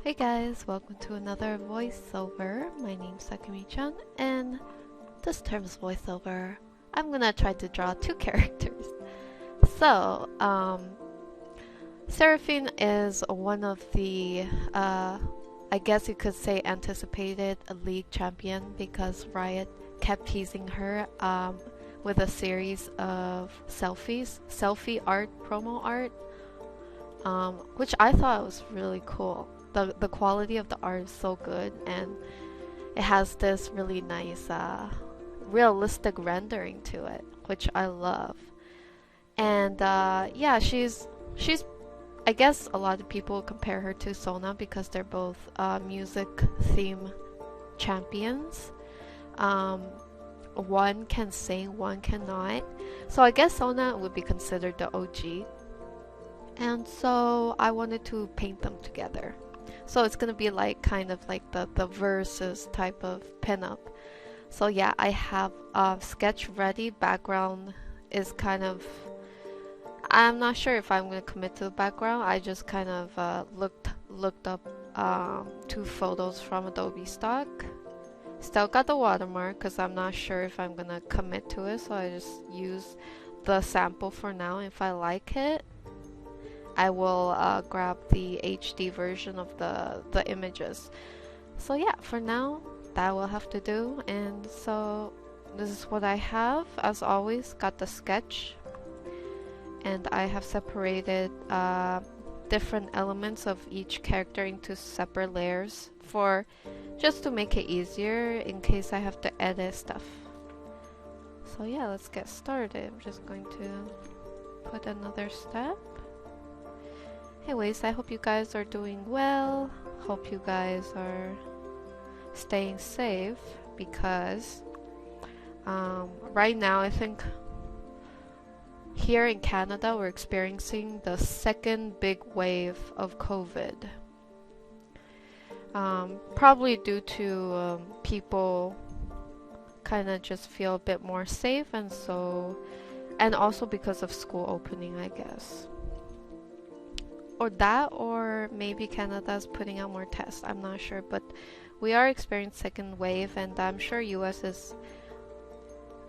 Hey guys, welcome to another voiceover. My name's Sakumi-chan, and this term's voiceover, I'm gonna try to draw two characters. So, Seraphine is one of the, I guess you could say anticipated league champion because Riot kept teasing her, with a series of selfie art, promo art, which I thought was really cool. The quality of the art is so good, and it has this really nice realistic rendering to it, which I love. And yeah, she's I guess a lot of people compare her to Sona because they're both music theme champions. Um, one can sing, one cannot. So I guess Sona would be considered the OG. And so I wanted to paint them together. So it's gonna be like kind of like the versus type of pinup. So yeah, I have a sketch ready. Background is kind of, I'm not sure if I'm gonna commit to the background. I just kind of looked up two photos from Adobe stock. Still got the watermark because I'm not sure if I'm gonna commit to it. So I just use the sample for now. If I like it, I will grab the HD version of the images. So yeah, for now, that will have to do. And so this is what I have. As always, got the sketch. And I have separated different elements of each character into separate layers for just to make it easier in case I have to edit stuff. So yeah, let's get started. I'm just going to put another step. Anyways, I hope you guys are doing well. Hope you guys are staying safe because right now I think here in Canada we're experiencing the second big wave of COVID. Probably due to people kind of just feel a bit more safe, and also because of school opening, I guess. Or that, or maybe Canada's putting out more tests. I'm not sure, but we are experiencing second wave, and I'm sure US is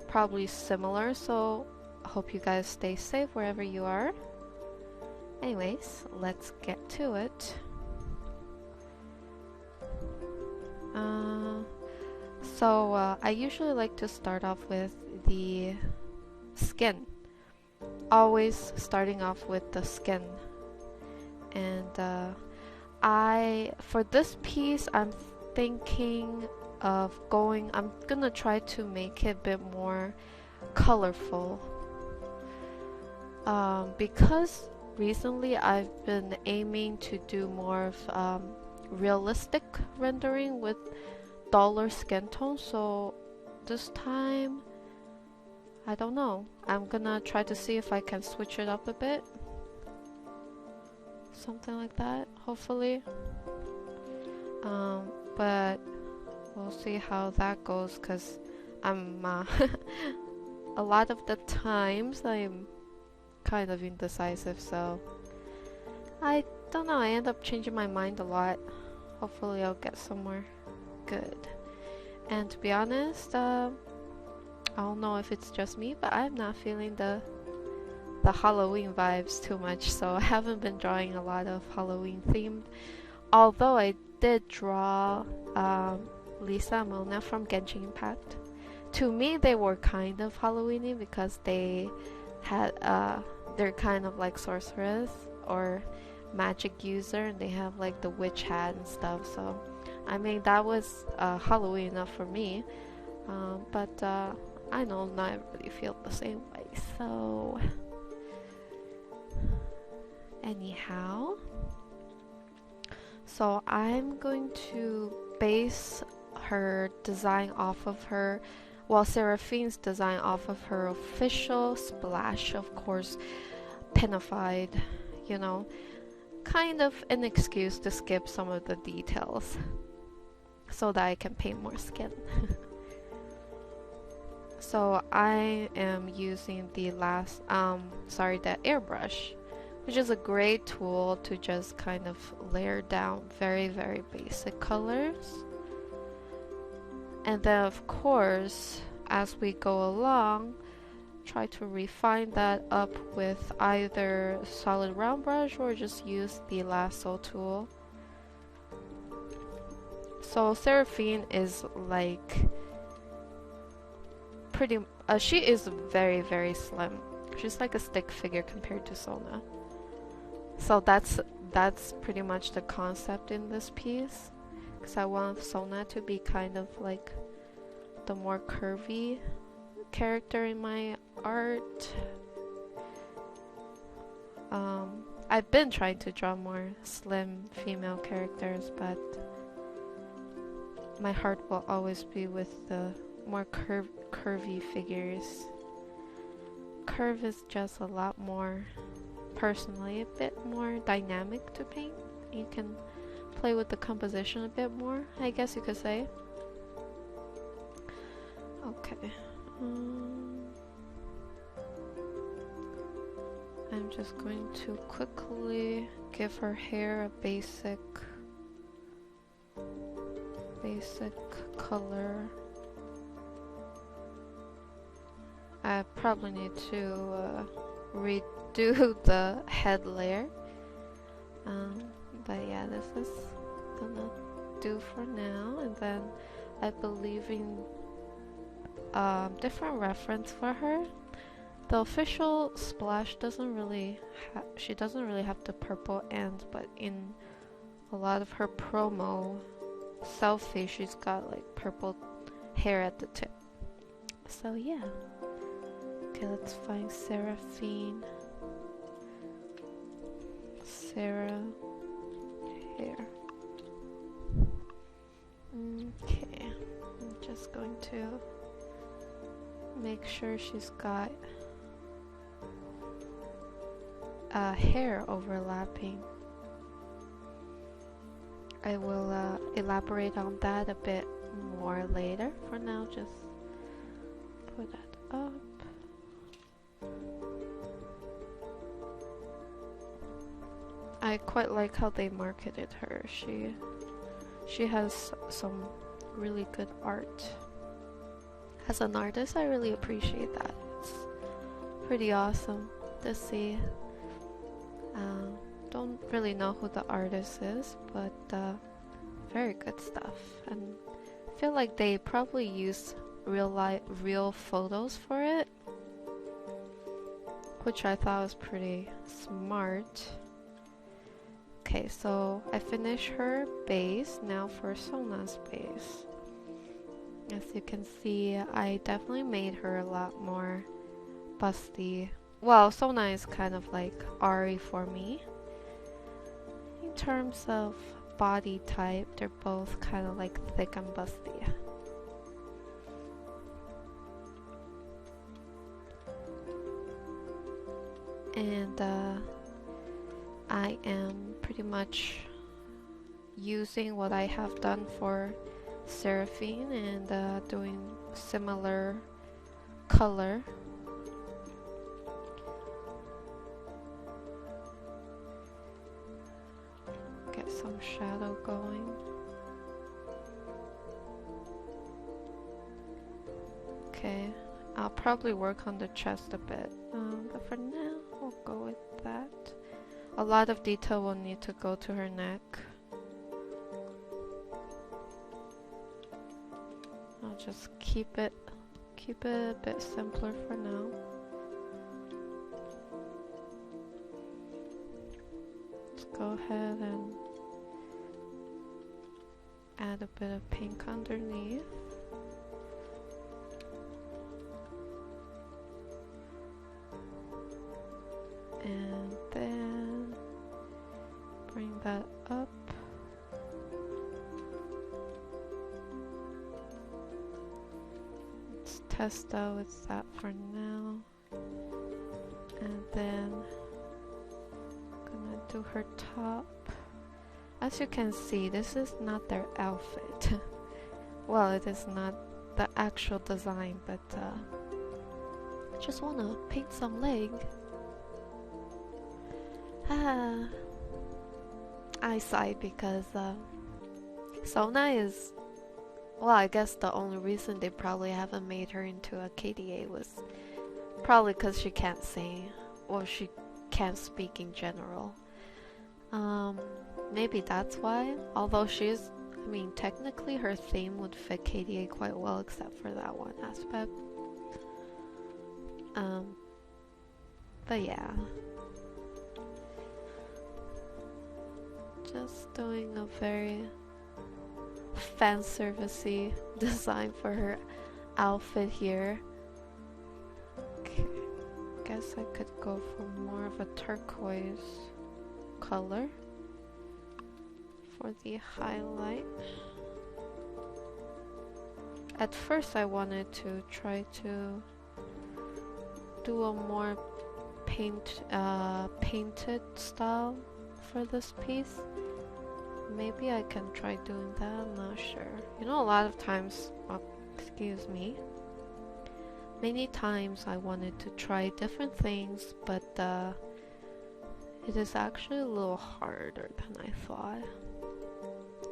probably similar. So I hope you guys stay safe wherever you are. Anyways, let's get to it. I usually like to start off with the skin. Always starting off with the skin. And for this piece, I'm thinking of I'm gonna try to make it a bit more colorful. Because recently I've been aiming to do more of realistic rendering with duller skin tones, so this time, I don't know. I'm gonna try to see if I can switch it up a bit. Something like that, hopefully. But we'll see how that goes, because I'm a lot of the times I'm kind of indecisive, so I don't know, I end up changing my mind a lot. Hopefully I'll get somewhere good. And to be honest, I don't know if it's just me, but I'm not feeling the Halloween vibes too much, so I haven't been drawing a lot of Halloween themed. Although I did draw Lisa and Mona from Genshin Impact. To me, they were kind of Halloweeny because they had they're kind of like sorceress or magic user, and they have like the witch hat and stuff. So I mean, that was Halloween enough for me. But I know not everybody feel the same way, so anyhow, so I'm going to base her design off of her, well, Seraphine's design off of her official splash, of course, pinified, you know, kind of an excuse to skip some of the details so that I can paint more skin. So I am using the airbrush, which is a great tool to just kind of layer down very basic colors. And then of course, as we go along, try to refine that up with either solid round brush or just use the lasso tool. So Seraphine is like she is very slim. She's like a stick figure compared to Sona. So that's pretty much the concept in this piece, because I want Sona to be kind of like the more curvy character in my art. I've been trying to draw more slim female characters, but my heart will always be with the more curvy figures. Curve is just a lot more, personally, a bit more dynamic to paint. You can play with the composition a bit more, I guess you could say. Okay. I'm just going to quickly give her hair a basic color. I probably need to redo the head layer. But yeah, this is gonna do for now. And then I believe in different reference for her. The official splash doesn't really she doesn't really have the purple ends, but in a lot of her promo selfie, she's got like purple hair at the tip. So yeah. Okay, let's find Seraphine. Sarah hair. Okay, I'm just going to make sure she's got hair overlapping. I will elaborate on that a bit more later. For now, just put that up. I quite like how they marketed her. She has some really good art. As an artist, I really appreciate that. It's pretty awesome to see. Don't really know who the artist is, but very good stuff. And I feel like they probably use real photos for it, which I thought was pretty smart. Okay, so I finished her base. Now for Sona's base. As you can see, I definitely made her a lot more busty. Well, Sona is kind of like Ari for me. In terms of body type, they're both kind of like thick and busty. And I am pretty much using what I have done for Seraphine and doing similar color. Get some shadow going. Okay, I'll probably work on the chest a bit, but for now we'll go with that. A lot of detail will need to go to her neck. I'll just keep it a bit simpler for now. Let's go ahead and add a bit of pink underneath. And then bring that up. Let's test out with that for now. And then I'm gonna do her top. As you can see, this is not their outfit. Well, it is not the actual design, but I just wanna paint some leg. Ah, I sigh because Sona is, well, I guess the only reason they probably haven't made her into a KDA was probably because she can't sing or she can't speak in general. Maybe that's why. Although she's, I mean, technically her theme would fit KDA quite well except for that one aspect. But yeah. Just doing a very fan servicey design for her outfit here. Okay. Guess I could go for more of a turquoise color for the highlight. At first I wanted to try to do a more painted style for this piece. Maybe I can try doing that, I'm not sure. You know, a lot of times, excuse me, many times I wanted to try different things, but it is actually a little harder than I thought.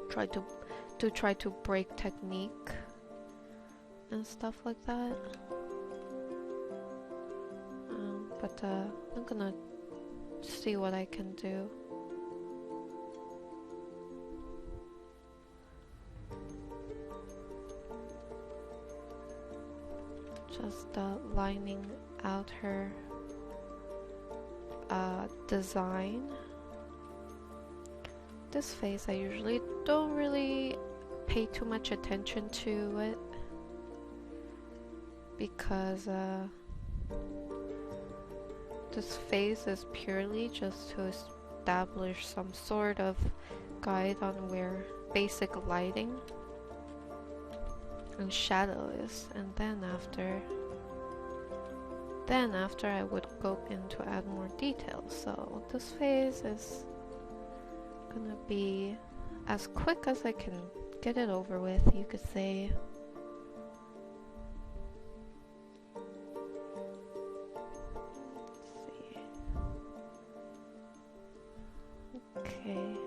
Try to break technique and stuff like that. But I'm gonna see what I can do. Just lining out her design. This face, I usually don't really pay too much attention to it because this face is purely just to establish some sort of guide on where basic lighting and shadow is, and then after I would go in to add more details. So this phase is gonna be as quick as I can get it over with, you could say. Let's see. Okay.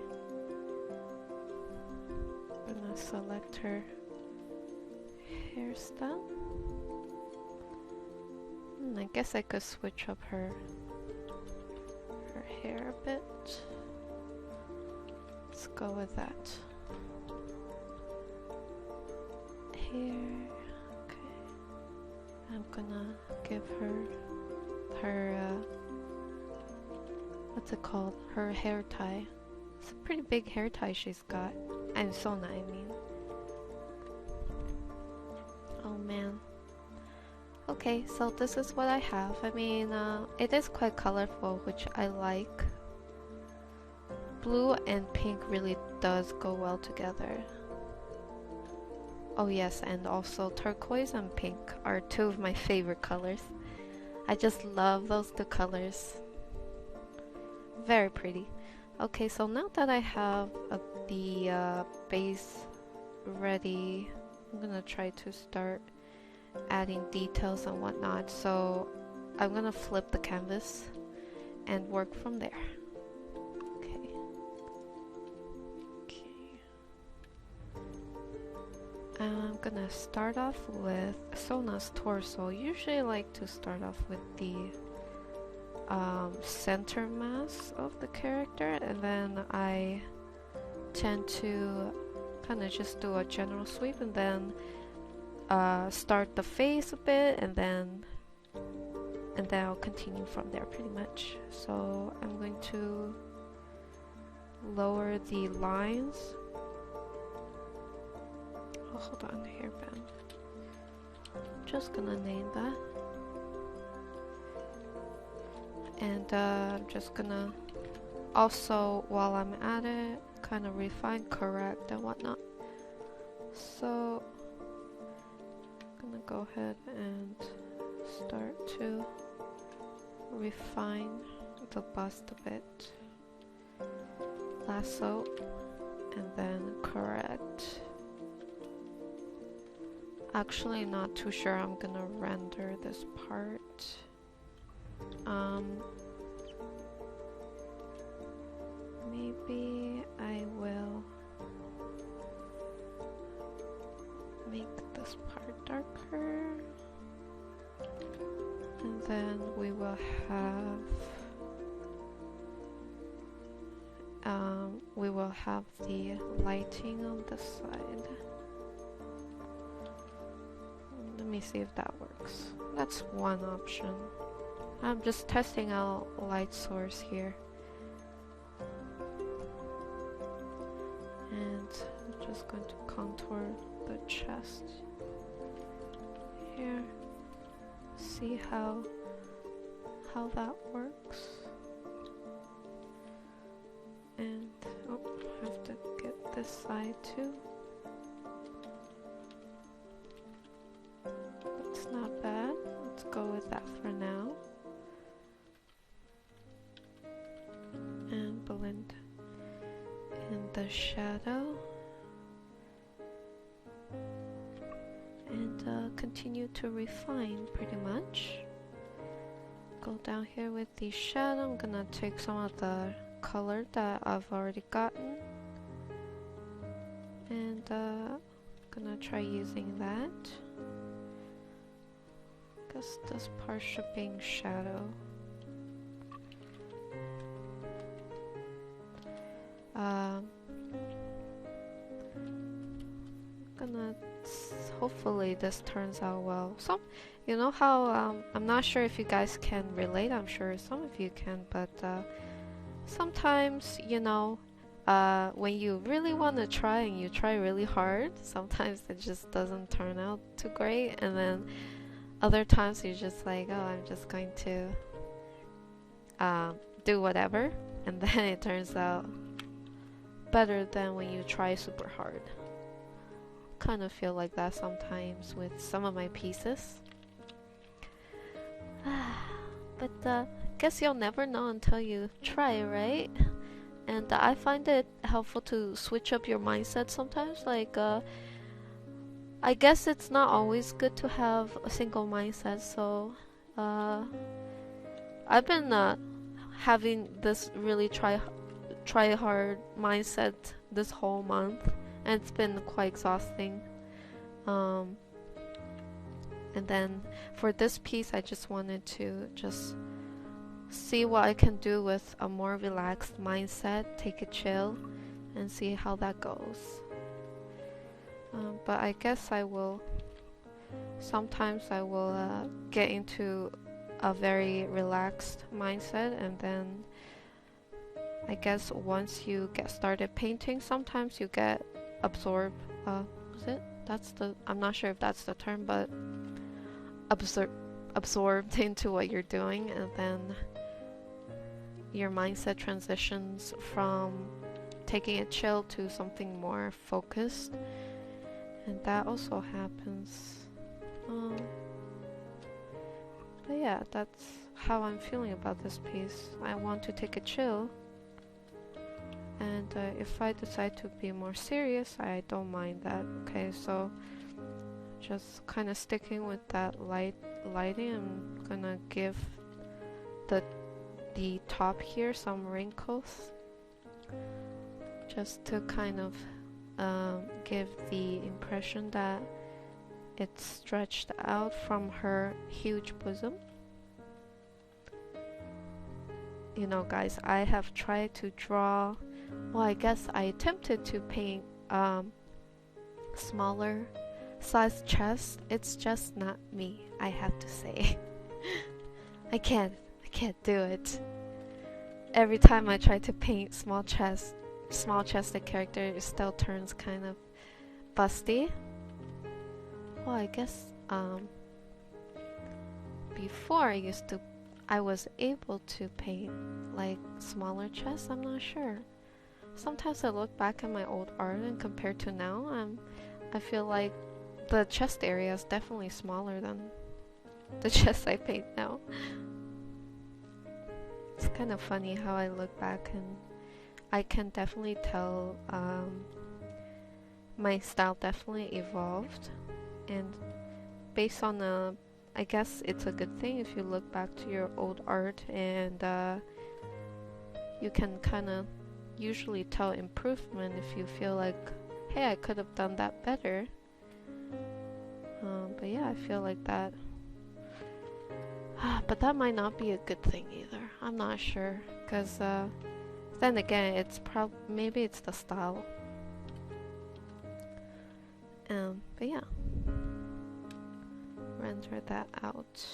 I'm gonna select her hairstyle. I guess I could switch up her hair a bit. Let's go with that. Hair. Okay. I'm gonna give her what's it called? Her hair tie. It's a pretty big hair tie she's got. And Sona, I mean. Oh man. Okay, so this is what I have. I mean, it is quite colorful, which I like. Blue and pink really does go well together. Oh yes, and also turquoise and pink are two of my favorite colors. I just love those two colors. Very pretty. Okay, so now that I have the base ready, I'm gonna try to start adding details and whatnot. So I'm gonna flip the canvas and work from there. I'm gonna start off with Sona's torso. Usually I like to start off with the center mass of the character, and then I tend to kind of just do a general sweep and then start the face a bit, and then I'll continue from there pretty much. So I'm going to lower the lines. Oh, hold on, hairband. Just gonna name that. And I'm just gonna also, while I'm at it, kind of refine, correct, and whatnot. So I'm gonna go ahead and start to refine the bust a bit. Lasso, and then correct. Actually, not too sure I'm gonna render this part. we will have the lighting on the side. Let me see if that works. That's one option. I'm just testing out light source here. And I'm just going to contour the chest here. See how that works. And oh, I have to get this side too. That's not bad. Let's go with that for now. And blend in the shadow. And continue to refine pretty much. Go down here with the shadow. I'm gonna take some of the color that I've already gotten. And gonna try using that. Guess this part should be in shadow. Gonna hopefully this turns out well. You know how I'm not sure if you guys can relate. I'm sure some of you can, but sometimes, you know, when you really want to try and you try really hard, sometimes it just doesn't turn out too great, and then other times you're just like, oh, I'm just going to do whatever, and then it turns out better than when you try super hard. Kind of feel like that sometimes with some of my pieces. But guess you'll never know until you try, right? And I find it helpful to switch up your mindset sometimes. Like, I guess it's not always good to have a single mindset. So, I've been having this really try hard mindset this whole month, and it's been quite exhausting. And then for this piece, I just wanted to just see what I can do with a more relaxed mindset, take it chill, and see how that goes. But I guess I will, sometimes I will get into a very relaxed mindset, and then I guess once you get started painting, sometimes you get absorbed, I'm not sure if that's the term, but absorbed into what you're doing, and then your mindset transitions from taking it chill to something more focused, and that also happens. But yeah, that's how I'm feeling about this piece. I want to take it chill, and if I decide to be more serious, I don't mind that. Okay, so just kind of sticking with that lighting. I'm gonna give the top here some wrinkles, just to kind of give the impression that it's stretched out from her huge bosom. You know, guys, I have tried to draw, well, I guess I attempted to paint smaller size chest. It's just not me, I have to say. I can't do it. Every time I try to paint small chested character, it still turns kind of busty. Well, I guess before I was able to paint like smaller chests. I'm not sure. Sometimes I look back at my old art and compared to now, I feel like the chest area is definitely smaller than the chest I paint now. It's kind of funny how I look back, and I can definitely tell my style definitely evolved, and based on I guess it's a good thing if you look back to your old art, and you can kind of usually tell improvement if you feel like, hey, I could have done that better. But yeah, I feel like that. But that might not be a good thing either. I'm not sure, because Then again, it's maybe it's the style. But yeah, render that out.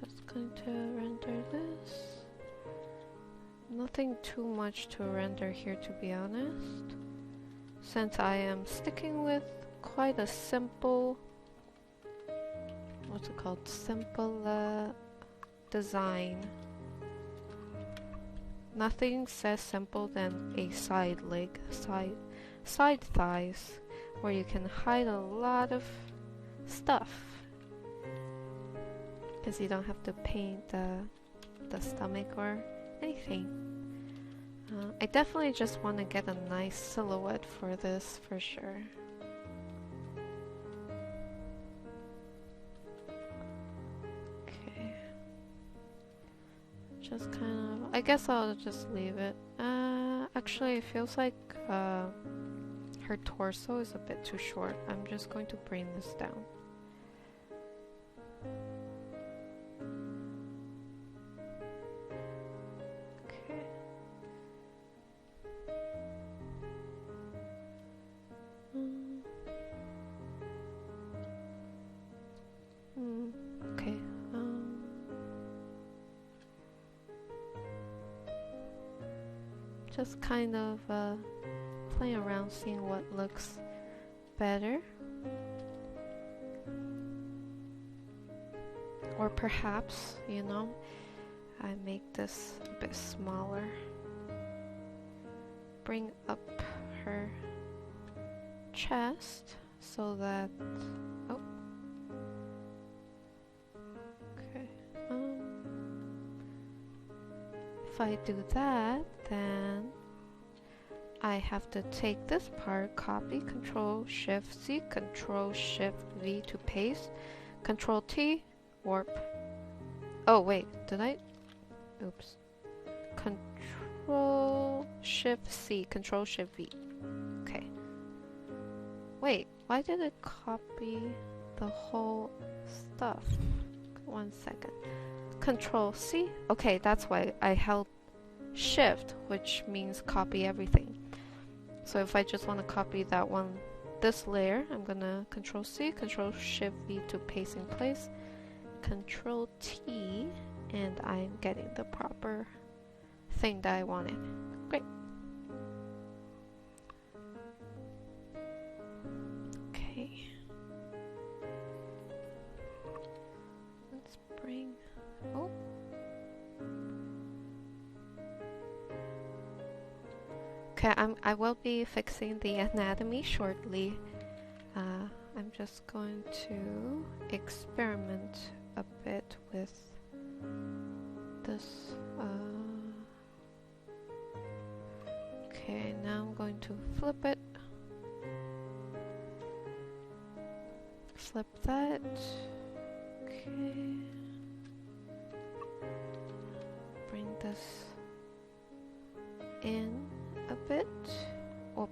Just going to render this. Nothing too much to render here, to be honest, since I am sticking with quite a simple, what's it called, simple design. Nothing says simple than a side leg, side thighs, where you can hide a lot of stuff, because you don't have to paint the stomach or anything. I definitely just want to get a nice silhouette for this for sure. Okay. Just kind of, I guess I'll just leave it. Actually it feels like her torso is a bit too short. I'm just going to bring this down. Okay. Just kind of playing around, seeing what looks better. Or perhaps, you know, I make this a bit smaller. Bring up her chest so that, oh, okay. If I do that, then I have to take this part, copy, Control Shift C, Control Shift V to paste, Control T, warp. Oh wait, did I? Oops. Control Shift C, Control Shift V. Okay. Wait, why did it copy the whole stuff? 1 second. Control C. Okay, that's why I held Shift, which means copy everything. So if I just want to copy that one, this layer, I'm gonna Control C, Control Shift V to paste in place, Control T, and I'm getting the proper thing that I wanted. Great. Okay. Let's bring, oh. Okay, I will be fixing the anatomy shortly. I'm just going to experiment a bit with this. Okay, now I'm going to flip it. Flip that. Okay. Bring this in a bit, or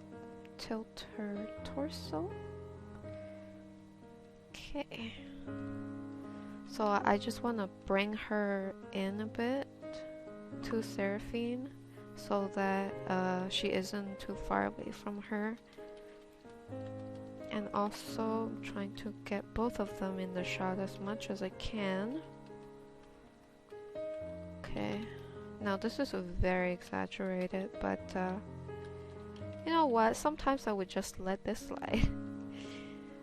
tilt her torso. Okay, so I just want to bring her in a bit to Seraphine so that she isn't too far away from her, and also I'm trying to get both of them in the shot as much as I can. Okay. Now this is very exaggerated, but you know what? Sometimes I would just let this slide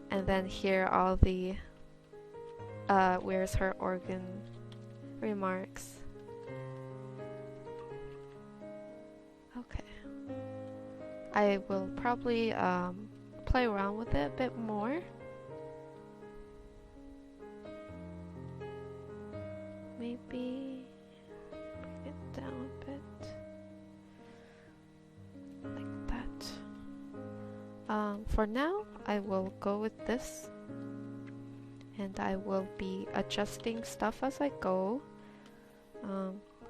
and then hear all the where's her organ remarks. Okay. I will probably play around with it a bit more. Maybe down a bit like that. For now I will go with this, and I will be adjusting stuff as I go.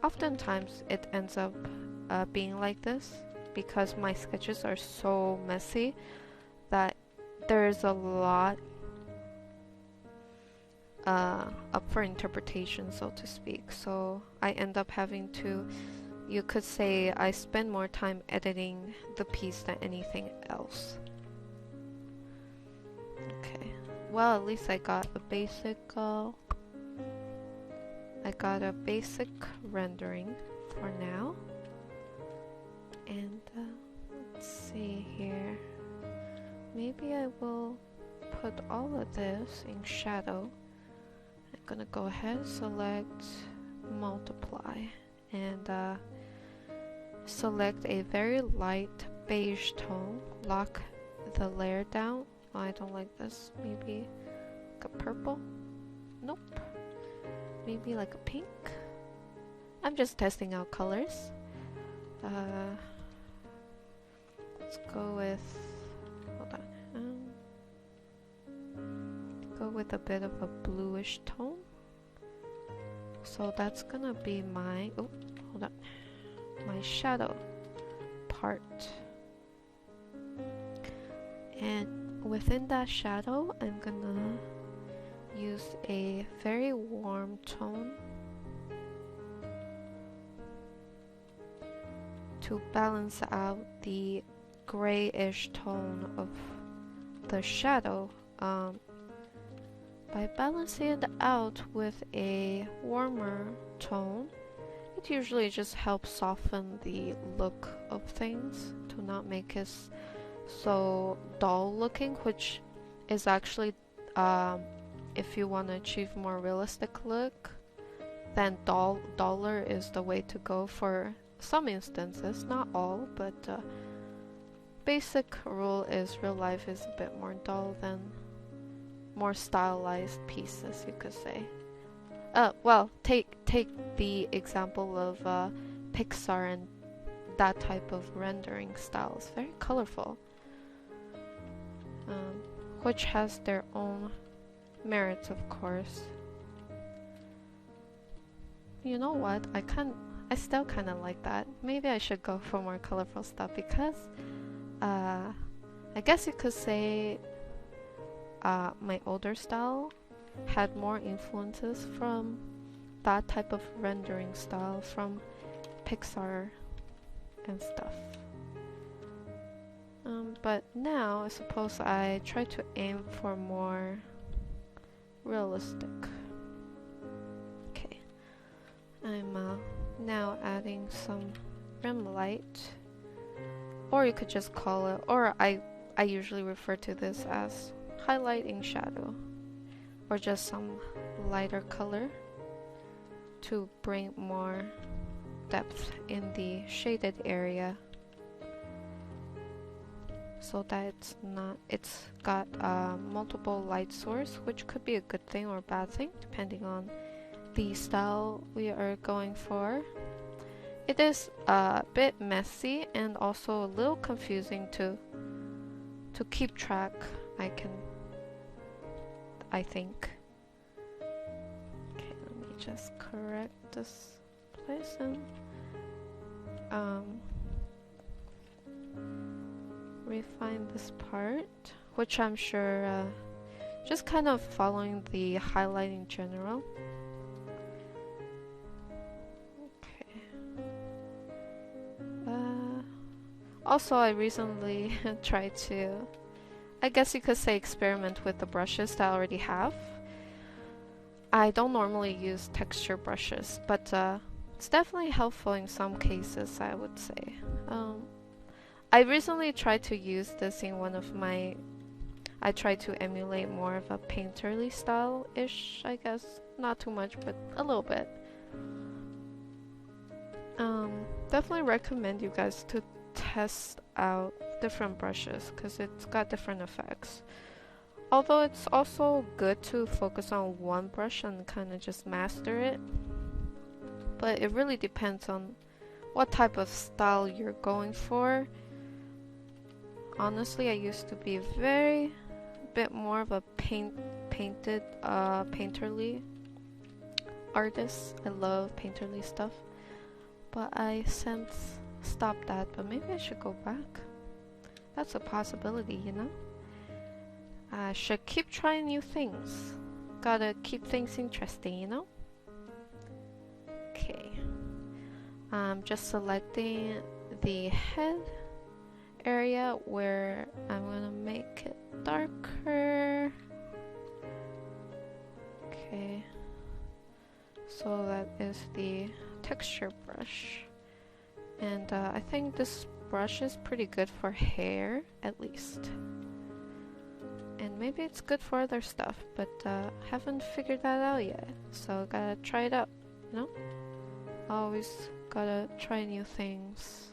Oftentimes it ends up being like this because my sketches are so messy that there's a lot up for interpretation, so to speak. So I end up having to, you could say, I spend more time editing the piece than anything else. Okay, well, at least I got a basic rendering for now. And let's see here. Maybe I will put all of this in shadow. I'm gonna go ahead, select multiply, and select a very light beige tone. Lock the layer down. Oh, I don't like this. Maybe like a purple? Nope. Maybe like a pink? I'm just testing out colors. Let's go with, hold on, go with a bit of a bluish tone. So that's gonna be my, oh, hold on, my shadow part. And within that shadow, I'm gonna use a very warm tone to balance out the grayish tone of the shadow. By balancing it out with a warmer tone, it usually just helps soften the look of things to not make it so dull looking, which is actually, if you want to achieve more realistic look, then duller is the way to go for some instances, not all, but basic rule is real life is a bit more dull than more stylized pieces, you could say. Well, take the example of Pixar and that type of rendering style. It's very colorful, which has their own merits, of course. You know what? I still kind of like that. Maybe I should go for more colorful stuff because I guess you could say my older style had more influences from that type of rendering style from Pixar and stuff. But now I suppose I try to aim for more realistic. Okay, I'm now adding some rim light, or you could just call it, or I usually refer to this as highlighting shadow, or just some lighter color to bring more depth in the shaded area, so that it's got multiple light source, which could be a good thing or a bad thing depending on the style we are going for. It is a bit messy and also a little confusing to keep track, I think. Okay, let me just correct this place and refine this part, which I'm sure just kind of following the highlight in general. Also, I recently tried to, I guess you could say, experiment with the brushes that I already have. I don't normally use texture brushes, but it's definitely helpful in some cases, I would say. I recently tried to use this in one of my, I tried to emulate more of a painterly style-ish, I guess. Not too much, but a little bit. Definitely recommend you guys to test out different brushes because it's got different effects. Although it's also good to focus on one brush and kind of just master it. But it really depends on what type of style you're going for. Honestly, I used to be a bit more of a painterly artist. I love painterly stuff. But I since stopped that, but maybe I should go back. That's a possibility, you know? I should keep trying new things. Gotta keep things interesting, you know? Okay. I'm just selecting the head area where I'm gonna make it darker. Okay. So that is the texture brush. And I think this brush is pretty good for hair, at least. And maybe it's good for other stuff, but haven't figured that out yet. So gotta try it out, you know? Always gotta try new things.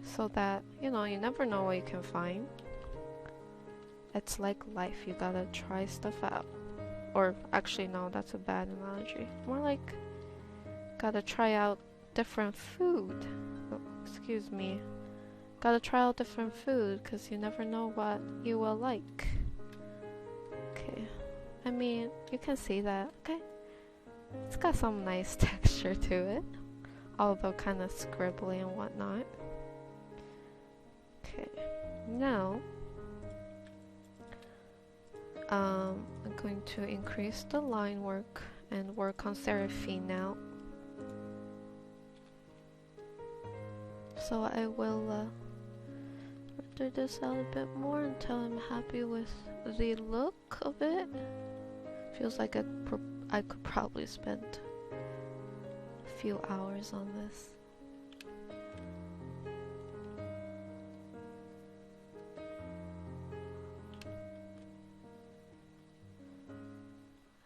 So that, you know, you never know what you can find. It's like life, you gotta try stuff out. Or actually, no, that's a bad analogy. More like, gotta try out different food. Oh, excuse me. Gotta try out different food, because you never know what you will like. Okay. I mean, you can see that, okay? It's got some nice texture to it. Although kind of scribbly and whatnot. Okay. Now, I'm going to increase the line work and work on Seraphine now. So I will render this out a bit more until I'm happy with the look of it. Feels like I could probably spend a few hours on this.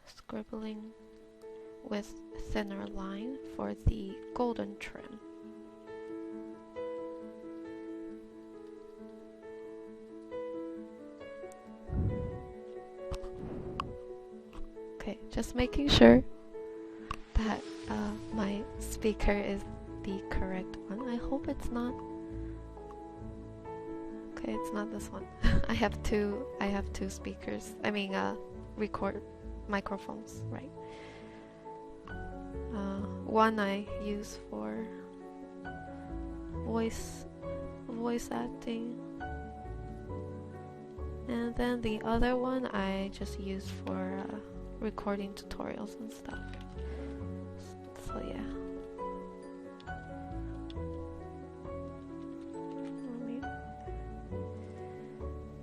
Scribbling with thinner line for the golden trim. Okay, just making sure that my speaker is the correct one. I hope it's not. Okay, it's not this one. I have two speakers. I mean, record microphones, right? One I use for voice acting, and then the other one I just use for recording tutorials and stuff. So yeah. Let me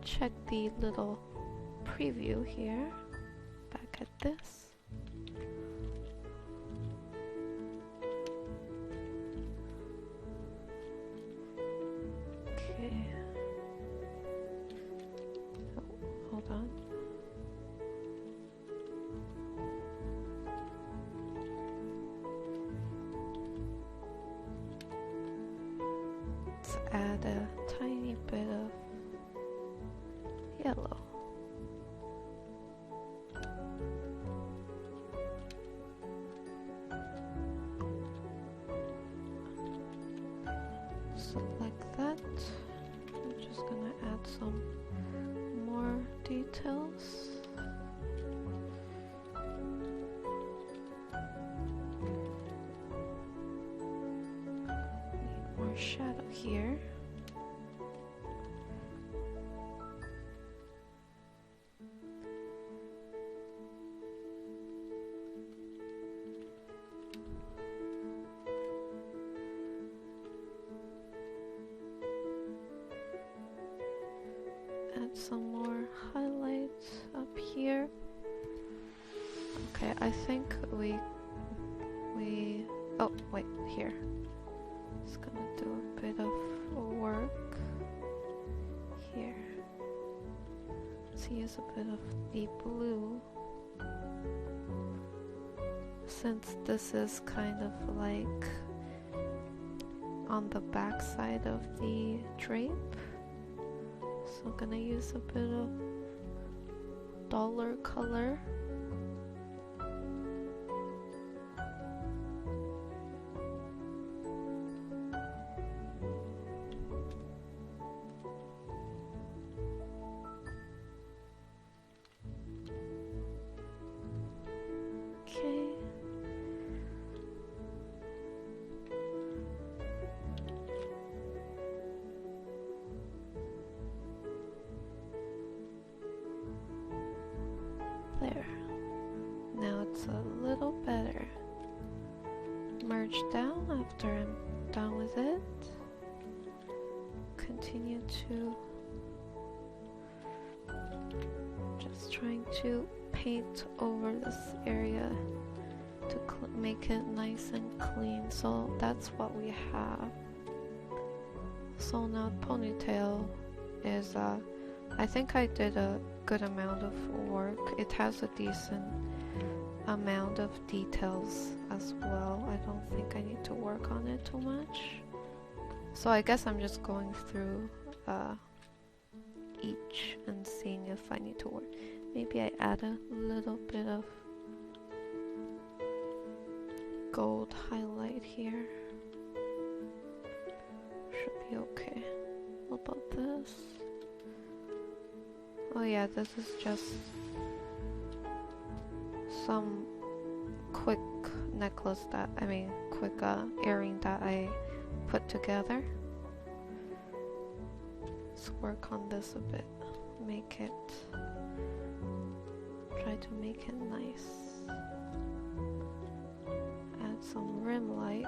check the little preview here. Back at this. Okay. Oh, hold on. Let's add a tiny bit of yellow. Select that. I'm just gonna add some more details. Need more shadow here. Add some more highlights up here. Okay, I think we oh wait, here. Just gonna do a bit of work here. Let's use a bit of the blue, since this is kind of like on the back side of the drape. So I'm gonna use a bit of dollar color. Okay. little better. Merge down after I'm done with it. Continue to just trying to paint over this area to make it nice and clean. So that's what we have. So now ponytail is I think I did a good amount of work. It has a decent amount of details as well. I don't think I need to work on it too much. So I guess I'm just going through each and seeing if I need to work. Maybe I add a little bit of gold highlight here. Should be okay. What about this? Oh yeah, this is just some quick necklace that, quick earring that I put together. Let's work on this a bit. Try to make it nice. Add some rim light.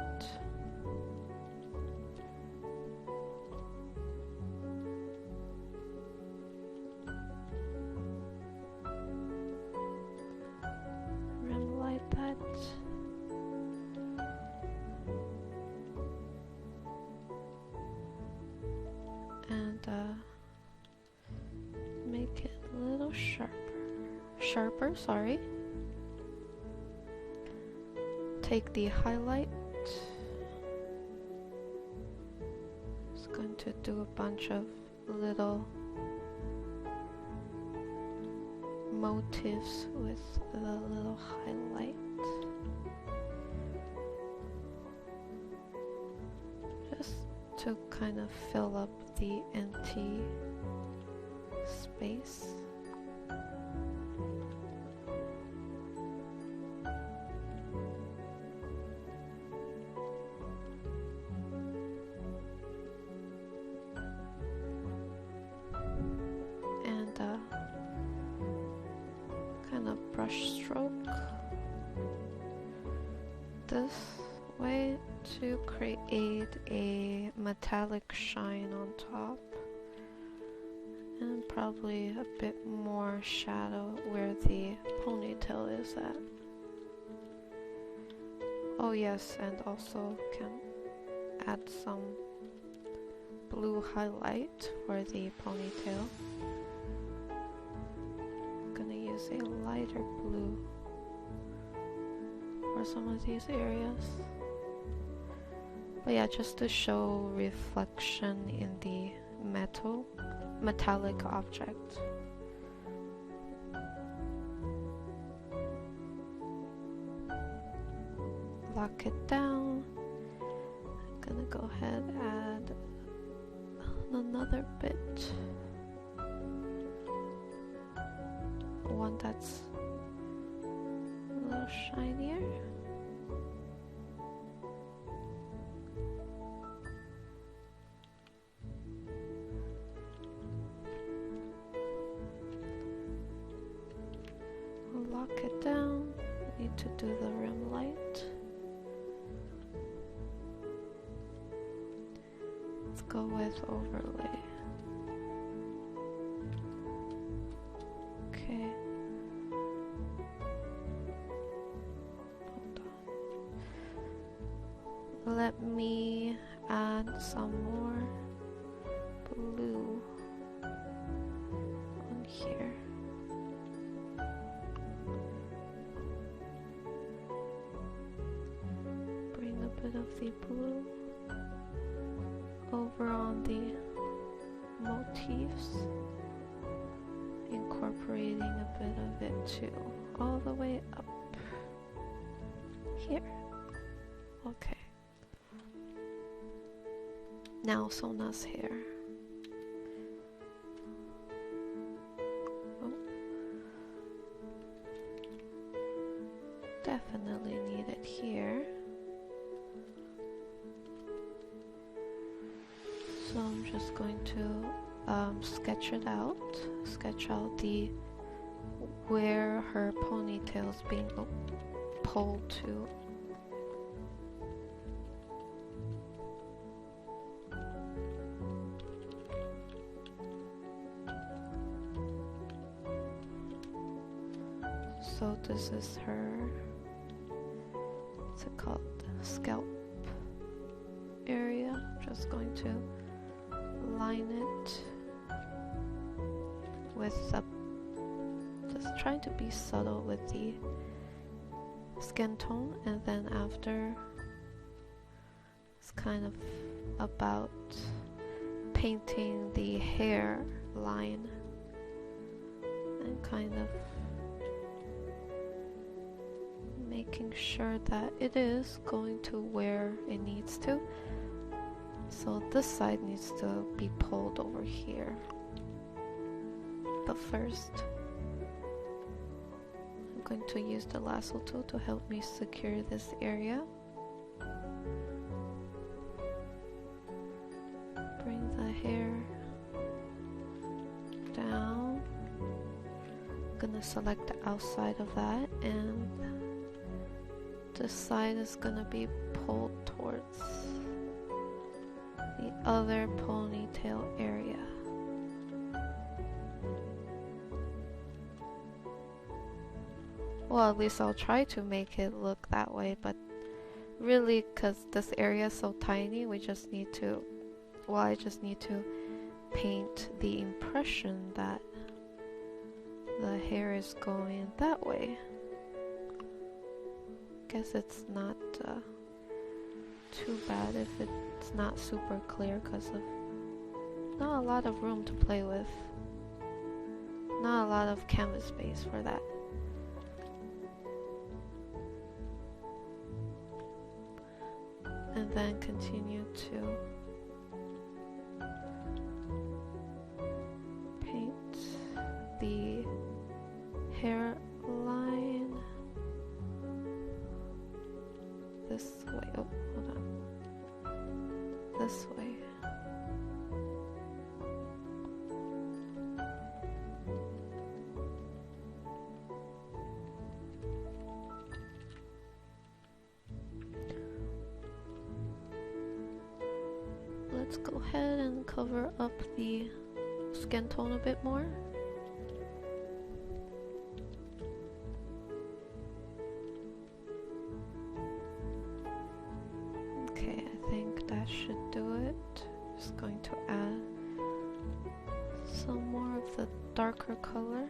Make it a little sharper, sorry. Take the highlight. Just going to do a bunch of little motifs with the little highlight. Just to kind of fill up the empty space. And kind of brush stroke this way to create a metallic shine on top. And probably a bit more shadow where the ponytail is at. Oh yes, and also can add some blue highlight for the ponytail. I'm gonna use a lighter blue for some of these areas. But yeah, just to show reflection in the metallic object. Lock it down. I'm gonna go ahead and add another bit. One that's a little shinier. Lock it down. Need to do the rim light. Let's go with overlay. Okay. Hold on. Let me add some more blue on here. Bit of the blue over on the motifs, incorporating a bit of it too, all the way up here. Okay. Now Sona's hair. Oh. Definitely need it here. So I'm just going to sketch pole too. So this is her, what's it called, scalp area. Just going to line it with just trying to be subtle with the skin tone, and then after it's kind of about painting the hair line and kind of making sure that it is going to where it needs to. So this side needs to be pulled over here. But first, I'm going to use the lasso tool to help me secure this area. Bring the hair down. I'm gonna select the outside of that, and this side is gonna be pulled towards the other ponytail area. Well, at least I'll try to make it look that way, but really, because this area is so tiny, we just need to, well, I just need to paint the impression that the hair is going that way. Guess it's not too bad if it's not super clear, because of not a lot of room to play with, not a lot of canvas space for that. And then continue to paint the hairline this way. Oh, hold on. This way. Let's go ahead and cover up the skin tone a bit more. Okay, I think that should do it. Just going to add some more of the darker color.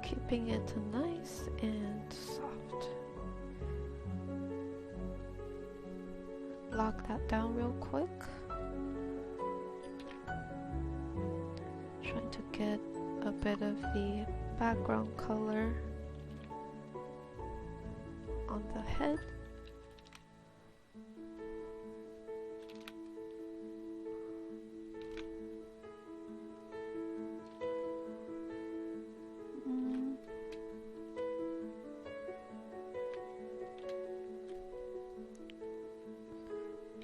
Keeping it nice and soft. Lock that down real quick. Trying to get a bit of the background color on the head.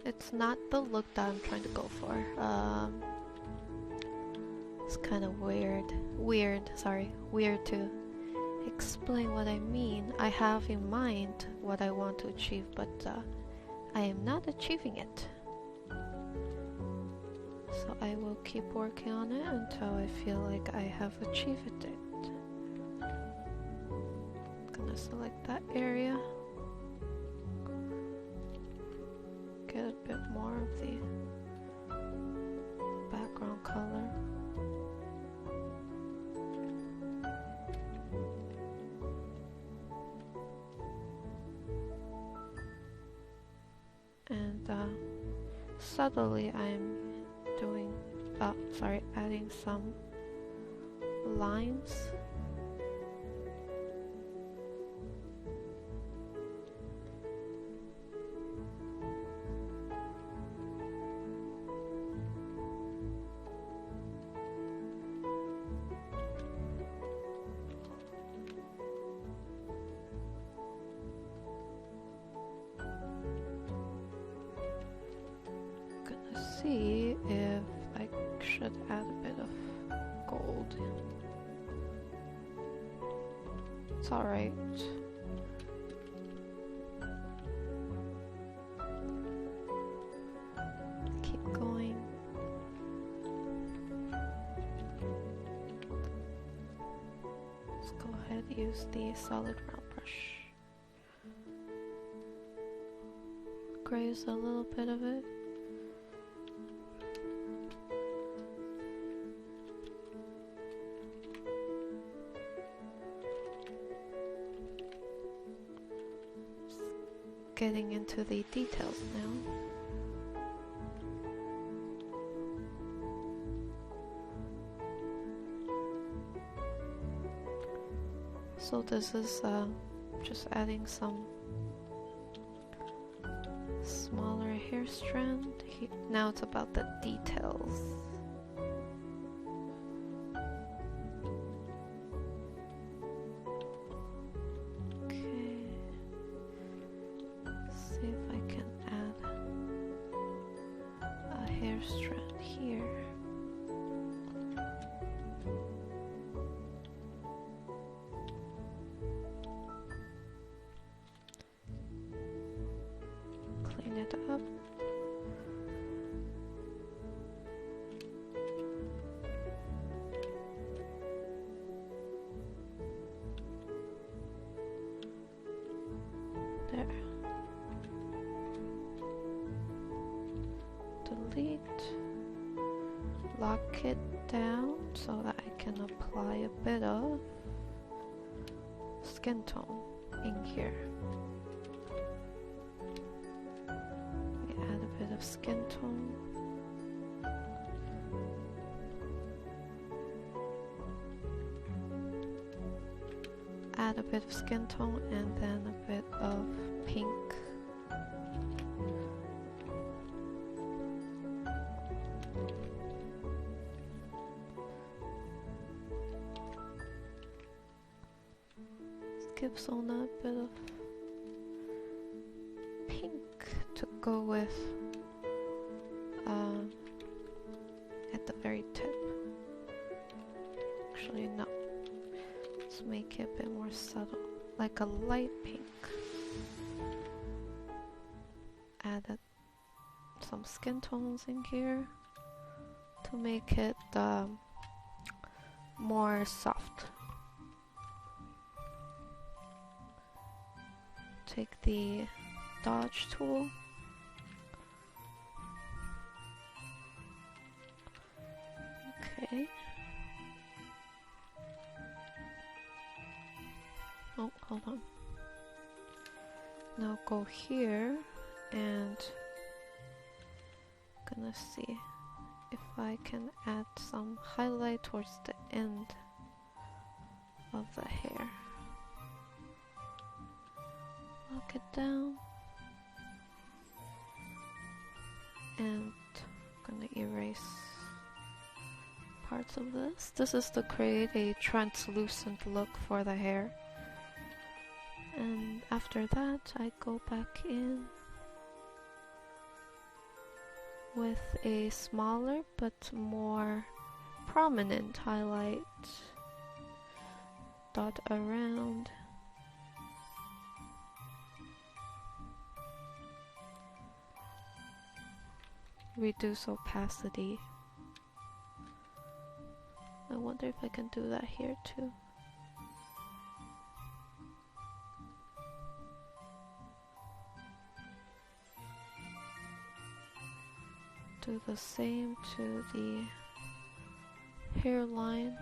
It's not the look that I'm trying to go for. It's kind of weird to explain what I mean. I have in mind what I want to achieve, but I am not achieving it. So I will keep working on it until I feel like I have achieved it. I'm gonna select that area. Get a bit more of the background color. And subtly I'm doing, adding some lines. see if I should add a bit of gold. It's alright. Keep going. Let's go ahead and use the solid round brush. Graze a little bit of it. Getting into the details now. So this is just adding some smaller hair strand. Now it's about the details. It up. There. Delete. Lock it down so that I can apply a bit of skin tone in here. Skin tone. Add a bit of skin tone and then a bit of pink. Let's give Sona a bit of pink to go with at the very tip. Actually, no. Let's make it a bit more subtle, like a light pink. Added some skin tones in here to make it more soft. Take the dodge tool. Okay. Oh, hold on. Now go here and gonna see if I can add some highlight towards the end of the hair. Lock it down and gonna erase parts of this. This is to create a translucent look for the hair. And after that, I go back in with a smaller but more prominent highlight. Dot around. Reduce opacity. I wonder if I can do that here too. Do the same to the hairline.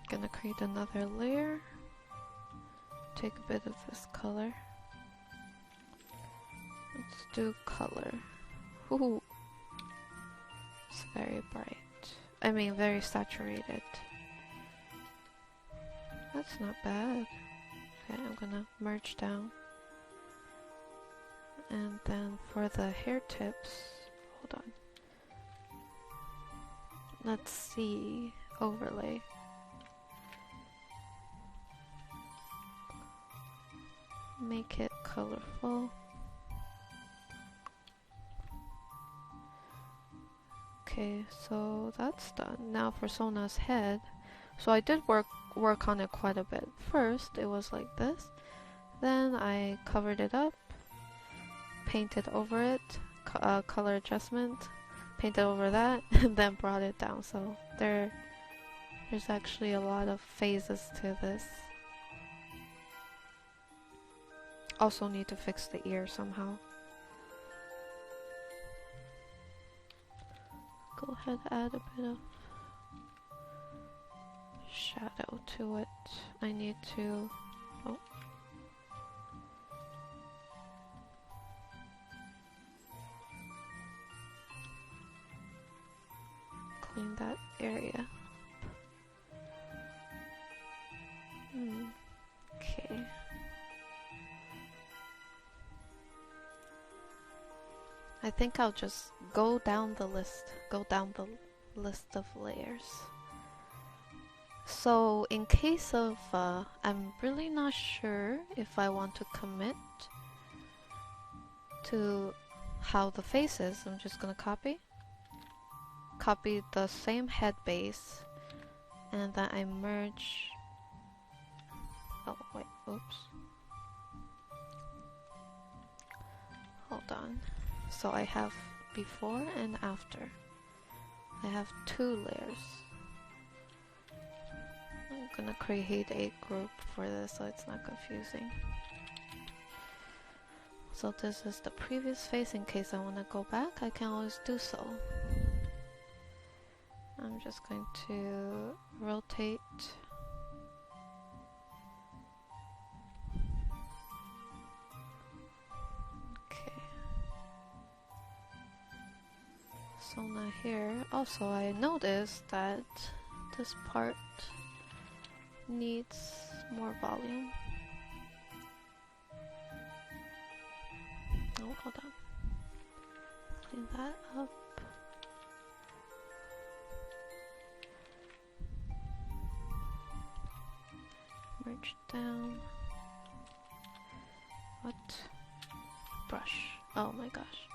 Gonna create another layer. Take a bit of this color. Let's do color. Ooh. It's very bright. I mean, very saturated. That's not bad. Okay, I'm gonna merge down. And then for the hair tips, hold on. Let's see, overlay. Make it colorful. Okay, so that's done. Now for Sona's head. So I did work on it quite a bit. First, it was like this. Then I covered it up, painted over it, color adjustment, painted over that, and then brought it down. So there's actually a lot of phases to this. Also need to fix the ear somehow. Go ahead, add a bit of shadow to it. I need to... oh. Clean that area. Okay. I think I'll just go down the list of layers. So in case of, I'm really not sure if I want to commit to how the face is. I'm just gonna copy the same head base, and then I merge. Oh wait, oops. Hold on. So I have before and after. I have 2 layers. I'm gonna create a group for this so it's not confusing. So this is the previous face. In case I want to go back, I can always do so. I'm just going to rotate. Okay. Sona here. Also, I noticed that this part needs more volume. Oh, hold on. Clean that up. Merge down. What? Brush. Oh my gosh.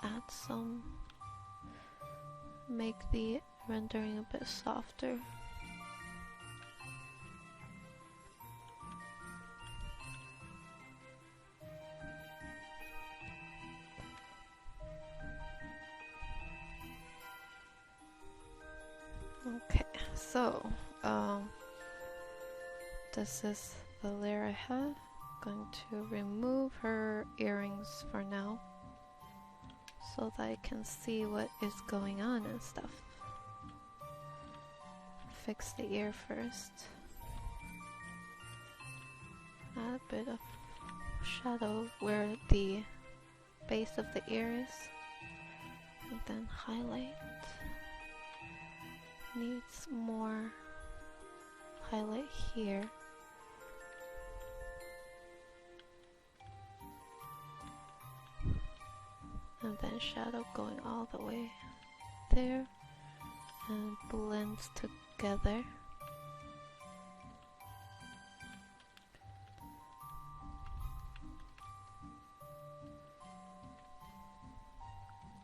Add some. Make the rendering a bit softer. Okay, so this is the layer I have. Going to remove her earrings for now, so that I can see what is going on and stuff. Fix the ear first. Add a bit of shadow where the base of the ear is, and then highlight. Needs more highlight here. And then shadow going all the way there, and blends together.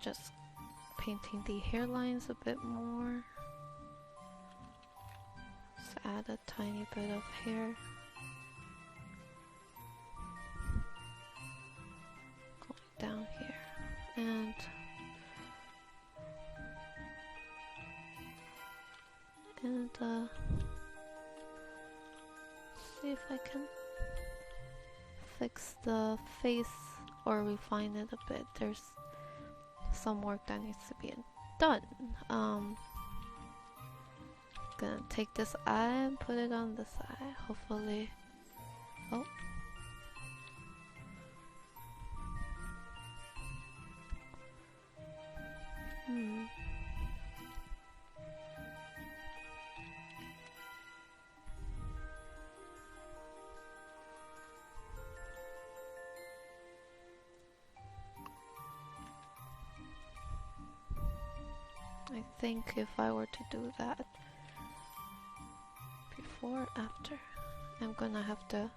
Just painting the hairlines a bit more. Just add a tiny bit of hair. Going down here. And see if I can fix the face or refine it a bit. There's some work that needs to be done. Gonna take this eye and put it on this eye. Hopefully. Oh. I think if I were to do that before, after, I'm gonna have to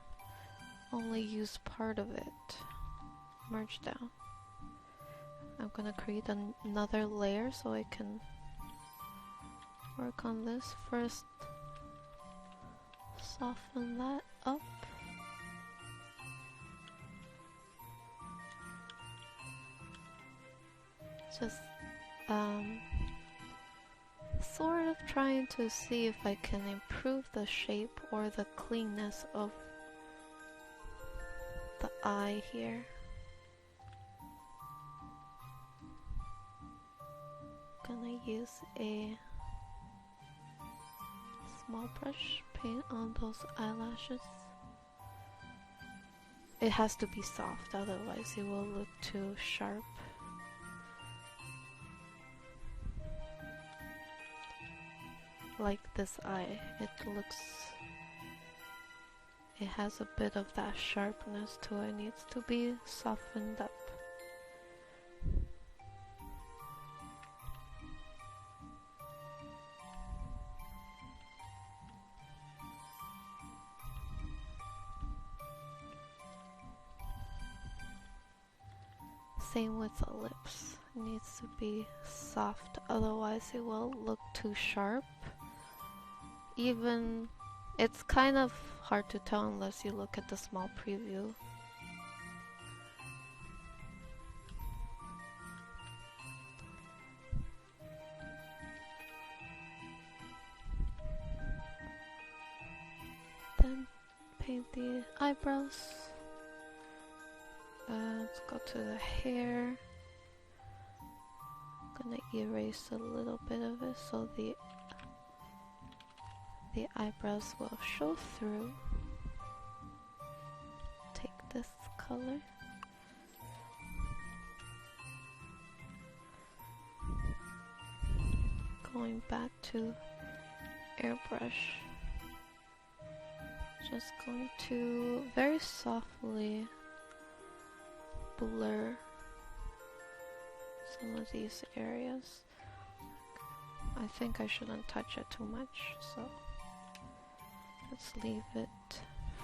only use part of it. Merge down. I'm gonna create another layer so I can work on this first. Soften that up. Just sort of trying to see if I can improve the shape or the cleanness of the eye here. Gonna use a small brush, paint on those eyelashes. It has to be soft, otherwise it will look too sharp. Like this eye, it has a bit of that sharpness to it. It needs to be softened up. Same with the lips. It needs to be soft, otherwise it will look too sharp. Even, it's kind of hard to tell unless you look at the small preview. Then paint the eyebrows. Let's go to the hair. I'm gonna erase a little bit of it so the eyebrows will show through. Take this color. Going back to airbrush. Just going to very softly blur some of these areas. I think I shouldn't touch it too much, so let's leave it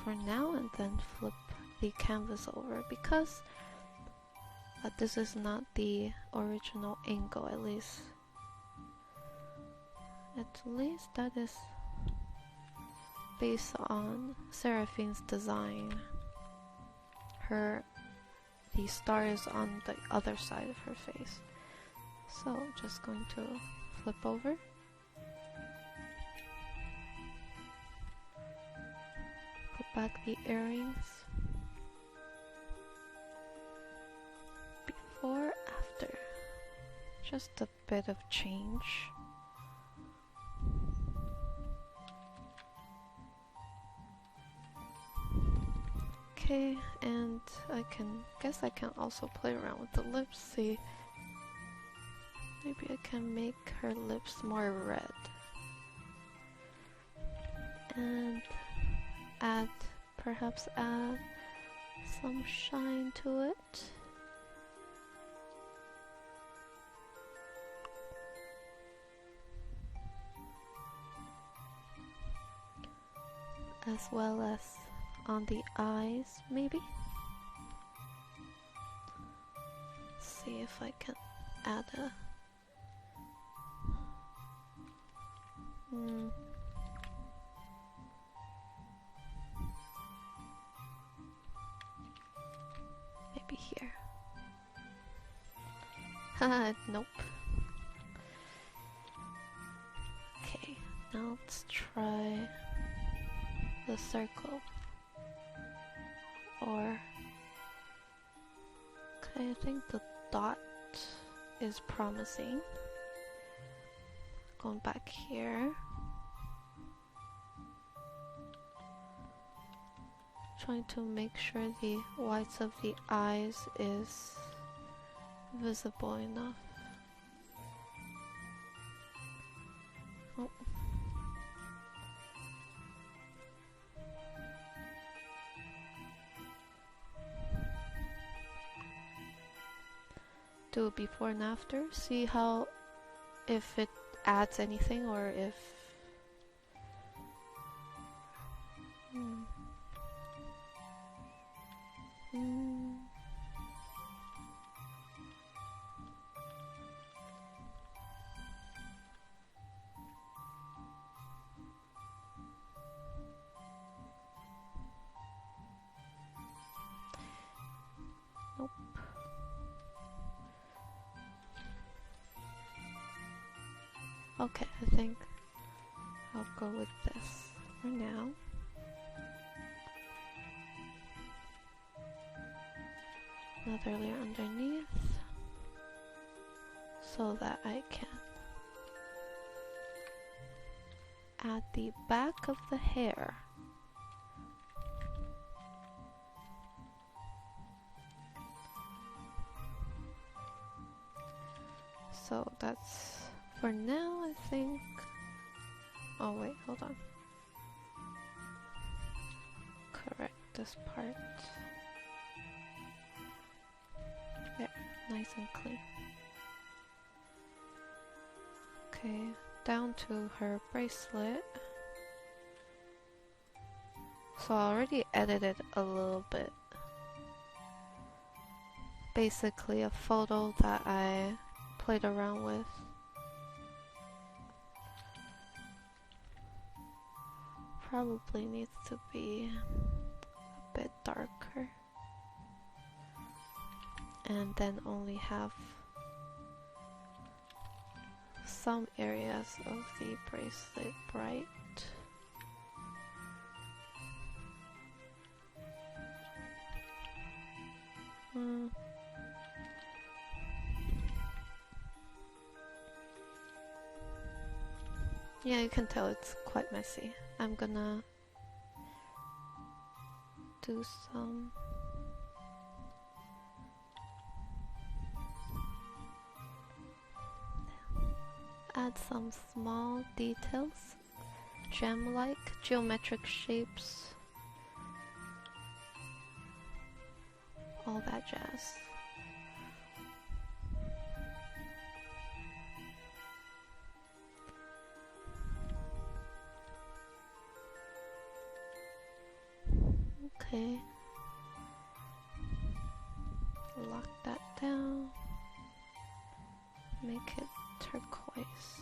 for now and then flip the canvas over, because this is not the original angle, at least that is based on Seraphine's design. The star is on the other side of her face. So just going to flip over. Put back the earrings. Before, after. Just a bit of change. Okay, and I guess I can also play around with the lips, see. Maybe I can make her lips more red. And perhaps add some shine to it. As well as on the eyes, maybe. See if I can add a maybe here. Haha, nope. Okay, now let's try the circle. Or, okay, I think the dot is promising. Going back here. Trying to make sure the whites of the eyes is visible enough. Oh. Do it before and after. See how if it adds anything or if... Hmm. Hmm. Nope. Okay, I think I'll go with this for now. Another layer underneath so that I can add the back of the hair. So that's for now, I think. Oh wait, hold on. Correct this part. There, nice and clean. Okay, down to her bracelet. So I already edited a little bit. Basically a photo that I played around with. Probably needs to be a bit darker. And then only have some areas of the bracelet bright. Yeah, you can tell it's quite messy. I'm gonna do some add some small details, gem-like geometric shapes, all that jazz. Okay, lock that down, make it turquoise,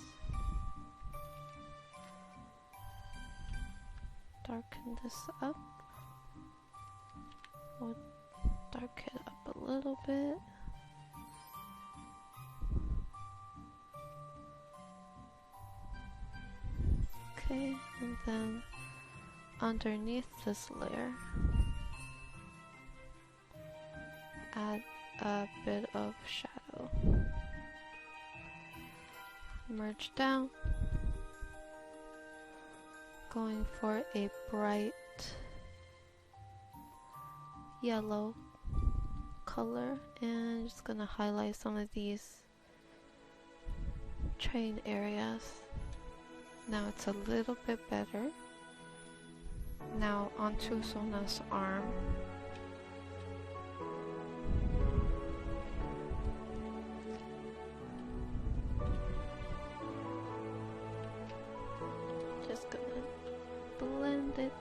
darken this up, we'll darken it up a little bit. Okay, and then underneath this layer, add a bit of shadow. Merge down, going for a bright yellow color, and just gonna highlight some of these train areas. Now it's a little bit better. Now onto Sona's arm. Just gonna blend it.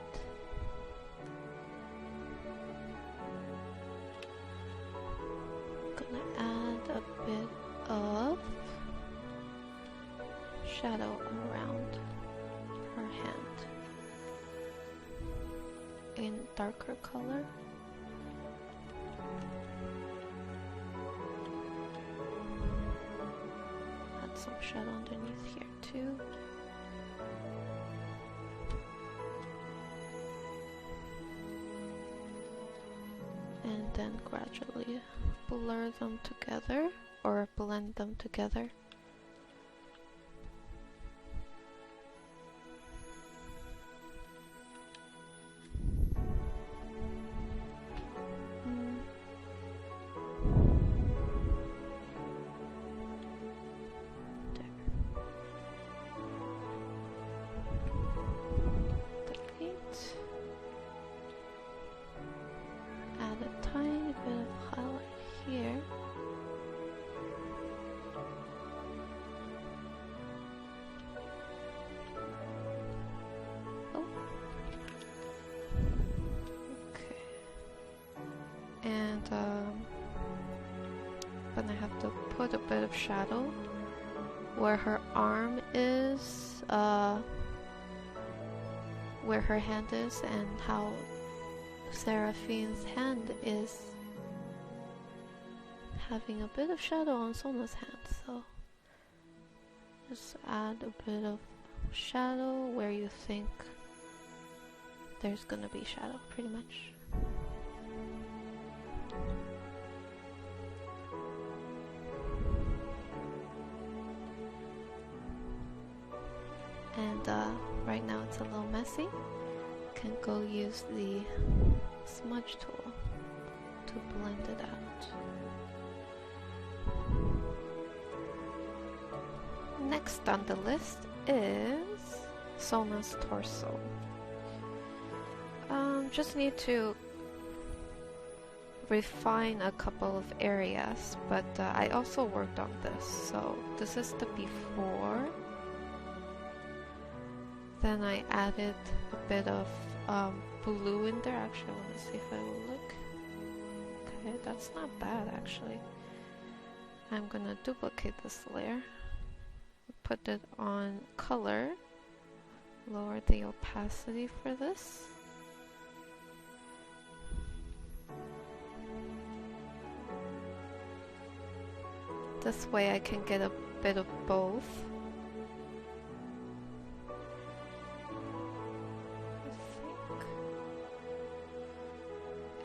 Gonna add a bit of shadow around her hand in darker color. Add some shadow underneath here too. And then gradually blur them together or blend them together. A tiny bit of highlight here. of shadow where her arm is, where her hand is, and how Seraphine's hand is having a bit of shadow on Sona's hand. So just add a bit of shadow where you think there's gonna be shadow, pretty much. And right now it's a little messy. Can go use the smudge tool to blend it out. Next on the list is Sona's torso. Just need to refine a couple of areas, but I also worked on this. So this is the before. Then I added a bit of blue in there. Actually, I want to see if I will look. Okay, that's not bad actually. I'm gonna duplicate this layer. Put it on color. Lower the opacity for this. This way I can get a bit of both.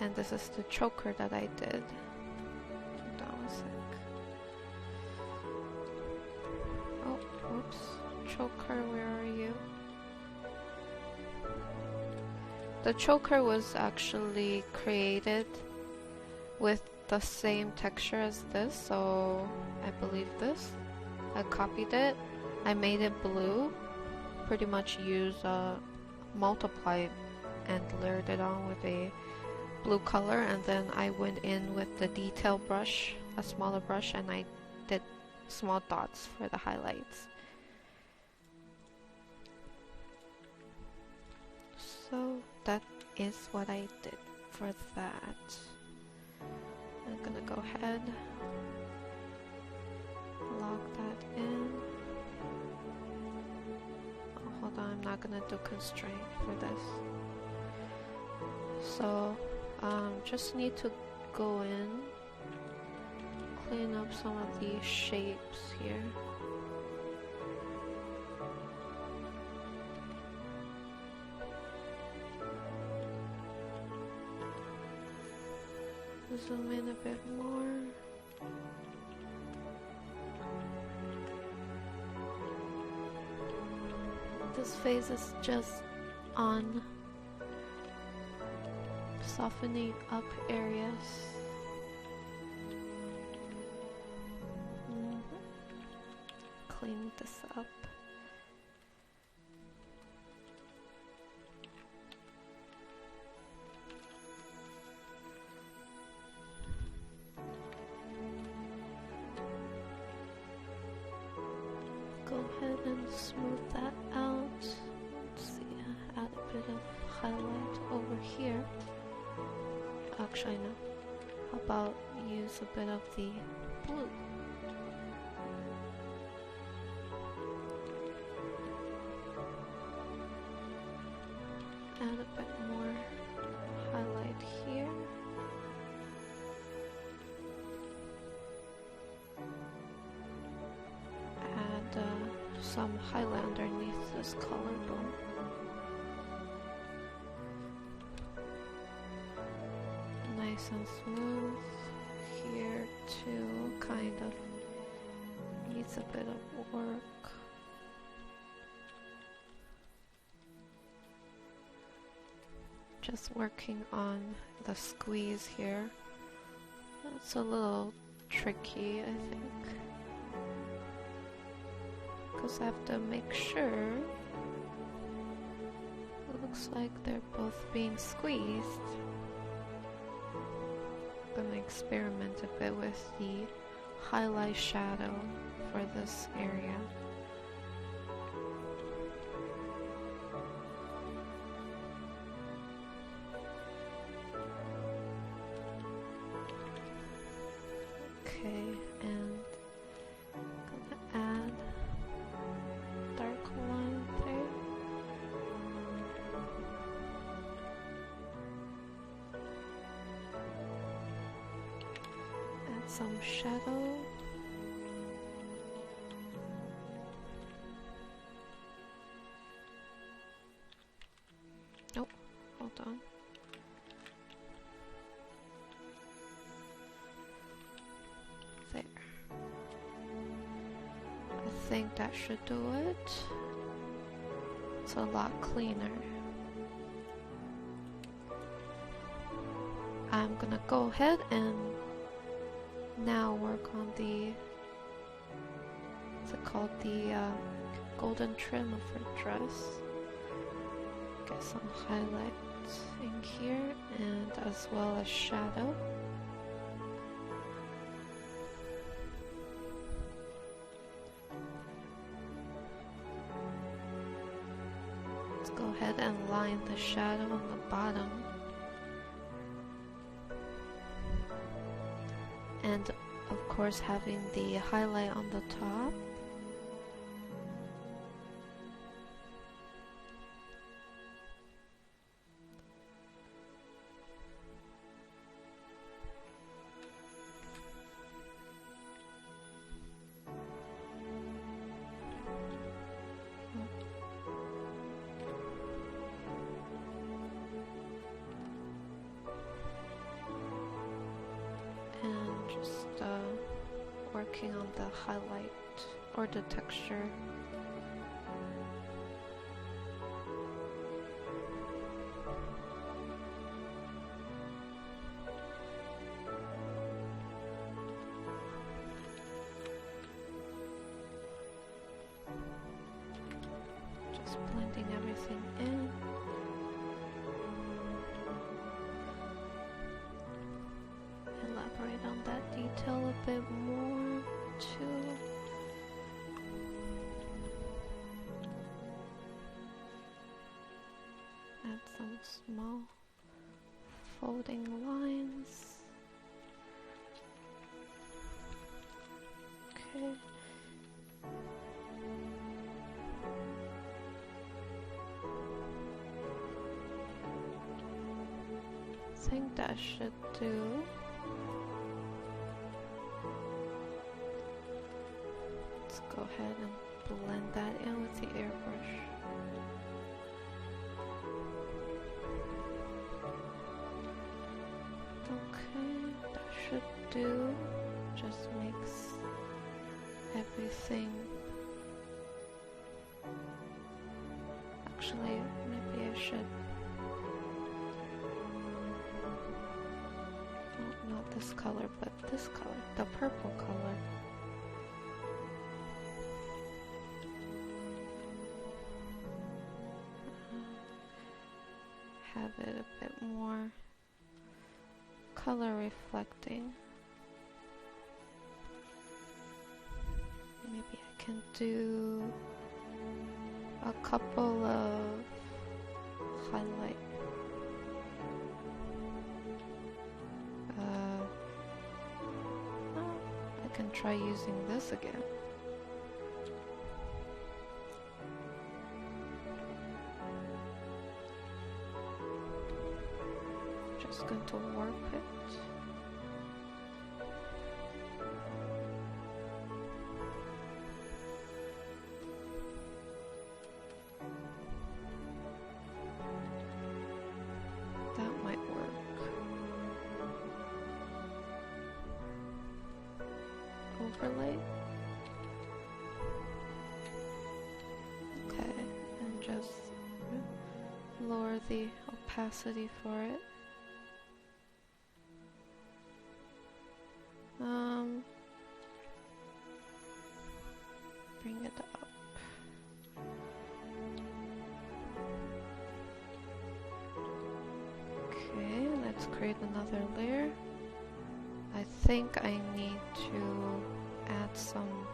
And this is the choker that I did. Hold on a sec. Oh, whoops. Choker, where are you? The choker was actually created with the same texture as this, so I believe this. I copied it. I made it blue. Pretty much use multiply and layered it on with a blue color, and then I went in with the detail brush, a smaller brush, and I did small dots for the highlights. So that is what I did for that. I'm gonna go ahead, lock that in. Oh, hold on, I'm not gonna do constraint for this. So just need to go in, clean up some of these shapes here. Zoom in a bit more. This phase is just on softening up areas. Clean this up. Go ahead and smooth that out. Let's see, add a bit of highlight over here. Actually, no. How about use a bit of the blue? Add a bit more highlight here. Add some highlight underneath this collarbone. Nice and smooth. Here too, kind of needs a bit of work. Just working on the squeeze here. It's a little tricky, I think, because I have to make sure it looks like they're both being squeezed. I'm gonna experiment a bit with the highlight shadow for this area. Okay, and some shadow. Oh, hold on. There. I think that should do it. It's a lot cleaner. I'm gonna go ahead and now work on the, what's it called, the golden trim of her dress. Get some highlights in here and as well as shadow. Let's go ahead and line the shadow on the bottom. And of course having the highlight on the top. Working on the highlight or the texture. Just blending everything in. Elaborate on that detail a bit more too. Add some small folding lines. Okay. I think that should do. Go ahead and blend that in with the airbrush. Okay, that should do. Just makes everything. Actually, maybe I should. Oh, not this color, but this color, the purple color. Have it a bit more color reflecting. Maybe I can do a couple of highlight. I can try using this again. Just going to warp it. That might work. Overlay. Okay, and just lower the opacity for it. Bring it up. Okay, let's create another layer. I think I need to add some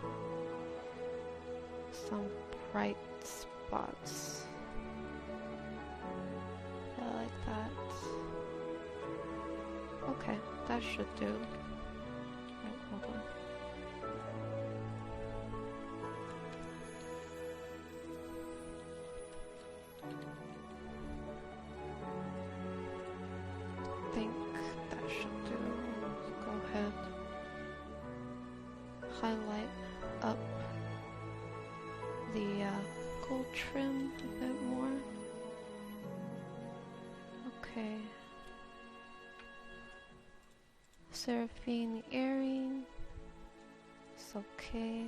bright spots. Yeah, like that. Okay, that should do. Right, hold on. I think that should do. Let's go ahead circle trim a bit more. Okay. Seraphine earring. It's okay.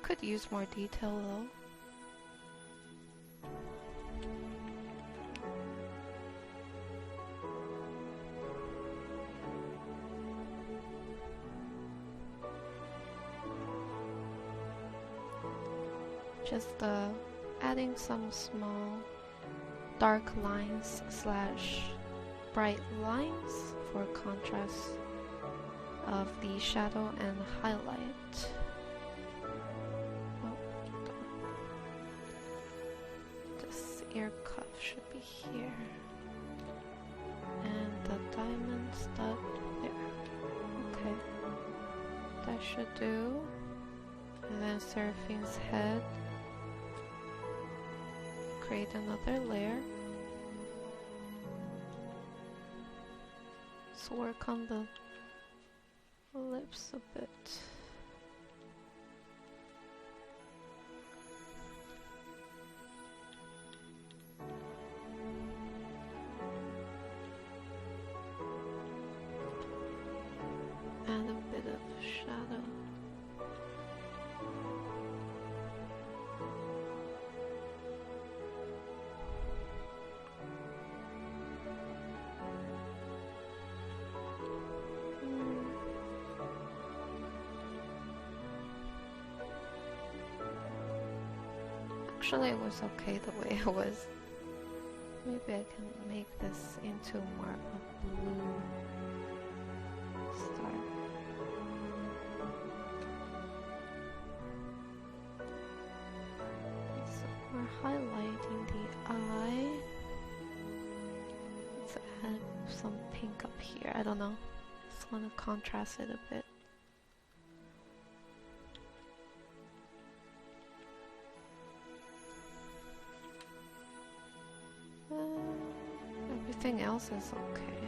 Could use more detail though. Just adding some small dark lines slash bright lines for contrast of the shadow and highlight. Oh, this ear cuff should be here. And the diamond stud there. Okay. That should do. And then Seraphine's head. Create another layer. Let's work on the lips a bit. Add a bit of shadow. Actually, it was okay the way it was. Maybe I can make this into more of a blue star. So we're highlighting the eye. Let's add some pink up here. I don't know. Just want to contrast it a bit. Everything else is okay.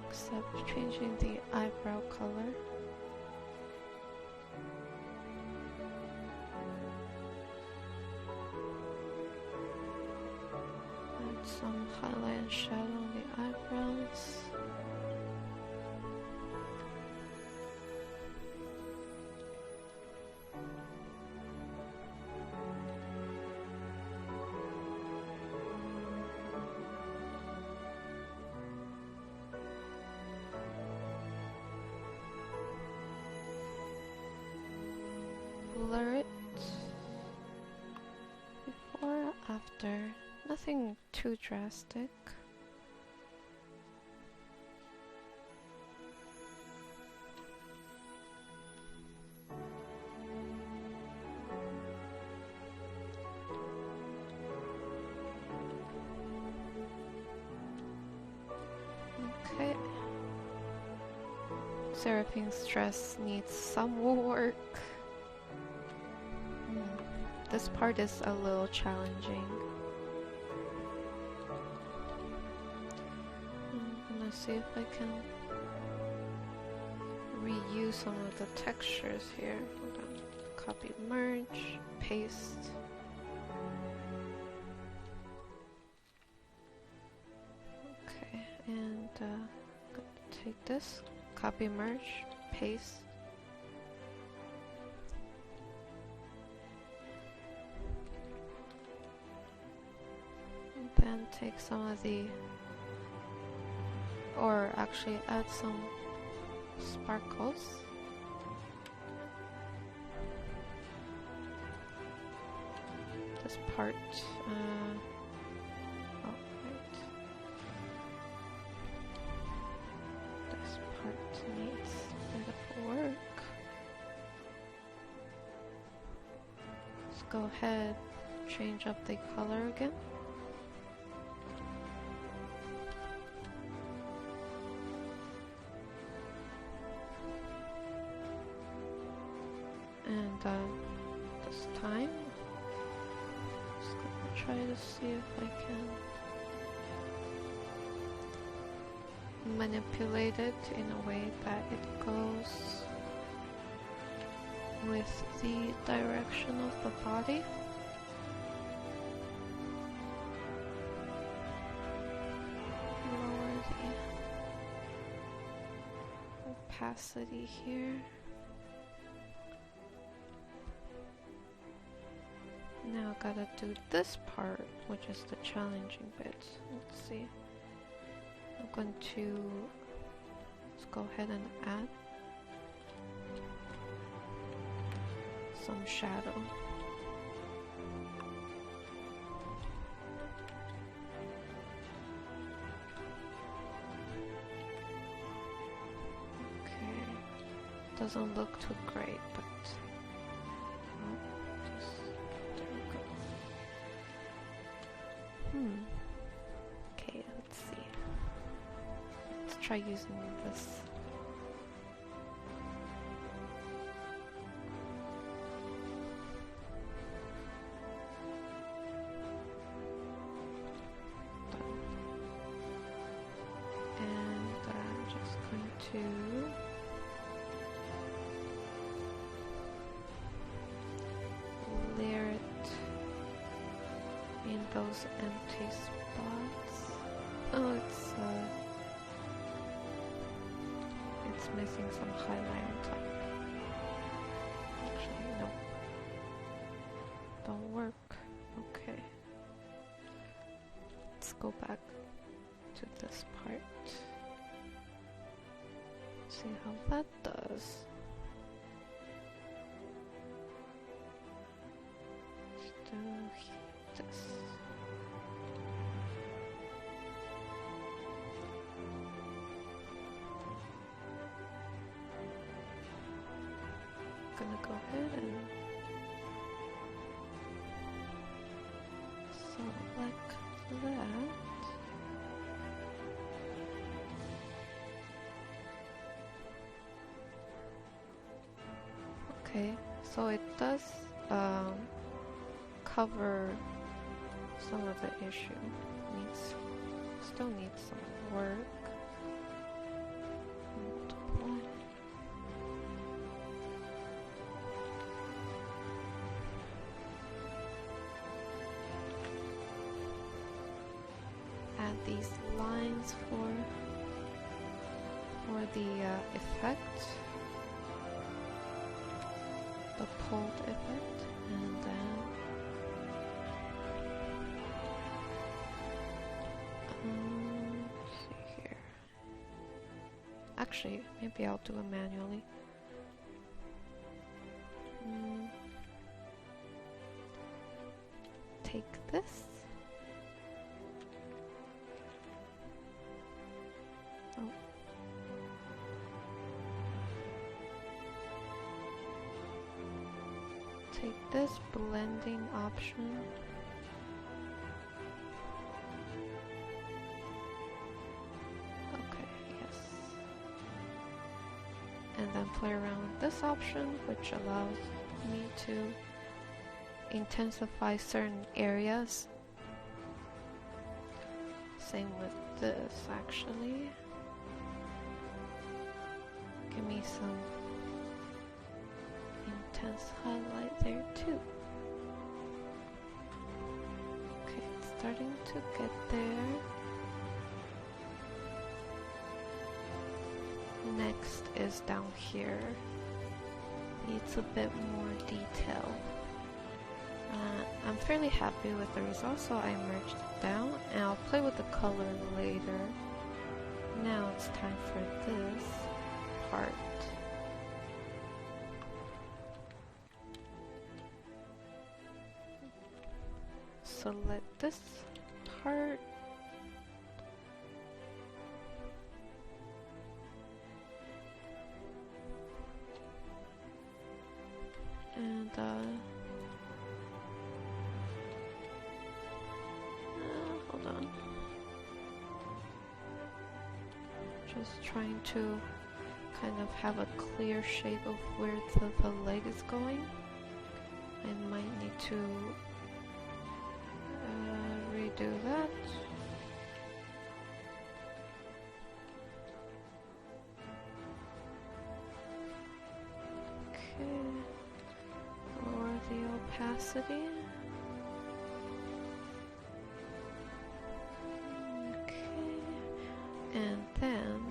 Except changing the eyebrow color. Add some highlight and shadow on the eyebrows. Blur it before, after, nothing too drastic. Okay. Seraphine's dress needs some work. This part is a little challenging. I'm gonna see if I can reuse some of the textures here. Hold on. Copy, merge, paste. Okay, and I'm gonna take this, copy, merge, paste. Then take some of the, or actually add some sparkles. This part, oh right, this part needs a bit of work. Let's go ahead, change up the color again. And this time, just gonna try to see if I manipulate it in a way that it goes with the direction of the body. Lower the opacity here. Now gotta do this part, which is the challenging bit. Let's see. I'm going to let's go ahead and add some shadow. Okay, doesn't look too great, but okay, let's see. Let's try using this. And I'm just going to layer it in those empty spots. Oh, it's missing some highlight on top. Actually, no. Don't work. Okay. Let's go back to this part. See how that does. Let's do this. Gonna go ahead and select that. Okay, so it does cover some of the issue. Still needs some work. Add these lines for the effect, the pulled effect, and then let's see here. Actually, maybe I'll do it manually. Take this. Oh. Take this blending option. Okay, yes. And then play around with this option, which allows me to intensify certain areas. Same with this, actually. Give me some intense highlight there too. Okay, it's starting to get there. Next is down here. Needs a bit more detail. I'm fairly happy with the result, so I merged it down, and I'll play with the color later. Now it's time for this part. Select this part. And hold on. Just trying to kind of have a clear shape of where the leg is going. I might need to redo that. opacity. Okay, and then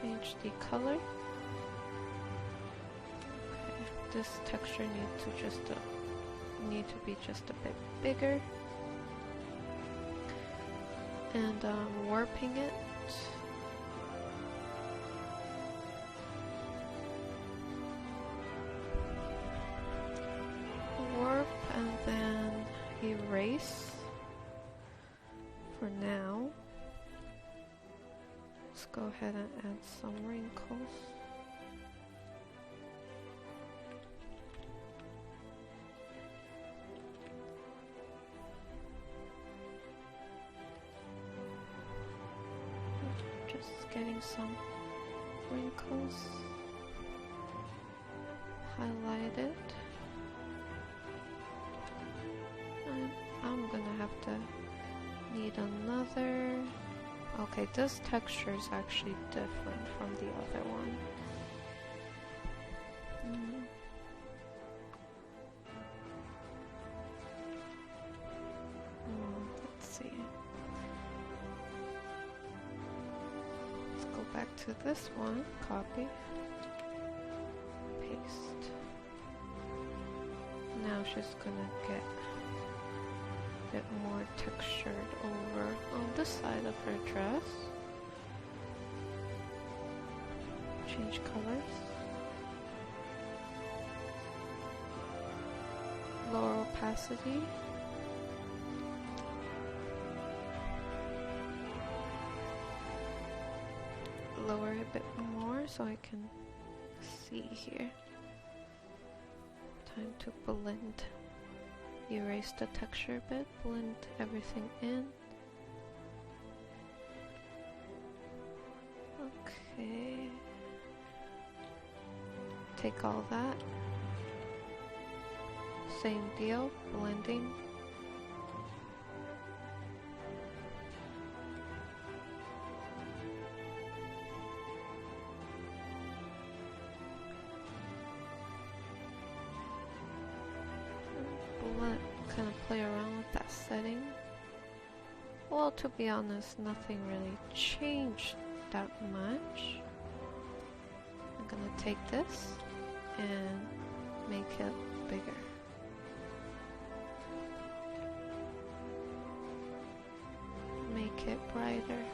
change the color. Okay, this texture need to be just a bit bigger, and warping it. Warp and then erase for now. Let's go ahead and add some wrinkles. Just getting some wrinkles highlighted. I'm gonna have to need another. Okay, this texture is actually different from the other one. Let's see. Let's go back to this one, copy, paste. Now she's gonna get a bit more textured over on this side of her dress. Change colors. Lower opacity. Lower a bit more so I can see here. Time to blend. Erase the texture a bit, blend everything in. Okay. Take all that. Same deal, blending. Kind of play around with that setting. Well, to be honest, nothing really changed that much. I'm gonna take this and make it bigger. Make it brighter.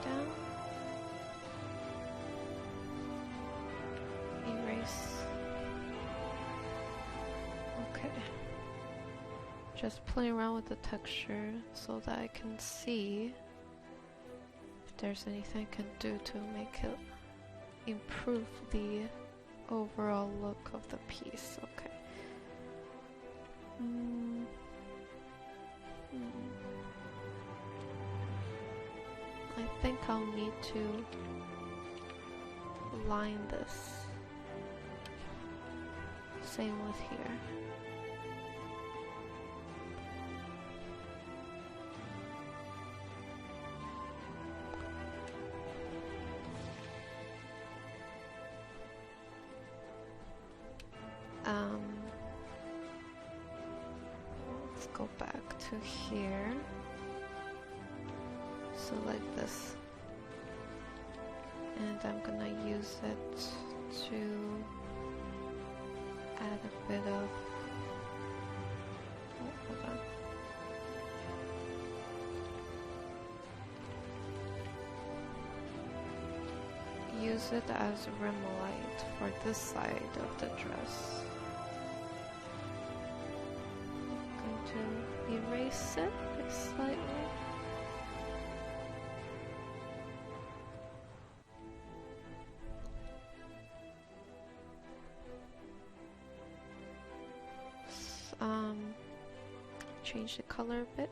Down, erase. Okay, just playing around with the texture so that I can see if there's anything I can do to make it improve the overall look of the piece. Okay. I think I'll need to line this. Same with here. Let's go back to here. Select this, and I'm gonna use it to add a bit of, hold on. Use it as rim light for this side of the dress. I'm going to erase it slightly. Change the color a bit,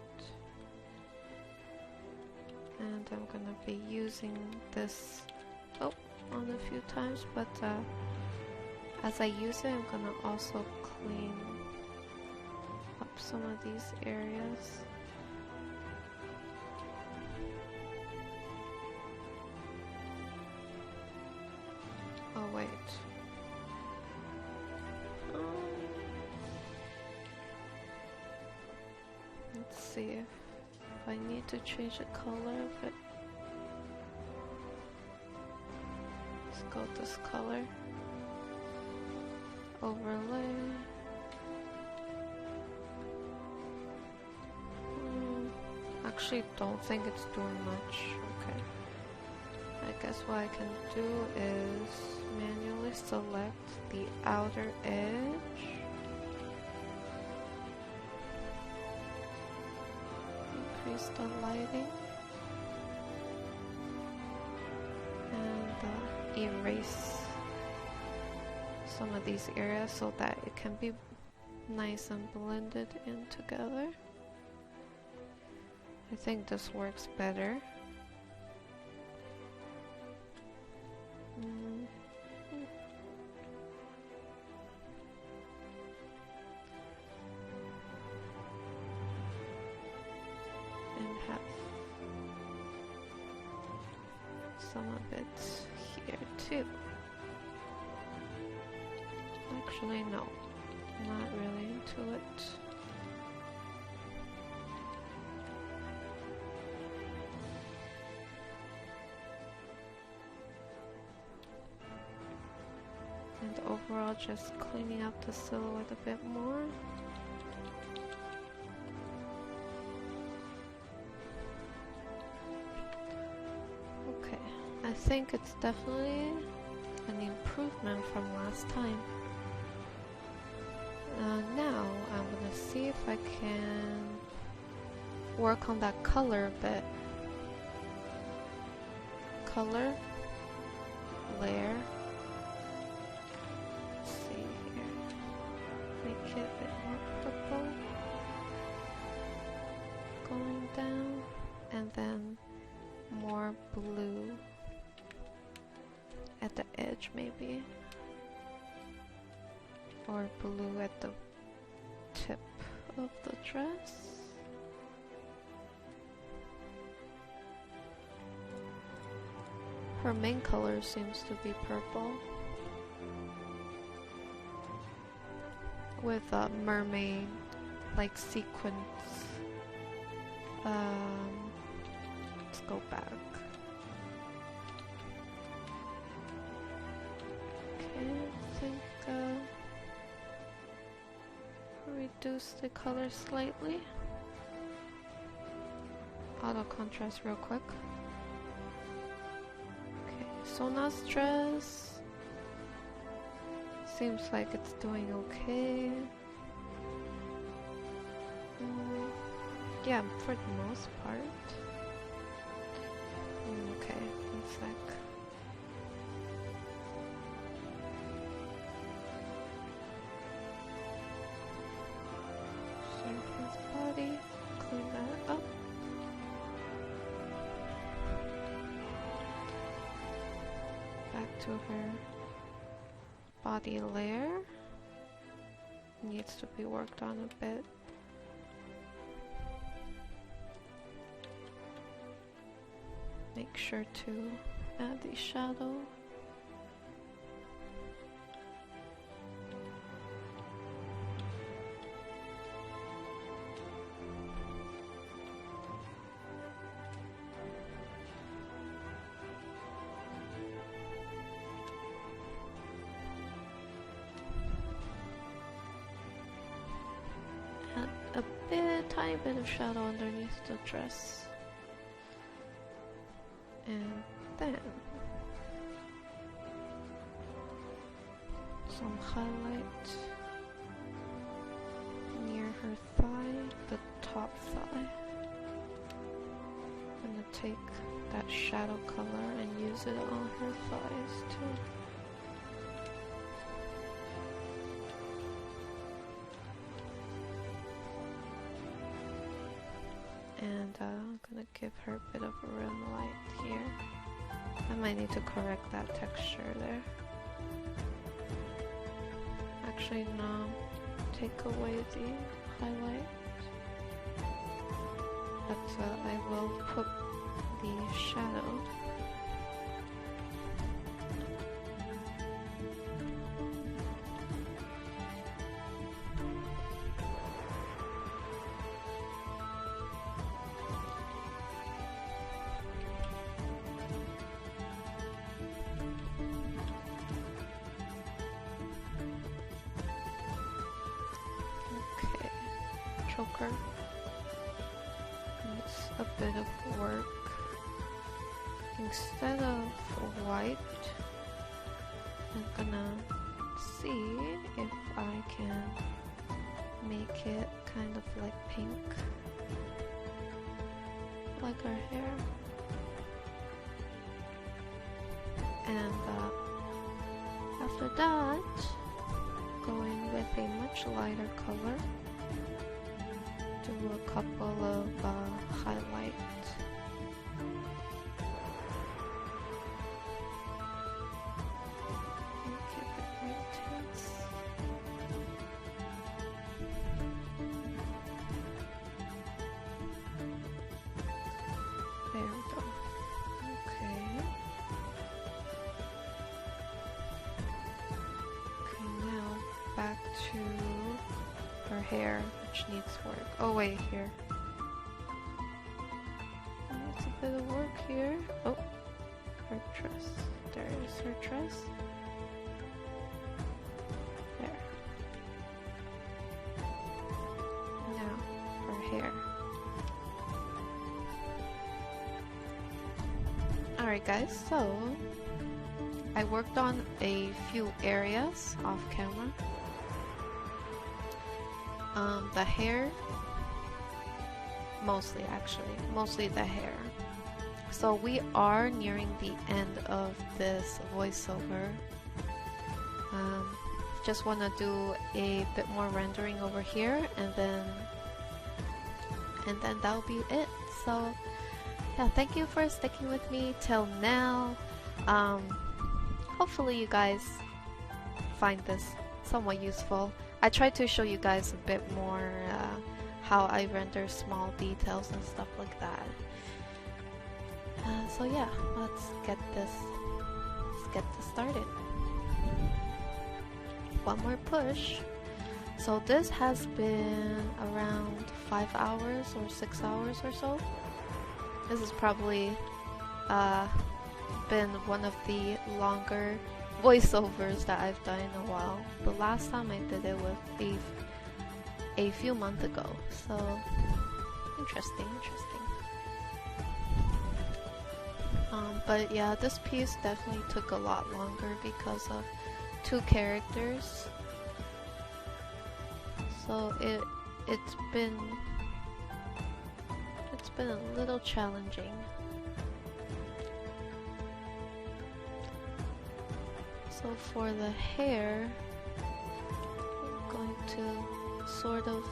and I'm gonna be using this on a few times, but as I use it, I'm gonna also clean up some of these areas. Oh wait. Let's see if I need to change the color of it. Let's go with this color. Overlay. Actually don't think it's doing much. Okay. I guess what I can do is manually select the outer edge. Increase the lighting. And erase some of these areas so that it can be nice and blended in together. I think this works better. And have some of it here too. Actually, no, not really into it. And overall, just cleaning up the silhouette a bit more. Okay, I think it's definitely an improvement from last time. Now I'm gonna see if I can work on that color a bit. Color, layer. Let's see here. Make it a bit more purple. Going down, and then more blue at the edge maybe. Or blue at the tip of the dress. Her main color seems to be purple with a mermaid like sequins. Let's go back. Okay, I think reduce the color slightly. Auto contrast real quick. Okay, Sona's dress seems like it's doing okay. Yeah, for the most part. Okay, one sec. Seraphine's body, clean that up. Back to her body layer. Needs to be worked on a bit. Make sure to add the shadow. Add a tiny bit of shadow underneath the dress. And then some highlight near her thigh, the top thigh. I'm gonna take that shadow color and use it on her thighs too. And I'm gonna give her a bit of a rim light here. I might need to correct that texture there. Actually, no. Take away the highlight. But I will put the shadow. Okay, choker. It's a bit of work. Instead of white, I'm gonna see if I can make it kind of like pink, like her hair. And after that, going with a much lighter color, do a couple of highlights. There we go. Okay. Okay, now back to her hair, which needs work. Oh wait, here. It's a bit of work here. Oh, her dress. There is her dress. There. Now, her hair. Alright guys, so I worked on a few areas off camera. The hair, mostly the hair. So we are nearing the end of this voiceover. Just want to do a bit more rendering over here, and then that'll be it. So yeah, thank you for sticking with me till now. Hopefully you guys find this somewhat useful. I tried to show you guys a bit more how I render small details and stuff like that. So yeah, let's get this started. One more push. So this has been around 5 hours or 6 hours or so. This has probably been one of the longer voiceovers that I've done in a while. The last time I did it was a few months ago. So interesting. But yeah, this piece definitely took a lot longer because of 2 characters. So it's been a little challenging. So for the hair, I'm going to sort of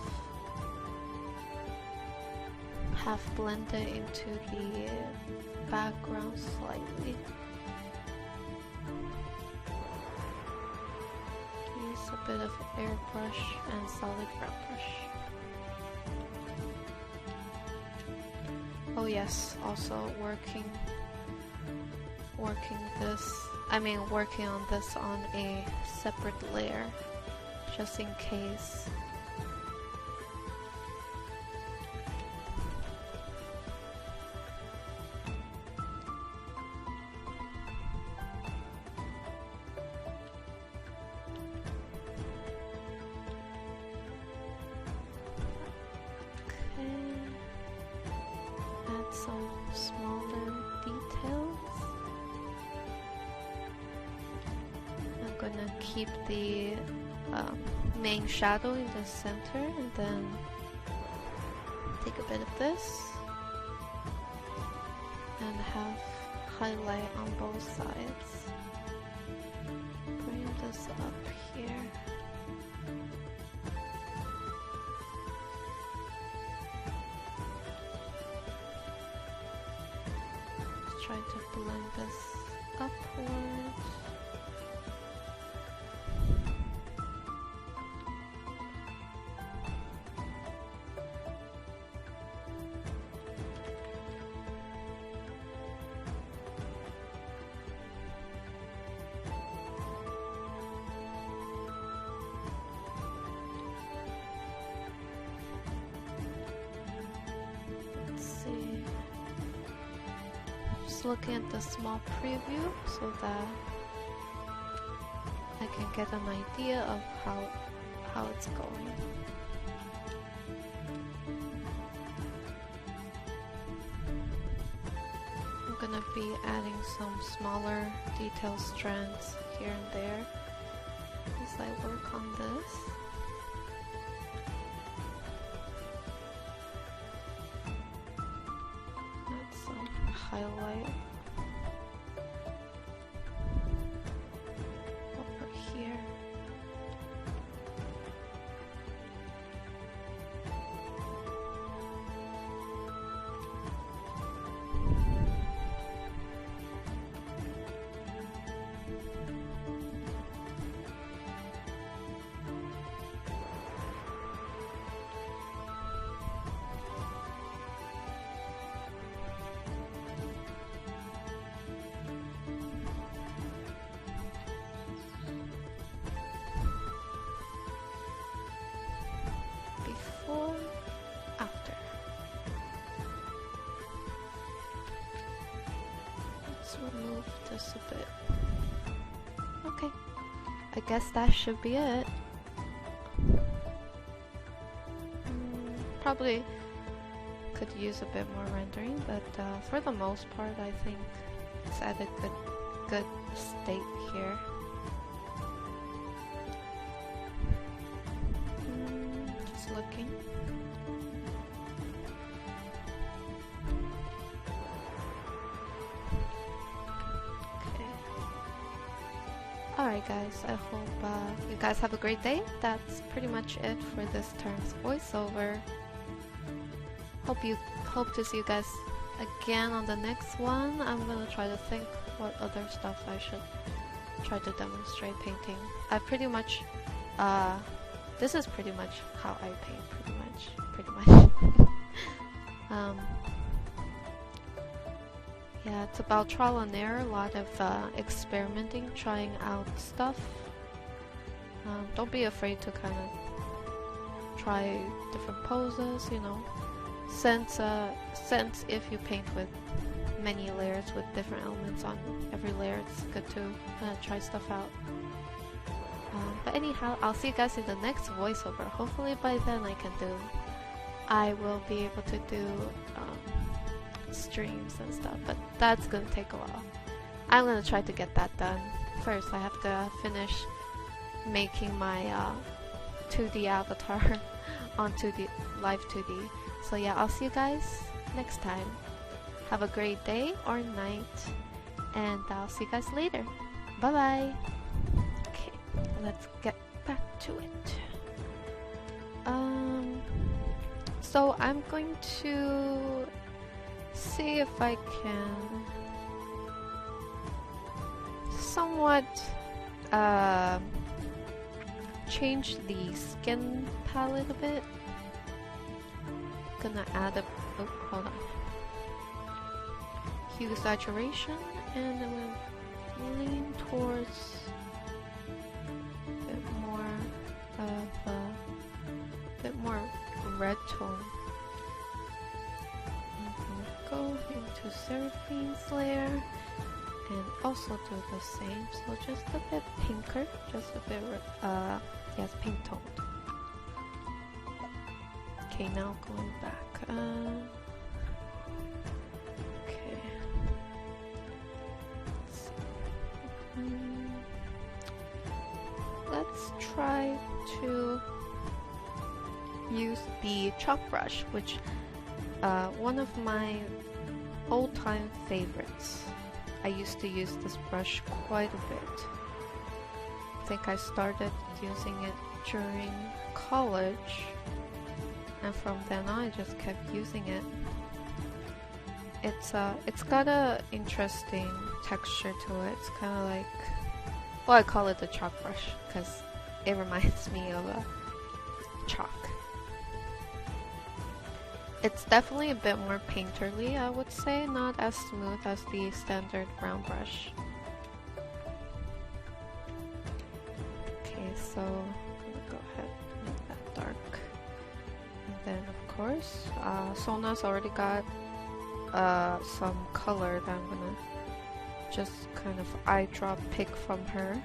half blend it into the background slightly. Use a bit of airbrush and solid brown brush. Oh yes, also working on this on a separate layer, just in case. Some smaller details. I'm gonna keep the main shadow in the center, and then take a bit of this and have highlight on both sides. Bring this up here. Try to blend this upwards. just looking at the small preview so that I can get an idea of how it's going. I'm gonna be adding some smaller detail strands here and there as I work on this. Add some highlight over here. Before, after. Let's remove this a bit. Okay, I guess that should be it. Probably could use a bit more rendering, but for the most part I think it's at a good state here. Just looking. Alright guys, I hope you guys have a great day. That's pretty much it for this term's voiceover. Hope to see you guys again on the next one. I'm gonna try to think what other stuff I should try to demonstrate painting. I pretty much this is pretty much how I paint, pretty much. Yeah, it's about trial and error, a lot of experimenting, trying out stuff. Don't be afraid to kind of try different poses, you know. Since if you paint with many layers with different elements on every layer, it's good to try stuff out. But anyhow, I'll see you guys in the next voiceover. Hopefully by then I will be able to do streams and stuff, but that's gonna take a while. I'm gonna try to get that done. First, I have to finish making my 2D avatar on 2D live 2D. So yeah, I'll see you guys next time. Have a great day or night, and I'll see you guys later. Bye bye. Okay, let's get back to it. So I'm going to see if I can somewhat change the skin palette a bit. Gonna add a hold on, hue saturation, and I'm gonna lean towards a bit more red tone. Go into Seraphine's layer and also do the same, so just a bit pinker, just a bit yes, pink toned. Okay, now going back. Okay. Let's try to use the chalk brush, which one of my old-time favorites. I used to use this brush quite a bit. I think I started using it during college, and from then on I just kept using it. It's got a interesting texture to it. It's kind of like, well, I call it the chalk brush because it reminds me of a chalk. It's definitely a bit more painterly, I would say, not as smooth as the standard brown brush. Okay, so I'm gonna go ahead and make that dark. And then of course, Sona's already got some color that I'm gonna just kind of eye drop pick from her.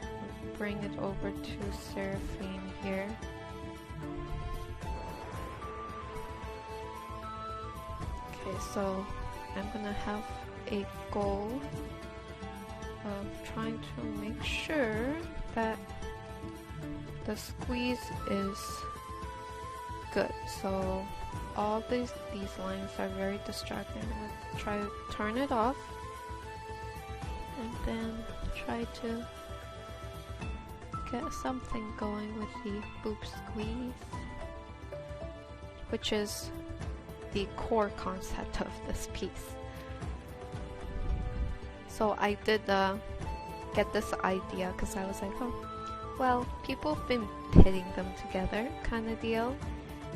Bring it over to Seraphine here. Okay, so I'm gonna have a goal of trying to make sure that the squeeze is good. So all these lines are very distracting. I'm gonna try to turn it off and then try to get something going with the boob squeeze, which is the core concept of this piece. So I did get this idea because I was like, oh, well, people have been pitting them together kind of deal.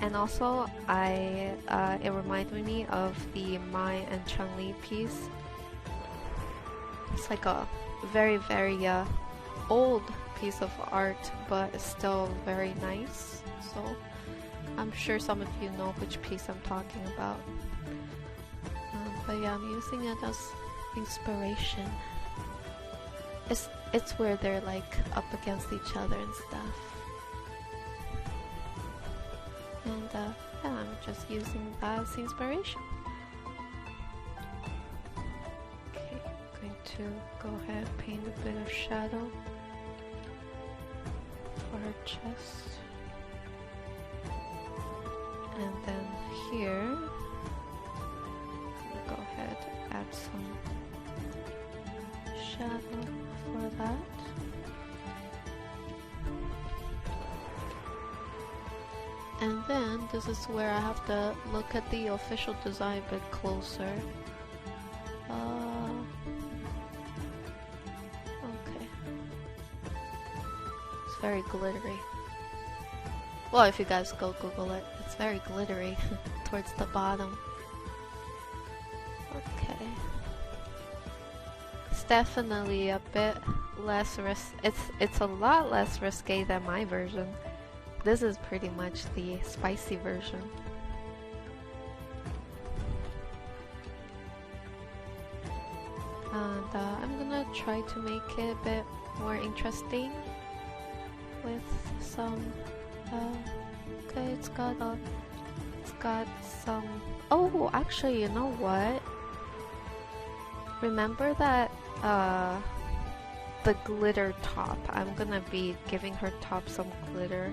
And also it reminded me of the Mai and Chun-Li piece. It's like a very, very old piece of art, but it's still very nice. So I'm sure some of you know which piece I'm talking about. But yeah, I'm using it as inspiration. It's where they're like up against each other and stuff. And yeah, I'm just using that as inspiration. Okay, I'm going to go ahead and paint a bit of shadow for her chest. And then here, I'm gonna go ahead and add some shadow for that. And then this is where I have to look at the official design a bit closer. Okay. It's very glittery. Well, if you guys go Google it, it's very glittery towards the bottom. Okay. It's definitely a bit less it's a lot less risque than my version. This is pretty much the spicy version. And I'm gonna try to make it a bit more interesting with some okay, it's got some, oh, actually, you know what? Remember that the glitter top. I'm gonna be giving her top some glitter.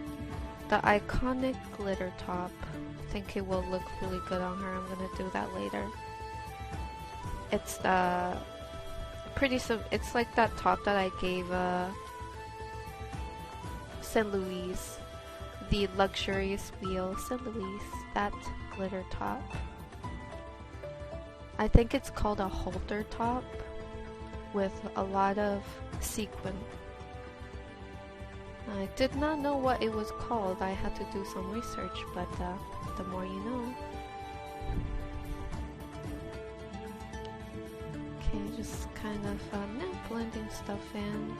The iconic glitter top. I think it will look really good on her. I'm gonna do that later. It's it's like that top that I gave St. Louis, the luxurious wheel St. Louis, that glitter top. I think it's called a halter top with a lot of sequin. I did not know what it was called. I had to do some research, but the more you know. Okay, just kind of blending stuff in.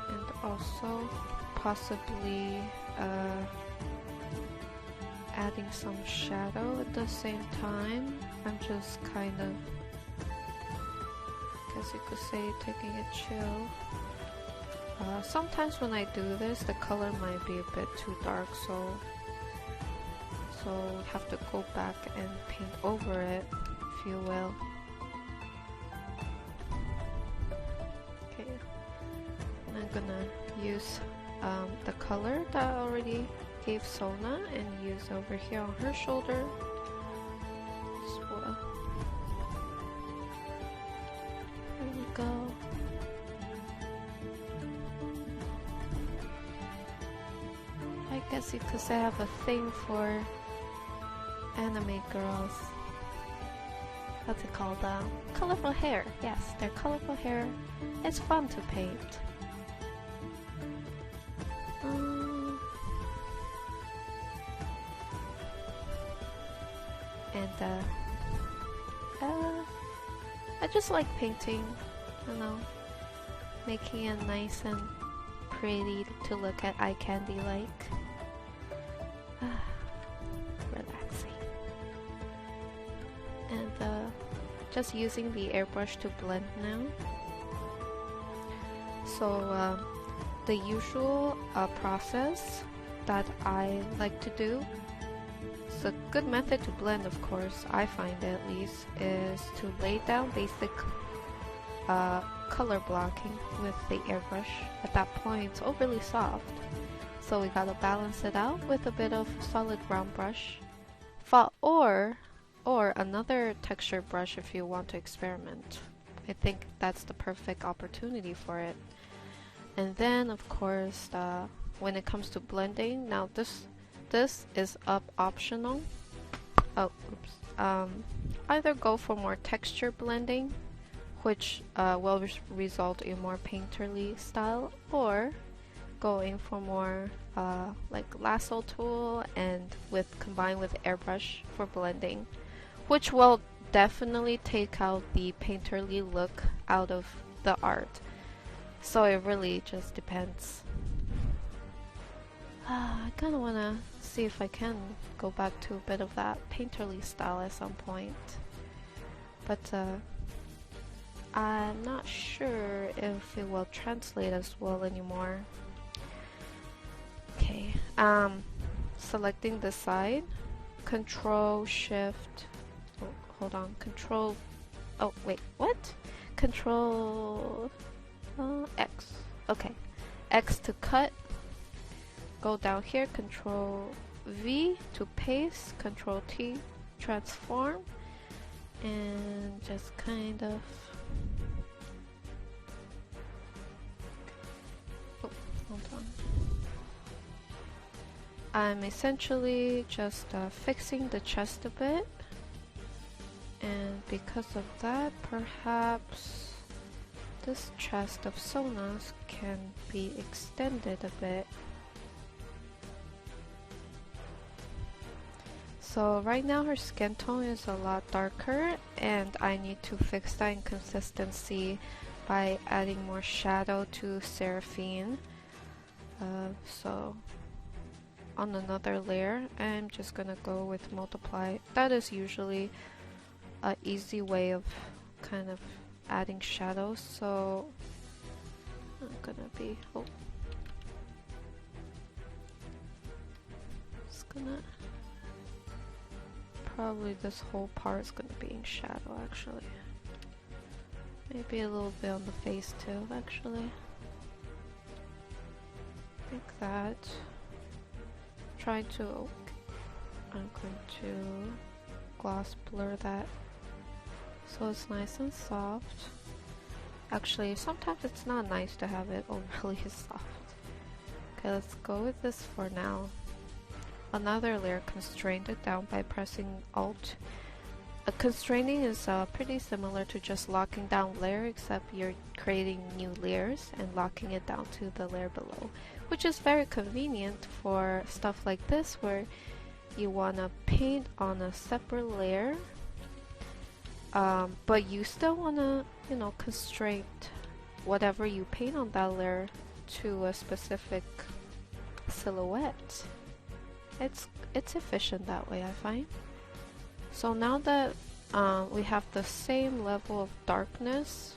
And also possibly adding some shadow at the same time. I'm just kind of, guess you could say, taking a chill. Sometimes when I do this, the color might be a bit too dark, so have to go back and paint over it, if you will. Okay, and I'm gonna use the color that I already gave Sona and use over here on her shoulder as well. There we go. I guess you could say I have a thing for anime girls. What's it called? Colorful hair. Yes, their colorful hair. It's fun to paint. And I just like painting, you know, making it nice and pretty to look at, eye candy like. Relaxing. And just using the airbrush to blend now. So the usual process that I like to do, it's a good method to blend, of course, I find at least, is to lay down basic color blocking with the airbrush. At that point it's overly soft, so we gotta balance it out with a bit of solid brown brush, or another texture brush if you want to experiment. I think that's the perfect opportunity for it. And then of course when it comes to blending, now this is optional. Oh, oops. Either go for more texture blending, which will result in more painterly style, or going for more like lasso tool and combined with airbrush for blending, which will definitely take out the painterly look out of the art. So it really just depends. I kind of want to see if I can go back to a bit of that painterly style at some point, but I'm not sure if it will translate as well anymore. Okay, selecting the side, Control Shift, oh, hold on, Control, oh wait, what? Control X, okay, X to cut, go down here, Control V to paste, Control T, transform, and just kind of, oh, hold on. I'm essentially just fixing the chest a bit, and because of that, perhaps this chest of Sona's can be extended a bit. So right now her skin tone is a lot darker, and I need to fix that inconsistency by adding more shadow to Seraphine. So on another layer, I'm just gonna go with multiply. That is usually an easy way of kind of adding shadows, so I'm gonna be, oh, it's gonna, probably this whole part is gonna be in shadow actually. Maybe a little bit on the face too, actually. Like that. Trying to, I'm going to gloss blur that so it's nice and soft. Actually, sometimes it's not nice to have it overly soft. Okay, let's go with this for now. Another layer, constrained it down by pressing Alt. Constraining is pretty similar to just locking down layer, except you're creating new layers and locking it down to the layer below, which is very convenient for stuff like this where you want to paint on a separate layer, but you still want to, you know, constrain whatever you paint on that layer to a specific silhouette. It's efficient that way, I find. So now that we have the same level of darkness,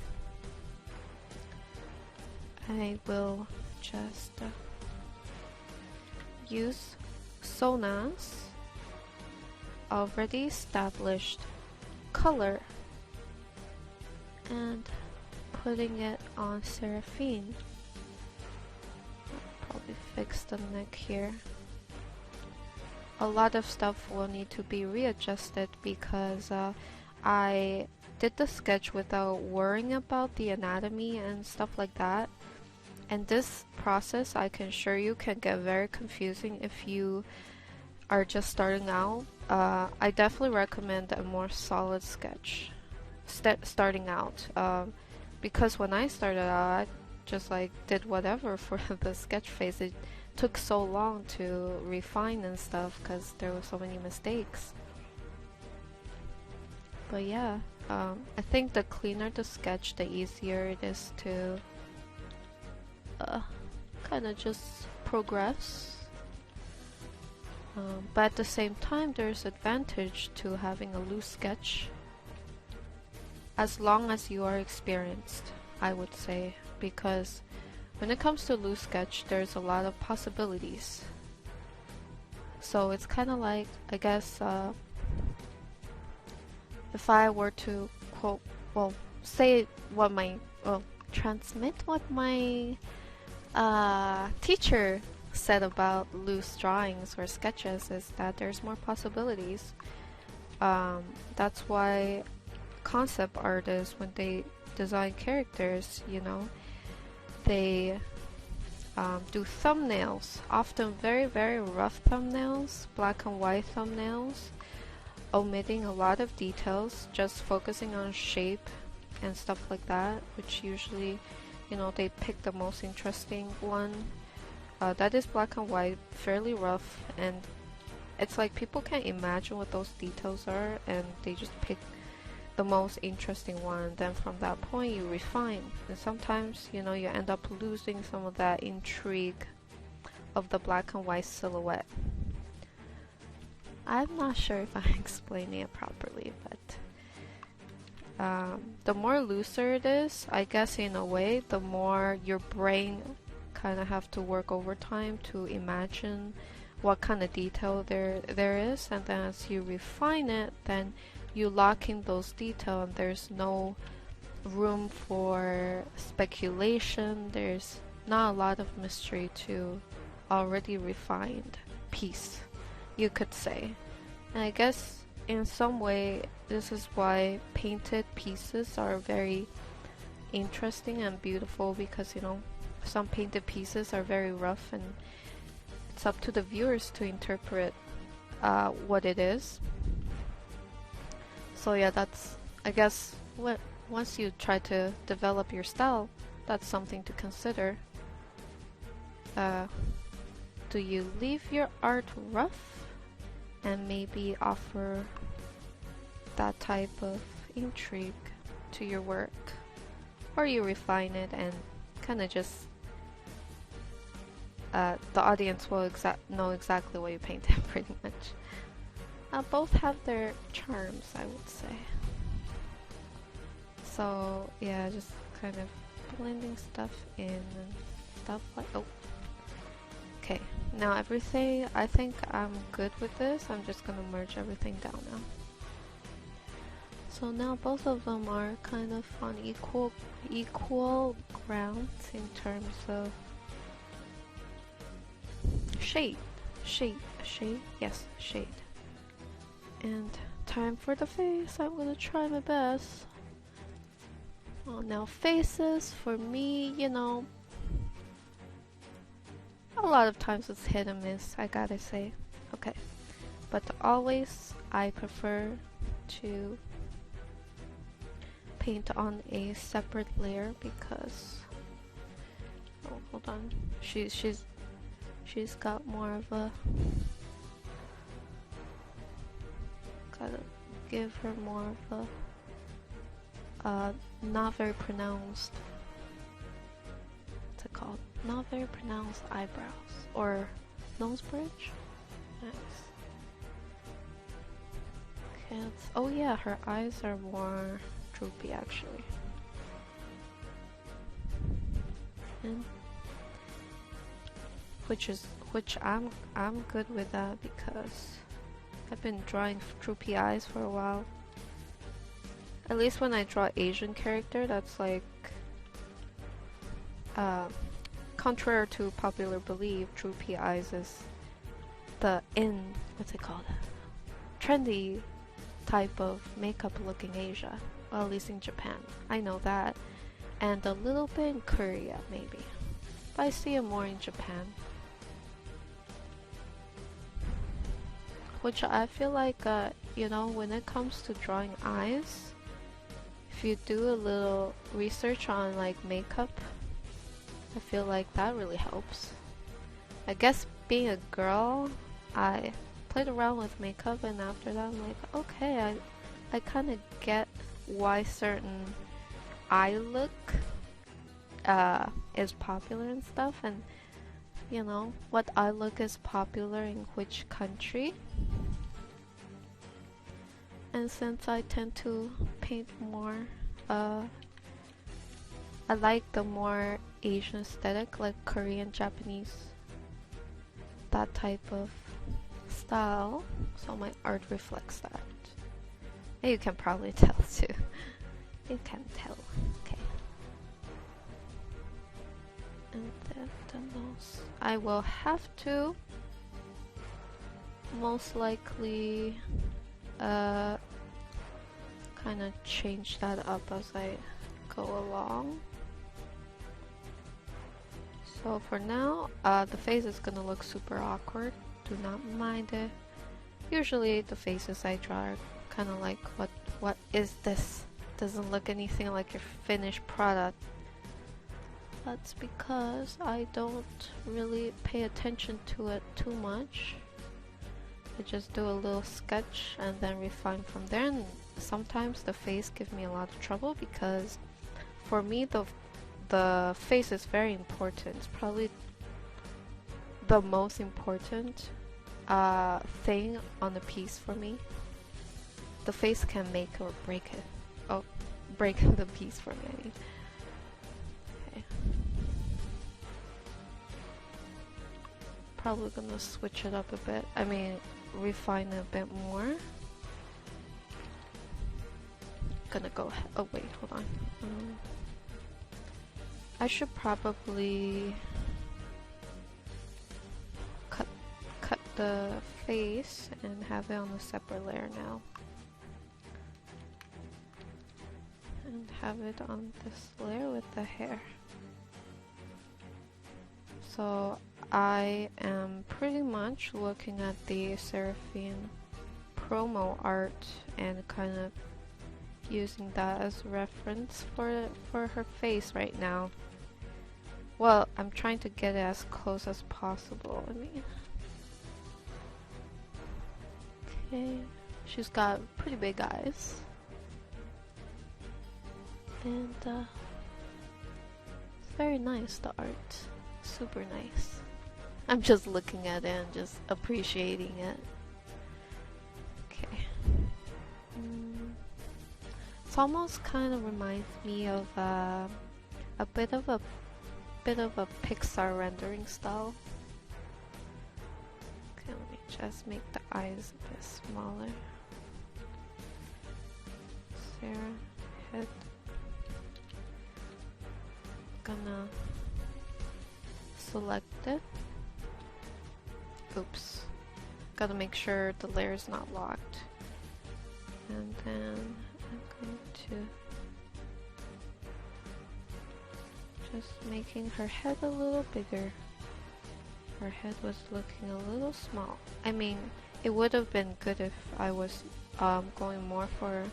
I will just use Sona's already established color and putting it on Seraphine. I'll probably fix the neck here. A lot of stuff will need to be readjusted because I did the sketch without worrying about the anatomy and stuff like that. And this process, I can assure you, can get very confusing if you are just starting out. I definitely recommend a more solid sketch starting out, because when I started out, I just like did whatever for the sketch phase. It took so long to refine and stuff because there were so many mistakes. But yeah, I think the cleaner the sketch, the easier it is to kind of just progress. But at the same time, there's advantage to having a loose sketch as long as you are experienced, I would say, because when it comes to loose sketch, there's a lot of possibilities. So it's kind of like, I guess, if I were to quote, well, say what my, well, transmit what my teacher said about loose drawings or sketches, is that there's more possibilities. That's why concept artists, when they design characters, you know, they do thumbnails, often very, very rough thumbnails, black and white thumbnails, omitting a lot of details, just focusing on shape and stuff like that, which usually, you know, they pick the most interesting one. That is black and white, fairly rough, and it's like people can't imagine what those details are, and they just pick the most interesting one. Then from that point you refine, and sometimes, you know, you end up losing some of that intrigue of the black and white silhouette. I'm not sure if I'm explaining it properly, but the more looser it is, I guess, in a way, the more your brain kind of have to work overtime to imagine what kind of detail there is, and then as you refine it, then you lock in those details, and there's no room for speculation. There's not a lot of mystery to already refined piece, you could say. And I guess in some way this is why painted pieces are very interesting and beautiful, because, you know, some painted pieces are very rough, and it's up to the viewers to interpret what it is. So yeah, that's, I guess, what once you try to develop your style, that's something to consider. Do you leave your art rough and maybe offer that type of intrigue to your work, or you refine it and kind of just the audience will know exactly what you painted, pretty much. Both have their charms, I would say. So yeah, just kind of blending stuff in and stuff like, oh. Okay, now everything, I think I'm good with this. I'm just gonna merge everything down now. So now both of them are kind of on equal grounds in terms of shade. Yes, shade. And time for the face. I'm gonna try my best. Well, now faces, for me, you know, a lot of times it's hit and miss, I gotta say. Okay, but always I prefer to paint on a separate layer, because, oh, hold on, she's got more of a, gotta give her more of a not very pronounced, what's it called? Not very pronounced eyebrows or nose bridge. Nice. Okay, oh yeah, her eyes are more droopy actually. And which I'm good with that, because I've been drawing droopy eyes for a while. At least when I draw Asian character, that's like contrary to popular belief, droopy eyes is the what's it called? Trendy type of makeup look in Asia. Well, at least in Japan. I know that. And a little bit in Korea, maybe. But I see it more in Japan. Which I feel like, you know, when it comes to drawing eyes, if you do a little research on like makeup, I feel like that really helps. I guess being a girl, I played around with makeup, and after that I'm like, okay, I kind of get why certain eye look is popular and stuff, and you know, what eye look is popular in which country. And since I tend to paint more I like the more Asian aesthetic, like Korean, Japanese, that type of style. So my art reflects that. And you can probably tell too. You can tell. Okay. And then the nose. I will have to most likely kind of change that up as I go along. So for now, the face is gonna look super awkward. Do not mind it. Usually the faces I draw are kind of like, what is this? Doesn't look anything like your finished product. That's because I don't really pay attention to it too much. I just do a little sketch and then refine from there, and sometimes the face gives me a lot of trouble because for me the face is very important. It's probably the most important thing on the piece for me. The face can make or break it. Oh, break the piece for me. I mean. Okay. Probably gonna switch it up a bit. I mean, refine it a bit more. Gonna go. Oh wait, hold on. I should probably cut the face and have it on a separate layer now. And have it on this layer with the hair. So I am pretty much looking at the Seraphine promo art and kind of using that as reference for her face right now. Well, I'm trying to get it as close as possible. I mean, okay, she's got pretty big eyes, and it's very nice. The art, super nice. I'm just looking at it and just appreciating it. Okay. It almost kind of reminds me of a bit of a Pixar rendering style. Okay, let me just make the eyes a bit smaller. Sarah head. Gonna select it. Oops. Gotta make sure the layer is not locked. And then I'm going to just making her head a little bigger. Her head was looking a little small. I mean, it would have been good if I was going more for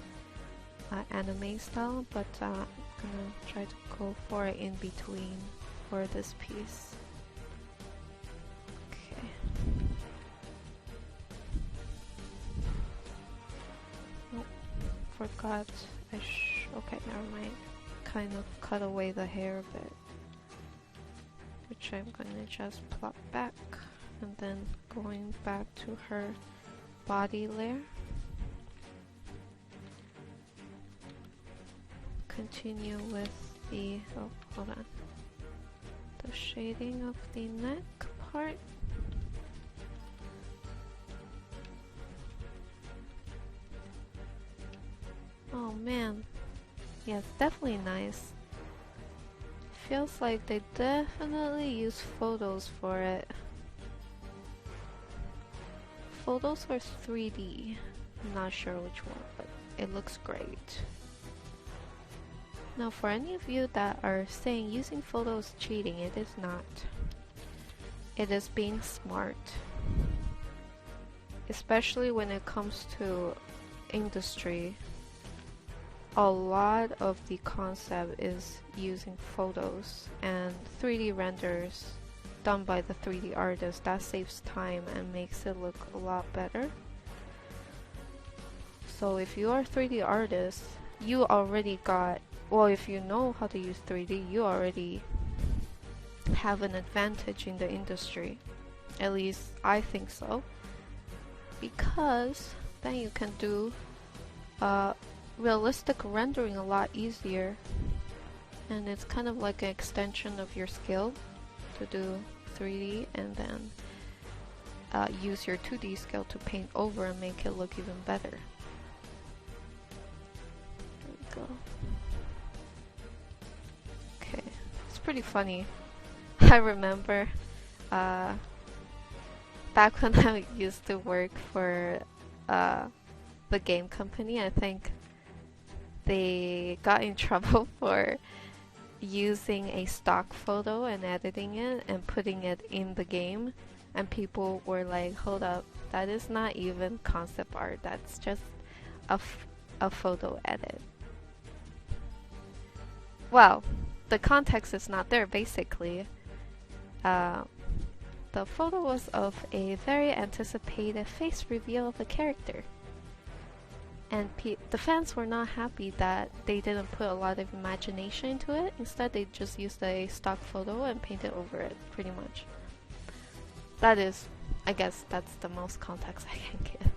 anime style, but I'm gonna try to go for it in between for this piece. Okay. Oh, forgot. Okay, never mind. Kind of cut away the hair a bit, which I'm gonna just plot back, and then going back to her body layer. Continue with the, oh, hold on, the shading of the neck part. Oh man. Yeah, it's definitely nice. Feels like they definitely use photos for it. Photos or 3D? I'm not sure which one, but it looks great. Now for any of you that are saying using photos is cheating, it is not. It is being smart. Especially when it comes to industry. A lot of the concept is using photos and 3D renders done by the 3D artist. That saves time and makes it look a lot better. So if you are a 3D artist, you already got, well, if you know how to use 3D, you already have an advantage in the industry. At least I think so. Because then you can do realistic rendering a lot easier, and it's kind of like an extension of your skill to do 3D and then use your 2D skill to paint over and make it look even better. There we go. Okay, it's pretty funny. I remember back when I used to work for the game company, I think they got in trouble for using a stock photo and editing it and putting it in the game, and people were like, hold up, that is not even concept art, that's just a photo edit. Well, the context is not there basically. The photo was of a very anticipated face reveal of a character. And the fans were not happy that they didn't put a lot of imagination into it. Instead, they just used a stock photo and painted over it, pretty much. That is, I guess that's the most context I can give.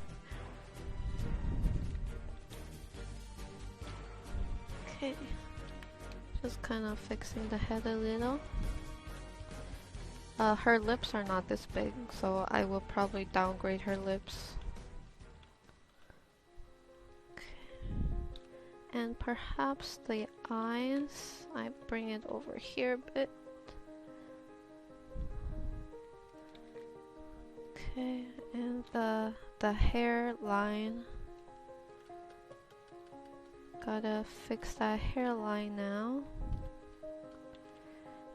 Okay. Just kind of fixing the head a little. Her lips are not this big, so I will probably downgrade her lips. And perhaps the eyes, I bring it over here a bit. Okay, and the hairline. Gotta fix that hairline now.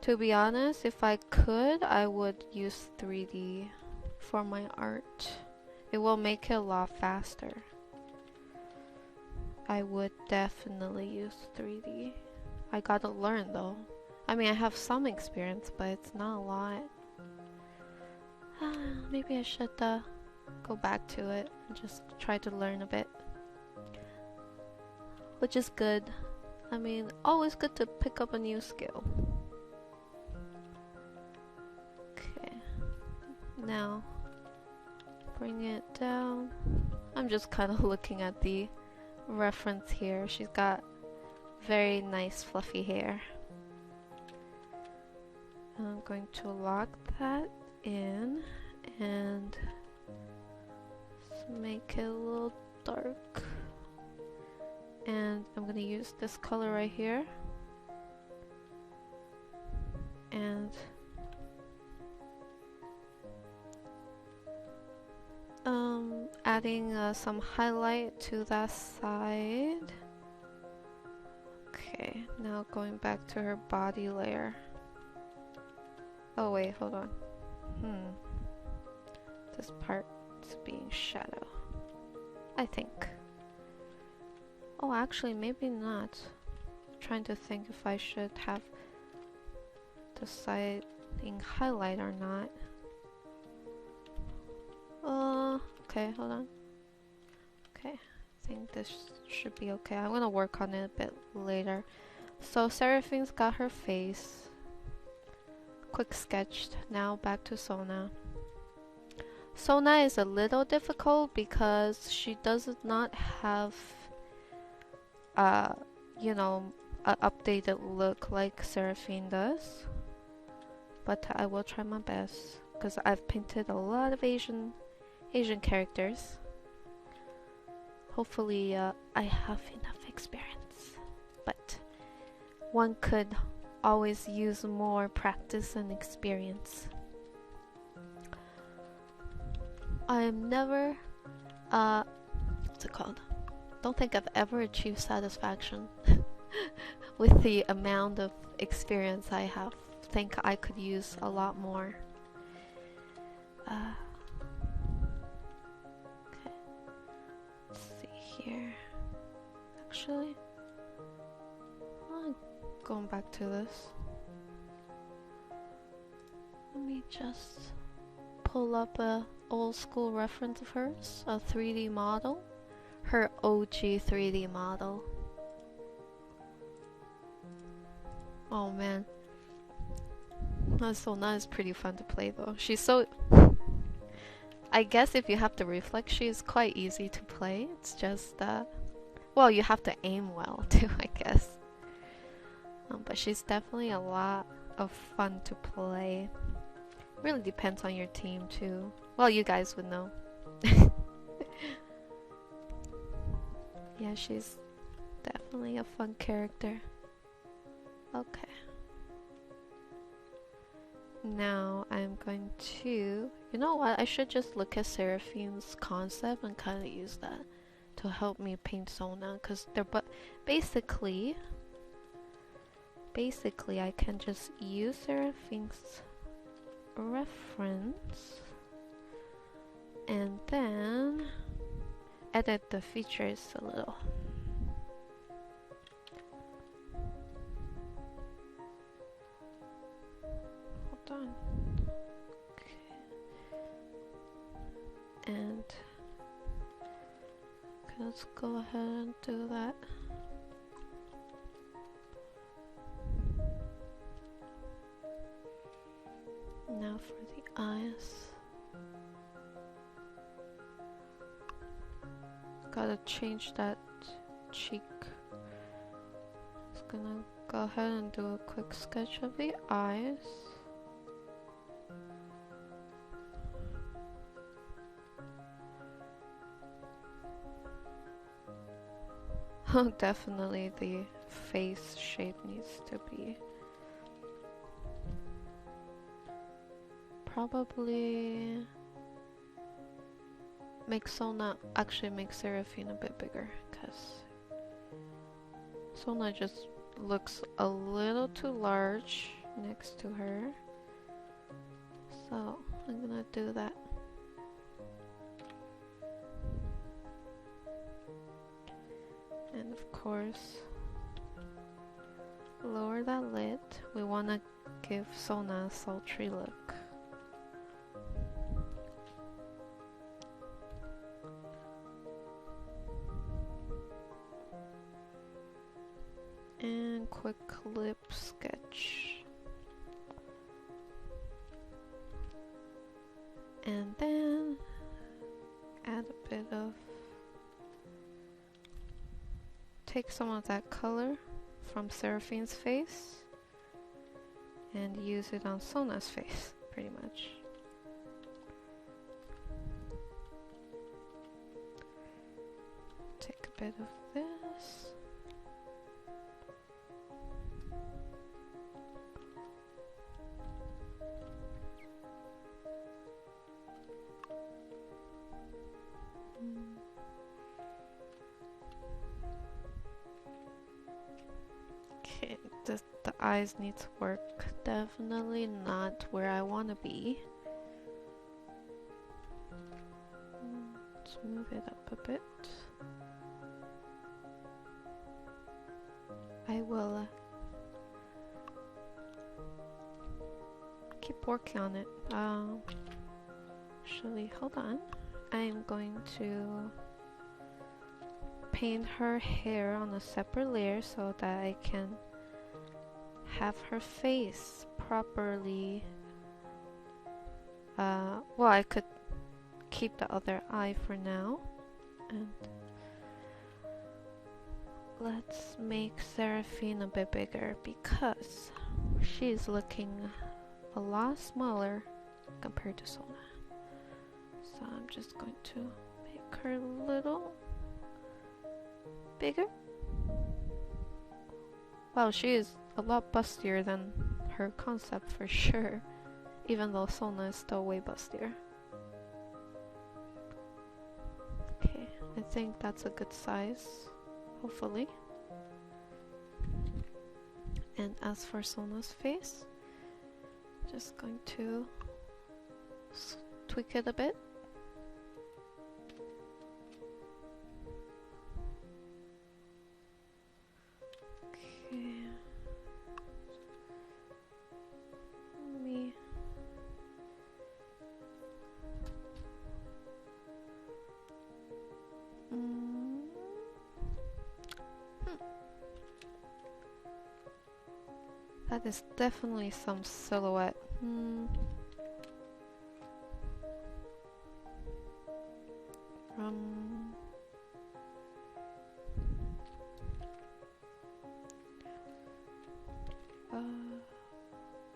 To be honest, if I could, I would use 3D for my art. It will make it a lot faster. I would definitely use 3D. I gotta learn though. I mean, I have some experience, but it's not a lot. Maybe I should go back to it and just try to learn a bit. Which is good. I mean, always good to pick up a new skill. Okay. Now, bring it down. I'm just kind of looking at the reference here. She's got very nice fluffy hair. I'm going to lock that in and make it a little dark. And I'm gonna use this color right here. And adding some highlight to that side. Okay, now going back to her body layer. Oh wait, hold on. This part is being shadow, I think. Oh, actually, maybe not. I'm trying to think if I should have the side in highlight or not. Okay, hold on. Okay, I think this should be okay. I'm gonna work on it a bit later. So Seraphine's got her face. Quick sketched. Now back to Sona. Sona is a little difficult because she does not have you know, an updated look like Seraphine does. But I will try my best because I've painted a lot of Asian characters. Hopefully I have enough experience, but one could always use more practice and experience. I am never what's it called? Don't think I've ever achieved satisfaction with the amount of experience I have. Think I could use a lot more. Okay. Let's see here. Actually, I'm going back to this. Let me just pull up a old school reference of hers, a 3D model. Her OG 3D model. Oh man. Sona is pretty fun to play though. She's so... I guess if you have the reflex, she is quite easy to play. It's just Well, you have to aim well too, I guess. But she's definitely a lot of fun to play. Really depends on your team too. Well, you guys would know. Yeah, she's definitely a fun character. Okay. Now I'm going to... You know what? I should just look at Seraphine's concept and kind of use that to help me paint Sona. Because they're basically I can just use Seraphine's reference and then edit the features a little. Hold on. Okay. And okay, let's go ahead and do that. Now for the eyes. Gotta change that cheek. Just gonna go ahead and do a quick sketch of the eyes. Oh, definitely the face shape needs to be probably make Sona actually make Seraphine a bit bigger, because Sona just looks a little too large next to her. So I'm gonna do that. And of course, lower that lid. We wanna give Sona a sultry look. And quick lip sketch. And then add a bit of... Take some of that color from Seraphine's face and use it on Sona's face, pretty much. Take a bit of this. Okay, the eyes need to work. Definitely not where I want to be. Let's move it up a bit. I will keep working on it. Actually, hold on. I'm going to paint her hair on a separate layer so that I can have her face properly. Well, I could keep the other eye for now. And let's make Seraphine a bit bigger because she's looking a lot smaller compared to Sona. So I'm just going to make her a little bigger. Well, she is a lot bustier than her concept for sure, even though Sona is still way bustier. Okay, I think that's a good size, hopefully. And as for Sona's face, just going to tweak it a bit. Okay. Let me... That is definitely some silhouette.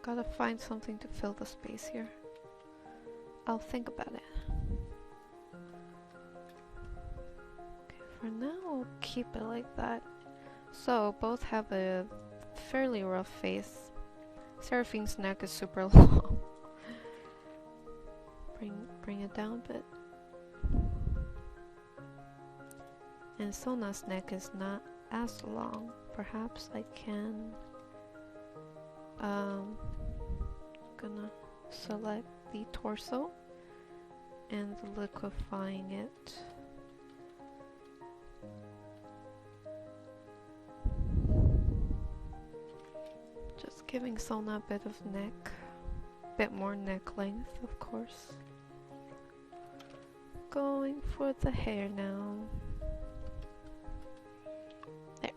Gotta find something to fill the space here. I'll think about it. Okay, for now we'll keep it like that. So both have a fairly rough face. Seraphine's neck is super long. Bring it down a bit. And Sona's neck is not as long. Perhaps I can gonna select the torso and liquefying it. Just giving Sona a bit of neck, bit more neck length, of course. Going for the hair now. There.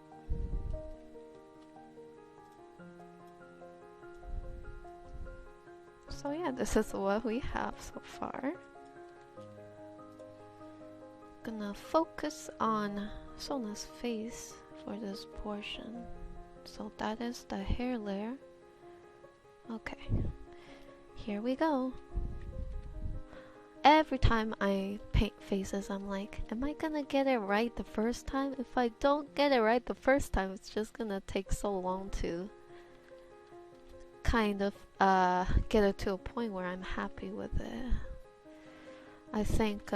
So yeah, this is what we have so far. Gonna focus on Sona's face for this portion. So that is the hair layer. Okay, here we go. Every time I paint faces, I'm like, am I gonna get it right the first time? If I don't get it right the first time, it's just gonna take so long to kind of get it to a point where I'm happy with it. I think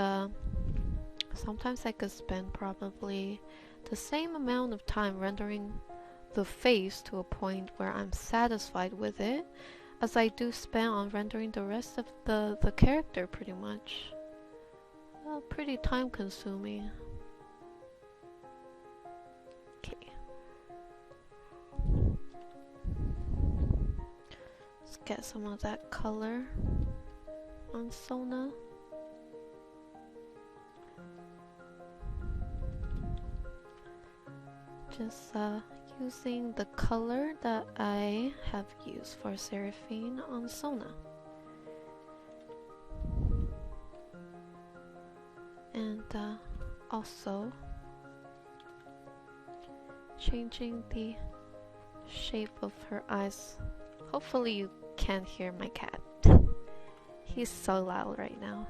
sometimes I could spend probably the same amount of time rendering the face to a point where I'm satisfied with it as I do spend on rendering the rest of the character, pretty much. Well, pretty time consuming. Okay. Let's get some of that color on Sona. Just using the color that I have used for Seraphine on Sona. And also changing the shape of her eyes. Hopefully you can't hear my cat. He's so loud right now.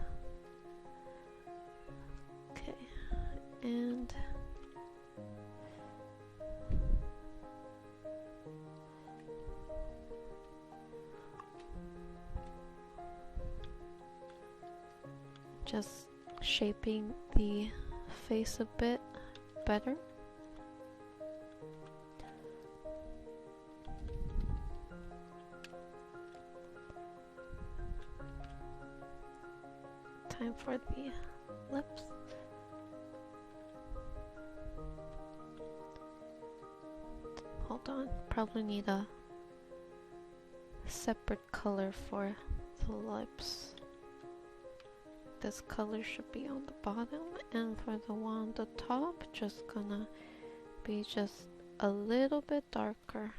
Okay, and just shaping the face a bit better. Time for the lips. Hold on, probably need a separate color for the lips. This color should be on the bottom, and for the one on the top, just gonna be just a little bit darker.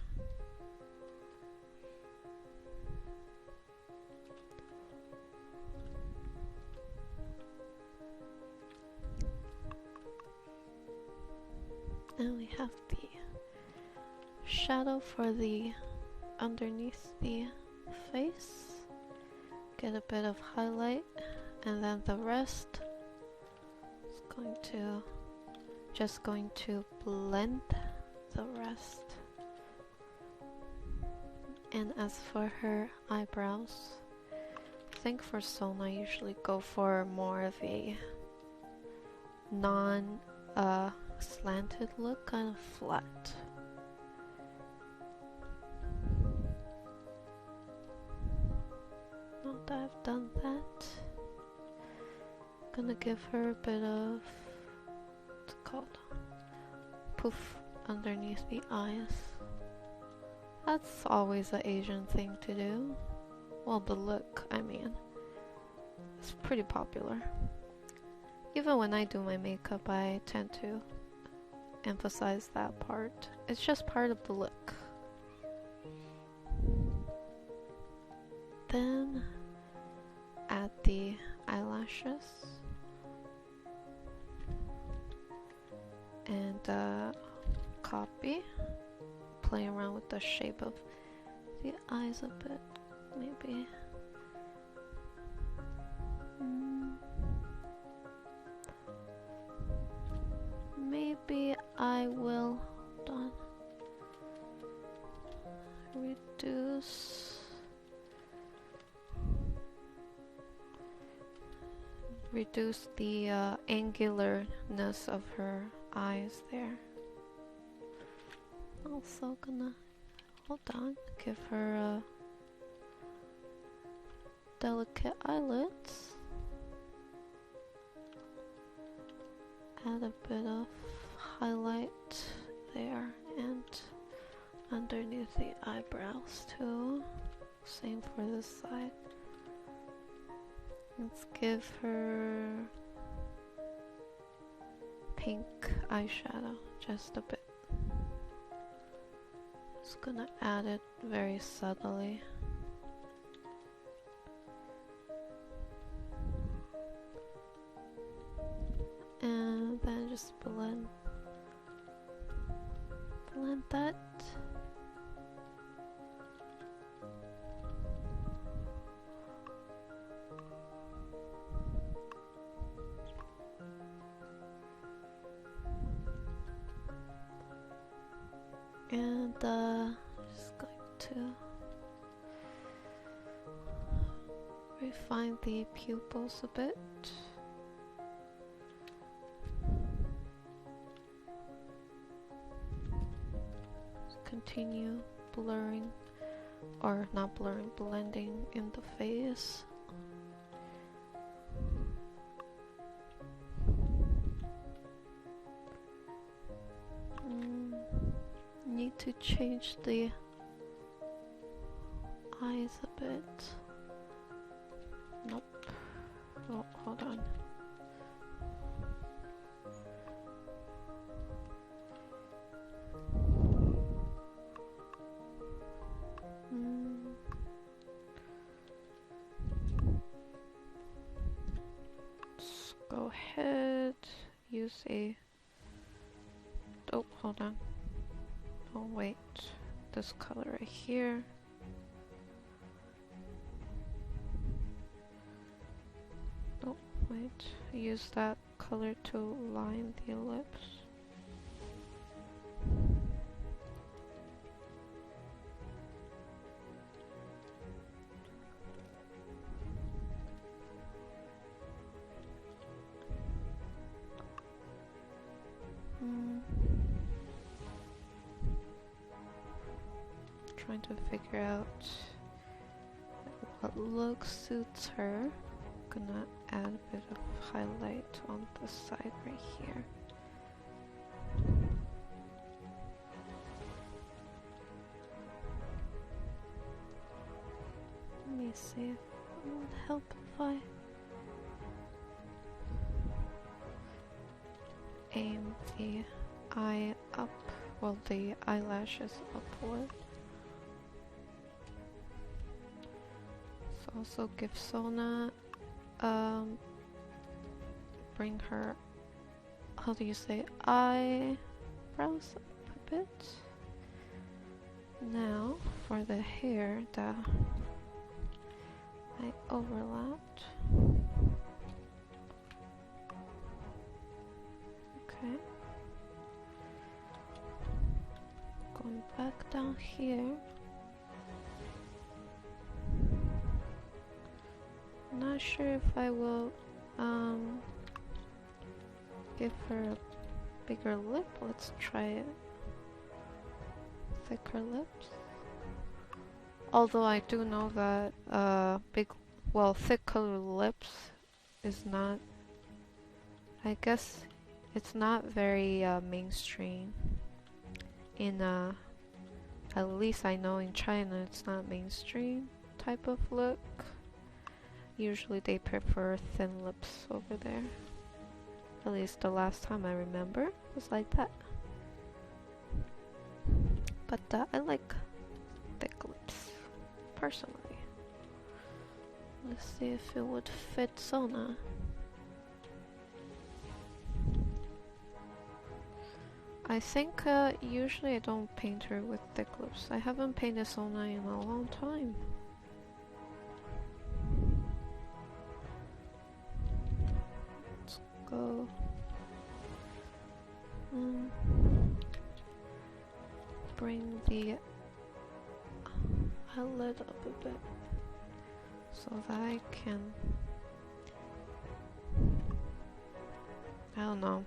And we have the shadow for the underneath the face. Get a bit of highlight. And then the rest is just going to blend the rest. And as for her eyebrows, I think for Sona I usually go for more of a non-slanted look, kind of flat. Now that I've done that, gonna give her a bit of, what's it called, poof underneath the eyes. That's always an Asian thing to do. Well, the look, I mean, it's pretty popular. Even when I do my makeup, I tend to emphasize that part. It's just part of the look. Then add the eyelashes. And copy, play around with the shape of the eyes a bit, maybe. Maybe I will, hold on, reduce the angularness of her eyes there. Also gonna, hold on, give her delicate eyelids. Add a bit of highlight there and underneath the eyebrows too. Same for this side. Let's give her pink eyeshadow, just a bit. Just gonna add it very subtly. And then just blend that. And just going to refine the pupils a bit. Continue blurring, or not blurring, blending in the face. Need to change the eyes a bit. Nope. Oh, hold on. Let's go ahead, use a, oh, hold on. Oh wait, this color right here. Oh wait, use that color to line the lips. Trying to figure out what look suits her. Gonna add a bit of highlight on the side right here. Let me see if it would help if I aim the eye up, well, the eyelashes upward. Also give Sona, bring her, how do you say, eyebrows up a bit. Now for the hair that I overlapped. Okay. Going back down here. Not sure if I will give her a bigger lip. Let's try it. Thicker lips. Although I do know that thicker lips is not, I guess it's not very mainstream in at least I know in China it's not mainstream type of look. Usually they prefer thin lips over there. At least the last time I remember was like that. But I like thick lips, personally. Let's see if it would fit Sona. I think usually I don't paint her with thick lips. I haven't painted Sona in a long time. Let's go. Bring the eyelid up a bit so that I can, I don't know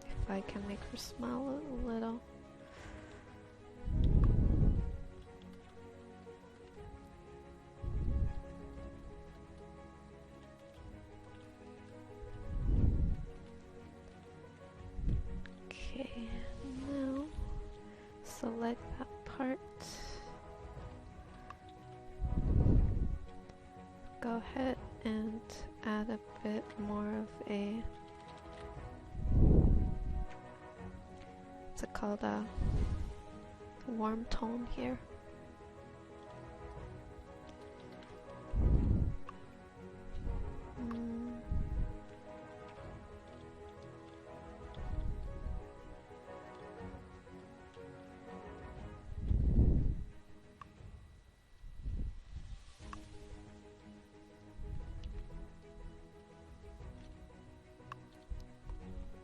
if I can make her smile a little. Okay, now select that part. Go ahead and add a bit more of a, what's it called, a warm tone here.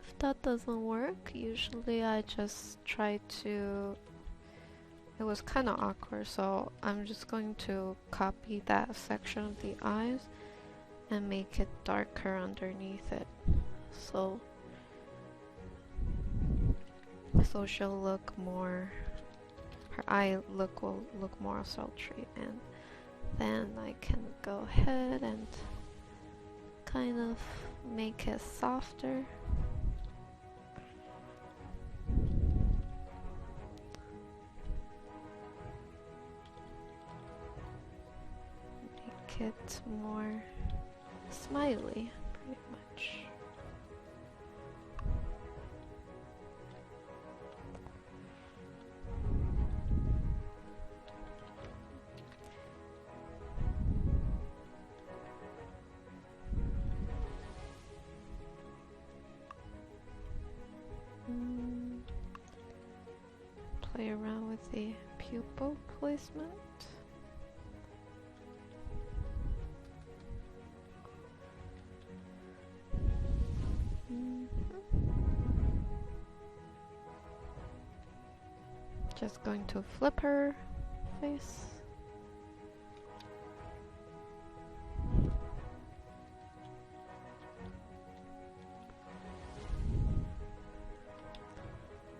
If that doesn't work, usually I just try to, it was kind of awkward, so I'm just going to copy that section of the eyes and make it darker underneath it, so she'll look more, her eye look will look more sultry, and then I can go ahead and kind of make it softer. Make it more smiley, pretty much. Play around with the pupil placement. Just going to flip her face.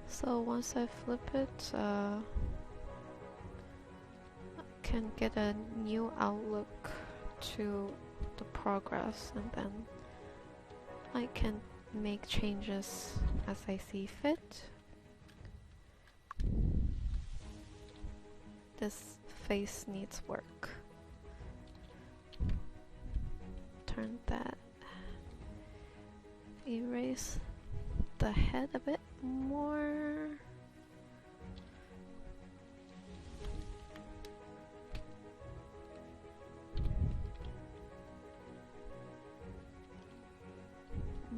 So once I flip it, I can get a new outlook to the progress, and then I can make changes as I see fit. This face needs work. Turn that, erase the head a bit more.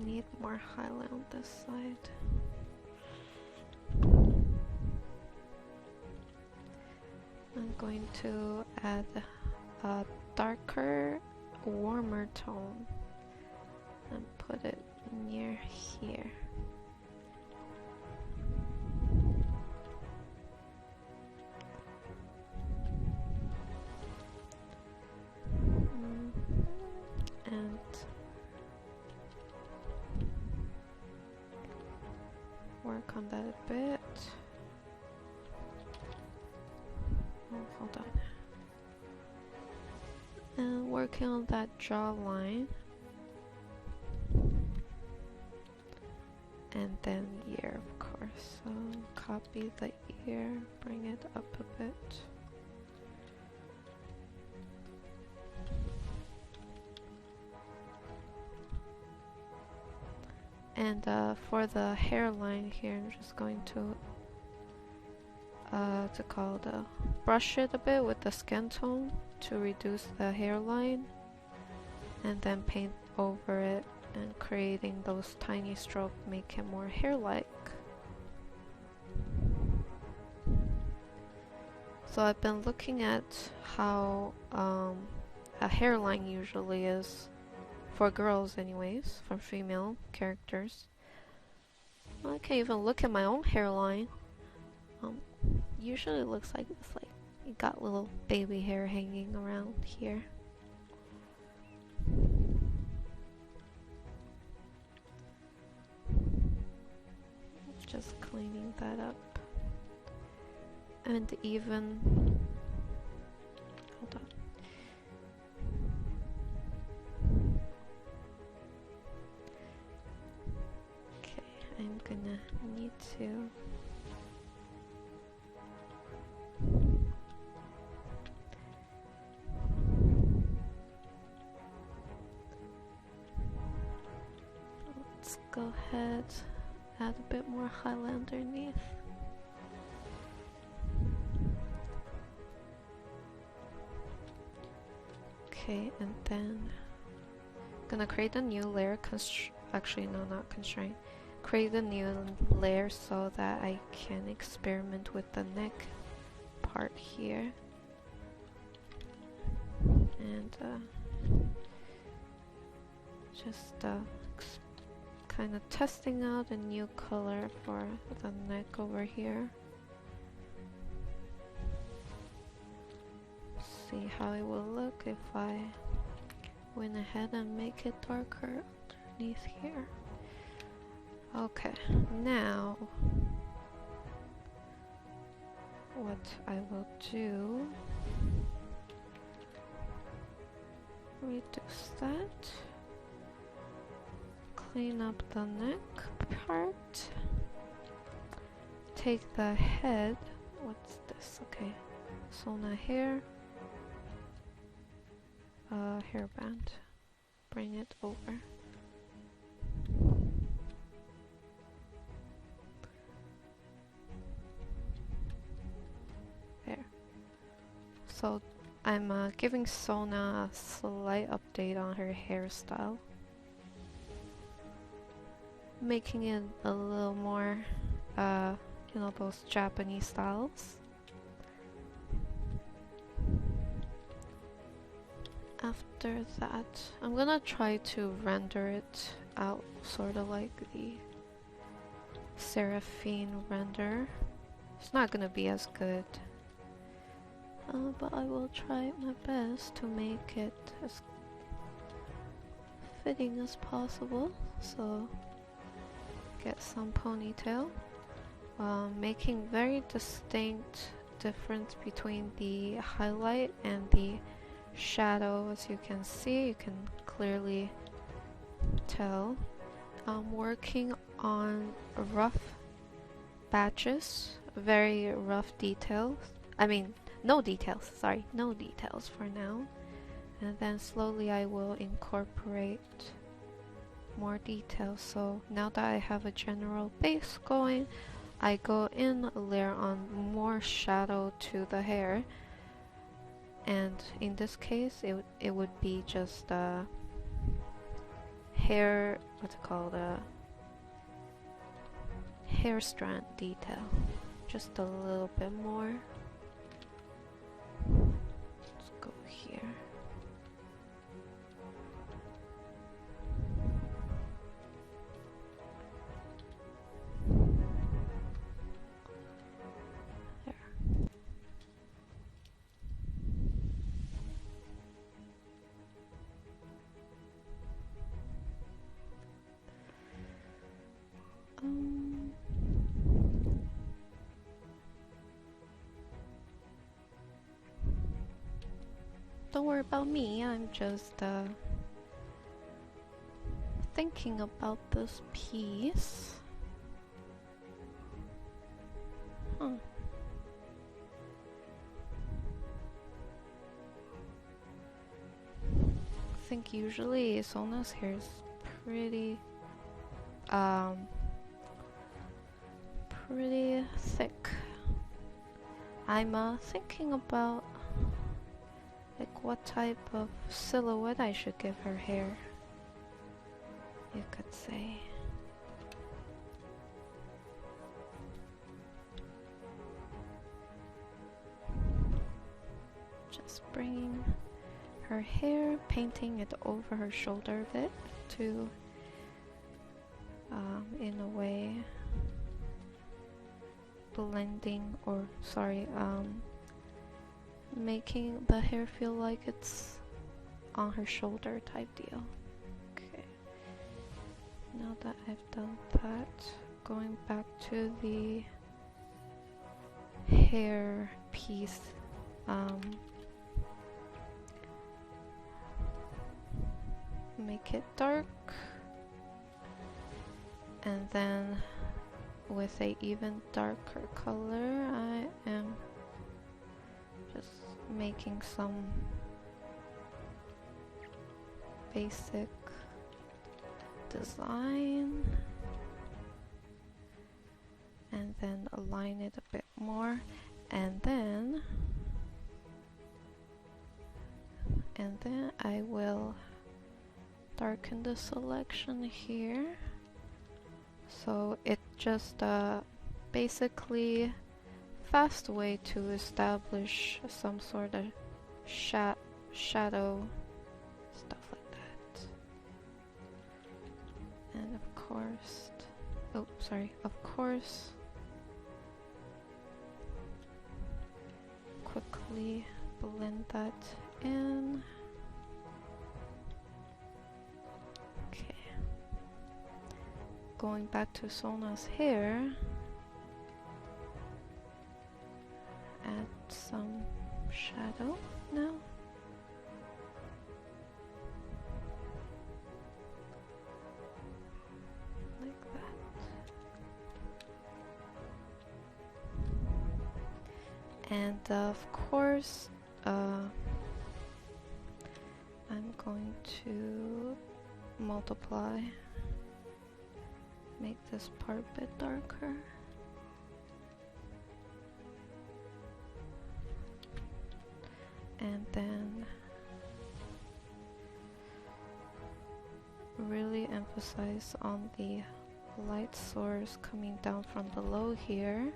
Need more highlight on this side. I'm going to add a darker, warmer tone and put it near here. And work on that a bit. Oh, hold on. And working on that jawline. And then ear, of course. So copy the ear, bring it up a bit. And for the hairline here, I'm just going to brush it a bit with the skin tone to reduce the hairline, and then paint over it and creating those tiny strokes, make it more hair-like. So I've been looking at how a hairline usually is for girls anyways, for female characters. I can't even look at my own hairline. Usually it looks like this, like you got little baby hair hanging around here. Just cleaning that up. And even, hold on. Okay, I'm gonna need to let's go ahead, add a bit more highlight underneath. Okay, and then I'm gonna create a new layer, actually no, not constraint. Create a new layer so that I can experiment with the neck part here. And just kind of testing out a new color for the neck over here. See how it will look if I went ahead and make it darker underneath here. Okay, now what I will do, reduce that, clean up the neck part, take the head, what's this, okay, Sona hair, hairband, bring it over. There. So I'm giving Sona a slight update on her hairstyle, making it a little more, you know, those Japanese styles. After that, I'm gonna try to render it out sort of like the Seraphine render. It's not gonna be as good, but I will try my best to make it as fitting as possible. So, get some ponytail, making very distinct difference between the highlight and the shadow. As you can see, you can clearly tell. I'm working on rough batches, very rough details. I mean, no details, sorry, no details for now. And then slowly I will incorporate more details. So now that I have a general base going, I go in, layer on more shadow to the hair. And in this case, it would be just hair, what's it called, hair strand detail, just a little bit more. Let's go here. Don't worry about me, I'm just thinking about this piece. I think usually Sona's hair is pretty pretty thick. I'm thinking about like what type of silhouette I should give her hair, you could say. her hair, painting it over her shoulder a bit to, in a way, making the hair feel like it's on her shoulder type deal. Okay. Now that I've done that, going back to the hair piece, make it dark, and then with a even darker color I am just making some basic design and then align it a bit more, and then I will darken the selection here. So it just basically fast way to establish some sort of shadow stuff like that. And of course, quickly blend that in. Okay. Going back to Sona's hair, add some shadow now. Like that. And of course, I'm going to multiply, make this part a bit darker. And then really emphasize on the light source coming down from below here,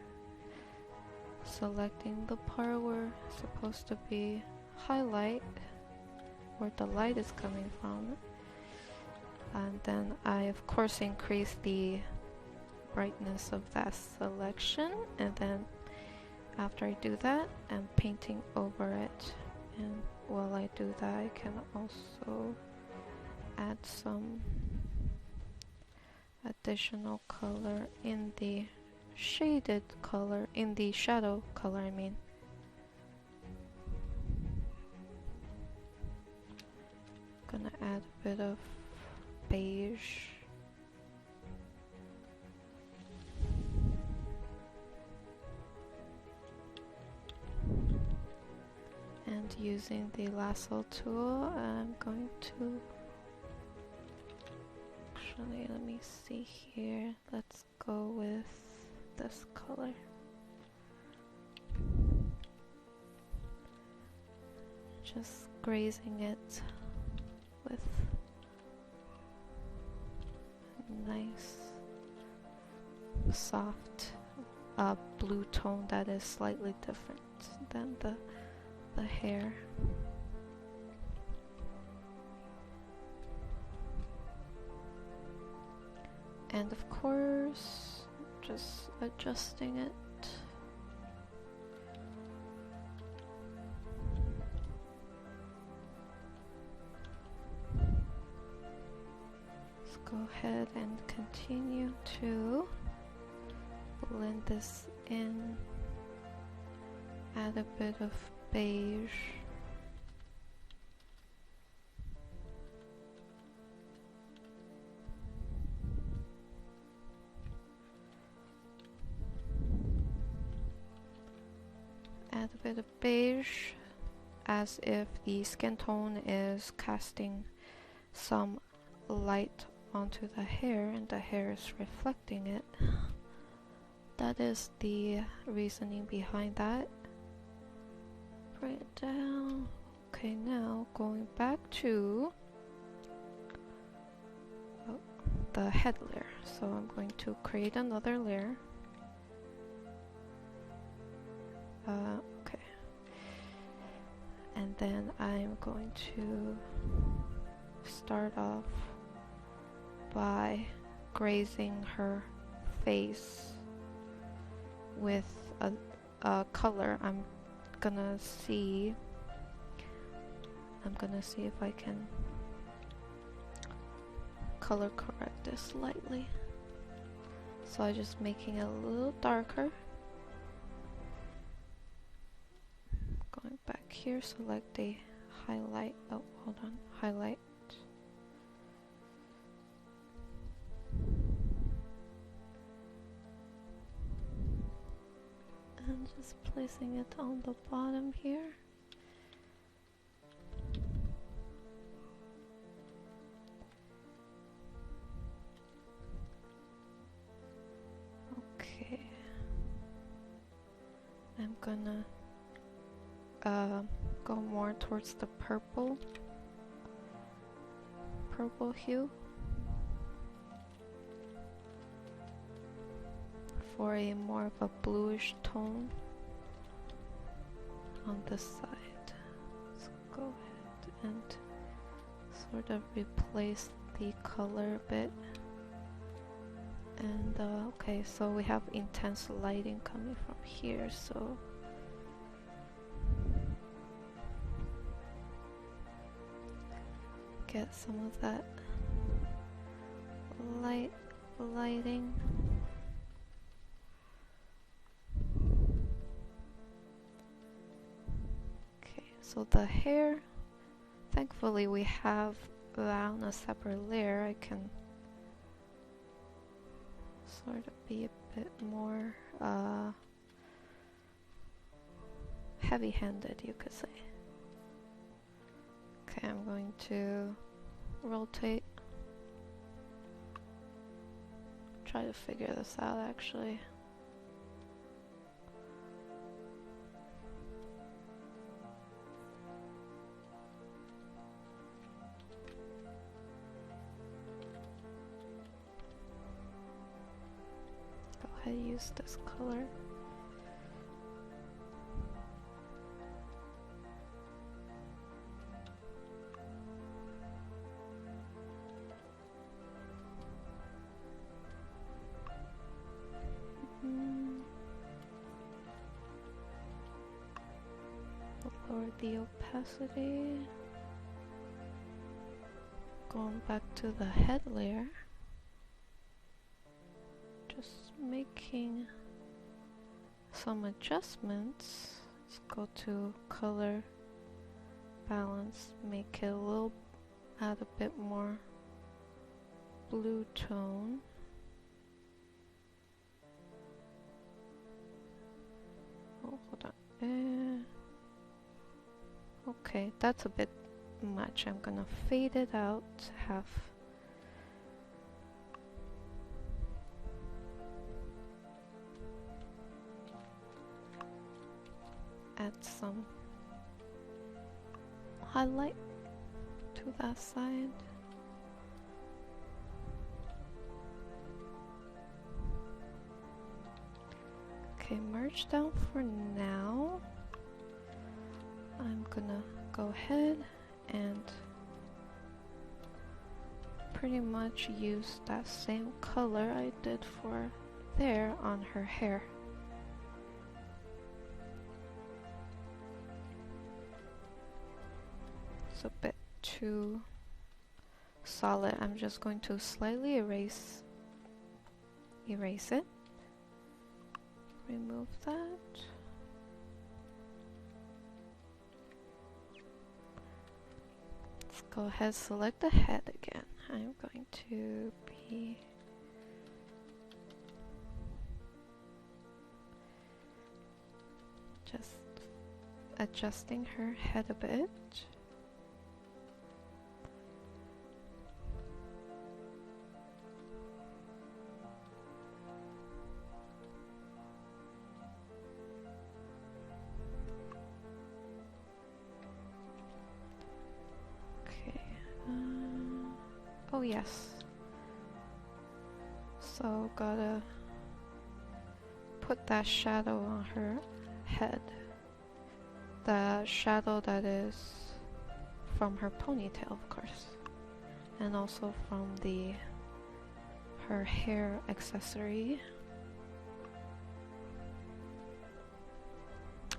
selecting the part where it's supposed to be highlight, where the light is coming from, and then I of course increase the brightness of that selection, and then after I do that I'm painting over it. And while I do that, I can also add some additional color in the shaded color, in the shadow color I mean. Gonna add a bit of beige. And using the lasso tool, I'm going to actually, let me see here, let's go with this color. Just grazing it with a nice soft blue tone that is slightly different than the hair. And of course, just adjusting it. Let's go ahead and continue to blend this in. Add a bit of beige. Add a bit of beige as if the skin tone is casting some light onto the hair and the hair is reflecting it. That is the reasoning behind that. Bring it down. Okay, now going back to the head layer. So I'm going to create another layer. Okay. And then I'm going to start off by grazing her face with a color. I'm gonna see if I can color correct this slightly. So I'm just making it a little darker. Going back here, select the highlight. Oh, hold on, highlight. And just placing it on the bottom here. Okay. I'm gonna go more towards the purple hue for a more of a bluish tone on this side. Let's go ahead and sort of replace the color a bit. And okay, so we have intense lighting coming from here, so get some of that lighting. Okay, so the hair, thankfully we have that on a separate layer. I can sort of be a bit more heavy-handed, you could say. Okay, I'm going to rotate. Try to figure this out actually. Go ahead and use this color. Lower the opacity. Going back to the head layer. Just making some adjustments. Let's go to color balance. Make it a little, add a bit more blue tone. Oh, hold on. Okay, that's a bit much. I'm gonna fade it out half. Add some highlight to that side. Okay, merge down for now. I'm gonna go ahead and pretty much use that same color I did for there on her hair. It's a bit too solid. I'm just going to slightly erase it. Remove that. Let's go ahead, select the head again. I'm going to be just adjusting her head a bit. Oh yes. So gotta put that shadow on her head. the shadow that is from her ponytail, of course, and also from her hair accessory.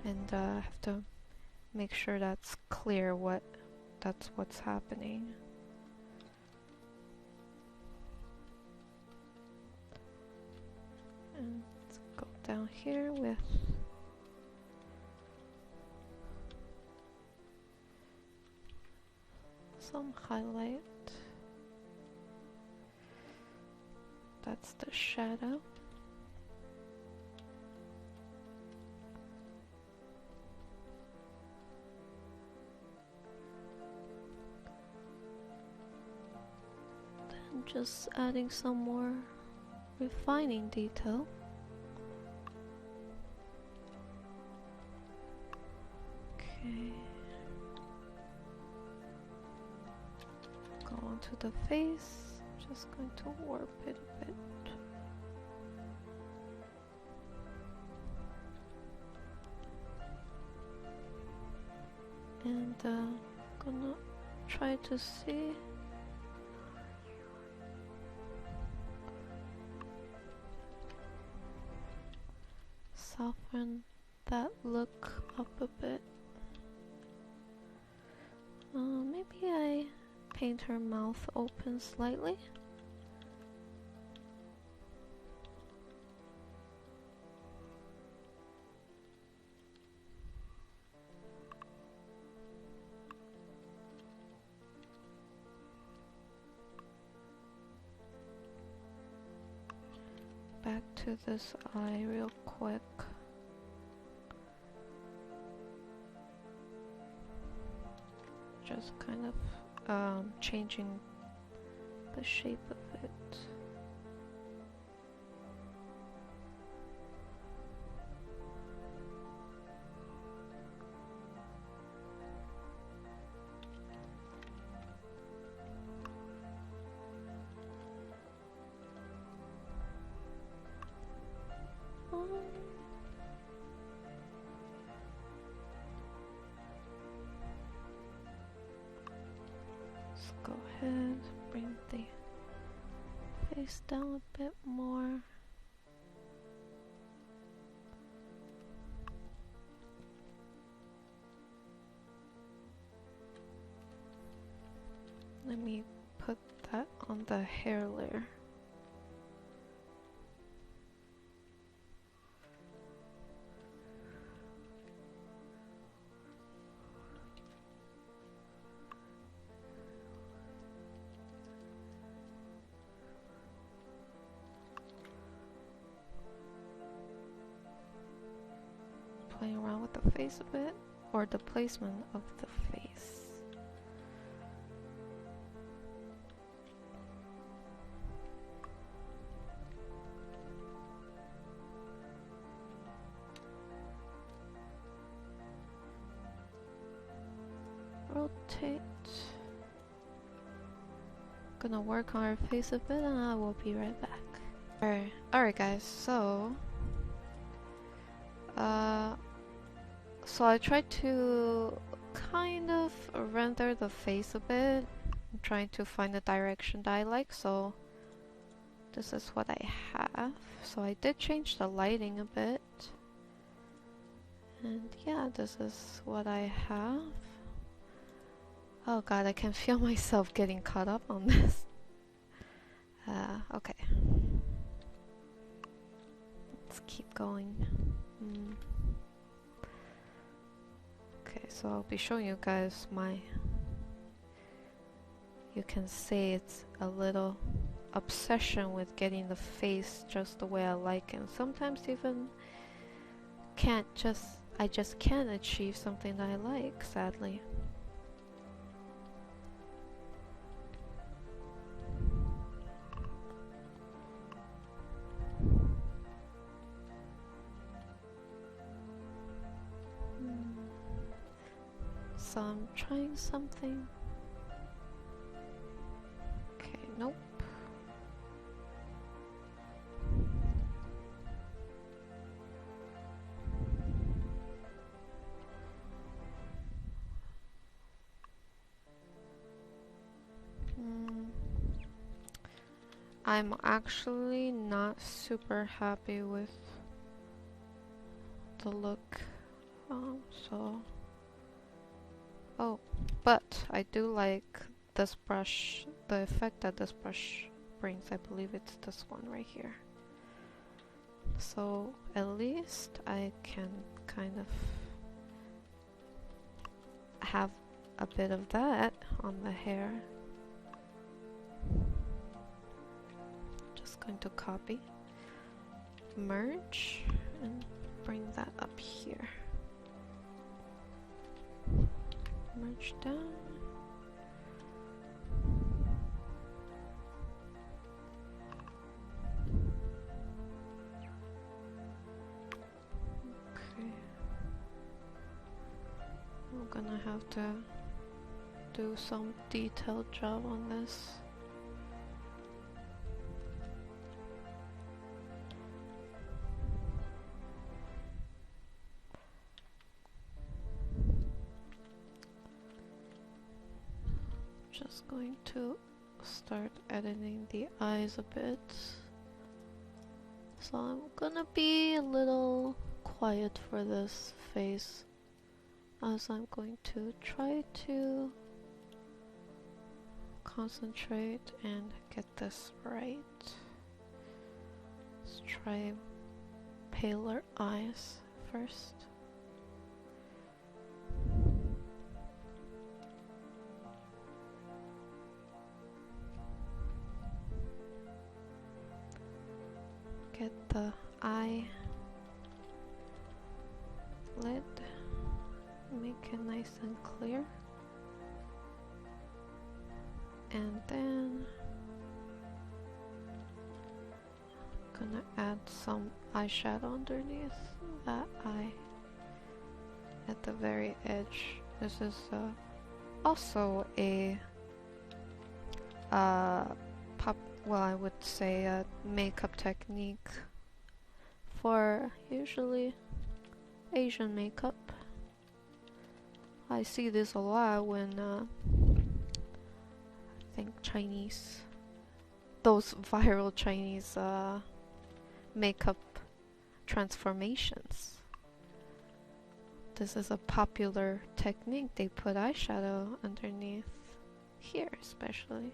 And I have to make sure that's clear that's what's happening. And let's go down here with some highlight. That's the shadow. Then just adding some more refining detail. Okay. Go onto the face. Just going to warp it a bit. And gonna try to see soften that look up a bit. Maybe I paint her mouth open slightly. Back to this eye real quick. Just kind of changing the shape of it. Let's go ahead, bring the face down a bit more. Let me put that on the hair layer. Playing around with the face a bit, or the placement of the face. Rotate. Gonna work on her face a bit and I will be right back. Alright guys, so I tried to kind of render the face a bit. I'm trying to find the direction that I like, so this is what I have. So I did change the lighting a bit. And yeah, this is what I have. Oh god, I can feel myself getting caught up on this. Okay. Let's keep going. Okay, so I'll be showing you guys you can say it's a little obsession with getting the face just the way I like, and sometimes even I just can't achieve something that I like, sadly. So I'm trying something. Okay, nope. I'm actually not super happy with the look. So oh, but I do like this brush, the effect that this brush brings. I believe it's this one right here. So at least I can kind of have a bit of that on the hair. Just going to copy, merge, and bring that up here. Merge down. Okay. I'm gonna have to do some detailed job on this. Just going to start editing the eyes a bit. So I'm gonna be a little quiet for this face, as I'm going to try to concentrate and get this right. Let's try paler eyes first. Get the eye lid, make it nice and clear, and then gonna add some eyeshadow underneath that eye at the very edge. This is also a I would say a makeup technique for usually Asian makeup. I see this a lot when I think Chinese, those viral Chinese makeup transformations. This is a popular technique. They put eyeshadow underneath here especially,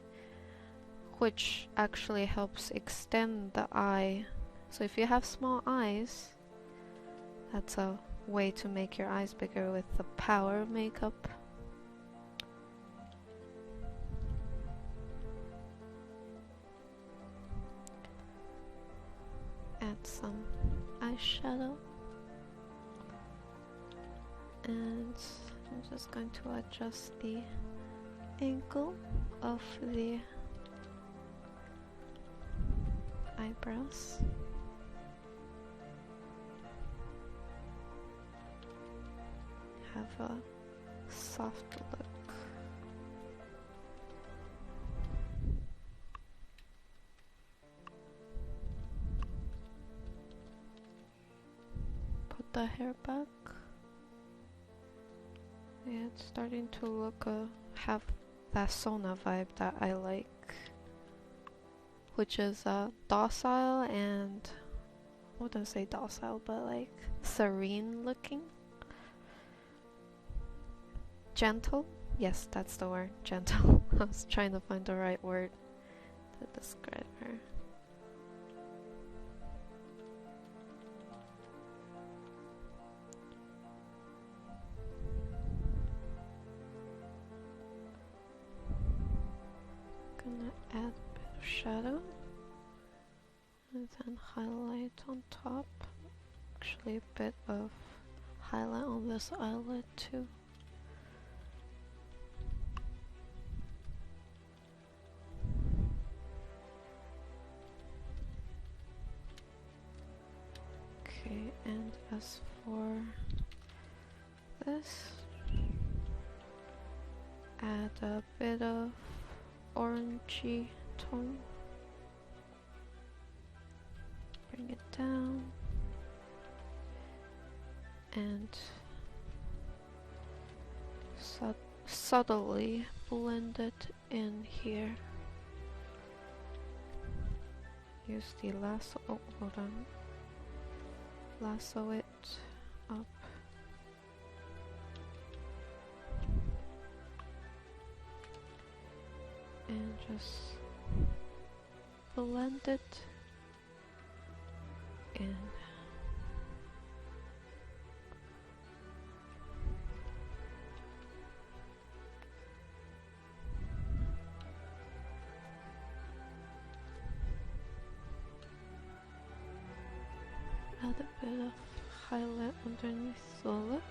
which actually helps extend the eye. So if you have small eyes, that's a way to make your eyes bigger with the power of makeup. Add some eyeshadow, and I'm just going to adjust the angle of the eyebrows. Have a soft look. Put the hair back. Yeah, it's starting to look have that Sona vibe that I like, which is docile and, I wouldn't say docile, but like serene looking. Gentle? Yes, that's the word, gentle. I was trying to find the right word to describe her. Gonna add a bit of shadow and then highlight on top. Actually a bit of highlight on this eyelid too. Okay, and as for this, add a bit of orangey tone. Bring it down and subtly blend it in here. use the lasso. Oh, hold on. Lasso it up. And just blend it in. Add a bit of highlight underneath the lip.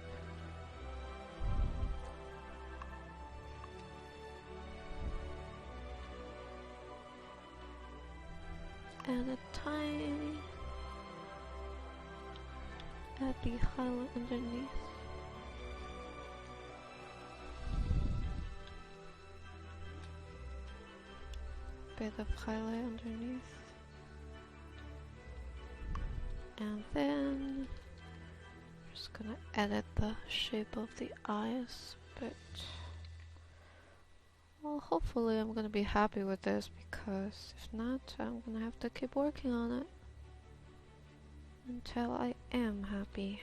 And a tiny add the highlight underneath. Bit of highlight underneath. And then I'm just gonna edit the shape of the eyes a bit. Well, hopefully I'm gonna be happy with this, because if not, I'm gonna have to keep working on it until I am happy.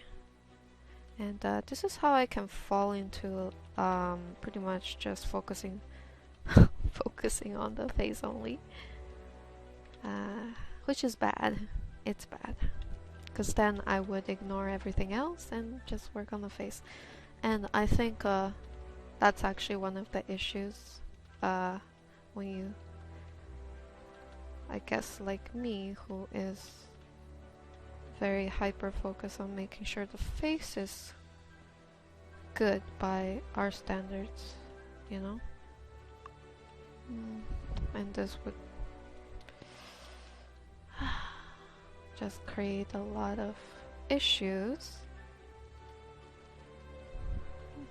And this is how I can fall into pretty much just focusing focusing on the face only, which is bad. It's bad, because then I would ignore everything else and just work on the face. And I think that's actually one of the issues when you, I guess like me, who is very hyper focused on making sure the face is good by our standards, you know? And this would just create a lot of issues,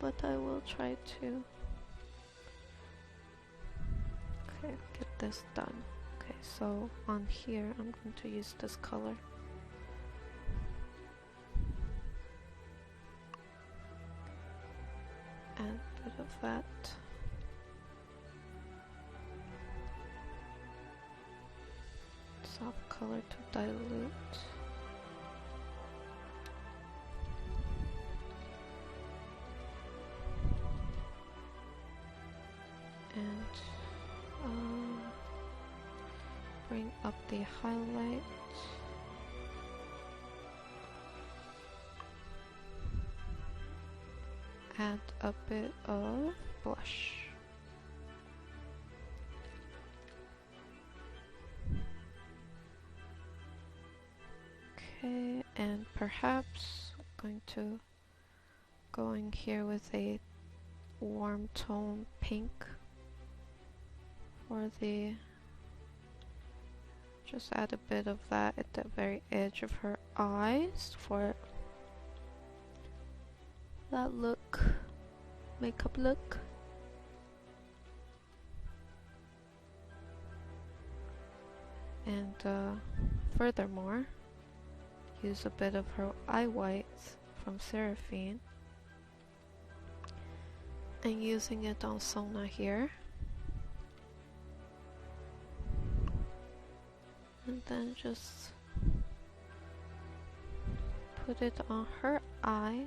but I will try to get this done. Okay, so on here I'm going to use this color. Add a bit of that. Soft color to dilute. And bring up the highlight. Add a bit of blush. Okay, and perhaps I'm going to go in here with a warm tone pink for the, just add a bit of that at the very edge of her eyes for that look, makeup look. And furthermore, use a bit of her eye whites from Seraphine and using it on Sona here. And then just put it on her eye.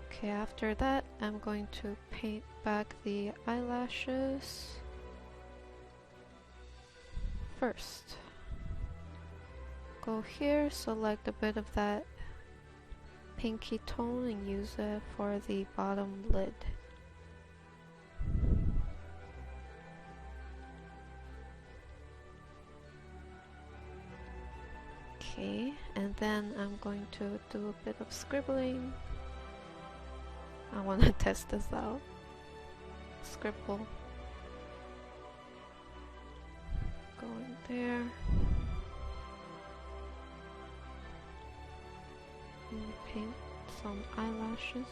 Okay, after that I'm going to paint back the eyelashes first. Go here, select a bit of that pinky tone and use it for the bottom lid. Okay, and then I'm going to do a bit of scribbling. I want to test this out. Scribble. Going there. And paint some eyelashes.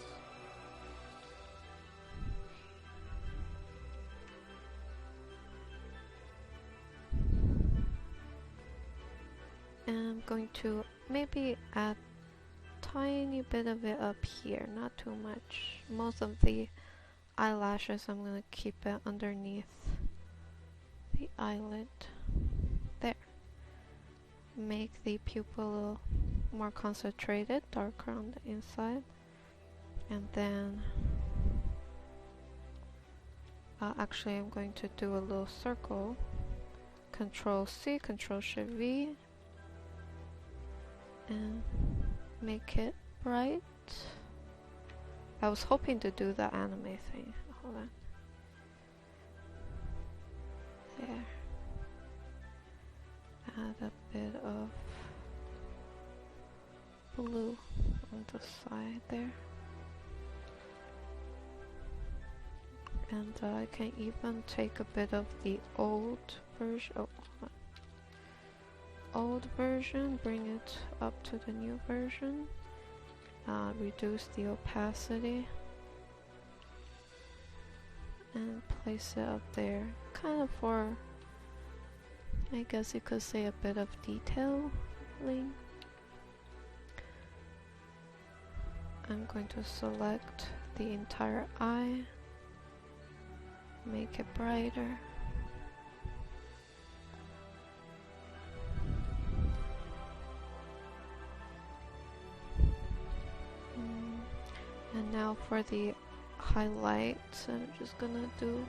And I'm going to maybe add tiny bit of it up here, not too much. Most of the eyelashes, I'm gonna keep it underneath the eyelid. There. Make the pupil a little more concentrated, darker on the inside. And then actually I'm going to do a little circle. Control C, Control Shift V, and make it bright. I was hoping to do the anime thing. Hold on. There. Add a bit of blue on the side there. And I can even take a bit of the old version. Oh, old version, bring it up to the new version. Reduce the opacity and place it up there, kind of for, I guess you could say, a bit of detailing. I'm going to select the entire eye, make it brighter. And now for the highlights, I'm just gonna do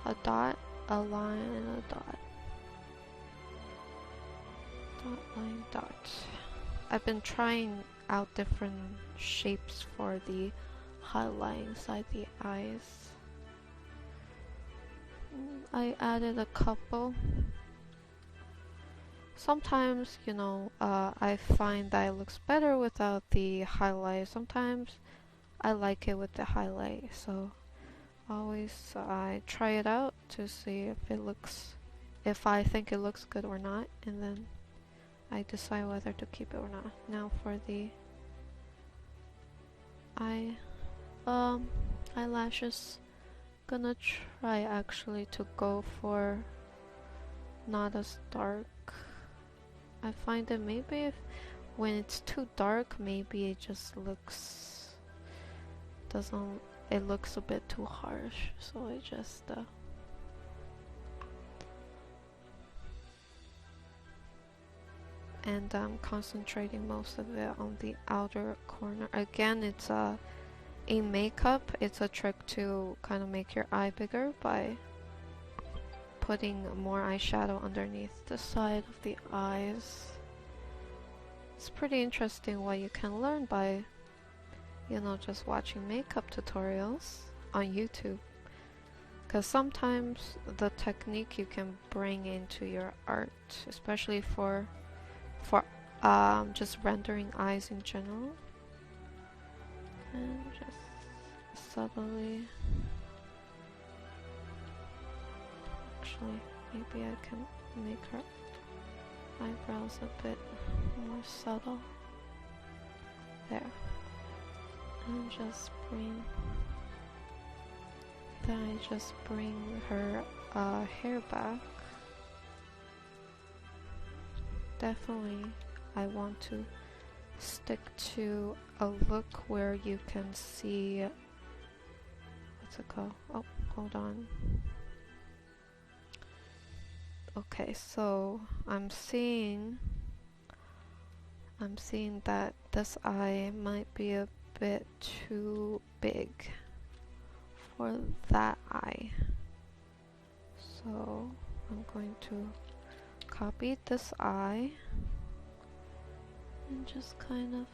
a dot, a line, and a dot. Dot, line, dot. I've been trying out different shapes for the highlight inside the eyes. I added a couple. Sometimes, you know, I find that it looks better without the highlight. Sometimes I like it with the highlight, so always I try it out to see if I think it looks good or not, and then I decide whether to keep it or not. Now for the eyelashes, gonna try actually to go for not as dark. I find that maybe when it's too dark, maybe it just looks it looks a bit too harsh, so I just and I'm concentrating most of it on the outer corner. Again, it's in makeup, it's a trick to kind of make your eye bigger by putting more eyeshadow underneath the side of the eyes. It's pretty interesting what you can learn by, you know, just watching makeup tutorials on YouTube. Because sometimes the technique you can bring into your art, especially for just rendering eyes in general. And just subtly. Actually, maybe I can make her eyebrows a bit more subtle. There. And just bring her hair back. Definitely I want to stick to a look where you can see, what's it called? Oh, hold on. Okay, so I'm seeing that this eye might be a bit too big for that eye. So I'm going to copy this eye and just kind of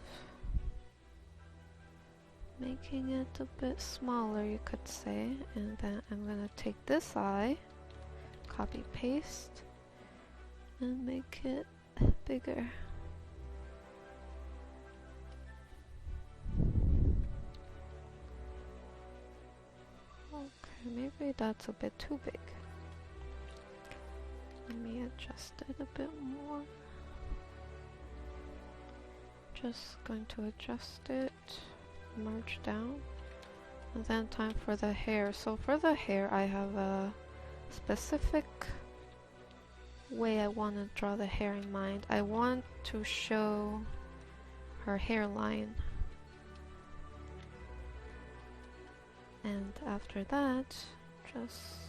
making it a bit smaller, you could say. And then I'm gonna take this eye, copy paste, and make it bigger. Okay, maybe that's a bit too big. Let me adjust it a bit more. Just going to adjust it, merge down, and then time for the hair. So for the hair, I have a specific way I want to draw the hair in mind. I want to show her hairline. And after that, just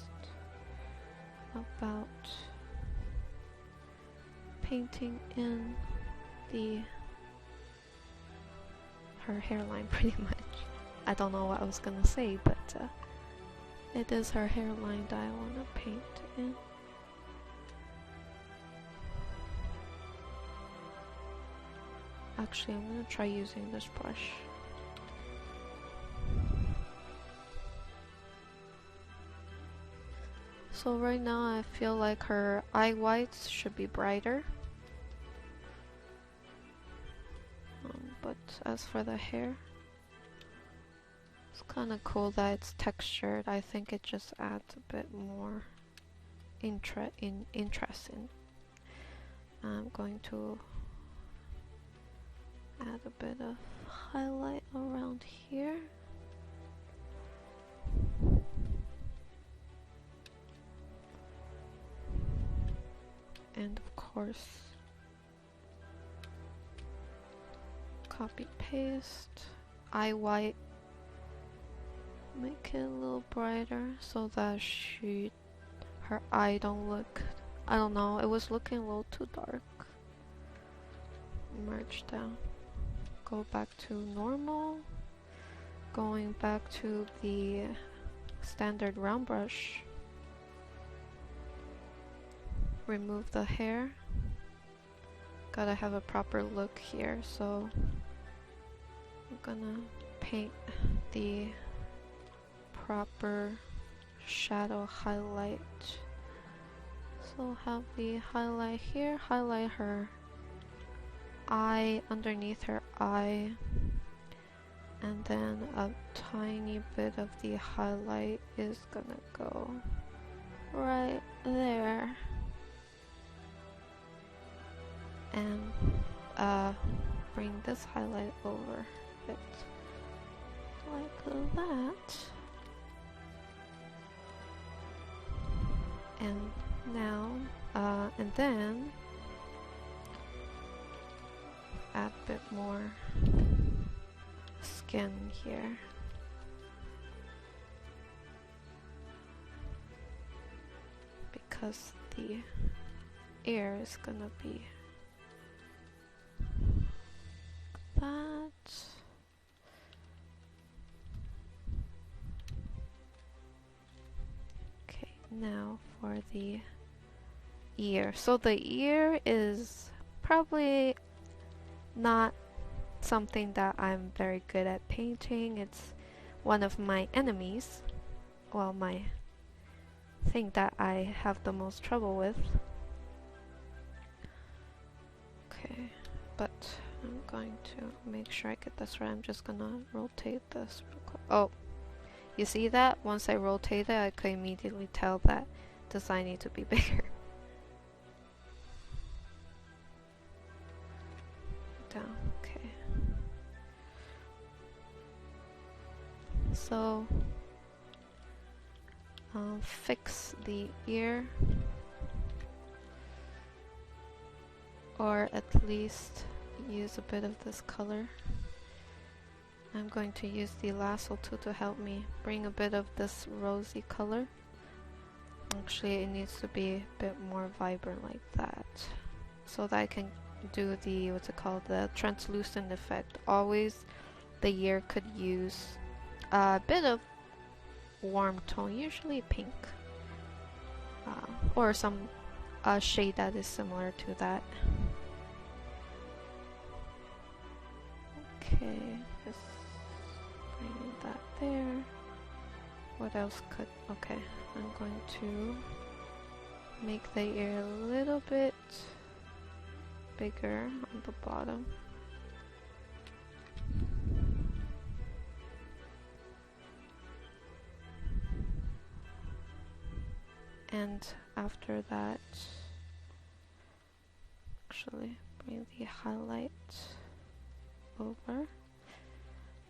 about painting in her hairline pretty much. I don't know what I was gonna say, but it is her hairline that I want to paint in. Actually, I'm gonna try using this brush. So right now I feel like her eye whites should be brighter. But as for the hair, it's kind of cool that it's textured. I think it just adds a bit more interest in. I'm going to add a bit of highlight around here. And of course, copy paste, eye white, make it a little brighter so that her eye don't look, I don't know, it was looking a little too dark. Merge down, go back to normal, going back to the standard round brush, remove the hair. Gotta have a proper look here, so I'm gonna paint the proper shadow highlight. So have the highlight here, highlight her eye, underneath her eye, and then a tiny bit of the highlight is gonna go right there. And bring this highlight over it like that. And now, and then add a bit more skin here. Because the ear is gonna be that. Okay, now for the ear. So the ear is probably not something that I'm very good at painting. It's one of my enemies. Well, my thing that I have the most trouble with. Okay, but I'm going to make sure I get this right. I'm just gonna rotate this real quick. Oh, you see that? Once I rotate it, I could immediately tell that this eye needs to be bigger. Down, okay. So, fix the ear. Or at least use a bit of this color. I'm going to use the lasso tool to help me bring a bit of this rosy color. Actually, it needs to be a bit more vibrant like that, so that I can do the, what's it called, the translucent effect. Always the ear could use a bit of warm tone, usually pink, or some shade that is similar to that. Okay, just bring that there. What else could... okay, I'm going to make the ear a little bit bigger on the bottom. And after that, actually bring the highlight over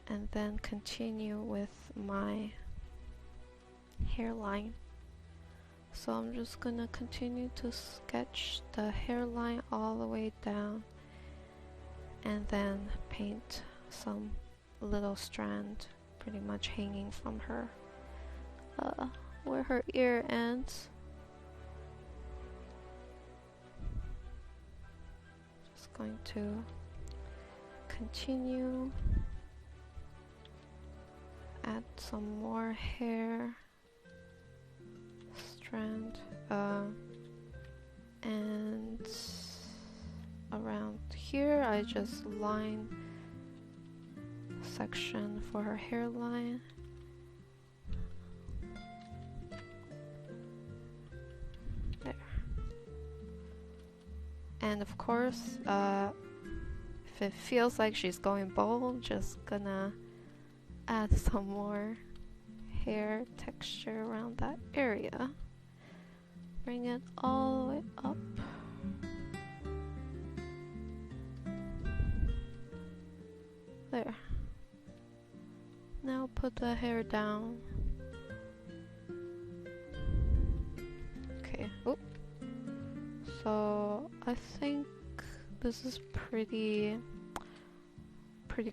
and then continue with my hairline. So I'm just gonna continue to sketch the hairline all the way down and then paint some little strand pretty much hanging from her, where her ear ends. Just going to continue, add some more hair strand, and around here I just line section for her hairline. There. And of course, if it feels like she's going bald, just gonna add some more hair texture around that area. Bring it all the way up. There. Now put the hair down. Okay. Oh. So I think this is pretty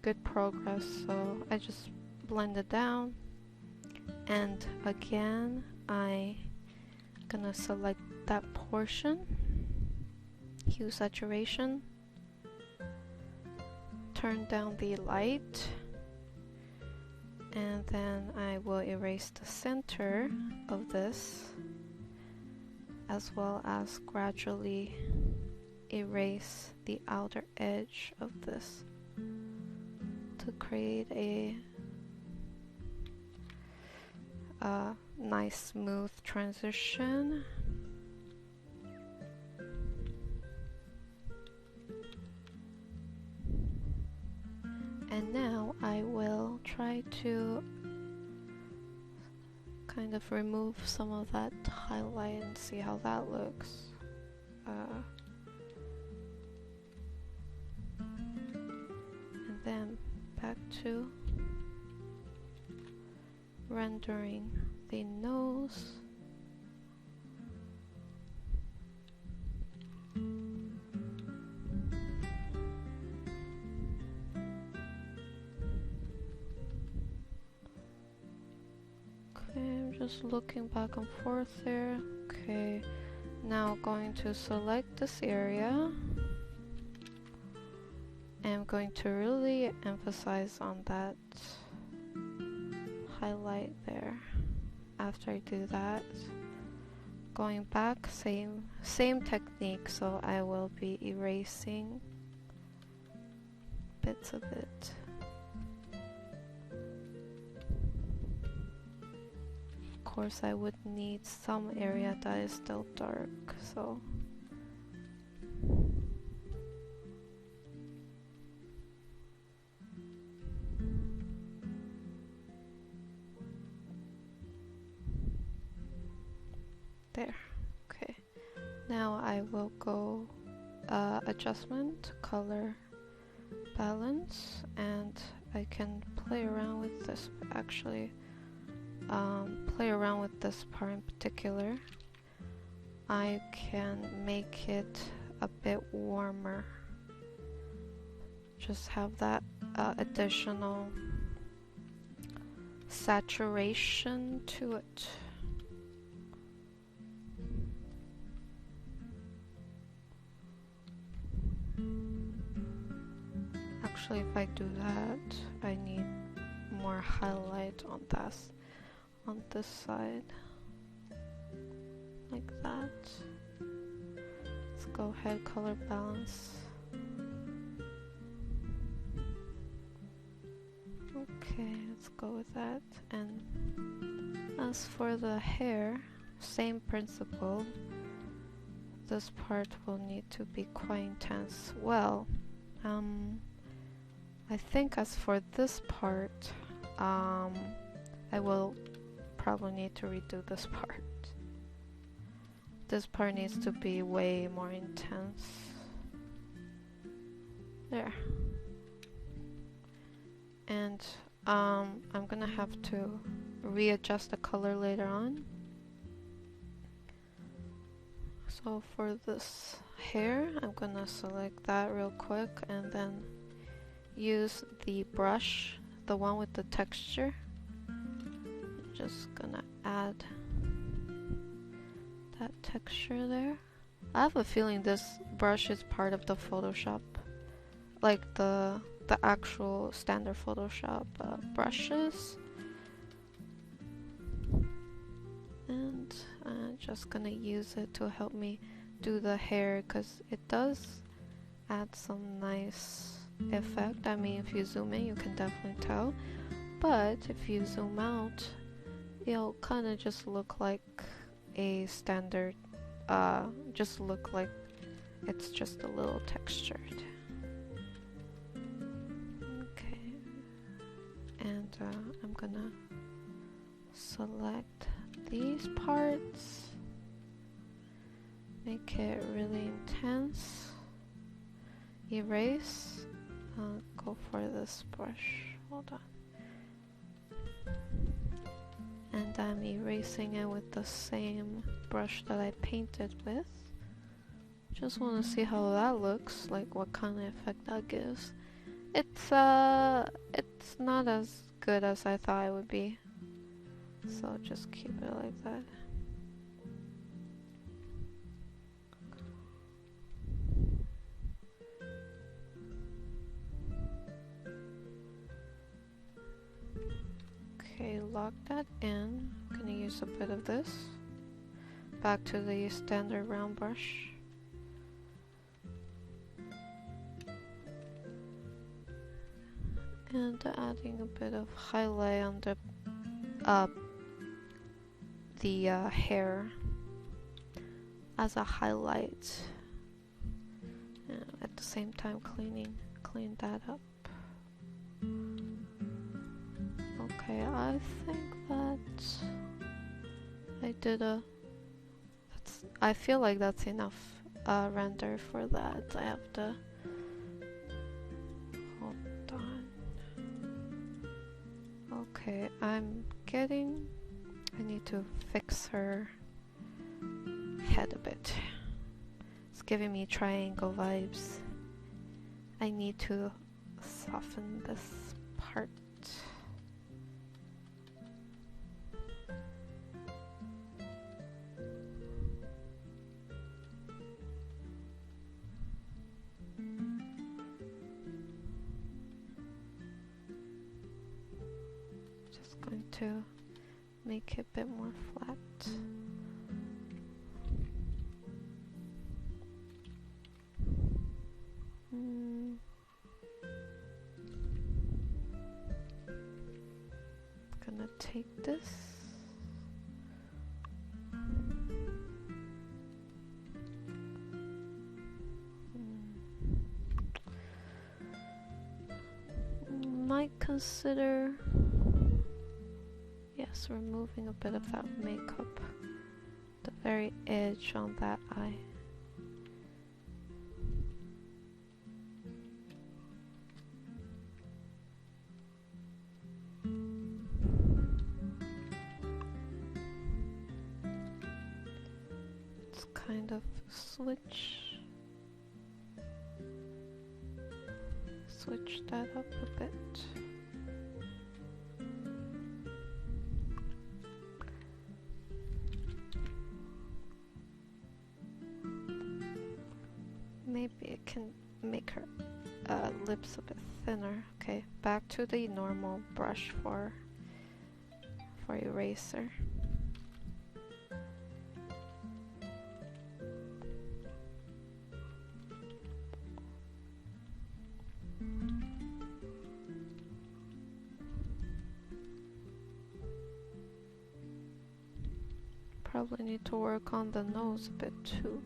good progress. So I just blend it down, and again I'm gonna select that portion, hue saturation, turn down the light, and then I will erase the center of this, as well as gradually erase the outer edge of this to create a nice smooth transition. And now I will try to kind of remove some of that highlight and see how that looks. And then back to rendering the nose. Okay, I'm just looking back and forth there. Okay, now going to select this area. I'm going to really emphasize on that highlight there. After I do that, going back, same technique, so I will be erasing bits of it. Of course I would need some area that is still dark, so there. Okay, now I will go adjustment, color balance, and I can play around with this, actually play around with this part in particular. I can make it a bit warmer, just have that additional saturation to it. Actually, if I do that, I need more highlight on this side, like that. Let's go ahead, color balance. Okay, let's go with that. And as for the hair, same principle. This part will need to be quite intense. Well, I think as for this part, I will probably need to redo this part. This part needs to be way more intense. There. And I'm gonna have to readjust the color later on. So for this hair, I'm gonna select that real quick and then use the brush the one with the texture. I'm just gonna add that texture there. I have a feeling this brush is part of the Photoshop, like the actual standard Photoshop brushes. And I'm just gonna use it to help me do the hair, because it does add some nice effect. I mean, if you zoom in, you can definitely tell, but if you zoom out, it'll kind of just look like a standard, just look like it's just a little textured. Okay, and I'm gonna select these parts, make it really intense, erase, go for this brush, hold on, and I'm erasing it with the same brush that I painted with. Just want to see how that looks, like what kind of effect that gives. It's not as good as I thought it would be, so just keep it like that. Okay, lock that in. I'm gonna use a bit of this. Back to the standard round brush. And adding a bit of highlight on the hair as a highlight. And at the same time clean that up. Okay, I think that I did I feel like that's enough render for that. I have to hold on. Okay, I need to fix her head a bit. It's giving me triangle vibes. I need to soften this part. Just going to make it a bit more flat. Gonna take this. Might consider, yes, removing a bit of that makeup, the very edge on that eye. Let's kind of switch that up a bit. Maybe it can make her lips a bit thinner. Okay, back to the normal brush for eraser. Probably need to work on the nose a bit too.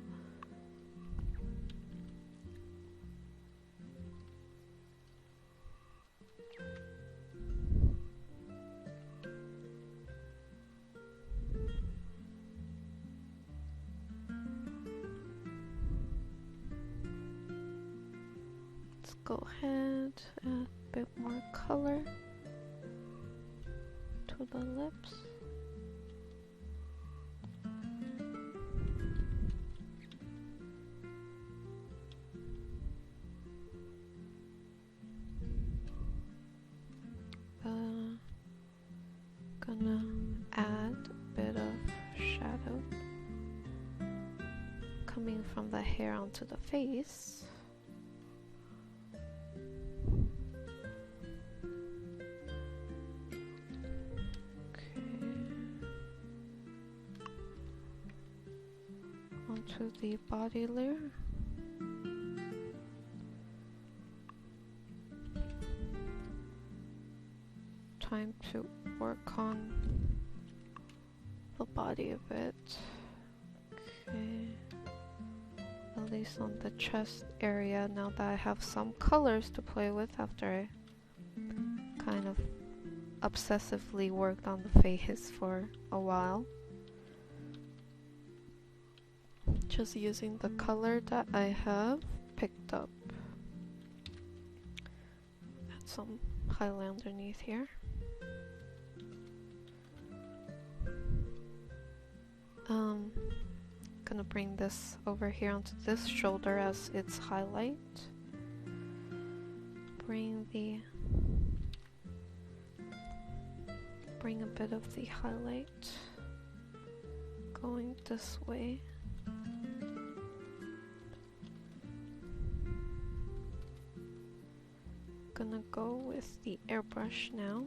Let's go ahead, add a bit more color to the lips. coming from the hair onto the face. Onto the body layer. Time to work on the body a bit. Okay. At least on the chest area, now that I have some colors to play with after I kind of obsessively worked on the face for a while. Just using the color that I have picked up. Add some highlight underneath here. Gonna bring this over here onto this shoulder as its highlight. Bring a bit of the highlight going this way. Gonna go with the airbrush now.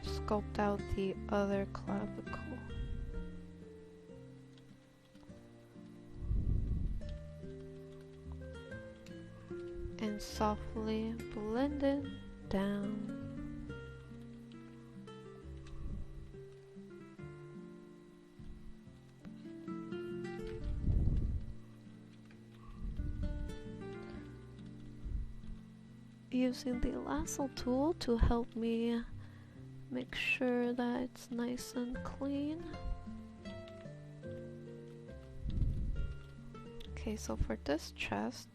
Sculpt out the other clavicle. And softly blend it down. Using the lasso tool to help me make sure that it's nice and clean. Okay, so for this chest,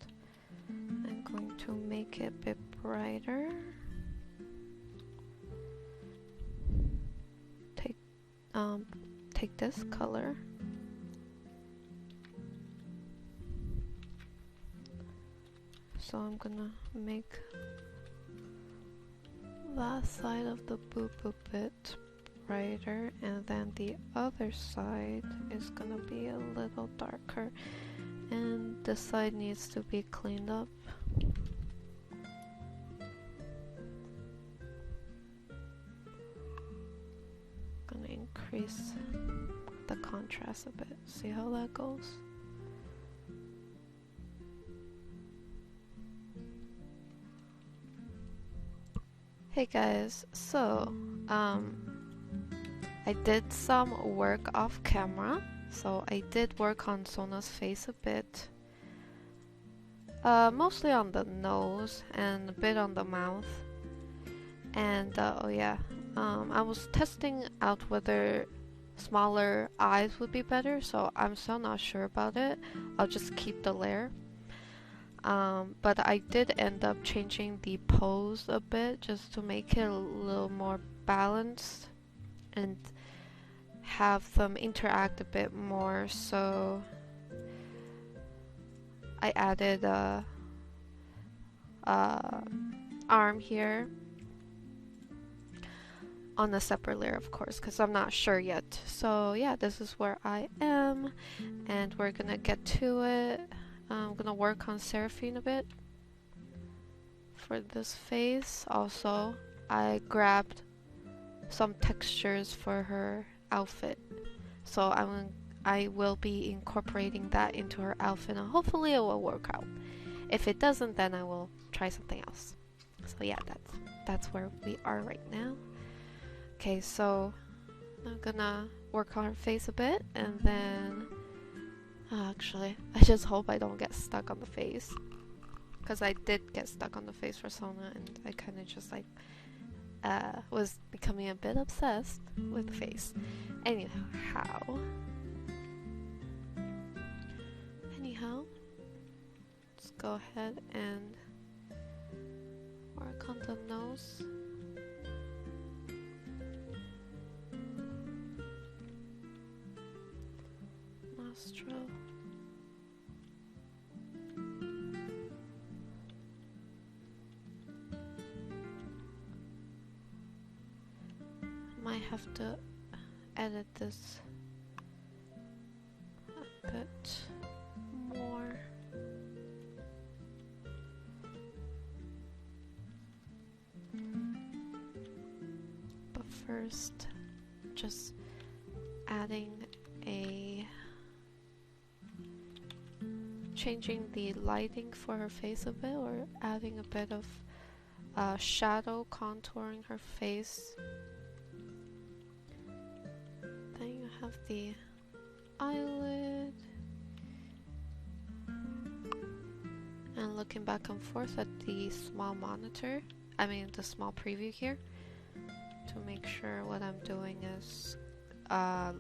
I'm going to make it a bit brighter. Take this color. So I'm gonna make that side of the boob a bit brighter, and then the other side is gonna be a little darker, and this side needs to be cleaned up. Gonna increase the contrast a bit. See how that goes? Hey guys, so I did some work off camera. So I did work on Sona's face a bit, mostly on the nose and a bit on the mouth. And oh yeah, I was testing out whether smaller eyes would be better, so I'm still not sure about it. I'll just keep the layer. But I did end up changing the pose a bit just to make it a little more balanced and have them interact a bit more. So I added a arm here on a separate layer, of course, because I'm not sure yet. So yeah, this is where I am, and we're gonna get to it. I'm gonna work on Seraphine a bit for this face. Also, I grabbed some textures for her outfit, so I will be incorporating that into her outfit, and hopefully it will work out. If it doesn't, then I will try something else. So yeah, that's where we are right now. Okay, so I'm gonna work on her face a bit, and then actually, I just hope I don't get stuck on the face, because I did get stuck on the face for Sona, and I kind of just like was becoming a bit obsessed with the face. Anyhow, let's go ahead and work on the nose. Nostril. Might have to edit this a bit more. But first, just adding changing the lighting for her face a bit, or adding a bit of shadow contouring her face. Then you have the eyelid, and looking back and forth at the small monitor, I mean the small preview here, to make sure what I'm doing is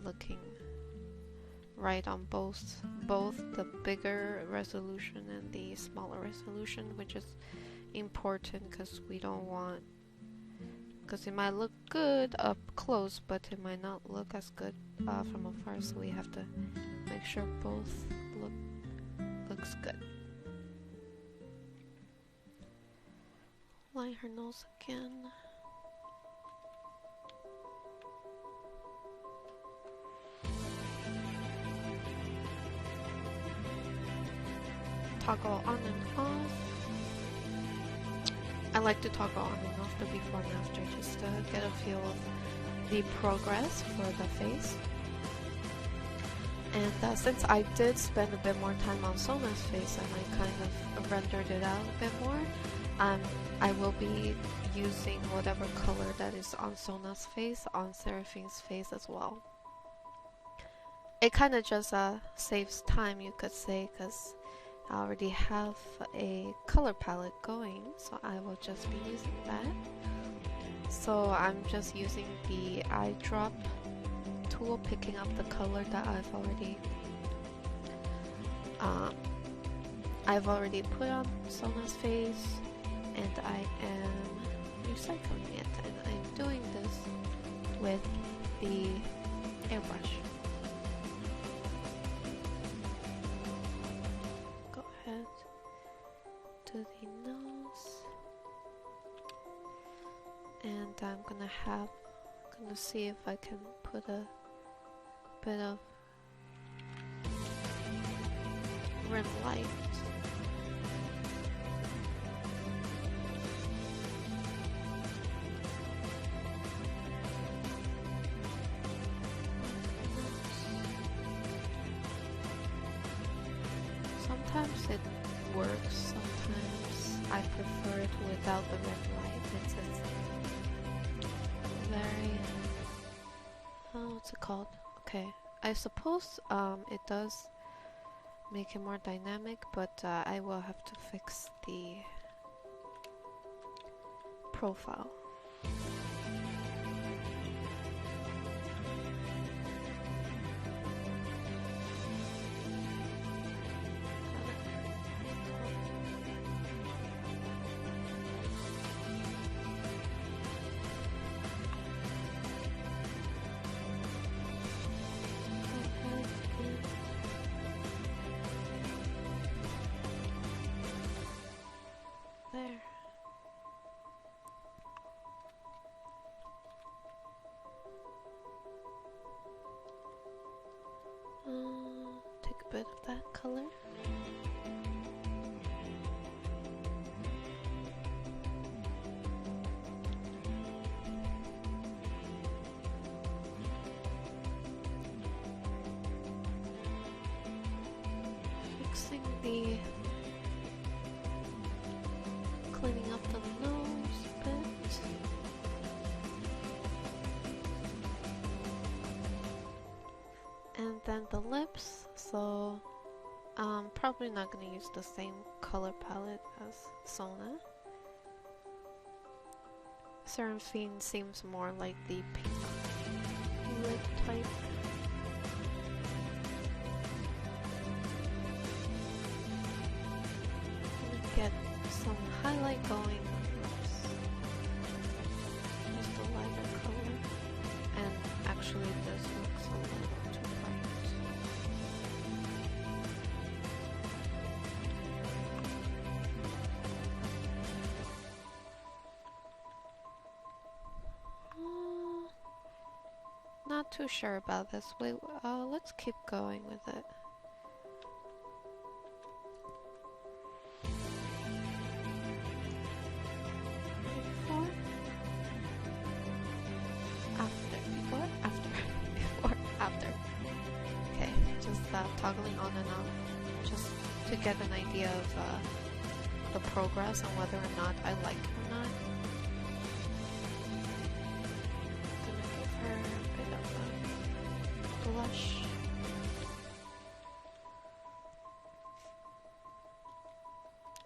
looking right on both the bigger resolution and the smaller resolution, which is important because we don't want, because it might look good up close but it might not look as good from afar, so we have to make sure both looks good. Line her nose again. Toggle on and off. I like to toggle on and off the before and after just to get a feel of the progress for the face. And since I did spend a bit more time on Sona's face and I kind of rendered it out a bit more, I will be using whatever color that is on Sona's face on Seraphine's face as well. It kind of just saves time, you could say, because I already have a color palette going, so I will just be using that. So I'm just using the eyedrop tool, picking up the color that I've already put on Sona's face, and I am recycling it, and I'm doing this with the airbrush. To the nose, and I'm gonna see if I can put a bit of rim light. Sometimes it works, sometimes I prefer it without the red light. It's very, what's it called? Okay, I suppose it does make it more dynamic, but I will have to fix the profile. Take a bit of that color. Fixing the, cleaning up the nose a bit. And then the lips, so I'm probably not going to use the same color palette as Sona. Seraphine seems more like the pink lip type. Get some highlight going first. Just a lighter color. And actually this looks a little too bright. Not too sure about this. Wait, let's keep going with it. Before, after, before, after, before, after. Okay, just toggling on and off, just to get an idea of the progress and whether or not I like it or not. Gonna give her a bit of a blush.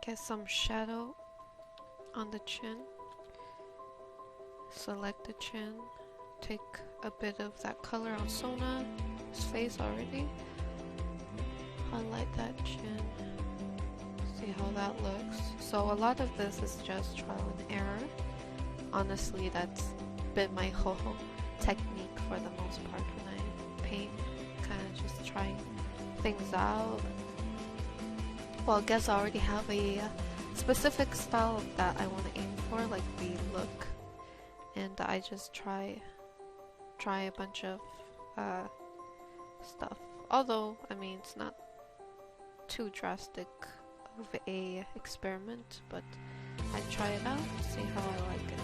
Get some shadow on the chin. Select the chin. Take a bit of that color on Sona's face already. Highlight that chin. See how that looks. So a lot of this is just trial and error. Honestly, that's been my whole technique for the most part when I paint. Kind of just trying things out. Well, I guess I already have a specific style that I want to aim for, like the look. And I just try a bunch of stuff. Although, I mean, it's not too drastic of a experiment, but I try it out, see how I like it.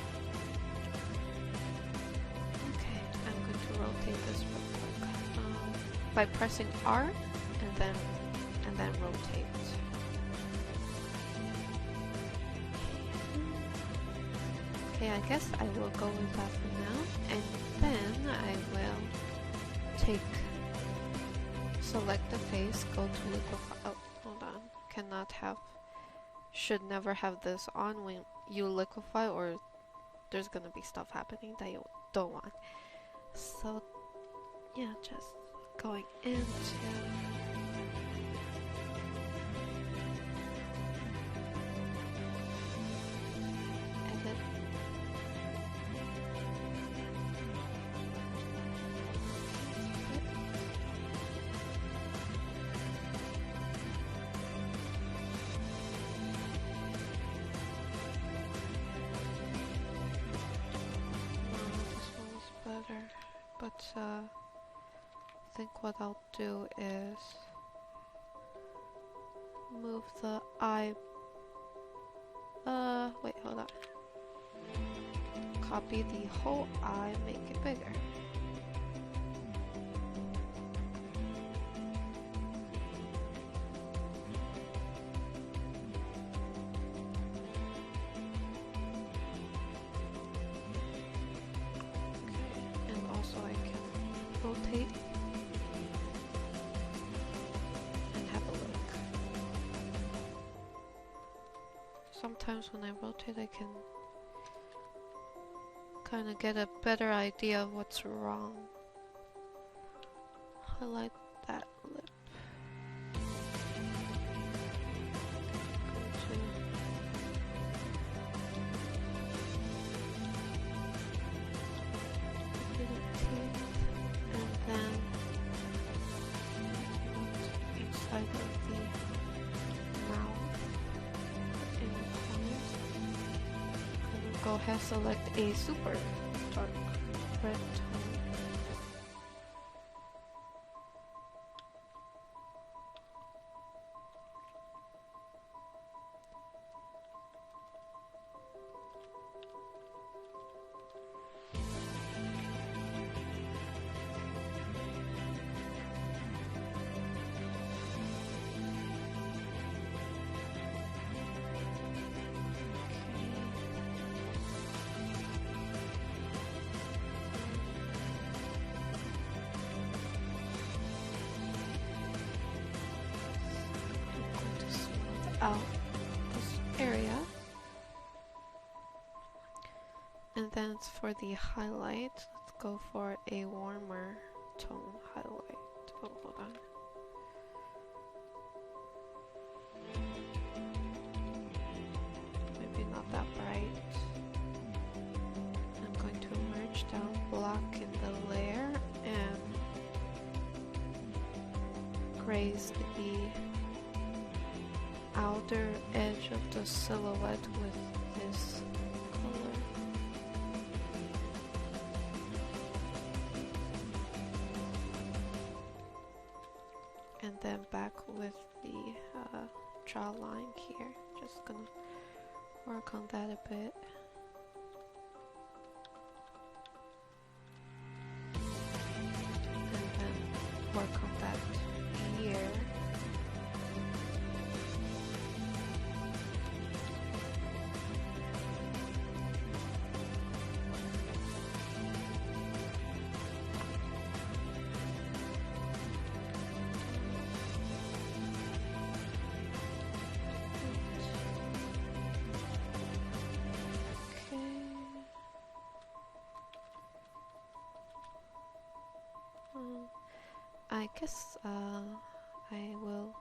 Okay, I'm going to rotate this real quick by pressing R and then rotate. Okay, I guess I will go with that for now, and then I will select the face, go to liquify. Oh, hold on. Should never have this on when you liquefy, or there's gonna be stuff happening that you don't want. So, yeah, just going into edit. But I think what I'll do is move the eye. Wait, hold on. Copy the whole eye, make it bigger. Rotate and have a look. Sometimes when I rotate I can kind of get a better idea of what's wrong. Highlight that lip. Go ahead, select a super dark red tone. Out this area, and then for the highlight, let's go for a warmer tone highlight. Oh, hold on. Maybe not that bright. I'm going to merge down black in the layer and graze the outer edge of the silhouette with this color. jawline here. Just gonna work on that a bit. And then work on that ear. I guess I will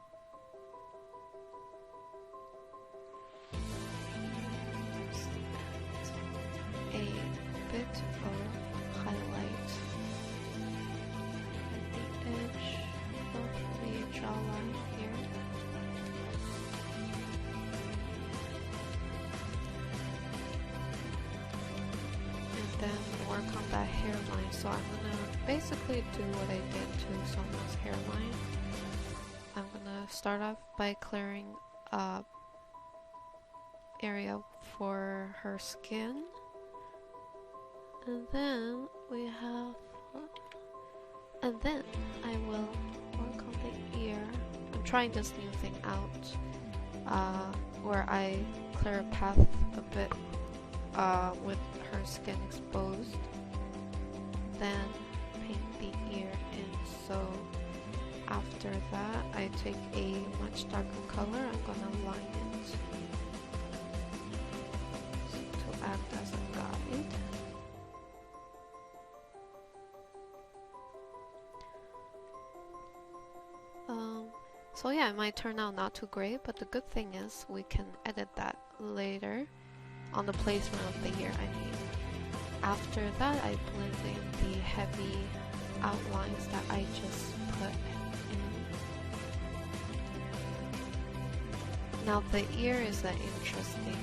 a bit of highlight at the edge of the jawline here. And then work on that hairline. So I'm gonna basically do what I did to Sona's hairline. I'm gonna start off by clearing area for her skin, and then we have, and then I will work on the ear. I'm trying this new thing out, where I clear a path a bit with her skin exposed, then paint the ear in. So after that I take a much darker color. I'm gonna line it to act as a guide. So yeah, it might turn out not too great, but the good thing is we can edit that later on the placement of the ear, I mean. After that, I blend in the heavy outlines that I just put in. Now the ear is an interesting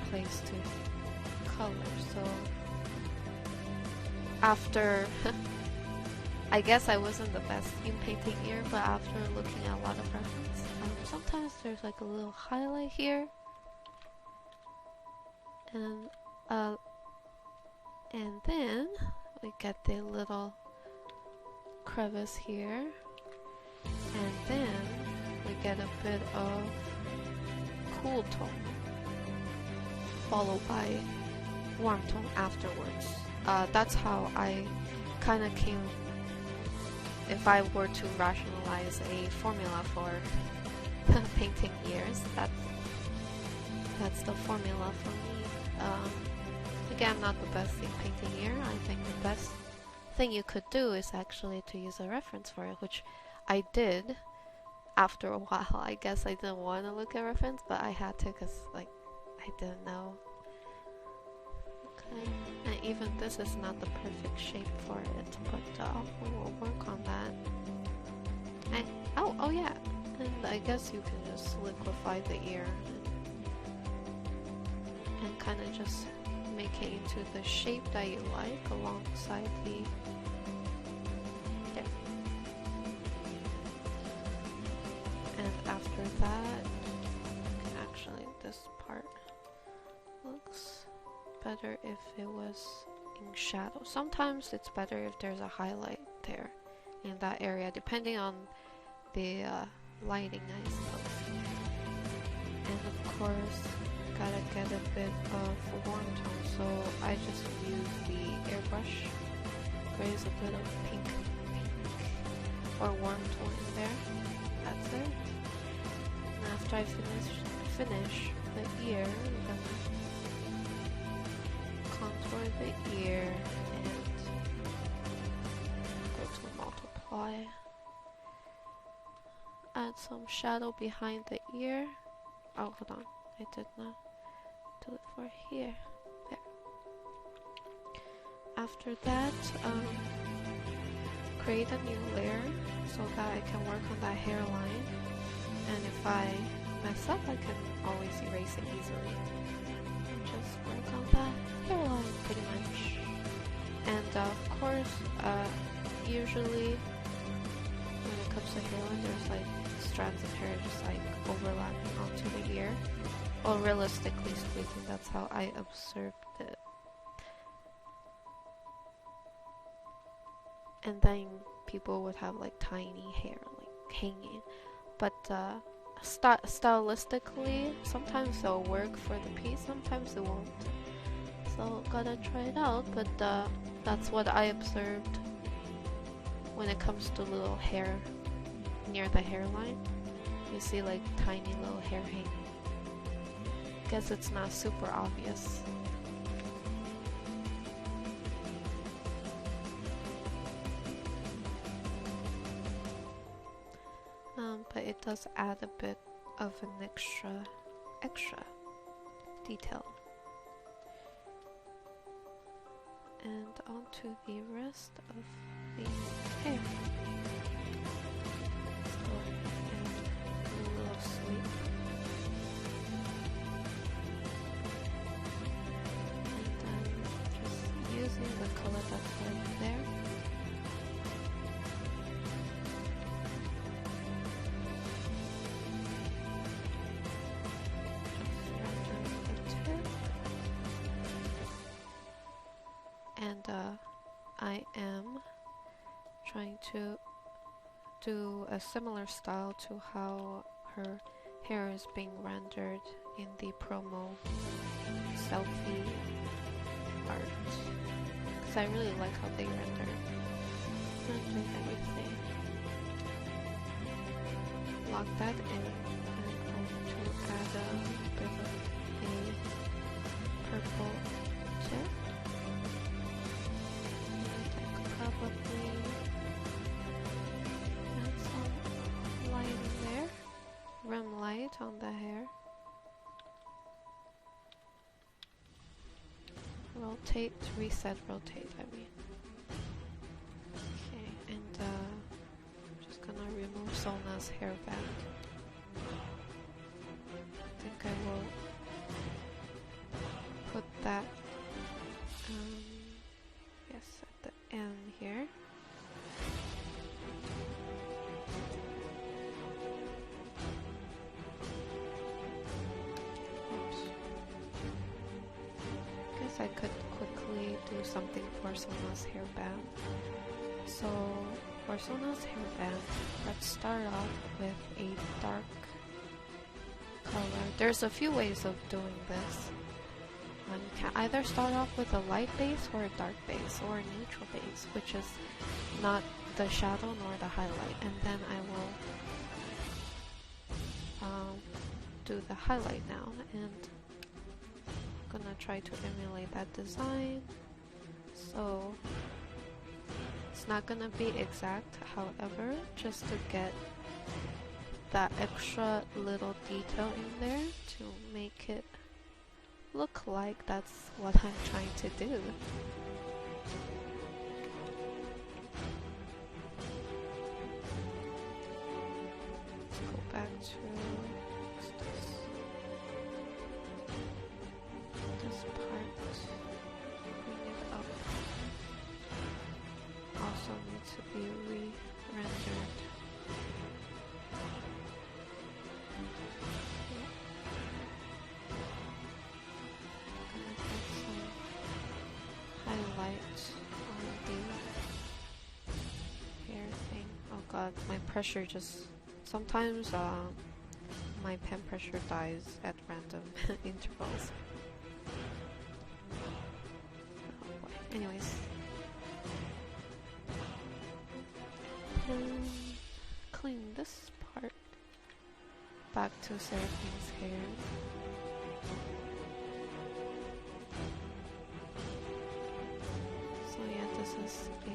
place to color, so after I guess I wasn't the best in painting ear, but after looking at a lot of reference, sometimes there's like a little highlight here, and then we get the little crevice here, and then we get a bit of cool tone followed by warm tone afterwards. That's how I kind of came. If I were to rationalize a formula for painting ears, that's the formula for me. Again, I'm not the best in painting ear. I think the best thing you could do is actually to use a reference for it, which I did after a while. I guess I didn't want to look at reference, but I had to because like I didn't know. Okay, and even this is not the perfect shape for it, but we will work on that. And oh yeah, and I guess you can just liquefy the ear and kind of just make it into the shape that you like alongside the and after that, actually this part looks better if it was in shadow. Sometimes it's better if there's a highlight there in that area, depending on the lighting, I suppose. And of course, gotta get a bit of warm tone, so I just use the airbrush, graze a bit of pink or warm tone in there. That's it. And after I finish the ear, I'm gonna contour the ear and go to multiply. Add some shadow behind the ear. Oh, hold on. I did not do it for here. There. After that, create a new layer so that I can work on that hairline. And if I mess up, I can always erase it easily. And just work on that hairline pretty much. And of course, usually when it comes to hairline, there's like strands of hair just like overlapping onto the ear. Well, realistically speaking, that's how I observed it. And then people would have like tiny hair like hanging, but stylistically, sometimes they'll work for the piece, sometimes it won't. So gotta try it out, but that's what I observed when it comes to little hair near the hairline. You see like tiny little hair hanging. Guess it's not super obvious. But it does add a bit of an extra detail. And onto the rest of the hair. Let's go and do a little sweep. And then just using the color that's right there. And I am trying to do a similar style to how her hair is being rendered in the promo selfie art, because I really like how they render everything. Lock that in, and I'm going to add a bit of a purple tip. Probably add some light in there, rim light on the hair. Rotate, reset, rotate, I mean. Okay, and I'm just gonna remove Sona's hairband. I think I will put that and here. Oops. Guess I could quickly do something for Sona's hairband. So for Sona's hairband, let's start off with a dark color. There's a few ways of doing this. You can either start off with a light base or a dark base or a neutral base, which is not the shadow nor the highlight, and then I will do the highlight now, and I'm gonna try to emulate that design. So it's not gonna be exact, however, just to get that extra little detail in there to make it look like that's what I'm trying to do. Let's go back to this part. Bring it up. Also needs to be re-rendered. My pressure just sometimes my pen pressure dies at random intervals. Oh boy. Anyways, clean this part back to Seraphine's hair. So yeah, this is a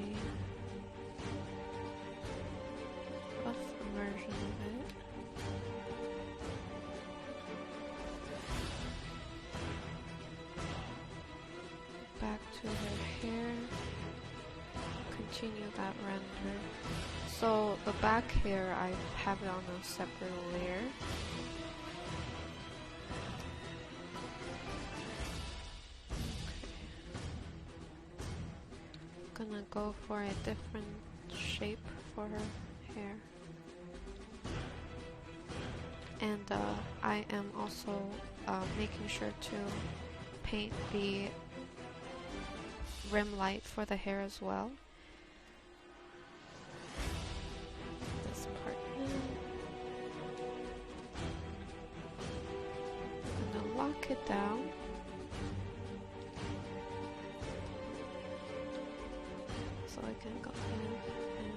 version of it. Back to her hair. Continue that render. So the back hair, I have it on a separate layer. Okay. Gonna go for a different shape for her hair. And I am also making sure to paint the rim light for the hair as well. This part in. I'm gonna lock it down. So I can go in and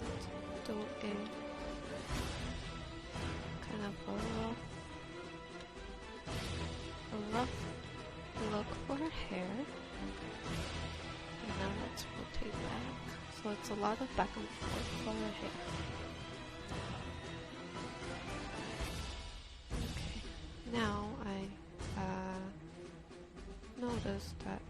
do a kind of a rough look for her hair. And now let's rotate back. So it's a lot of back and forth for her hair. Okay, now I noticed that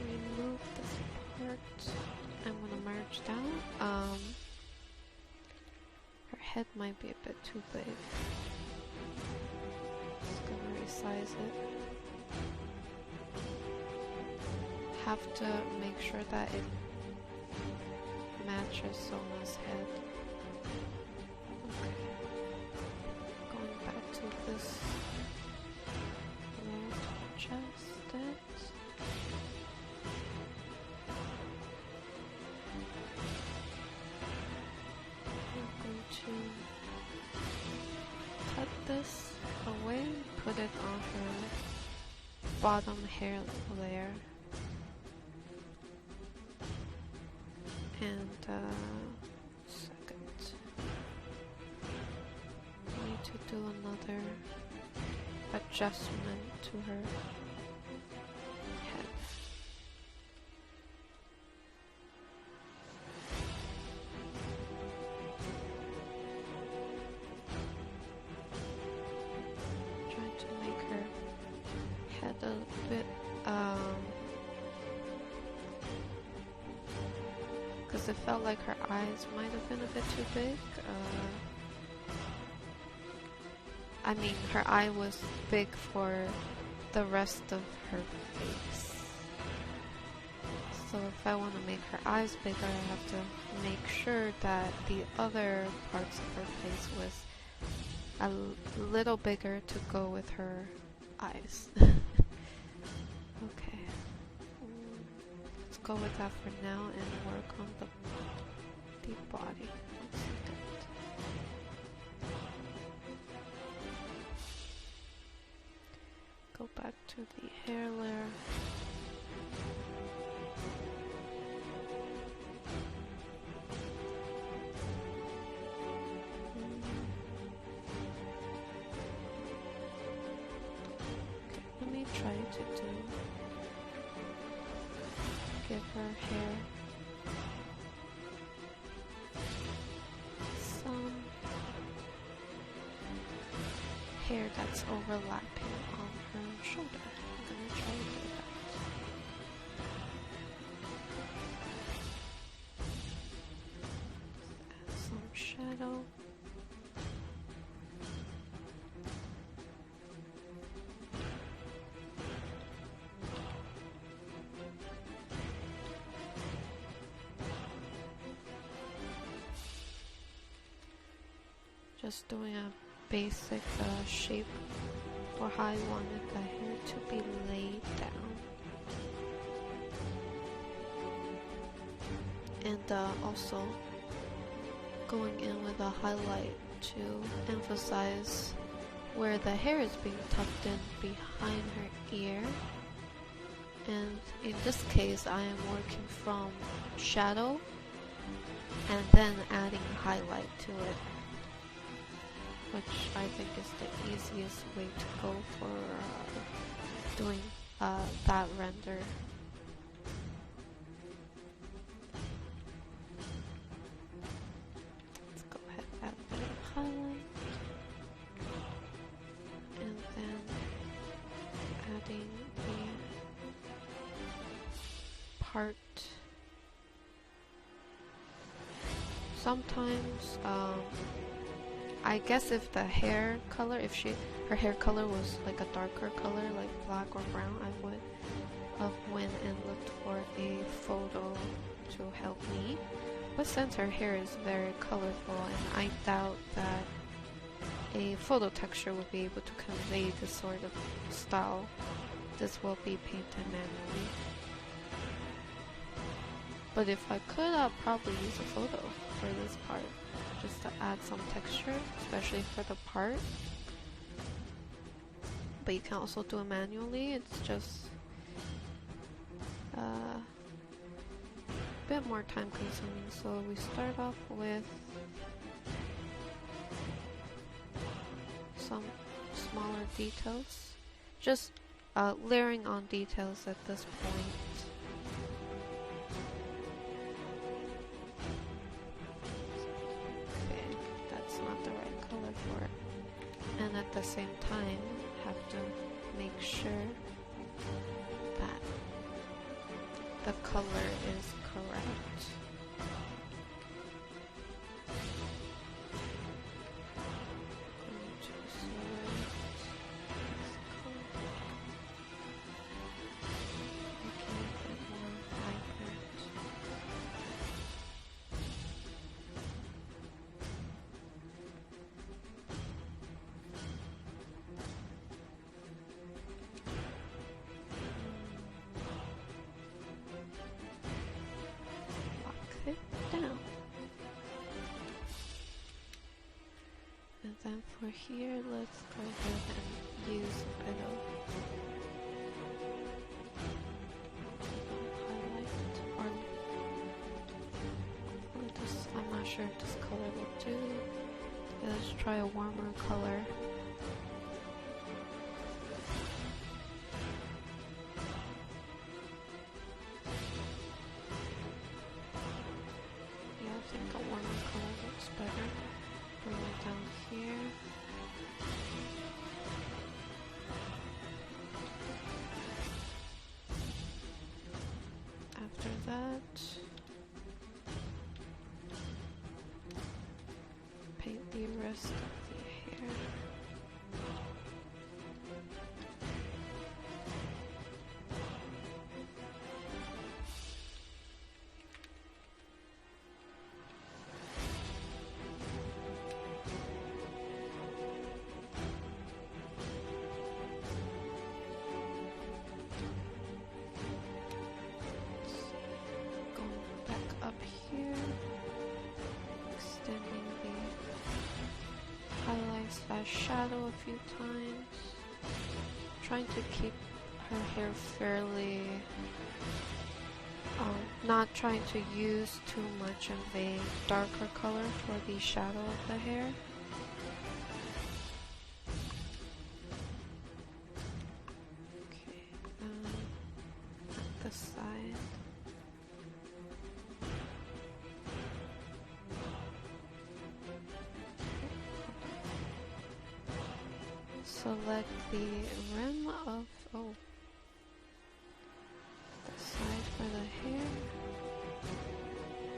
remove this part. I'm gonna merge down. Her head might be a bit too big. Just gonna resize it. Have to make sure that it matches Sona's head. Okay. Going back to this layer to adjust it. To cut this away, put it on her bottom hair layer, and second, I need to do another adjustment to her head. A bit, because it felt like her eyes might have been a bit too big. I mean, her eye was big for the rest of her face. So if I want to make her eyes bigger, I have to make sure that the other parts of her face was a little bigger to go with her eyes. Okay, let's go with that for now and work on the body. Go back to the hair layer. Let me try to give her hair some hair that's overlapping on her shoulder. I'm gonna try to do that. Add some shadow. Just doing a basic shape for how I wanted the hair to be laid down. And also going in with a highlight to emphasize where the hair is being tucked in behind her ear. And in this case, I am working from shadow and then adding highlight to it, which I think is the easiest way to go for doing that render. Let's go ahead and add a bit of highlight, and then adding the part. Sometimes I guess if the hair color, her hair color was like a darker color, like black or brown, I would have went and looked for a photo to help me. But since her hair is very colorful, and I doubt that a photo texture would be able to convey this sort of style, this will be painted manually. But if I could, I'd probably use a photo for this part, just to add some texture, especially for the part. But you can also do it manually, it's just a bit more time consuming. So we start off with some smaller details, just layering on details at this point. Okay, that's not the right color for it. And at the same time, have to make sure that the color is correct. Down. And then for here, let's go ahead and use a bit of highlight, or this, I'm not sure if this color will do. Let's try a warmer color. I think a warmer color looks better. Bring it down here. After that, paint the rest of the hair. Shadow a few times, trying to keep her hair fairly, not trying to use too much of a darker color for the shadow of the hair. Okay, at the side. Select the rim of, the side for the hair.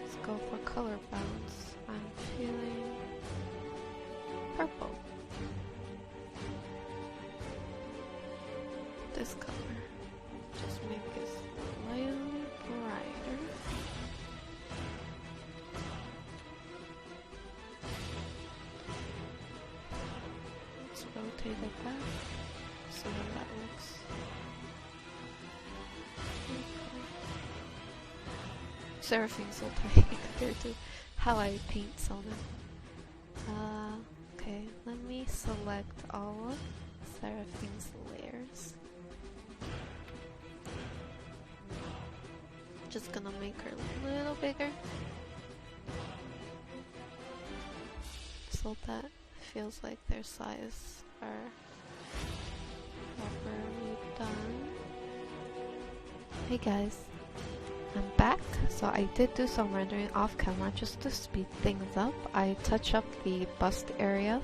Let's go for color balance. I'm feeling purple. This color. Just make it slightly brighter. Rotate it back, see how that looks. Okay. Seraphine's so tiny compared to how I paint Sona. Okay, let me select all of Seraphine's layers. Just gonna make her a little bigger so that feels like their size are properly done. Hey guys, I'm back. So I did do some rendering off camera just to speed things up. I touched up the bust area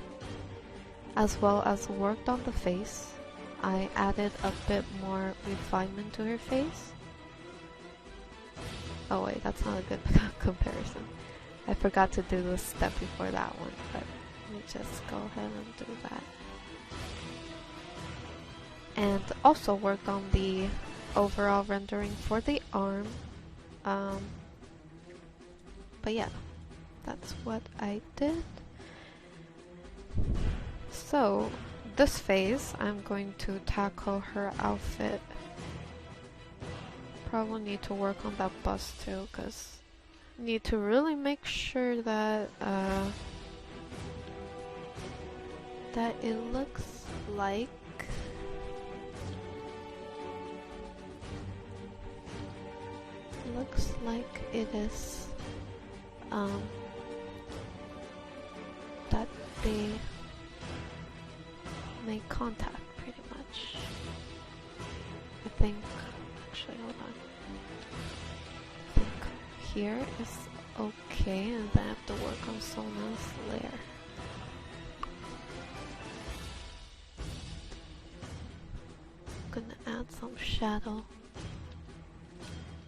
as well as worked on the face. I added a bit more refinement to her face. Oh wait, that's not a good comparison. I forgot to do this step before that one, but let me just go ahead and do that. And also worked on the overall rendering for the arm. But yeah, that's what I did. So this phase, I'm going to tackle her outfit. Probably need to work on that bust too, because need to really make sure that that it looks like it is that they make contact pretty much. I think actually hold on. I think here is okay, and then I have to work on Sona's layer. Gonna add some shadow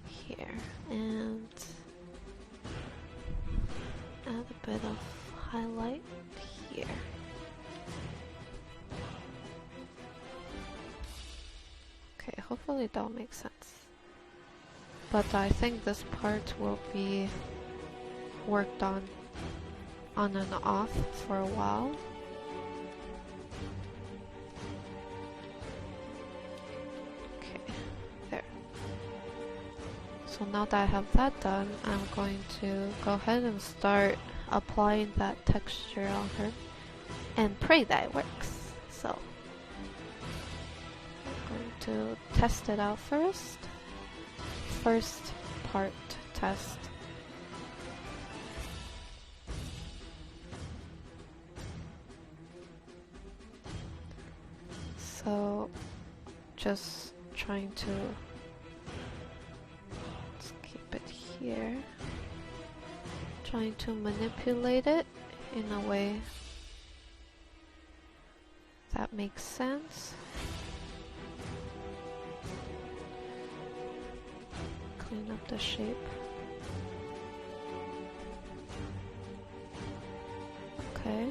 here and add a bit of highlight here. Okay, hopefully that'll make sense. But I think this part will be worked on and off for a while. So now that I have that done, I'm going to go ahead and start applying that texture on her and pray that it works. So I'm going to test it out first. First part test. So just trying to here, trying to manipulate it in a way that makes sense. Clean up the shape. Okay.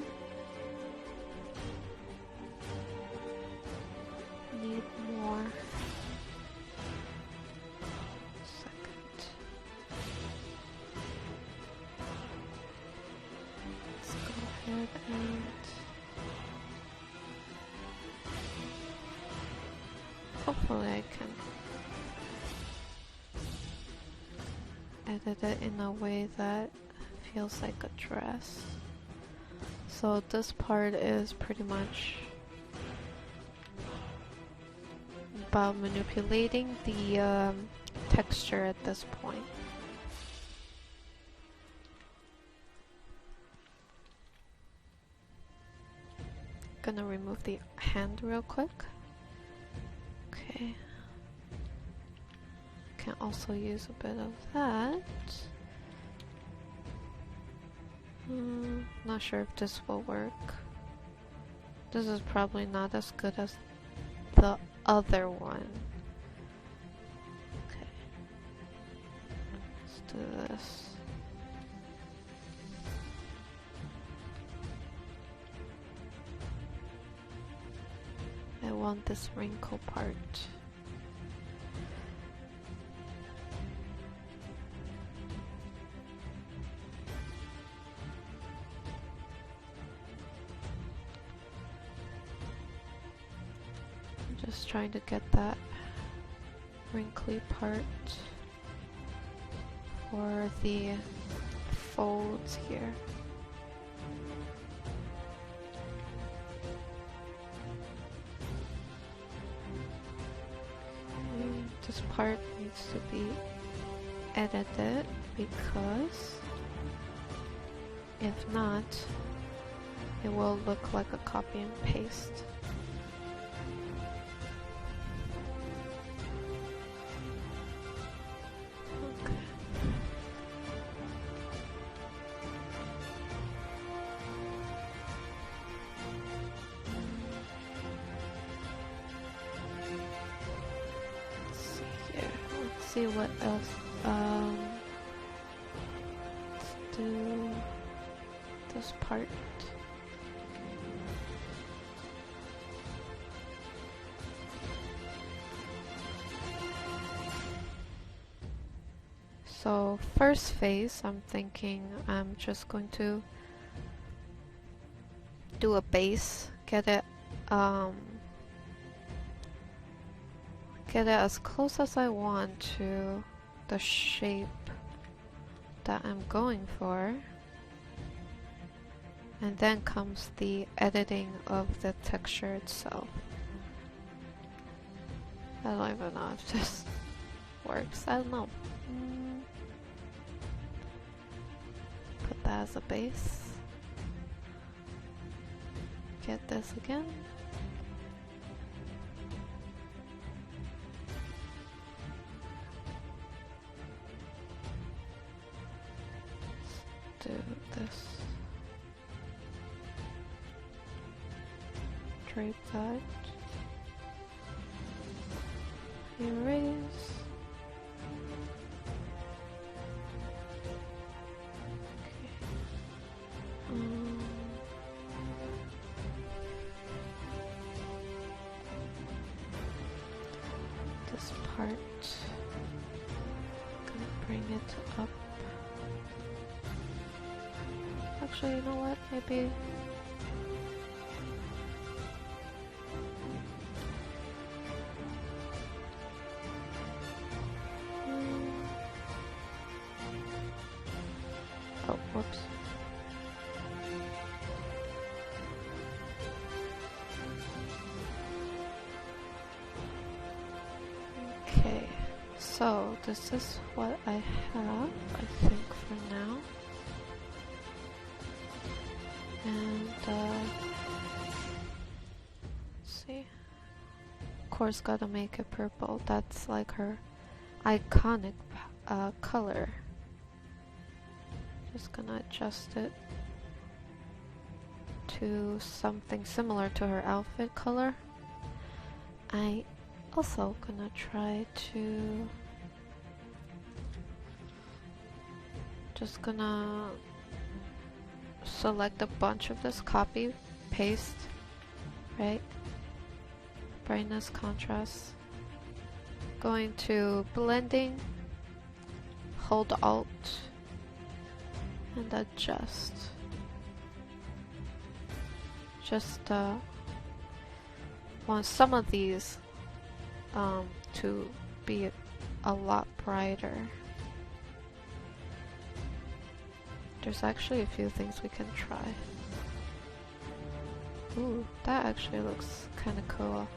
Need more. And hopefully I can edit it in a way that feels like a dress. So this part is pretty much about manipulating the texture at this point. Gonna remove the hand real quick. Okay. Can also use a bit of that. Not sure if this will work. This is probably not as good as the other one. Okay. Let's do this. I want this wrinkle part. I'm just trying to get that wrinkly part for the folds here. This part needs to be edited because if not, it will look like a copy and paste. Okay. See what else. Let's do this part. So first phase, I'm thinking I'm just going to do a base, get it as close as I want to the shape that I'm going for, and then comes the editing of the texture itself. I don't even know if this works. I don't know. Put that as a base. Get this again. Do this. Drape that. Erase. This part, gonna bring it up. Actually, you know what? Maybe. Oh, whoops. Okay, so this is what I have, I think, for now. And, let's see. Of course, gotta make it purple. That's like her iconic color. Just gonna adjust it to something similar to her outfit color. I also gonna try to just gonna select a bunch of this, copy, paste, right? Brightness, contrast. Going to blending, hold Alt, and adjust. Just want some of these to be a lot brighter. There's actually a few things we can try. Ooh, that actually looks kind of cool.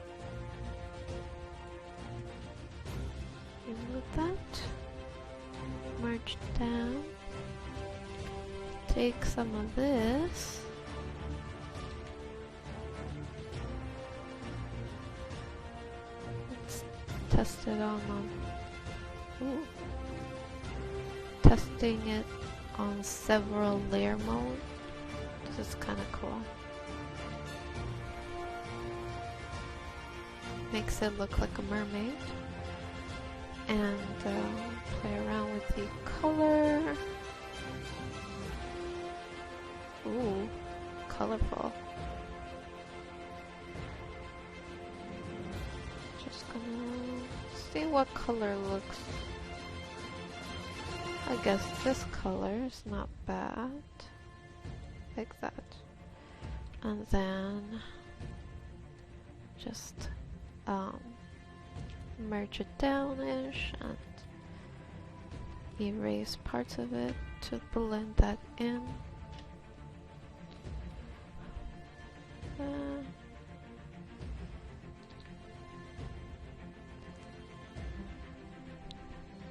Remove that. Merge down. Take some of this. Let's test it on ooh. Testing it on several layer mode. This is kind of cool. Makes it look like a mermaid. And play around with the color. Ooh, colorful. Just gonna see what color looks. I guess this color is not bad. Like that. And then just merge it down-ish and erase parts of it to blend that in.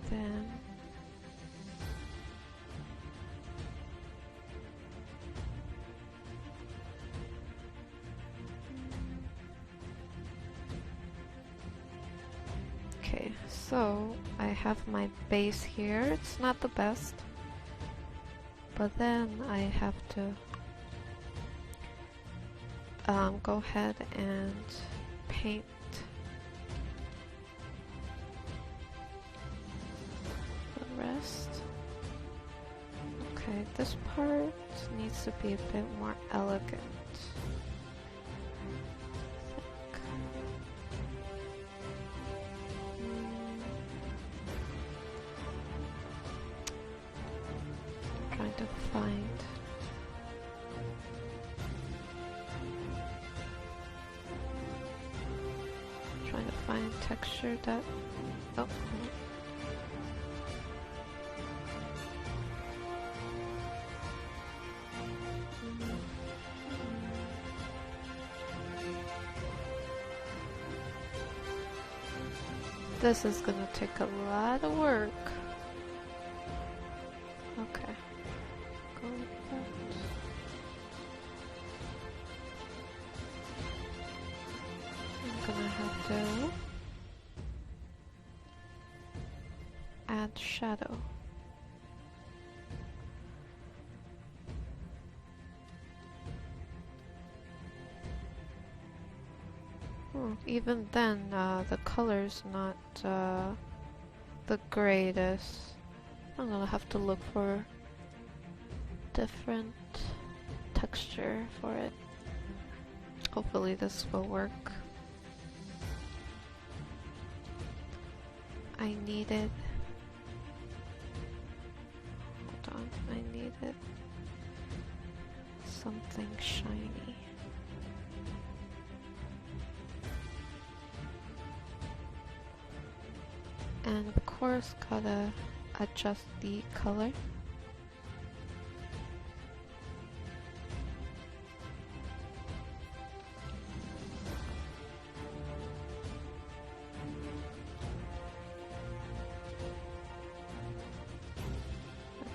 Then okay, so I have my base here. It's not the best, but then I have to go ahead and paint the rest. Okay, this part needs to be a bit more elegant. find texture that... Oh. This is gonna take a lot of work. Okay. Go with that. I'm gonna have to add shadow. Even then, the color's not the greatest. I'm gonna have to look for different texture for it. Hopefully this will work. I needed... Hold on, I needed something shiny. And of course, gotta adjust the color.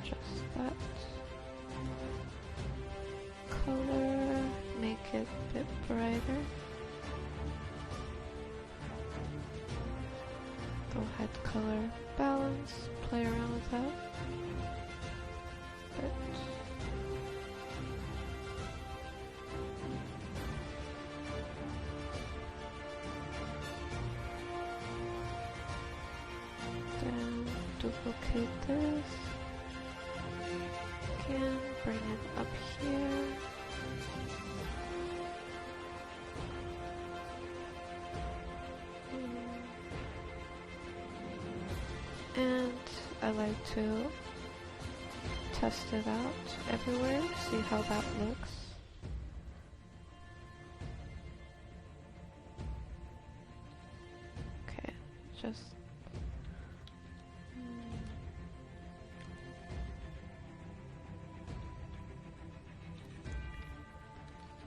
Adjust that color, make it a bit brighter. Go ahead, color balance, play around with that. But then duplicate this. Again, bring it up here. And I like to test it out everywhere, see how that looks. Okay, just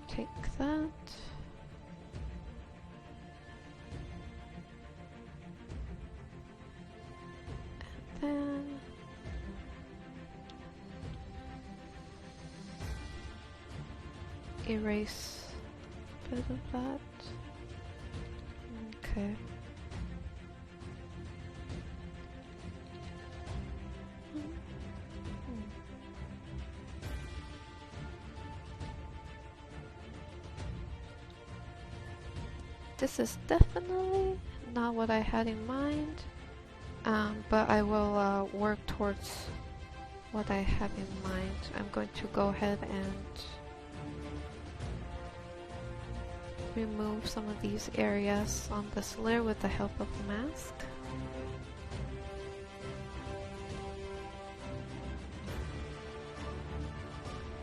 take that. Then erase a bit of that. Okay. This is definitely not what I had in mind. But I will work towards what I have in mind. I'm going to go ahead and remove some of these areas on this layer with the help of the mask.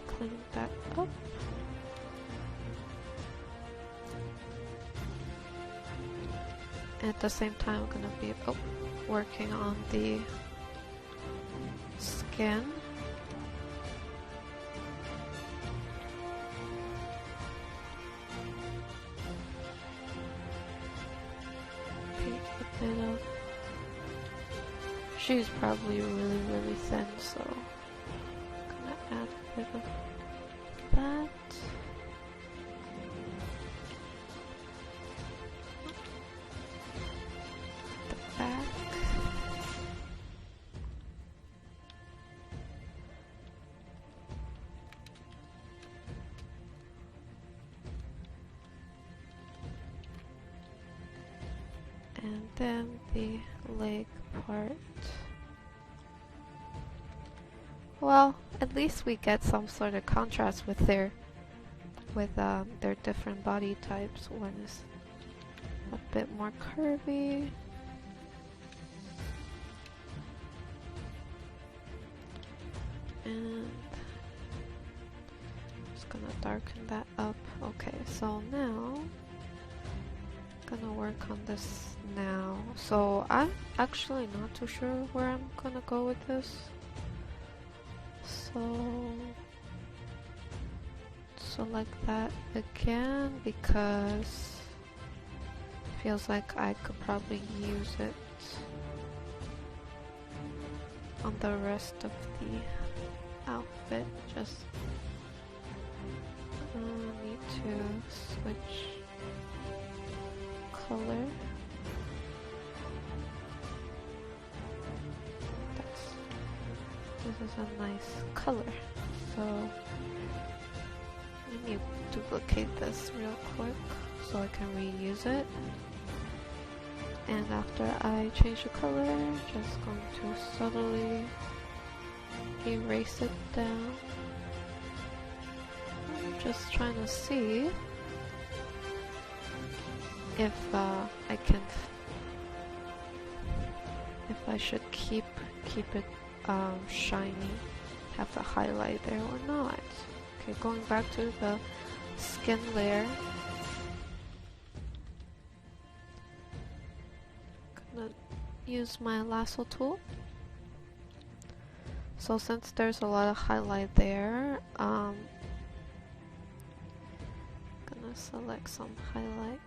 Clean that up. At the same time, I'm gonna be working on the skin. Paint a bit of... She's probably really thin, so I'm gonna add a bit of that. And then the leg part. Well, at least we get some sort of contrast with their different body types. One is a bit more curvy. And just gonna darken that up. Okay, so now I'm gonna work on this now. So I'm actually not too sure where I'm gonna go with this. So select that again because it feels like I could probably use it on the rest of the outfit. Just need to switch color. This is a nice color. So let me duplicate this real quick so I can reuse it. And after I change the color, just going to subtly erase it down. I'm just trying to see if if I should keep it shiny, have the highlight there or not. Okay, going back to the skin layer. Gonna use my lasso tool. So since there's a lot of highlight there, gonna select some highlight.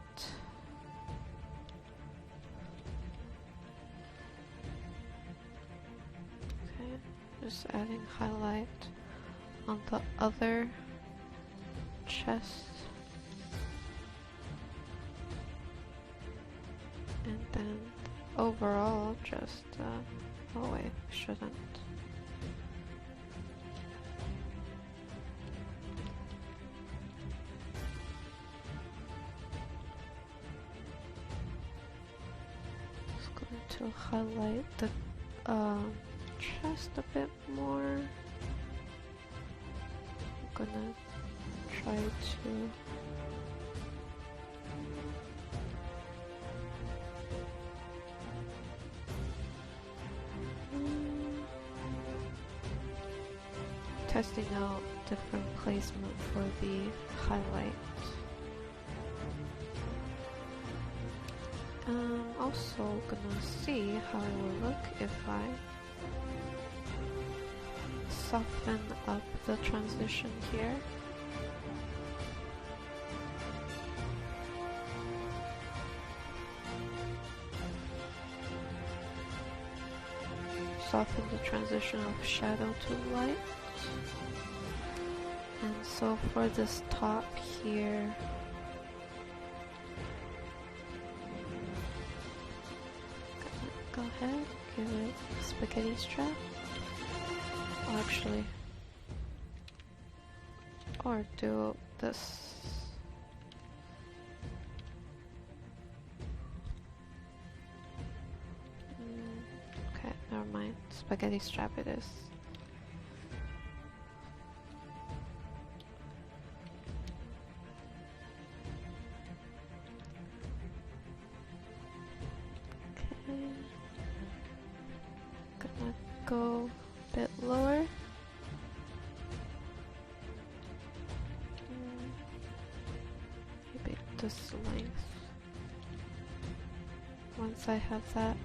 Okay, just adding highlight on the other chest. And then overall just, oh wait, shouldn't. Just going to highlight the chest a bit more. I'm gonna try to testing out different placement for the highlight. Also gonna see how it will look if I soften up the transition here. Soften the transition of shadow to light. And so for this top here, go ahead, give it a spaghetti strap. Or actually, or do this. Okay, never mind. Spaghetti strap it is. Gonna go a bit lower. Maybe this length. Once I have that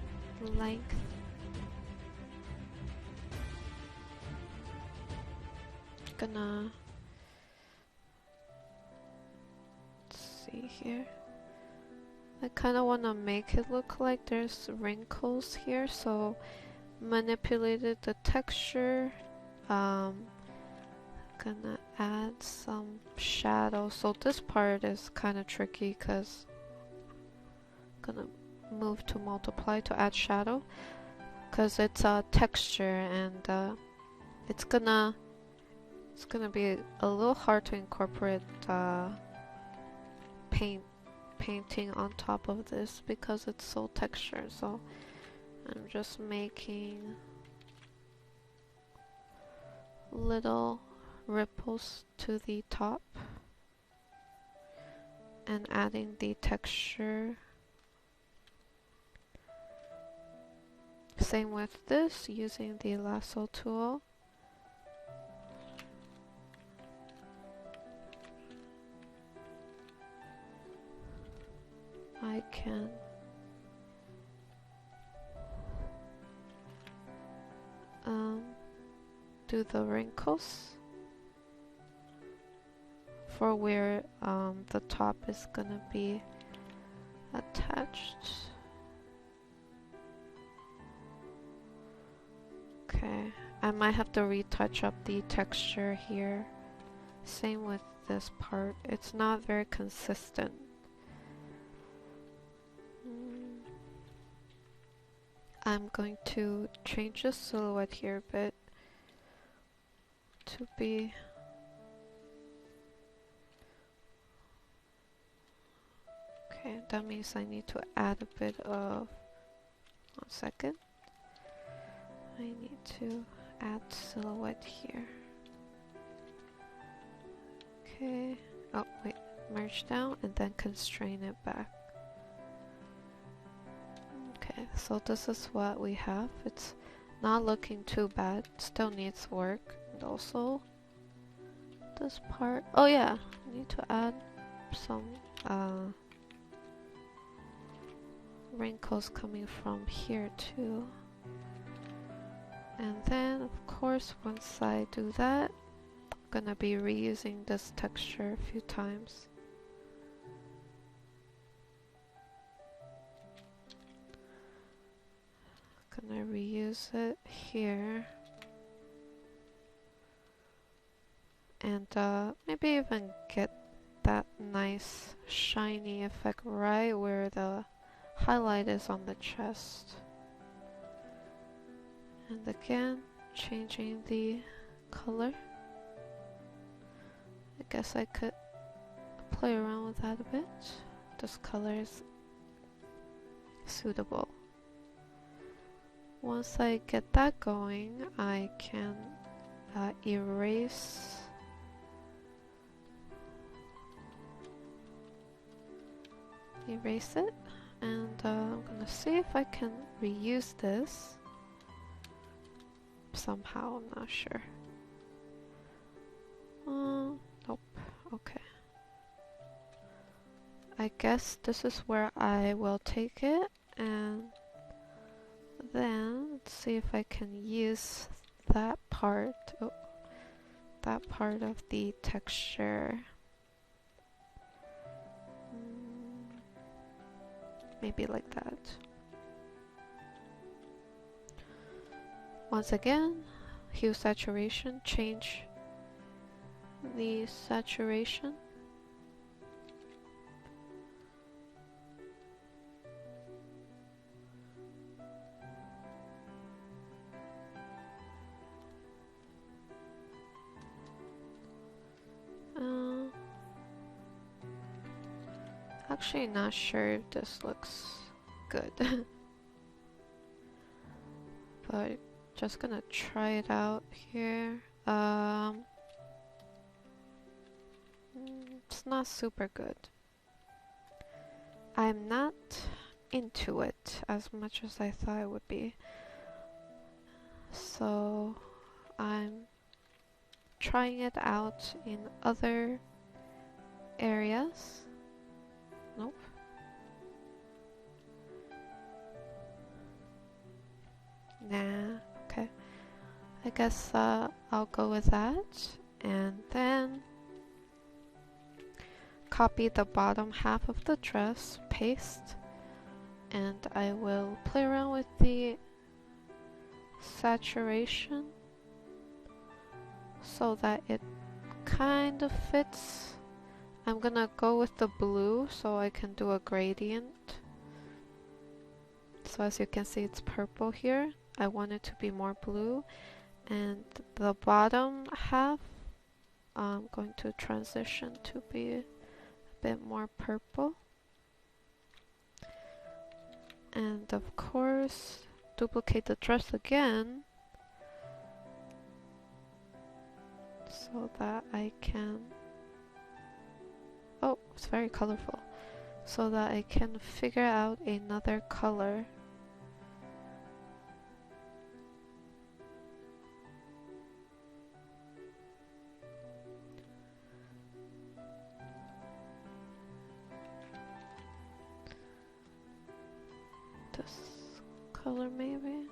length, gonna see here. I kind of want to make it look like there's wrinkles here, so manipulated the texture. Gonna add some shadow. So this part is kind of tricky because gonna move to multiply to add shadow because it's a texture and it's gonna be a little hard to incorporate painting on top of this because it's so textured. So I'm just making little ripples to the top and adding the texture. Same with this, using the lasso tool. I can do the wrinkles for where the top is gonna be attached. Okay, I might have to retouch up the texture here. Same with this part, it's not very consistent. I'm going to change the silhouette here a bit to be okay. That means I need to add a bit of 1 second. I need to add silhouette here. Okay. Oh wait, merge down and then constrain it back. Okay, so this is what we have. It's not looking too bad. Still needs work. And also this part. Oh yeah, I need to add some wrinkles coming from here too. And then of course once I do that, I'm gonna be reusing this texture a few times. Gonna reuse it here. And maybe even get that nice shiny effect right where the highlight is on the chest. And again, changing the color. I guess I could play around with that a bit. This color is suitable. Once I get that going, I can erase it, and I'm gonna see if I can reuse this somehow. I'm not sure. Nope. Okay. I guess this is where I will take it, and then let's see if I can use that part. Oh, that part of the texture. Maybe like that. Once again, hue saturation, change the saturation. Actually not sure if this looks good. But just gonna try it out here. It's not super good. I'm not into it as much as I thought it would be. So I'm trying it out in other areas. Nope. Nah, okay. I guess I'll go with that. And then copy the bottom half of the dress, paste, and I will play around with the saturation so that it kind of fits. I'm gonna go with the blue so I can do a gradient. So as you can see, it's purple here. I want it to be more blue, and the bottom half I'm going to transition to be a bit more purple. And of course, duplicate the dress again so that I can, oh, it's very colorful, so that I can figure out another color. This color maybe.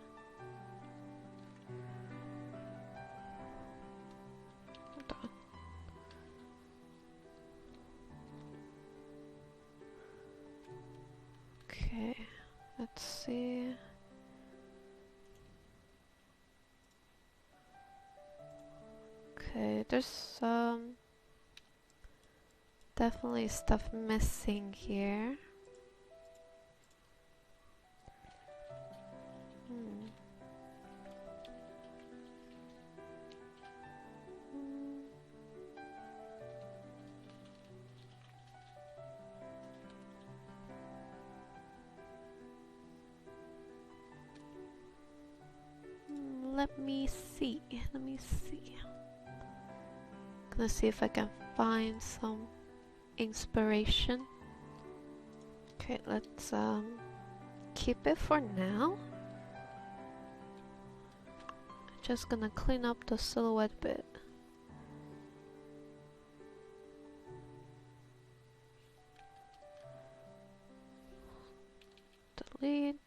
Okay, let's see. Okay, there's some definitely stuff missing here. Hmm. Let me see. Let me see. Gonna see if I can find some inspiration. Okay, let's keep it for now. Just gonna clean up the silhouette bit. Delete,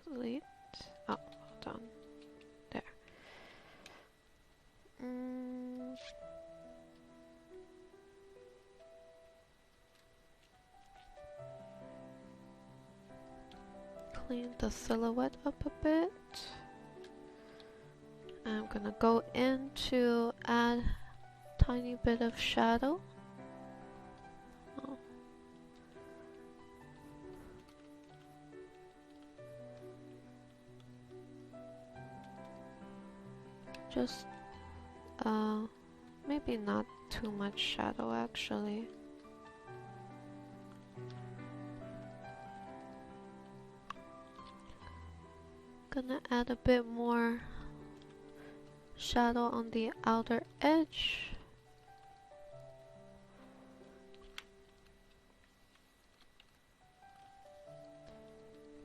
delete. Oh, hold on. There. Clean the silhouette up a bit. I'm gonna go in to add a tiny bit of shadow. Oh. Just maybe not too much shadow actually. Gonna add a bit more shadow on the outer edge.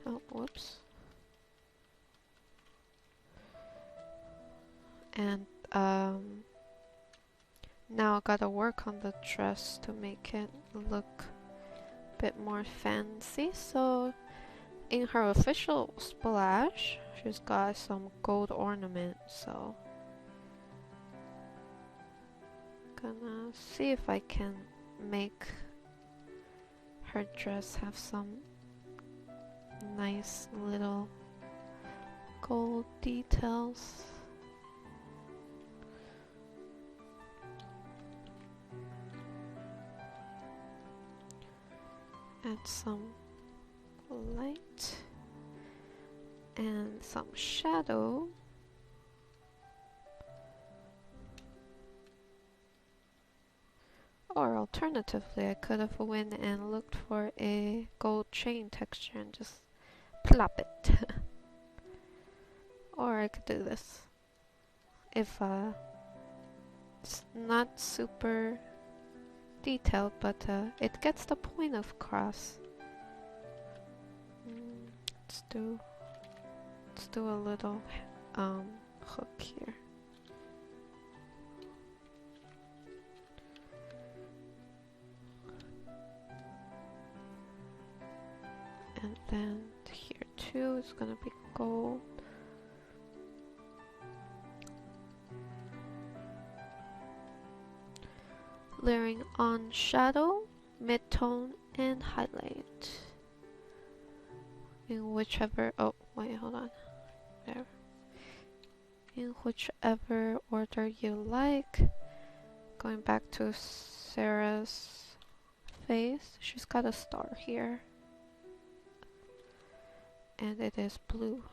Oh, whoops. And now I gotta work on the dress to make it look a bit more fancy. So in her official splash, she's got some gold ornament, so gonna see if I can make her dress have some nice little gold details. Add some light and some shadow. Or alternatively, I could have went and looked for a gold chain texture and just plop it. Or I could do this. If it's not super detailed, but it gets the point across. Let's do a little hook here. And then here too is gonna be gold. Layering on shadow, midtone, and highlight. In whichever, oh wait, hold on. There. In whichever order you like. Going back to Sarah's face, she's got a star here. And it is blue.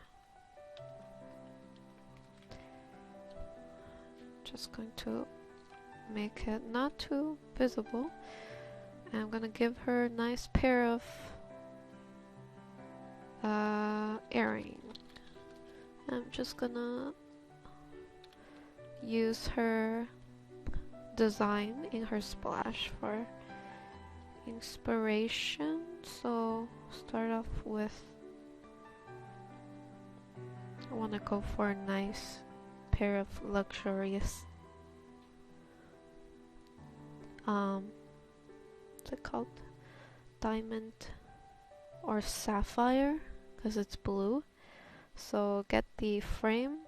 Just going to make it not too visible. I'm gonna give her a nice pair of earrings. I'm just gonna use her design in her splash for inspiration. So start off with, I want to go for a nice pair of luxurious what's it called, diamond or sapphire, because it's blue. So get the frame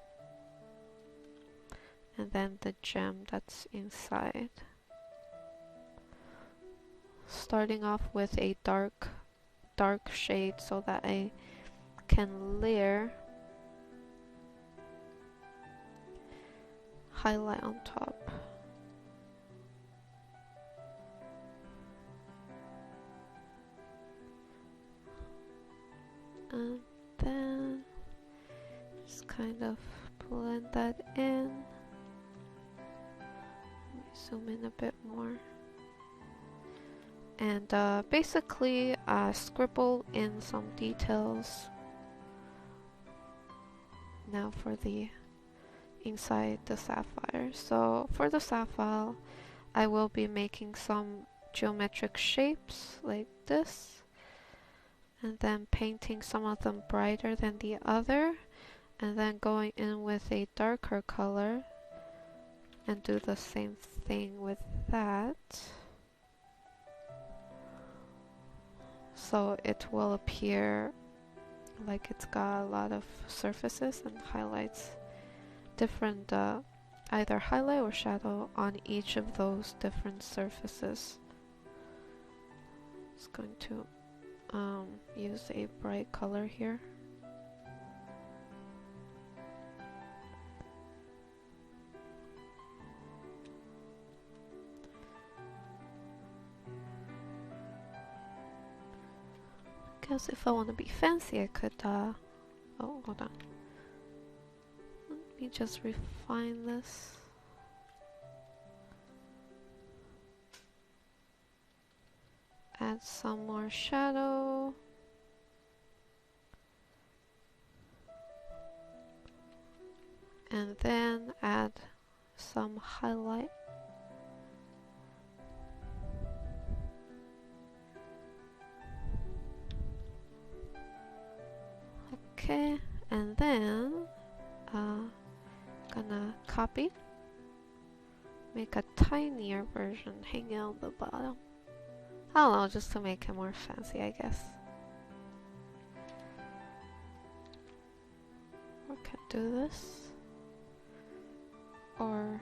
and then the gem that's inside. Starting off with a dark dark shade so that I can layer highlight on top. And then just kind of blend that in. Let me zoom in a bit more. And basically scribble in some details now for the inside the sapphire. So for the sapphire, I will be making some geometric shapes like this, and then painting some of them brighter than the other, and then going in with a darker color and do the same thing with that. So it will appear like it's got a lot of surfaces and highlights, different either highlight or shadow on each of those different surfaces. Just going to use a bright color here. Guess if I want to be fancy, I could oh, hold on. Let me just refine this. Add some more shadow. And then add some highlight. Okay, and then gonna copy, make a tinier version hanging on the bottom. I don't know, just to make it more fancy, I guess. Or can do this. Or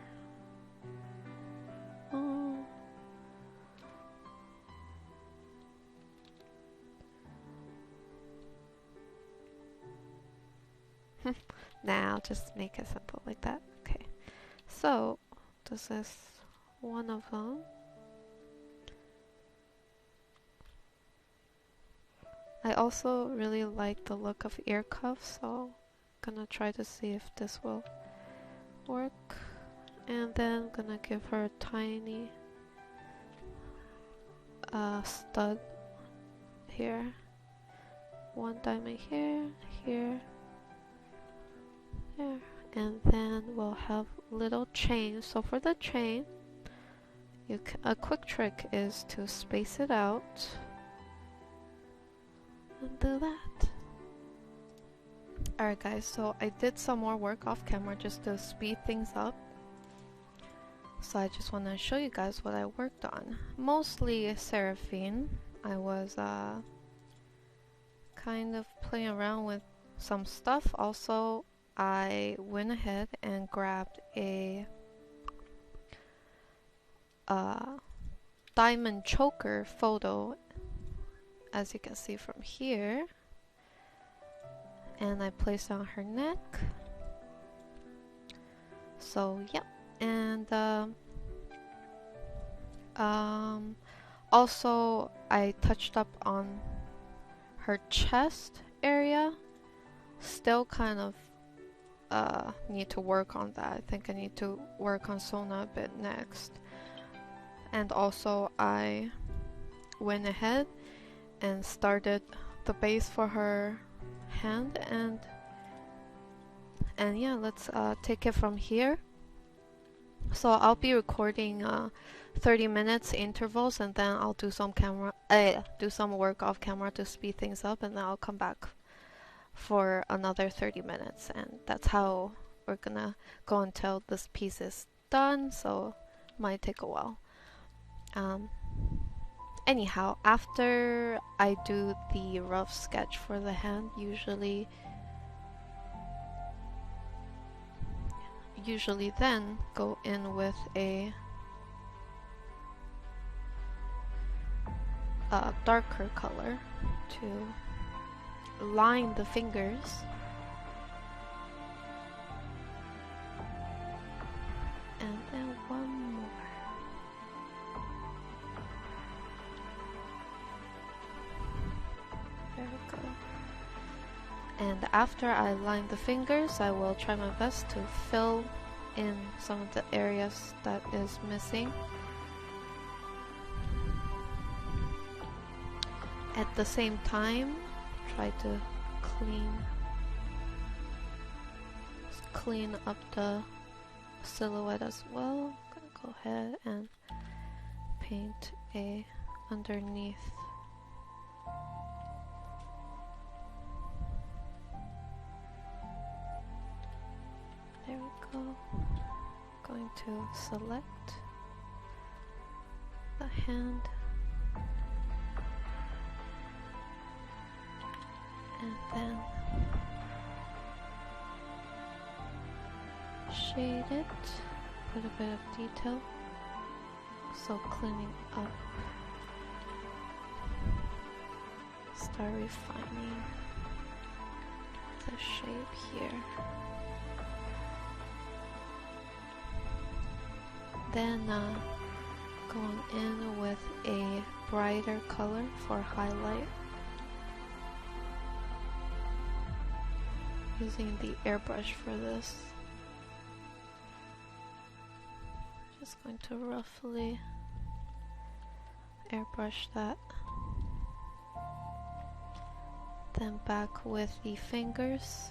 now just make it simple like that. Okay, so this is one of them. I also really like the look of ear cuffs, so I'm gonna try to see if this will work. And then I'm gonna give her a tiny stud here. One diamond here, here, there. And then we'll have little chains. So for the chain, a quick trick is to space it out. And do that. Alright guys, so I did some more work off camera just to speed things up. So I just want to show you guys what I worked on. Mostly Seraphine. I was kind of playing around with some stuff. Also, I went ahead and grabbed a diamond choker photo, as you can see from here, and I placed it on her neck. So yep. And also I touched up on her chest area. Still kind of need to work on that. I think I need to work on Sona a bit next. And also I went ahead and started the base for her hand, and yeah, let's take it from here. So I'll be recording 30 minutes intervals, and then I'll do some work off camera to speed things up, and then I'll come back for another 30 minutes, and that's how we're gonna go until this piece is done. So it might take a while. Anyhow, after I do the rough sketch for the hand, usually then go in with a darker color to line the fingers. And then one more. There we go. And after I line the fingers, I will try my best to fill in some of the areas that is missing. At the same time, try to clean up the silhouette as well. I'm gonna go ahead and paint a underneath. There we go. Going to select the hand and then shade it, put a bit of detail, so cleaning up, start refining the shape here. Then going in with a brighter color for highlight, using the airbrush for this. Just going to roughly airbrush that. Then back with the fingers.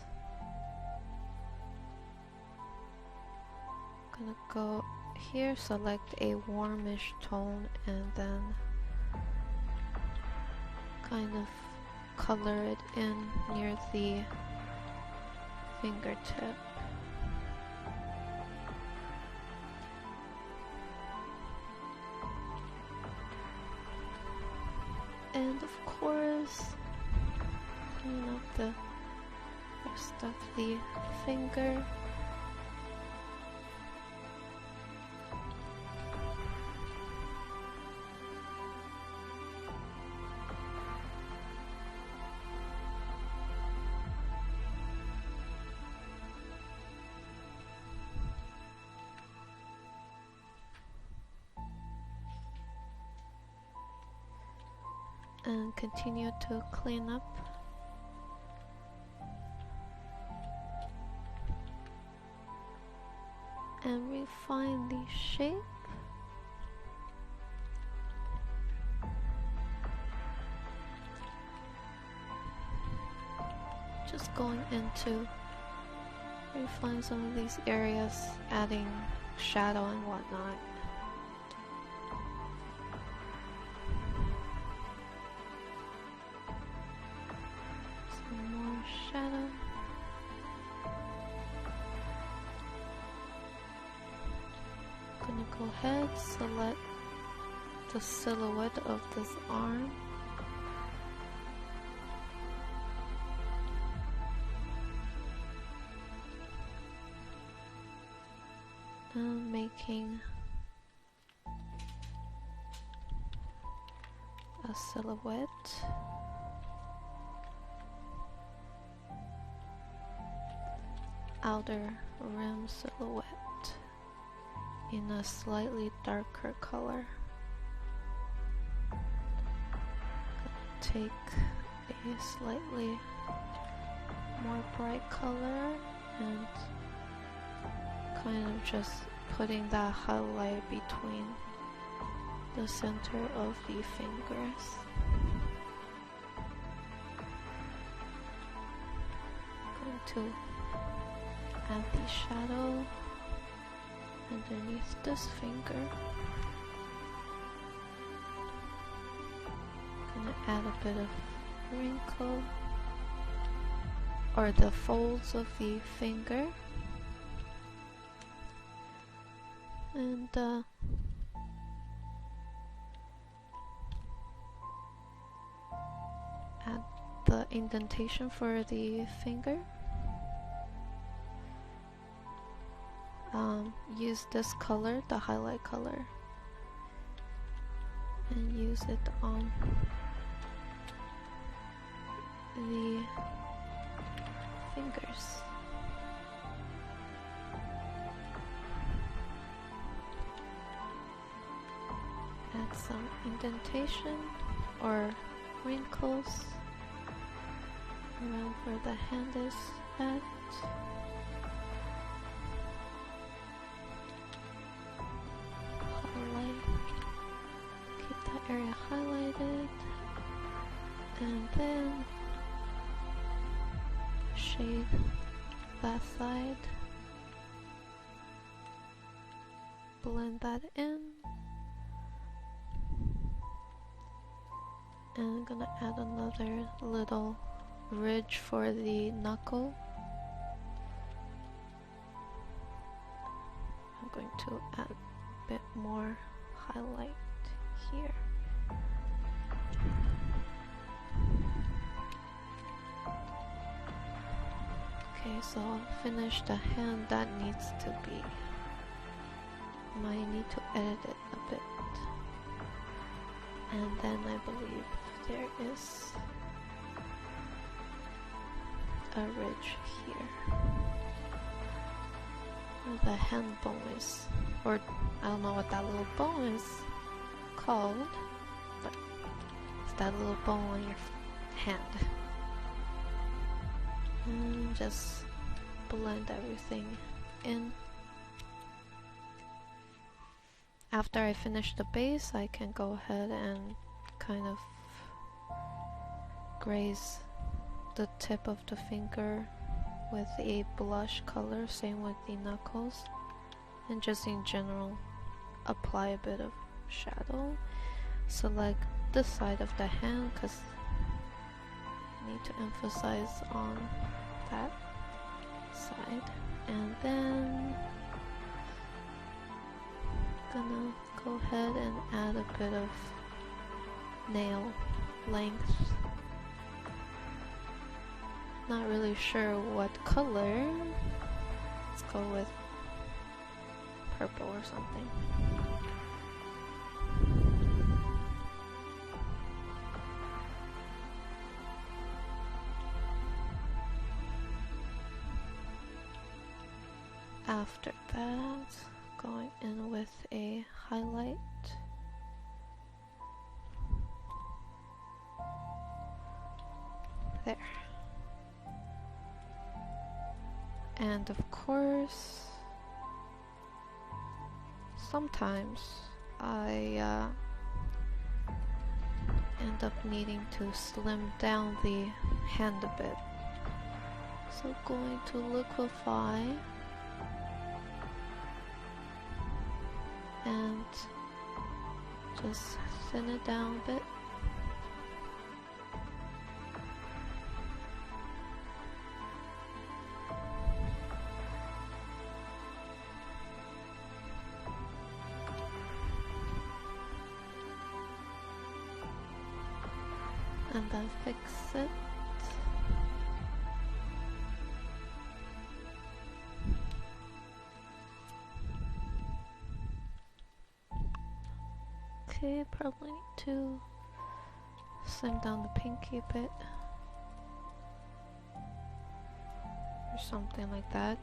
Gonna go here, select a warmish tone, and then kind of color it in near the fingertip. And of course, clean up the rest of the finger. And continue to clean up. And refine the shape. Just going into refine some of these areas, adding shadow and whatnot. Shadow. Gonna go ahead, select the silhouette of this arm. And making a silhouette. Outer rim silhouette in a slightly darker color. Take a slightly more bright color and kind of just putting that highlight between the center of the fingers. Going to add the shadow underneath this finger. Gonna add a bit of wrinkle or the folds of the finger, and add the indentation for the finger. Use this color, the highlight color, and use it on the fingers. Add some indentation or wrinkles around where the hand is at. Highlight, keep that area highlighted, and then shade that side, blend that in, and I'm gonna add another little ridge for the knuckle. I'm going to add a bit more highlight here. Okay, so I'll finish the hand. That needs to be, might need to edit it a bit. And then I believe there is a ridge here where the hand bone is, or I don't know what that little bone is called, but it's that little bone on your hand. And just blend everything in. After I finish the base, I can go ahead and kind of graze the tip of the finger with a blush color, same with the knuckles, and just in general apply a bit of shadow. Select this side of the hand because I need to emphasize on that side, and then gonna go ahead and add a bit of nail length. Not really sure what color. Let's go with purple or something. After that, going in with a highlight. There. And of course, sometimes I end up needing to slim down the hand a bit. So going to liquefy and just thin it down a bit. And then fix it. Okay, probably need to slim down the pinky a bit. Or something like that.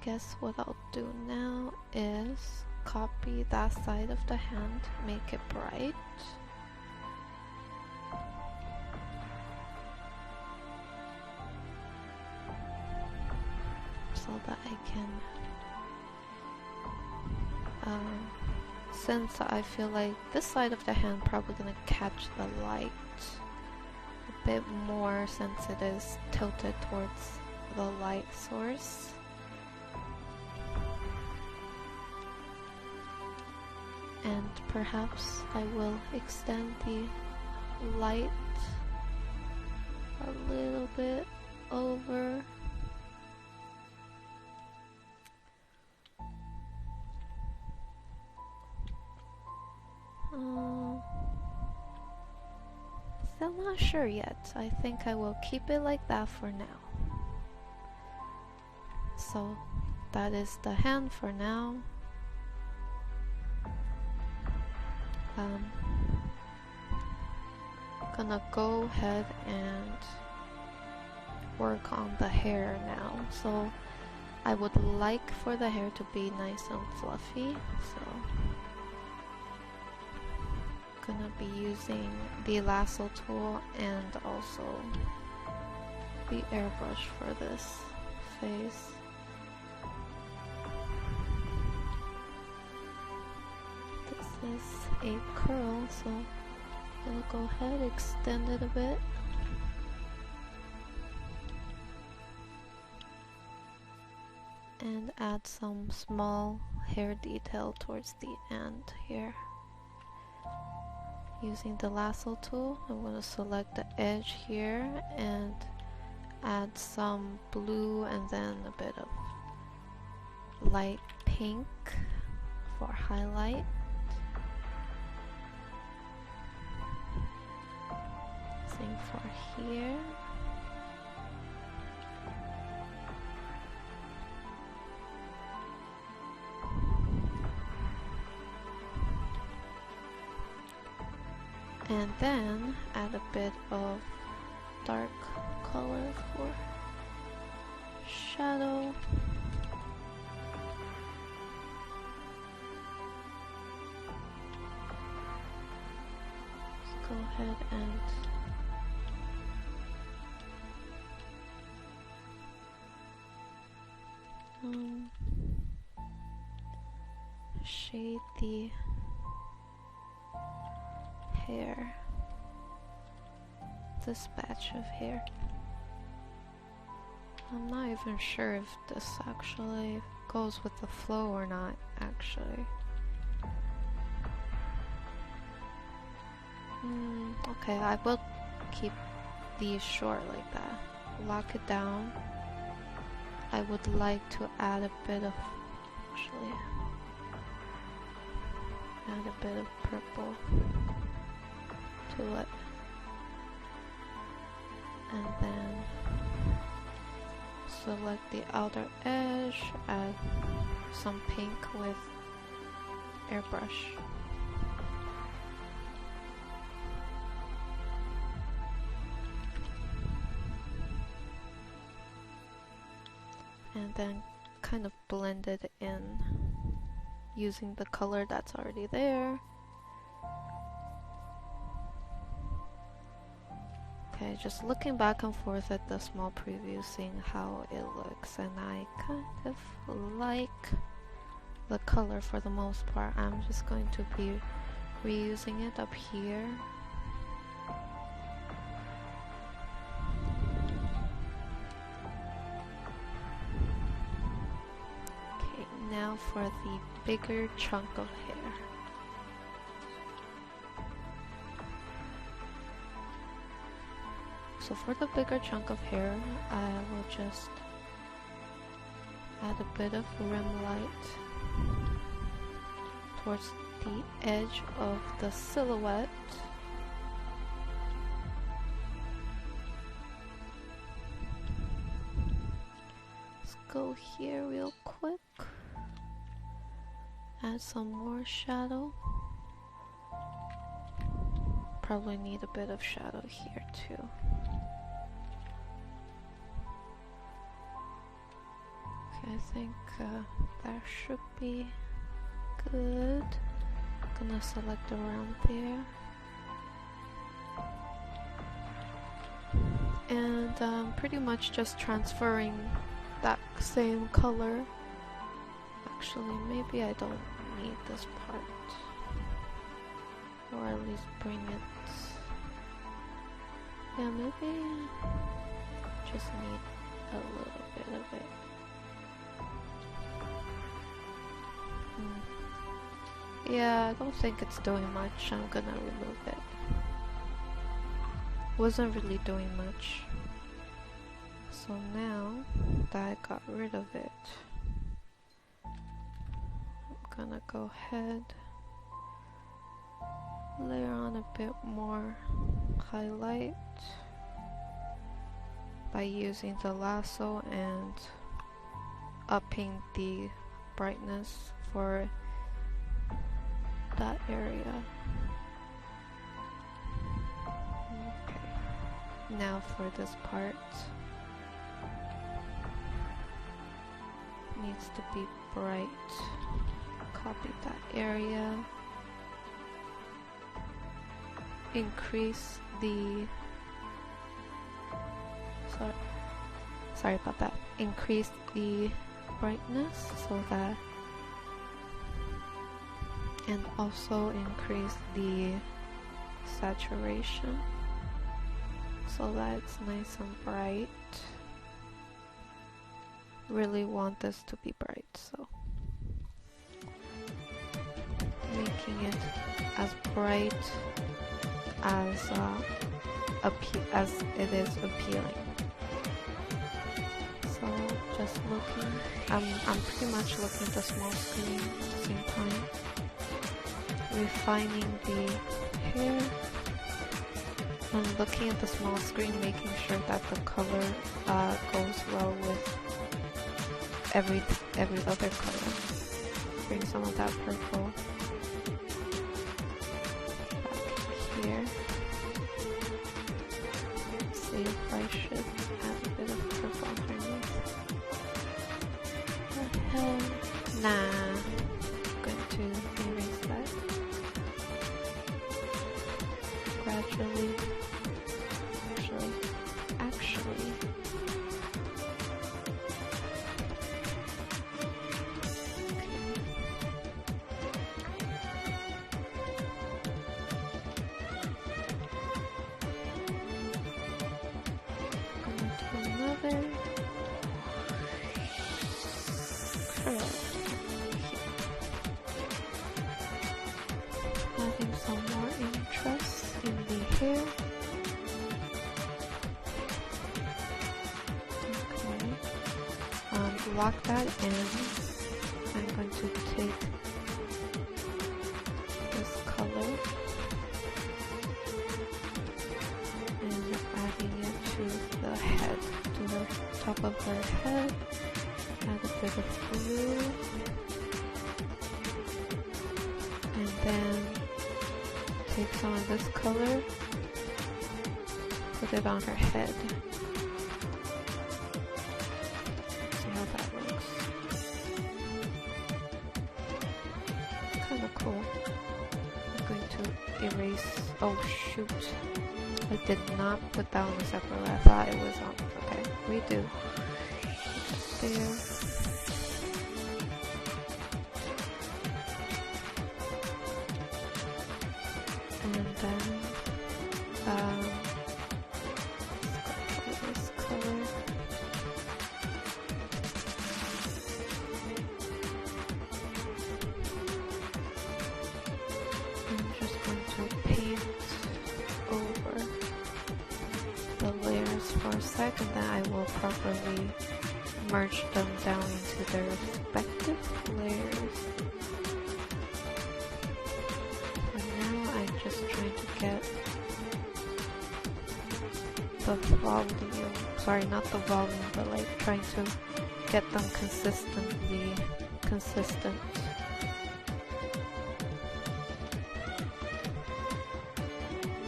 Guess what I'll do now is copy that side of the hand, make it bright. So that I can, since I feel like this side of the hand probably gonna catch the light a bit more since it is tilted towards the light source. And perhaps I will extend the light a little bit over. Still not sure yet. I think I will keep it like that for now. So that is the hand for now. Gonna go ahead and work on the hair now. So I would like for the hair to be nice and fluffy, so gonna be using the lasso tool and also the airbrush for this phase. This is a curl, so I'm gonna go ahead, extend it a bit. And add some small hair detail towards the end here. Using the lasso tool, I'm going to select the edge here and add some blue and then a bit of light pink for highlight. Same for here. And then add a bit of dark color for shadow. Let's go ahead and shade the hair, this batch of hair. I'm not even sure if this actually goes with the flow or not, actually. Okay, I will keep these short like that. Lock it down. I would like to add a bit of, actually, add a bit of purple to it, and then select the outer edge, add some pink with airbrush. And then kind of blend it in using the color that's already there. Okay, just looking back and forth at the small preview, seeing how it looks, and I kind of like the color for the most part. I'm just going to be reusing it up here. Okay, now for the bigger chunk of hair. So for the bigger chunk of hair, I will just add a bit of rim light towards the edge of the silhouette. Let's go here real quick. Add some more shadow. Probably need a bit of shadow here too. Okay, I think that should be good. Gonna select around there. And pretty much just transferring that same color. Actually, maybe I don't need this part. Or at least bring it. Yeah, maybe just need a little bit of it. Yeah, I don't think it's doing much. I'm gonna remove it. Wasn't really doing much. So now that I got rid of it, I'm gonna go ahead, layer on a bit more highlight by using the lasso and upping the brightness for that area. Okay. Now for this part. Needs to be bright. Copy that area. Increase the sorry about that. Increase the brightness so that, and also increase the saturation so that it's nice and bright. Really want this to be bright, so making it as bright as it is appealing. So just looking, I'm pretty much looking at the small screen at the same time, refining the hair, and looking at the small screen, making sure that the color goes well with every other color. Bring some of that purple back here. See if I should add a bit of purple underneath. Nah, I'm going to erase that gradually. Actually. Another curl adding some more interest in the hair. Okay, lock that in. I'm going to take this color and adding it to the head, to the top of her head. Add a bit of blue, and then take some of this color, put it on her head. See how that looks. Kinda cool. I'm going to erase. Oh shoot. I did not put that on a separate layer. I thought it was on. Okay, redo. There. And then, let's go for this color. I'm just going to paint over the layers for a second, then I will properly merge them down into their respective layers. For now, I'm just trying to get the volume, sorry, not the volume, but like trying to get them consistent.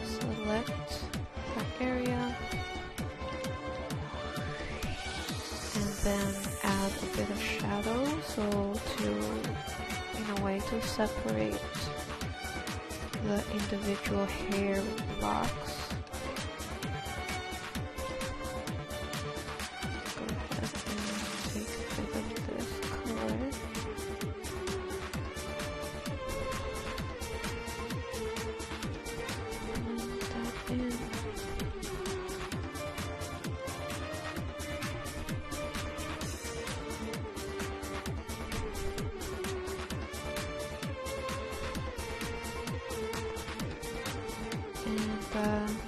Select that area. And then add a bit of shadow, so to, in a way, to separate the individual hair locks. Go ahead and take a bit of this color. Blend that in. And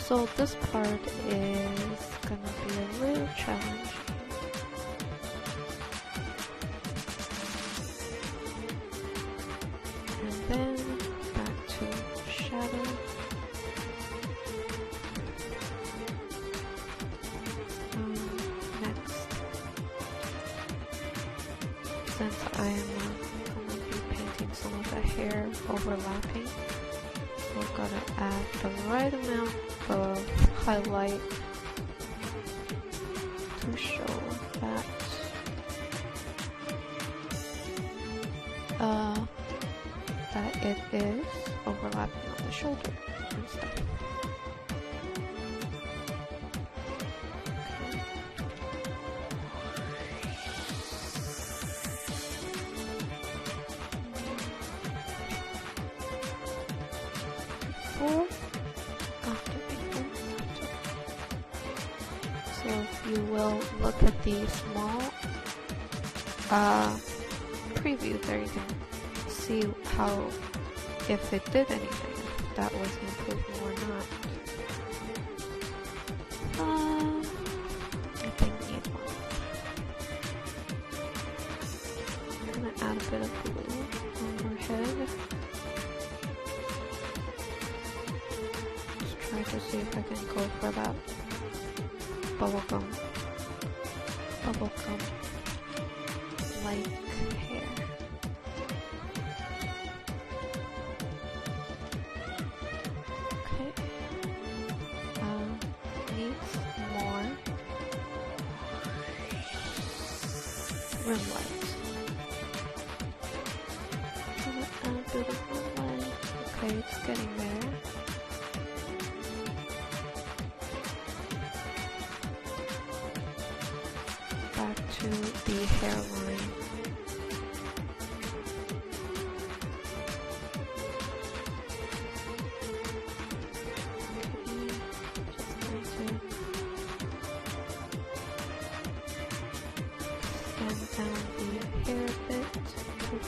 So this part is gonna be a little challenging. And then back to shadow. Next, since I am going to be painting some of the hair overlapping, we're going to add the right amount of highlight to show that that it is overlapping on the shoulder and stuff. So if you will look at the small preview there, you can see how, if it did anything, if that was an improvement or not. I think need one. I'm gonna add a bit of blue on her head. Let's try to see if I can go for that bubblegum like hair. Okay. Needs more rim light. Gonna add a bit of rim light. Okay, it's getting there. Back to the hairline. Just going to sand down the hair a bit to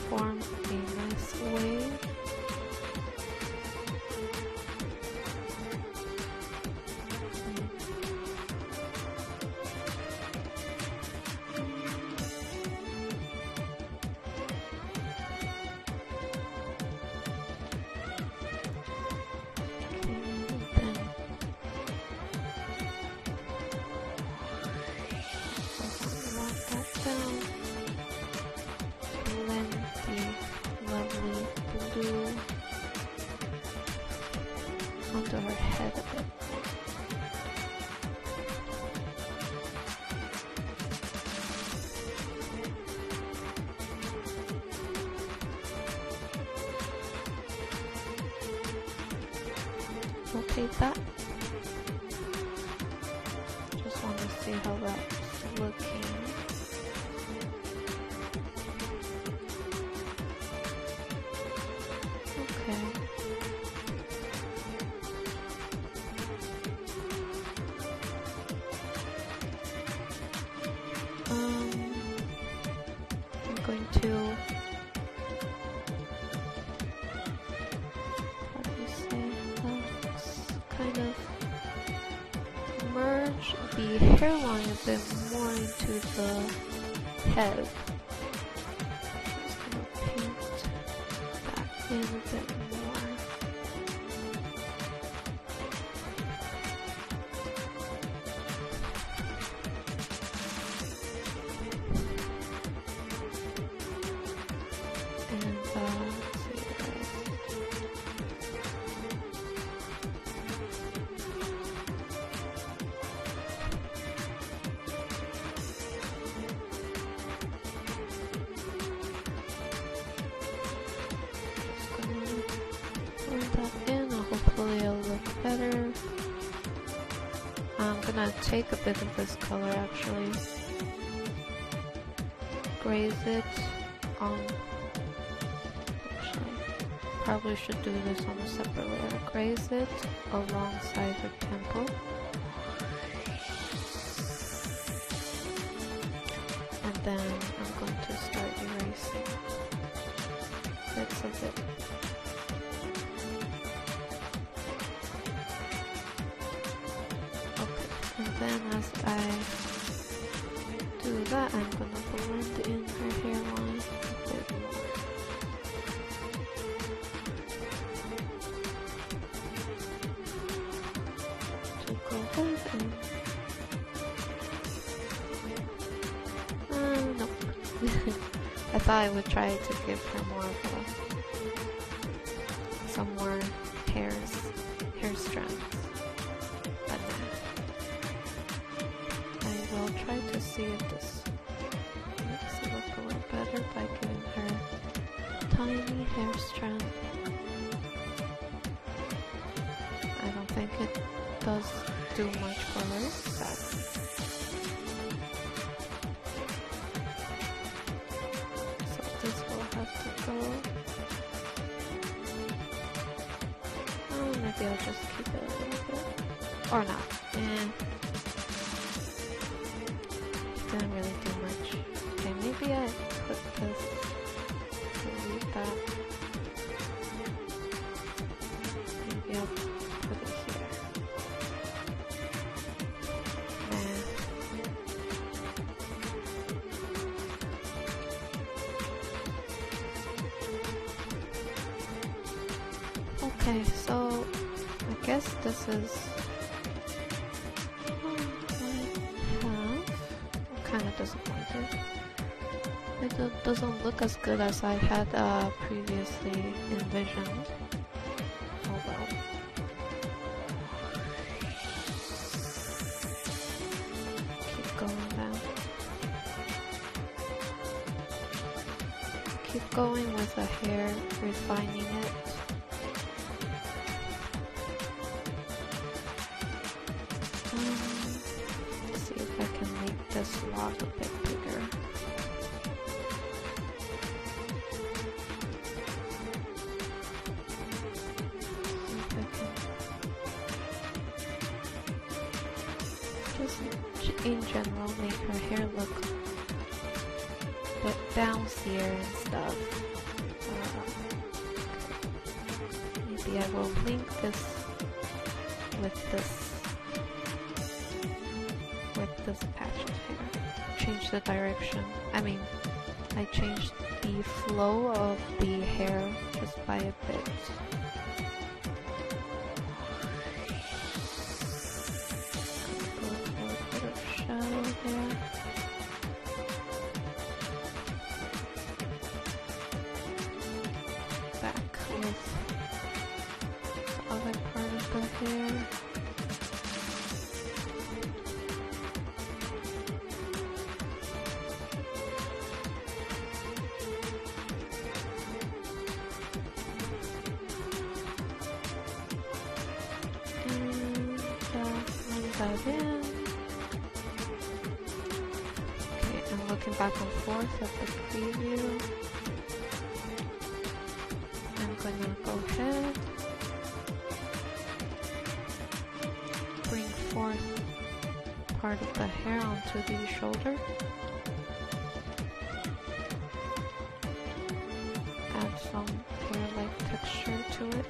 form a nice wave. Onto her head a bit. Rotate that. Just want to see how that's looking. Okay. I'm going to, how do you say, kind of merge the hairline a bit more into the head. Just gonna paint that in a bit more. That in, hopefully it'll look better. I'm gonna take a bit of this color actually, graze it on, actually probably should do this on a separate layer, graze it alongside her temple, and then I'm going to start erasing bits of it. then as I do that, I'm gonna blend in her hairline a bit more. So go ahead and nope. I thought I would try to give her more of some more hair strands. But I will try to see if this makes it look a little better by giving her tiny hair strand. I don't think it does do much for her, but this will have to go. Oh, maybe I'll just keep it a little bit. Or not. Didn't really do much. Okay, maybe I put this. Delete that. Maybe I'll put it here. Okay, so I guess this is I'm kind of disappointed. It doesn't look as good as I had previously envisioned. Oh well. Keep going then. Keep going with the hair, refining it. Let's see if I can make this log a bit bigger. See if I can just in general make her hair look a bit bouncier and stuff. Maybe I will link this with this patch of hair. Change the direction. I mean, I changed the flow of the hair just by a bit. Go for a bit of shadow there. Back with the other part of the hair. That in. Okay, I'm looking back and forth at the preview. I'm gonna go ahead, bring forth part of the hair onto the shoulder, add some hair-like texture to it.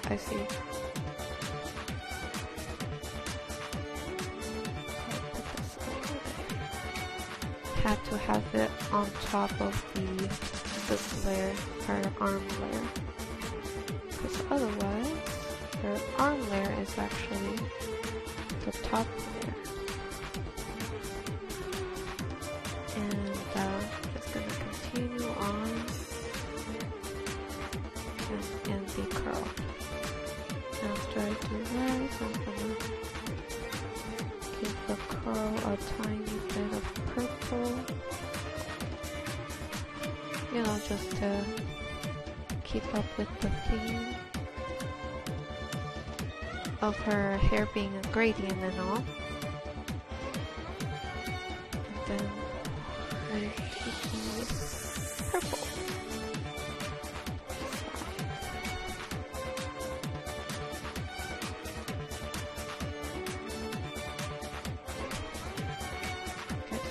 I see. Had to have it on top of this layer, her arm layer, because otherwise her arm layer is actually the top layer. And just gonna continue on and the curl. After I do that, I'm gonna give the curl a tiny bit of purple. You know, just to keep up with the theme of her hair being a gradient and all. And then with the purple.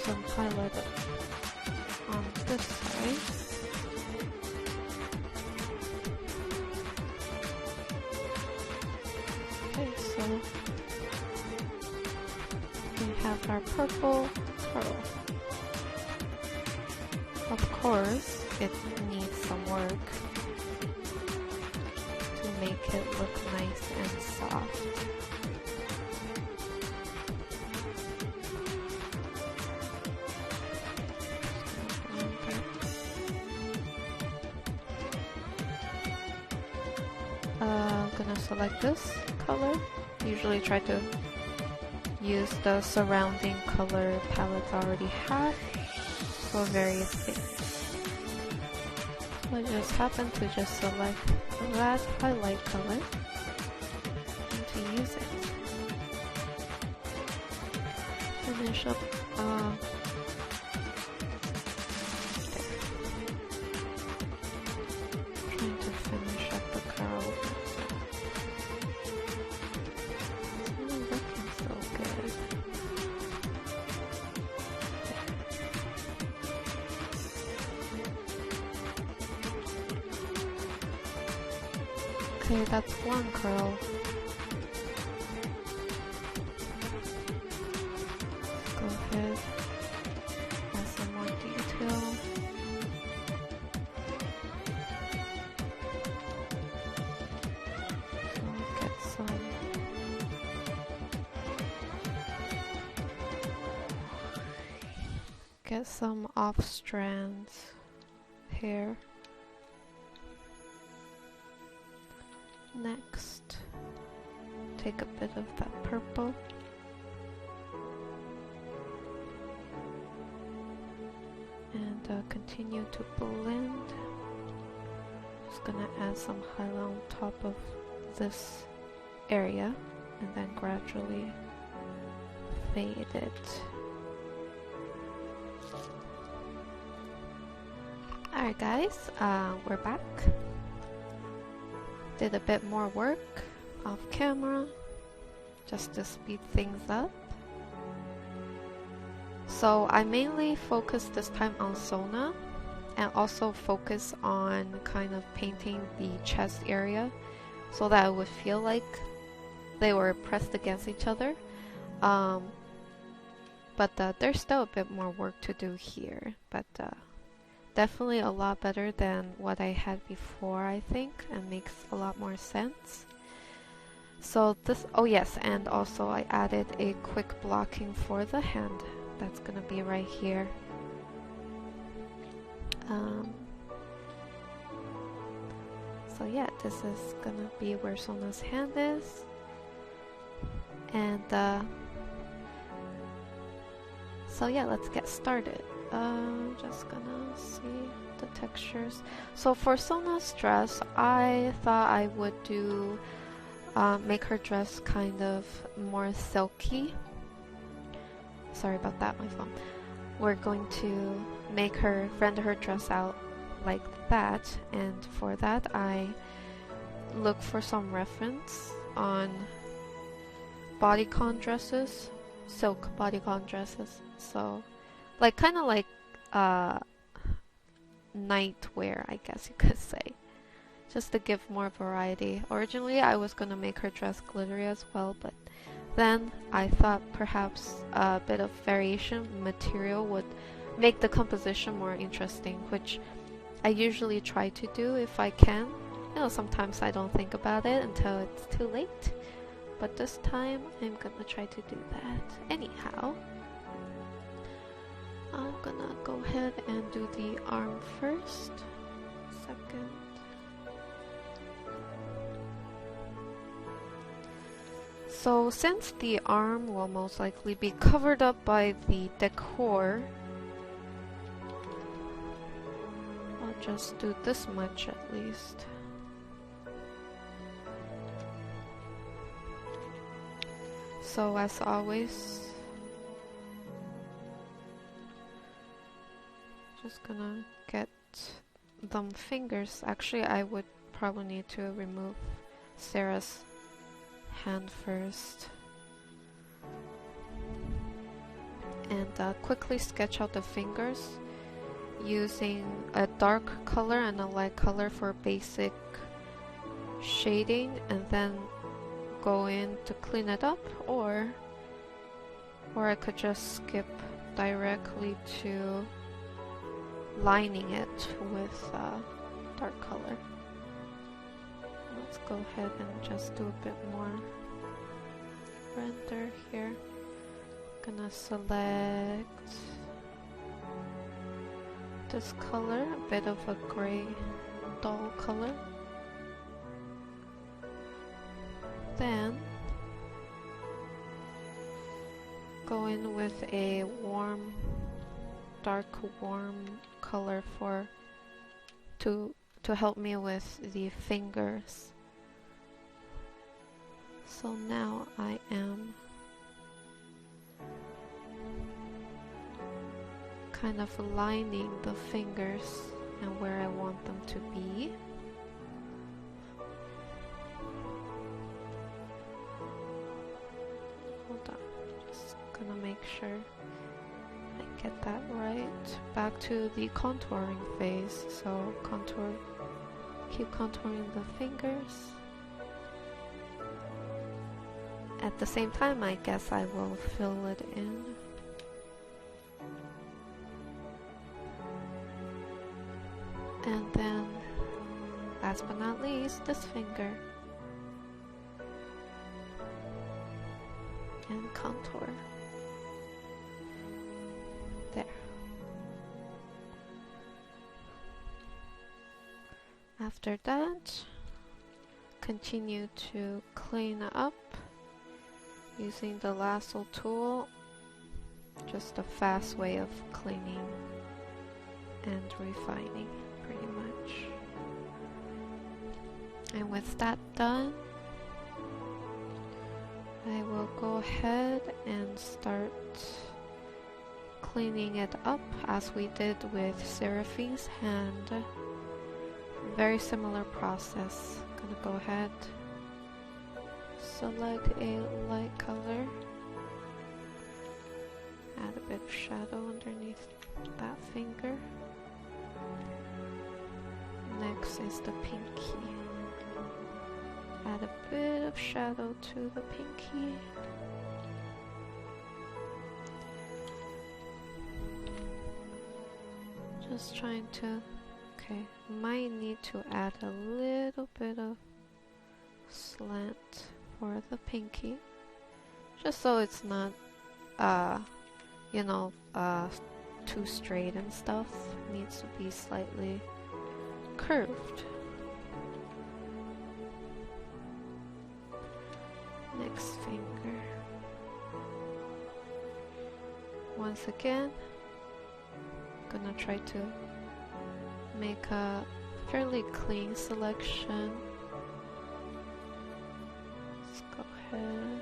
Some highlight on this side. So we have our purple curl. Of course, it needs some work to make it look nice and soft. I'm gonna select this color. Usually try to use the surrounding color palette I already have for various things. So I just happen to just select that highlight color and to use it. Finish up trying to finish up the curl. It's not looking so good. Okay, that's one curl. Go ahead, add some more detail. So get some off strands hair. Next, take a bit of that purple and continue to blend. Just gonna add some highlight on top of this area and then gradually fade it. Alright guys, we're back. Did a bit more work off camera just to speed things up. So I mainly focused this time on Sona and also focus on kind of painting the chest area so that it would feel like they were pressed against each other. But there's still a bit more work to do here, but definitely a lot better than what I had before, I think, and makes a lot more sense. So this, oh yes, and also I added a quick blocking for the hand. That's gonna be right here. So yeah, this is gonna be where Sona's hand is. And so yeah, let's get started. Just gonna see the textures. So for Sona's dress, I thought I would do make her dress kind of more silky. Sorry about that, my phone. We're going to make her render her dress out like that, and for that I look for some reference on bodycon dresses, silk bodycon dresses. So like kind of like nightwear, I guess you could say, just to give more variety. Originally I was gonna make her dress glittery as well, but then I thought perhaps a bit of variation material would make the composition more interesting, which I usually try to do if I can. You know, sometimes I don't think about it until it's too late, but this time I'm gonna try to do that. Anyhow, I'm gonna go ahead and do the arm first. Second. So since the arm will most likely be covered up by the decor, I'll just do this much at least. So as always, just gonna get them fingers. Actually, I would probably need to remove Sarah's hand first. And quickly sketch out the fingers using a dark color and a light color for basic shading, and then go in to clean it up, or I could just skip directly to lining it with dark color. Let's go ahead and just do a bit more render here. Gonna select this color, a bit of a gray dull color. Then go in with a warm, dark warm color to help me with the fingers. So now I am kind of aligning the fingers and where I want them to be. Hold on, just gonna make sure I get that right. Back to the contouring phase. So keep contouring the fingers. At the same time, I guess I will fill it in. And then, last but not least, this finger. And contour. There. After that, continue to clean up using the lasso tool. Just a fast way of cleaning and refining, pretty much. And with that done, I will go ahead and start cleaning it up as we did with Seraphine's hand. Very similar process. Gonna go ahead, select a light color, add a bit of shadow underneath that finger. Next is the pinky. Add a bit of shadow to the pinky. Just trying to, okay, might need to add a little bit of slant for the pinky, just so it's not, you know, too straight and stuff. It needs to be slightly curved. Next finger. Once again, gonna try to make a fairly clean selection. Let's go ahead.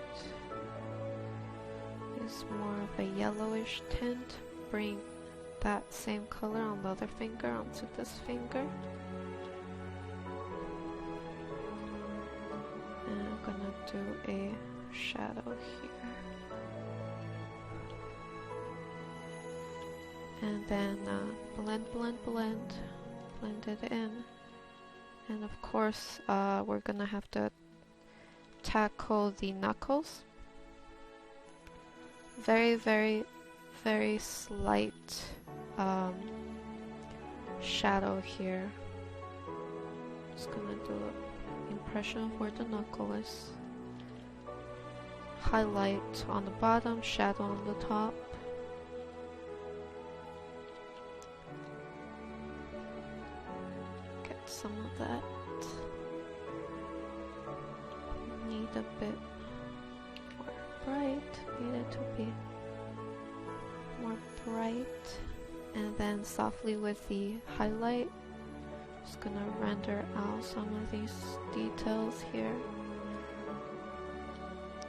Use more of a yellowish tint. Bring that same color on the other finger onto this finger. And I'm gonna do a shadow here. And then blend it in. And of course, we're gonna have to tackle the knuckles. Very, very, very slight shadow here. Just gonna do an impression of where the knuckle is. Highlight on the bottom, shadow on the top. Some of that. Need a bit more bright. Need it to be more bright. And then softly with the highlight, just gonna render out some of these details here.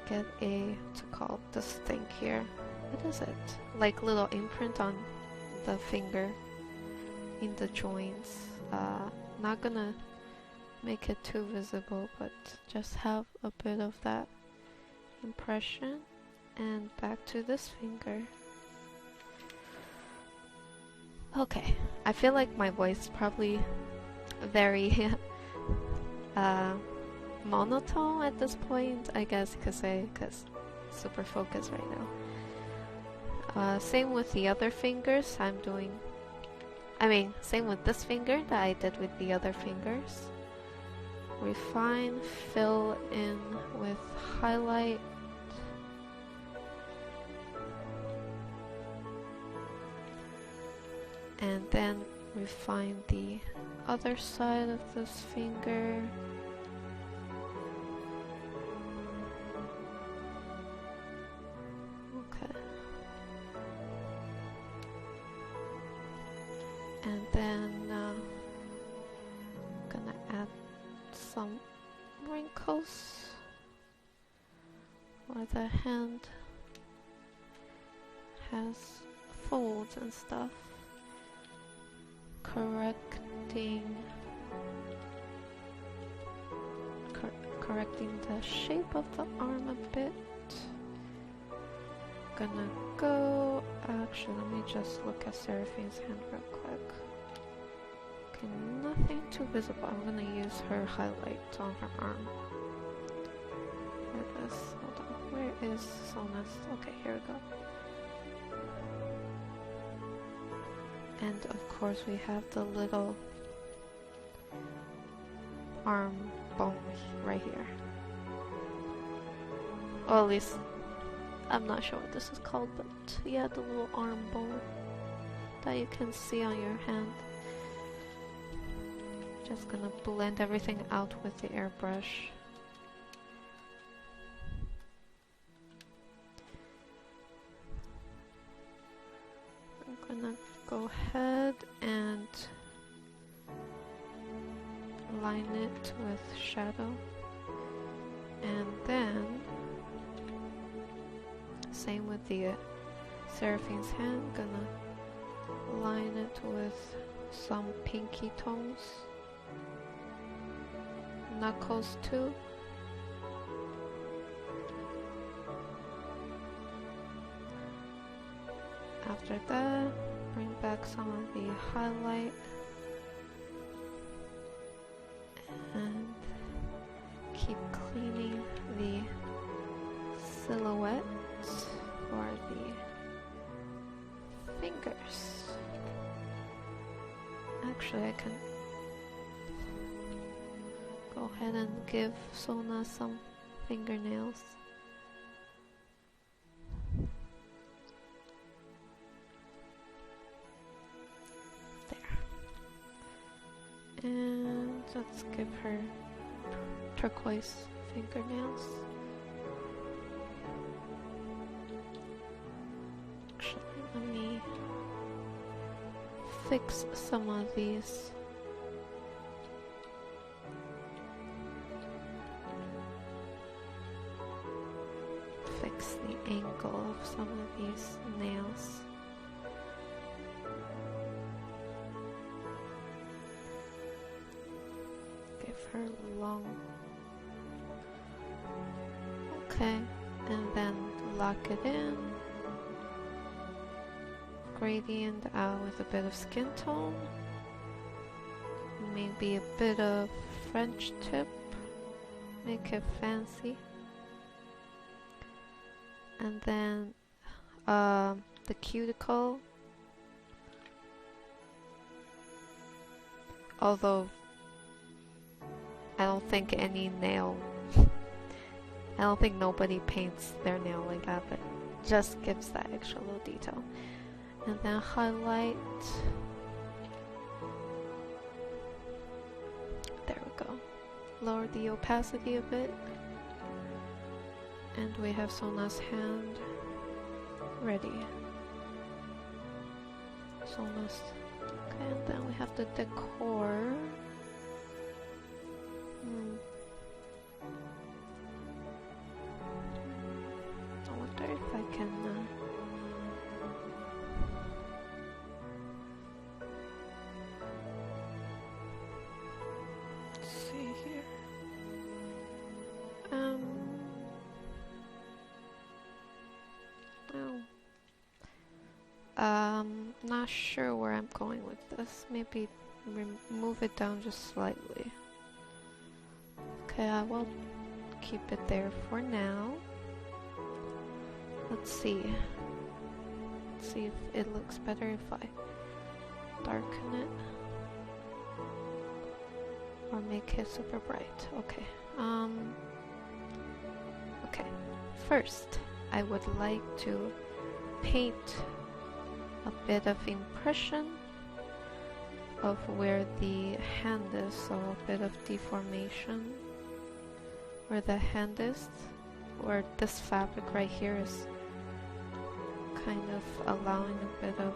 Get a, what's it called, this thing here. What is it? Like little imprint on the finger in the joints. Not gonna make it too visible, but just have a bit of that impression. And back to this finger. Okay, I feel like my voice is probably very monotone at this point, I guess you could say, because super focused right now. Same with the other fingers. Same with this finger that I did with the other fingers. Refine, fill in with highlight. And then refine the other side of this finger. Okay. And then gonna add some wrinkles where the hand has folds and stuff. Correcting the shape of the arm a bit. Gonna go. Actually, let me just look at Seraphine's hand real quick. Okay, nothing too visible. I'm gonna use her highlight on her arm. Where is? Hold on. Where is Sona's? Okay, here we go. And of course we have the little arm bone right here. Or at least, I'm not sure what this is called, but yeah, the little arm bone that you can see on your hand. Just gonna blend everything out with the airbrush. I'm gonna go ahead and line it with shadow, and then same with the Seraphine's hand, gonna line it with some pinky tones, knuckles too. After that, bring back some of the highlight and keep cleaning the silhouette for the fingers. Actually, I can go ahead and give Sona some fingernails. And let's give her turquoise fingernails. Actually, let me fix some of these. Fix the angle of some of these nails. Her long. Okay, and then lock it in. Gradient out with a bit of skin tone. Maybe a bit of French tip. Make it fancy. And then the cuticle. Although I don't think nobody paints their nail like that, but just gives that extra little detail. And then highlight. There we go. Lower the opacity a bit. And we have Sona's hand ready. Sona's. Okay, and then we have the decor. I wonder if I can see here. Not sure where I'm going with this. Maybe move it down just slightly. Okay. Okay, I will keep it there for now. Let's see. Let's see if it looks better if I darken it. Or make it super bright. Okay. Okay. First, I would like to paint a bit of impression of where the hand is, so a bit of deformation where the hand is, where this fabric right here is kind of allowing a bit of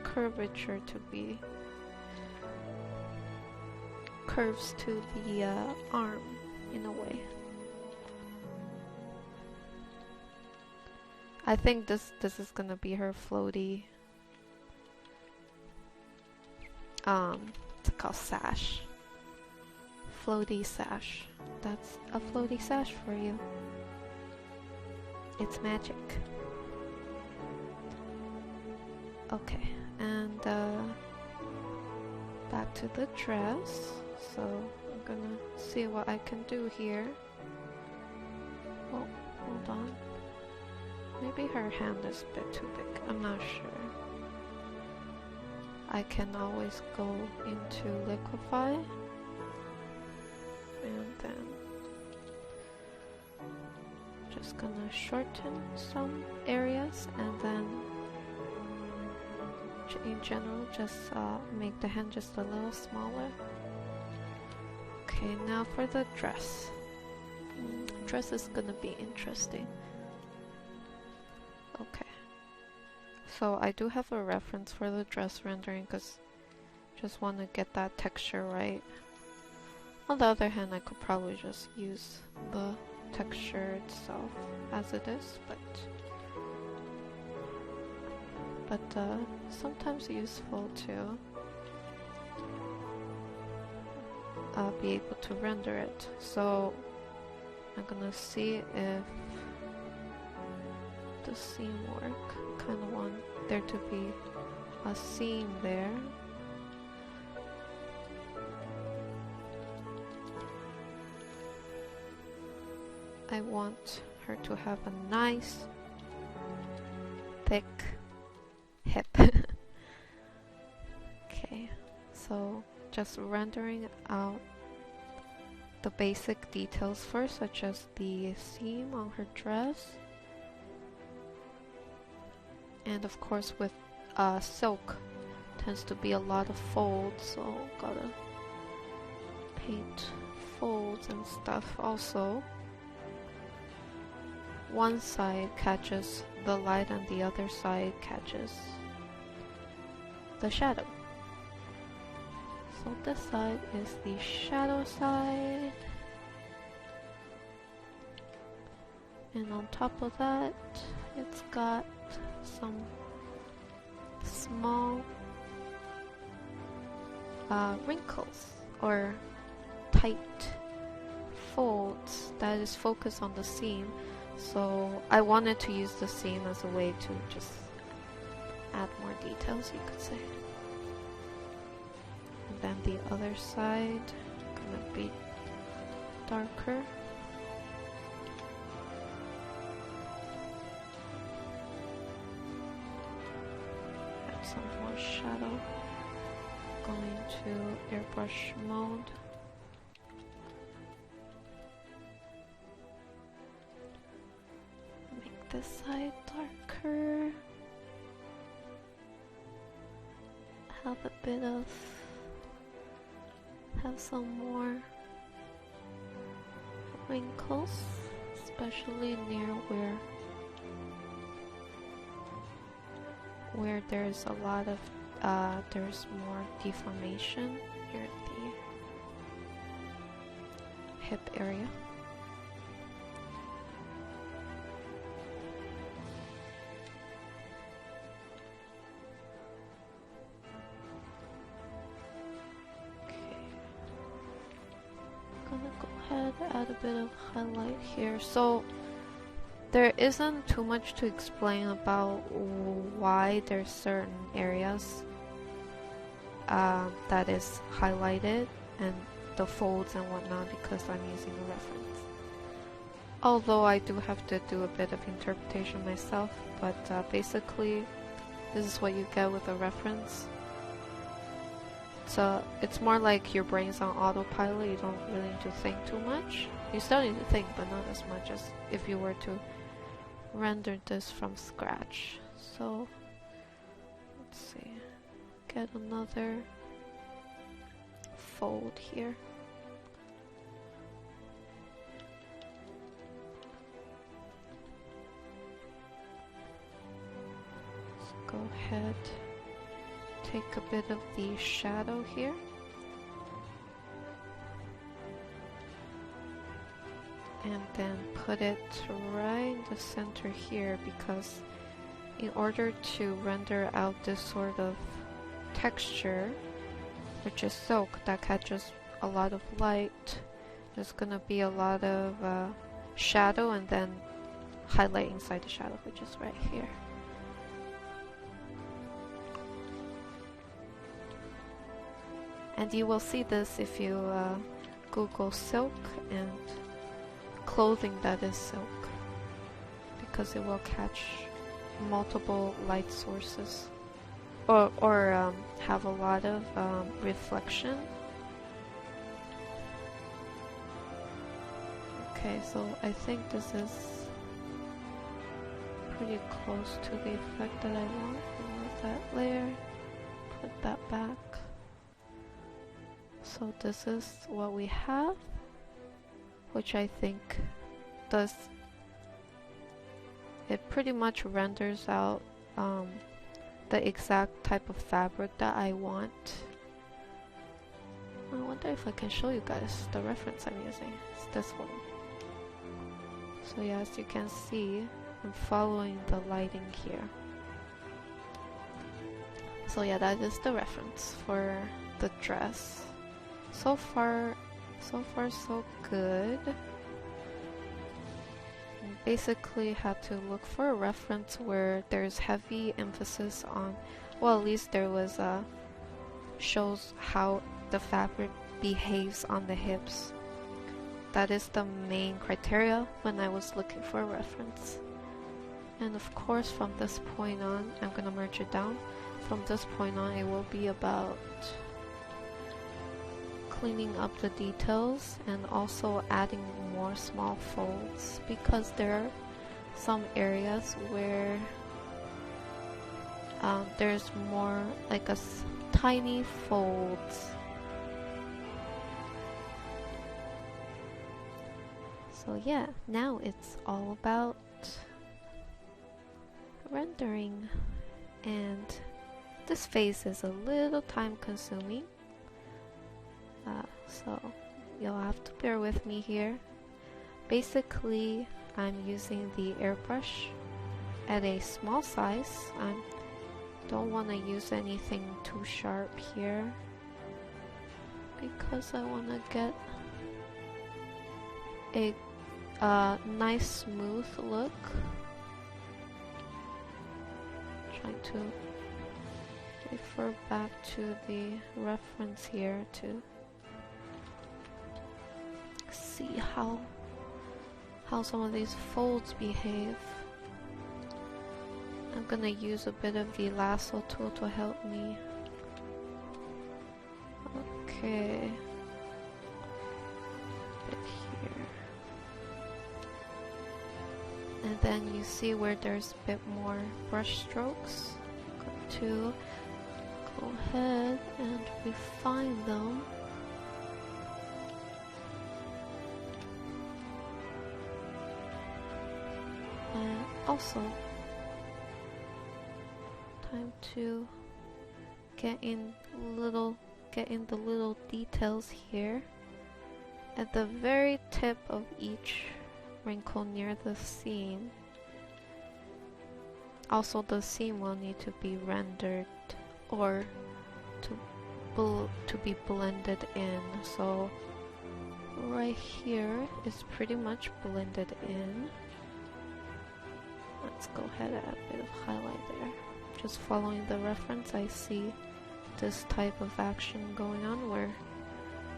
curvature to be curves to the arm in a way. I think this is gonna be her floaty it's called sash. Floaty sash. That's a floaty sash for you. It's magic. Okay, and back to the dress. So I'm gonna see what I can do here. Oh, hold on. Maybe her hand is a bit too big. I'm not sure. I can always go into liquefy and then just gonna shorten some areas and then in general just make the hand just a little smaller. Okay, now for the dress. Dress is gonna be interesting. Okay. So I do have a reference for the dress rendering because just want to get that texture right. On the other hand, I could probably just use the texture itself as it is, but sometimes useful to be able to render it. So I'm gonna see if the seam work. Kind of want there to be a seam there. I want her to have a nice thick hip. Okay, so just rendering out the basic details first, such as the seam on her dress. And of course with silk tends to be a lot of folds, so gotta paint folds and stuff. Also, one side catches the light and the other side catches the shadow. So this side is the shadow side, and on top of that it's got some small wrinkles or tight folds that is focused on the seam. So I wanted to use the seam as a way to just add more details, you could say. And then the other side gonna be darker. Some more shadow. Going to airbrush mode. Make this side darker. Have some more wrinkles, especially near where there's a lot of there's more deformation near the hip area. Gonna go ahead, add a bit of highlight here. So there isn't too much to explain about why there's certain areas that is highlighted and the folds and whatnot because I'm using a reference. Although I do have to do a bit of interpretation myself, but basically this is what you get with a reference. So it's more like your brain's on autopilot. You don't really need to think too much. You still need to think, but not as much as if you were to render this from scratch. So let's see, get another fold here. Let's go ahead, take a bit of the shadow here. And then put it right in the center here, because in order to render out this sort of texture, which is silk that catches a lot of light, there's gonna be a lot of shadow and then highlight inside the shadow, which is right here. And you will see this if you Google silk and clothing that is silk, because it will catch multiple light sources or have a lot of reflection. Okay, so I think this is pretty close to the effect that I want. Remove that layer, put that back. So this is what we have, which I think does, it pretty much renders out the exact type of fabric that I want. I wonder if I can show you guys the reference I'm using. It's this one. So yeah, as you can see, I'm following the lighting here. So yeah, that is the reference for the dress. So far so good. Basically had to look for a reference where there's heavy emphasis on, well, at least there was shows how the fabric behaves on the hips. That is the main criteria when I was looking for a reference. And of course from this point on, I'm gonna merge it down. From this point on, it will be about cleaning up the details and also adding more small folds, because there are some areas where there's more like tiny folds. So yeah, now it's all about rendering, and this phase is a little time consuming. So you'll have to bear with me here. Basically, I'm using the airbrush at a small size. I don't want to use anything too sharp here because I want to get a nice smooth look. Trying to refer back to the reference here to see how some of these folds behave. I'm gonna use a bit of the lasso tool to help me. Okay, bit here, and then you see where there's a bit more brush strokes. Got to go ahead and refine them. And also, time to get in the little details here at the very tip of each wrinkle near the seam. Also, the seam will need to be rendered or to be blended in. So right here is pretty much blended in. Let's go ahead and add a bit of highlight there. Just following the reference, I see this type of action going on where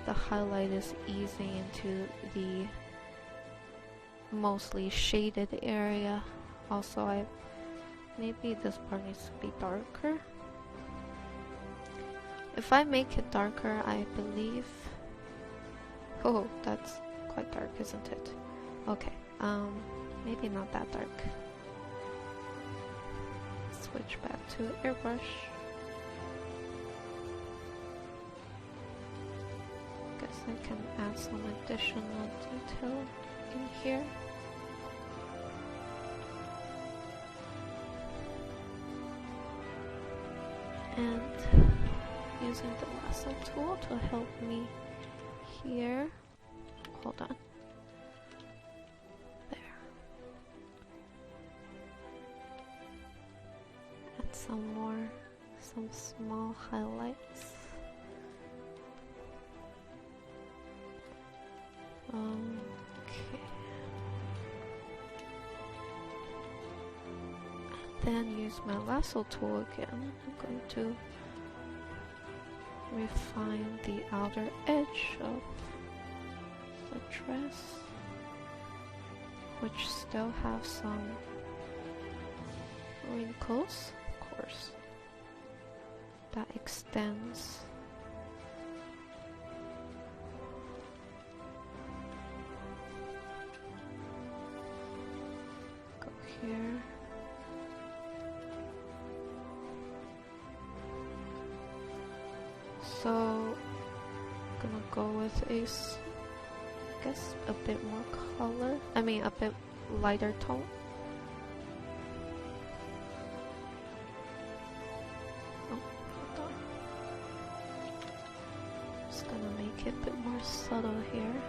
the highlight is easing into the mostly shaded area. Also, maybe this part needs to be darker. If I make it darker, I believe... Oh, that's quite dark, isn't it? Okay, maybe not that dark. Switch back to airbrush. Guess I can add some additional detail in here. And using the lasso tool to help me here. Hold on. There. Add some small highlights. Okay. Then use my lasso tool again. I'm going to refine the outer edge of the dress, which still have some wrinkles, of course, that extends. Go here. So, I'm gonna go with I guess a bit more color. I mean, a bit lighter tone. Oh, hold on. Just gonna make it a bit more subtle here.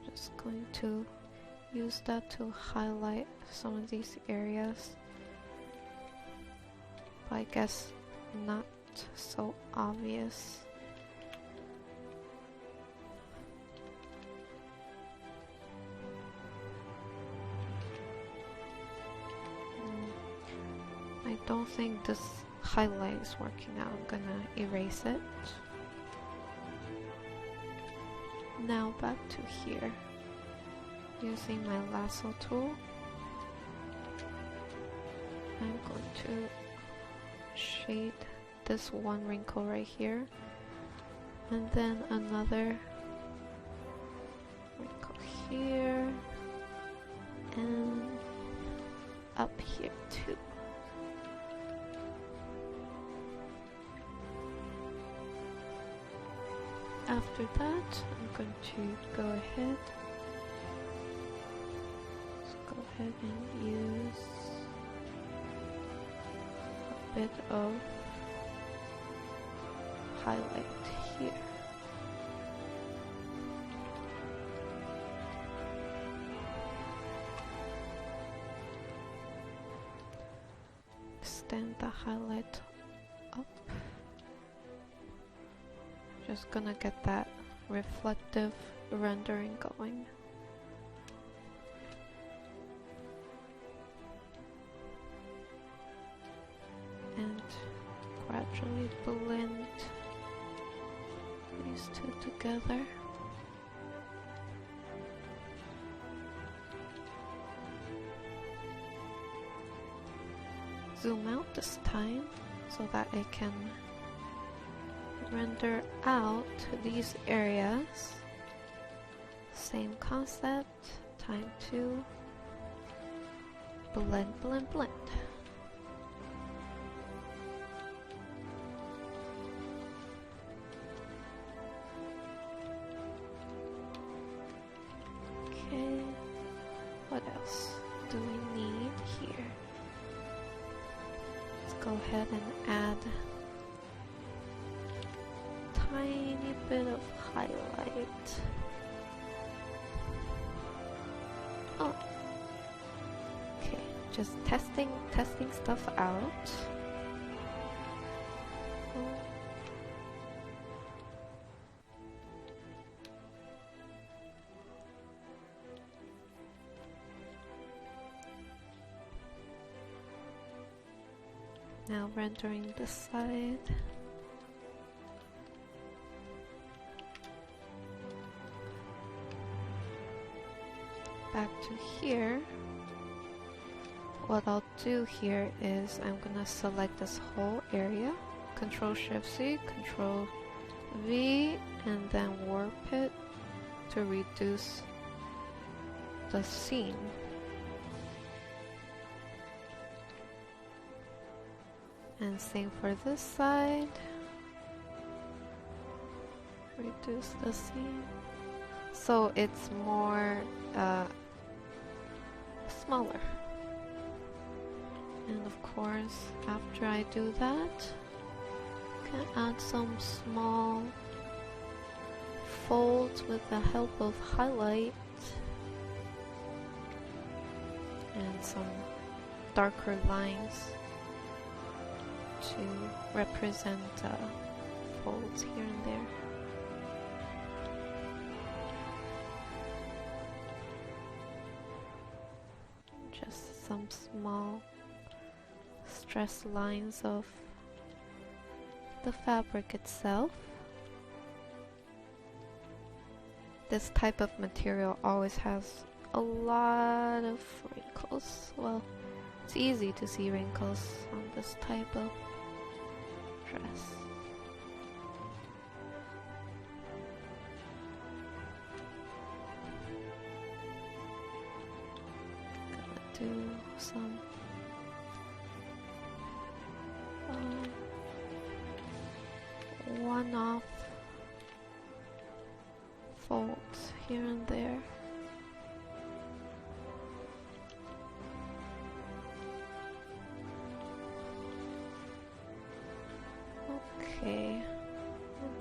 Just going to use that to highlight some of these areas. I guess not so obvious. I don't think this highlight is working out. I'm gonna erase it. Now back to here. Using my lasso tool, I'm going to shade this one wrinkle right here, and then another wrinkle here, and up here too. After that, I'm going to go ahead and use a bit of highlight here. Extend the highlight up. Just gonna get that reflective rendering going. And gradually blend these two together. Zoom out this time so that it can render out these areas. Same concept, time to blend, blend, blend. Okay, what else do we need here? Let's go ahead and add tiny bit of highlight. Oh, okay, just testing stuff out. Oh. Now rendering this side. Back to here. What I'll do here is I'm gonna select this whole area, Control Shift C, Control V, and then warp it to reduce the scene. And same for this side. Reduce the scene. So it's more smaller. And of course, after I do that, I can add some small folds with the help of highlight and some darker lines to represent folds here and there. Just some small stress lines of the fabric itself. This type of material always has a lot of wrinkles. Well, it's easy to see wrinkles on this type of dress. Gonna do some one-off folds here and there. Okay, and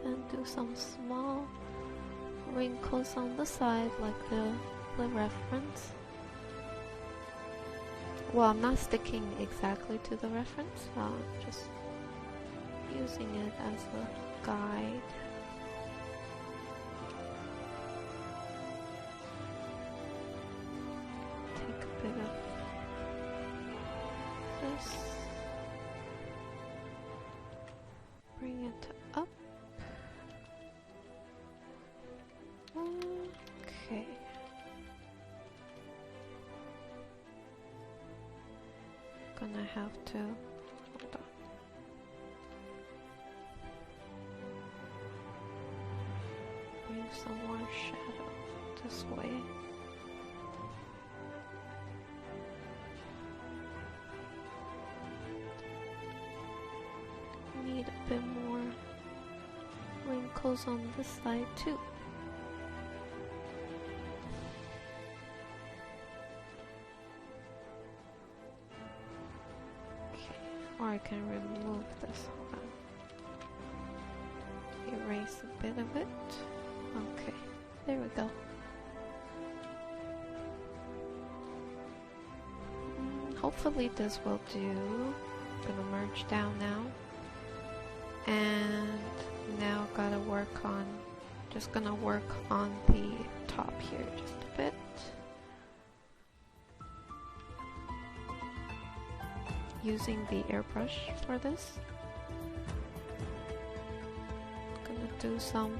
then do some small wrinkles on the side like the reference. Well, I'm not sticking exactly to the reference, just using it as a guide. Take a bit of this, bring it up. Okay. Gonna have to hold on. Bring some more shadow this way. Need a bit more wrinkles on this side too. Or I can remove this. Hold on. Erase a bit of it. Okay, there we go. Hopefully this will do. I'm gonna merge down now. And now gotta work on, just gonna work on the top here just a bit. Using the airbrush for this. Gonna do some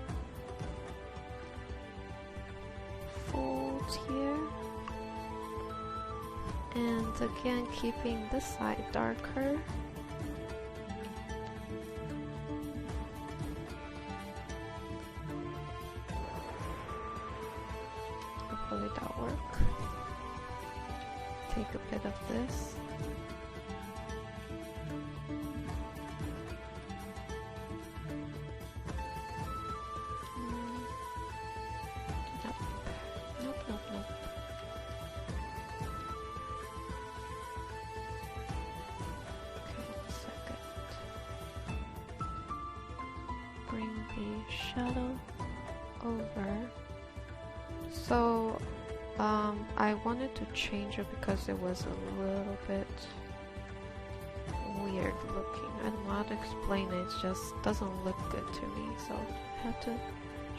folds here. And again, keeping this side darker. Hopefully that'll work. Take a bit of this. Shadow over. So I wanted to change it because it was a little bit weird looking. I don't know how to explain it, it just doesn't look good to me, so I had to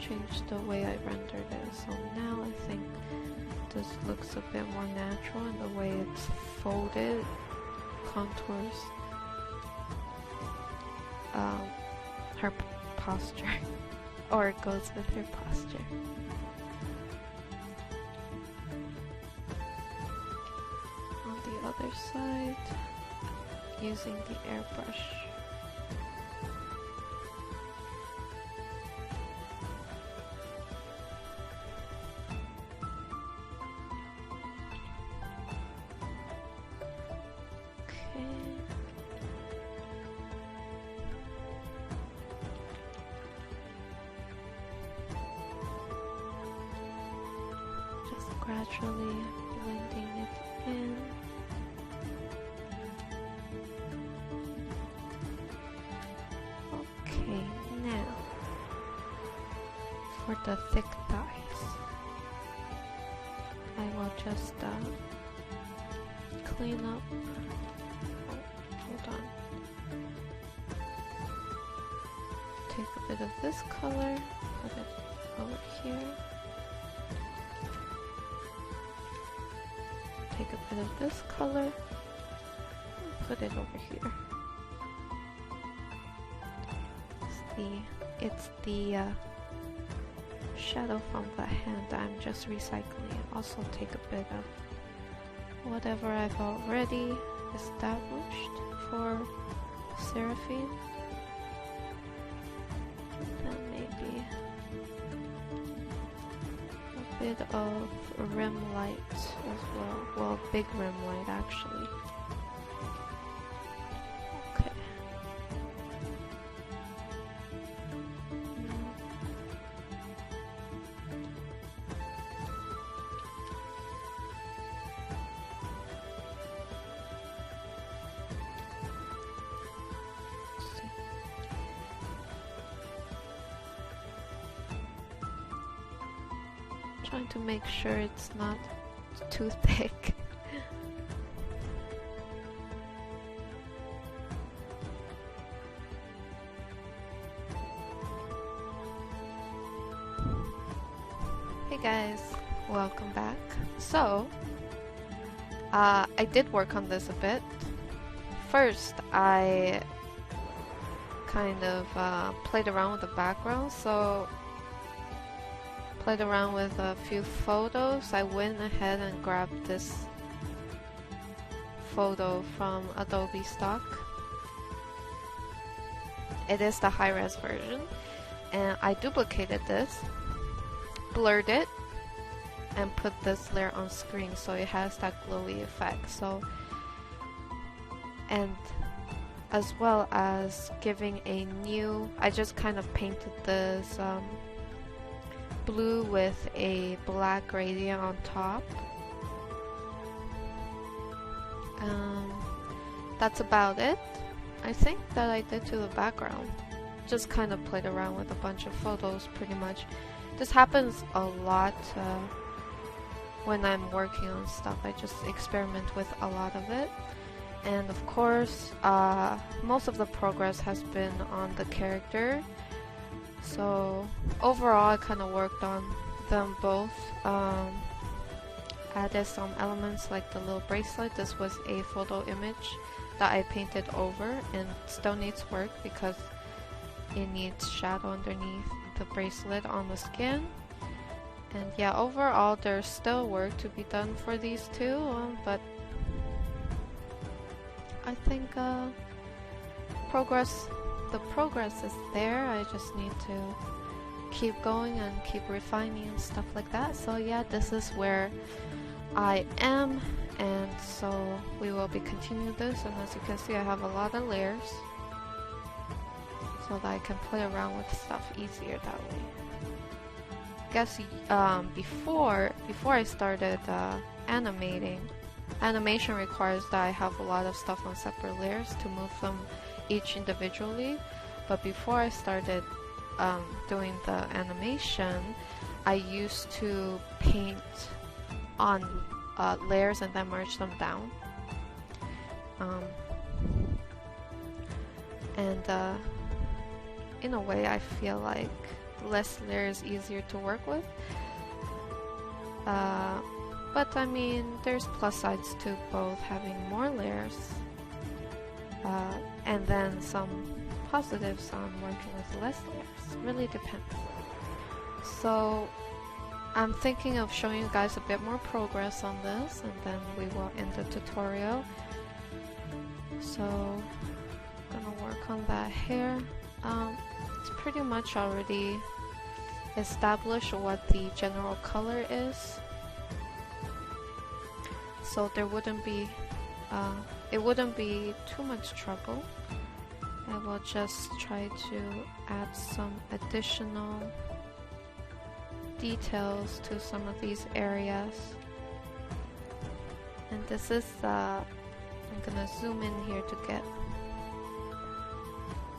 change the way I rendered it. So now I think this looks a bit more natural in the way it's folded, contours her posture, or it goes with her posture. On the other side, using the airbrush. Gradually blending it in. Okay, now for the thick thighs, I will just clean up. Oh, hold on. Take a bit of this color, put it over here. Take a bit of this color, put it over here. It's the shadow from the hand I'm just recycling. Also take a bit of whatever I've already established for Seraphine. Then maybe a bit of rim light as well. Well, big rim light actually. Okay. Let's see. Trying to make sure it's not too thick. Hey guys, welcome back. So, I did work on this a bit. First, I kind of played around with the background, so played around with a few photos. I went ahead and grabbed this photo from Adobe stock. It is the high-res version, and I duplicated this, blurred it, and put this layer on screen so it has that glowy effect. So, and as well as giving a new, I just kind of painted this blue with a black gradient on top. That's about it, I think, that I did to the background. Just kind of played around with a bunch of photos, pretty much. This happens a lot when I'm working on stuff. I just experiment with a lot of it. And of course, most of the progress has been on the character. So overall, I kind of worked on them both. Added some elements like the little bracelet. This was a photo image that I painted over and still needs work because it needs shadow underneath the bracelet on the skin. And yeah, overall there's still work to be done for these two, but I think the progress is there. I just need to keep going and keep refining and stuff like that. So yeah, this is where I am, and so we will be continuing this. And as you can see, I have a lot of layers so that I can play around with stuff easier that way. I guess before I started animating, animation requires that I have a lot of stuff on separate layers to move them each individually. But before I started doing the animation, I used to paint on layers and then merge them down. In a way, I feel like less layers easier to work with. But I mean, there's plus sides to both having more layers and then some positives on working with less layers. Really depends. So I'm thinking of showing you guys a bit more progress on this, and then we will end the tutorial. So gonna work on that hair. It's pretty much already established what the general color is, so there wouldn't be it wouldn't be too much trouble. I will just try to add some additional details to some of these areas. And this is I'm gonna zoom in here to get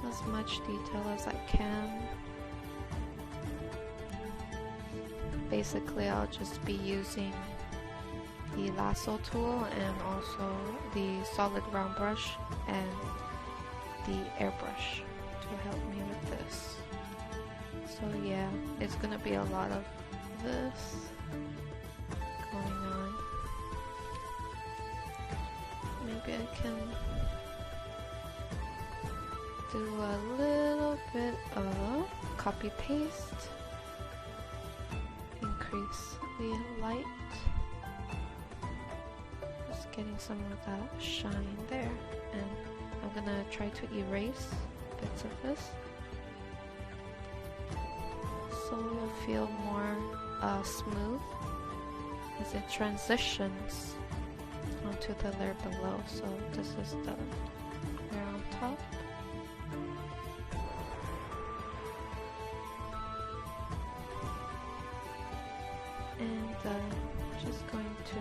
as much detail as I can. Basically, I'll just be using the lasso tool and also the solid round brush and the airbrush to help me with this. So yeah, it's gonna be a lot of this going on. Maybe I can do a little bit of copy paste, increase the light, just getting some of that shine there, and I'm gonna try to erase bits of this so it'll feel more smooth as it transitions onto the layer below. So this is the layer on top. And just going to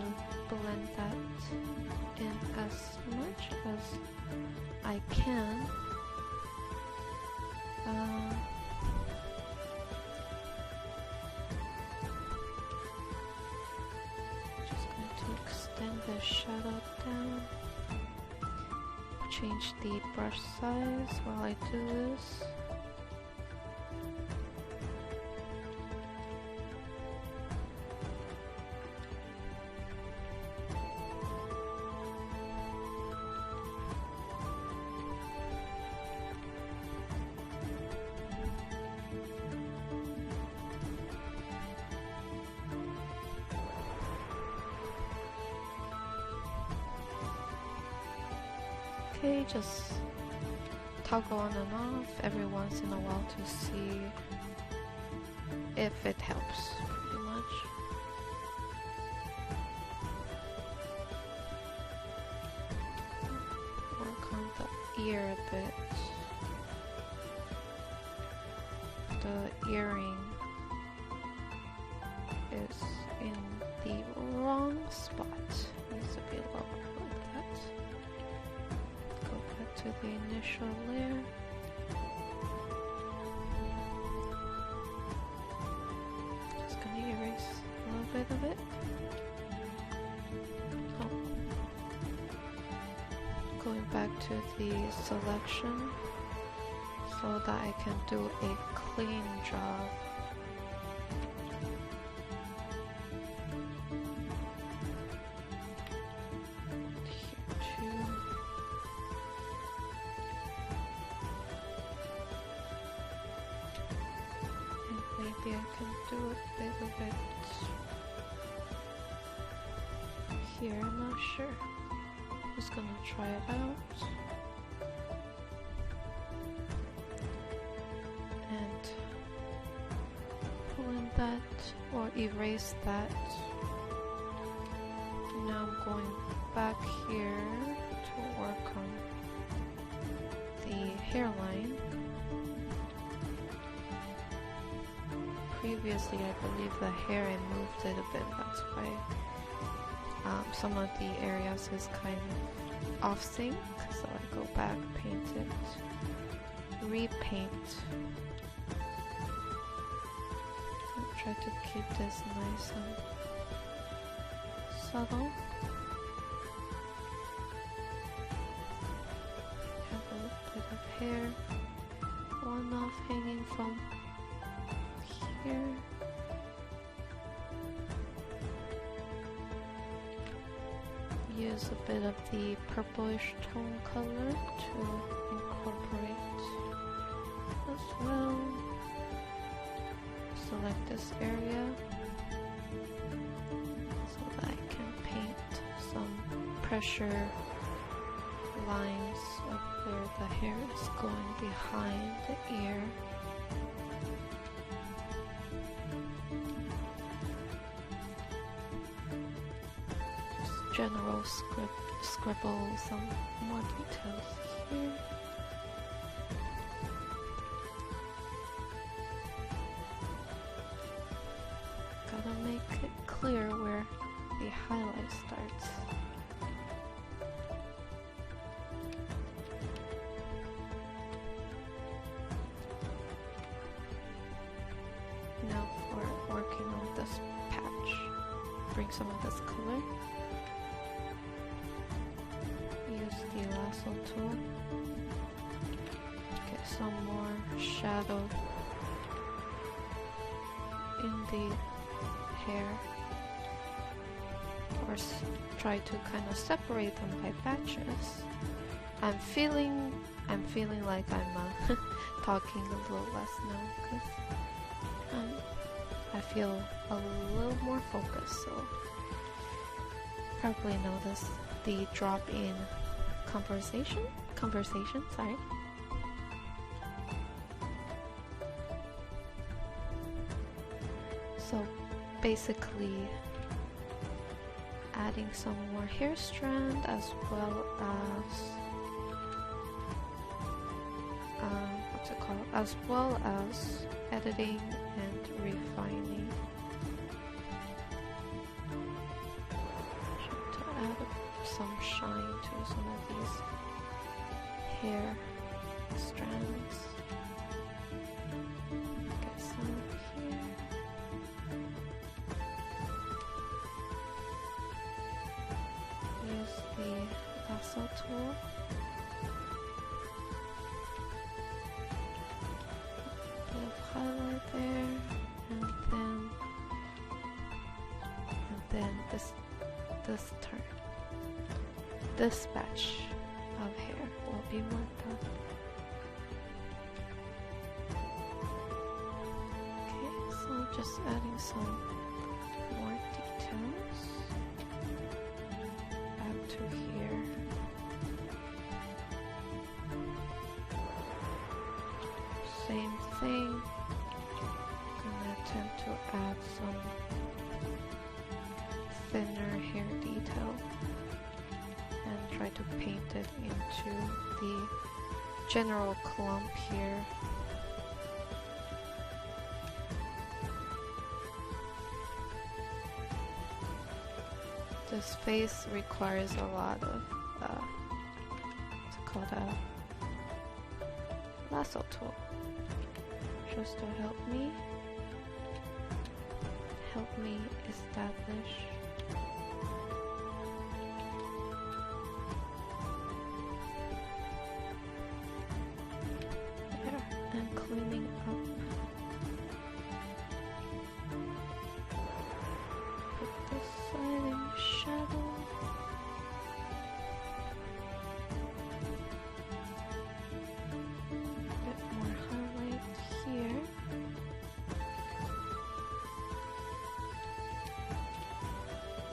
blend that in as much as I can. Just going to extend the shadow down. Change the brush size while I do this. Okay, just toggle on and off every once in a while to see if it helps, pretty much. Work on the ear a bit. The earring is in the wrong spot. Needs to be lower like that. Go back to the initial layer. Just gonna erase a little bit of it. Oh. Going back to the selection so that I can do a clean job. Maybe I can do a bit of it here, I'm not sure. Just gonna try it out. And pull in that or erase that. Now I'm going back here to work on the hairline. Previously, I believe the hair I moved it a bit, that's why some of the areas is kind of off sync, so I go back, paint it, repaint. I'll try to keep this nice and subtle. Have a little bit of hair, one off hanging from here. Use a bit of the purplish tone color to incorporate select this area so that I can paint some pressure lines of where the hair is going behind the ear. Just general scribble some more details here. Gotta make it clear where the highlight starts. Now for working on this patch, bring some of this color. Use the lasso tool. Get some more shadow in the hair, or try to kind of separate them by batches. I'm feeling like I'm talking a little less now because I feel a little more focused. So probably notice the drop in conversation. Sorry. So basically adding some more hair strand as well as editing and refining. Try to add some shine to some of these hair strands. Get some here. Use the lasso tool. Bit of highlight there, and then this batch of hair will be worked on. Okay, so just adding some more details back to here. Same thing. Gonna attempt to add some thinner hair detail and try to paint it into the general clump here. This face requires a lot of what's it called, a lasso tool, just to help me establish there, and cleaning up. Put this side in shadow. Bit more highlight here.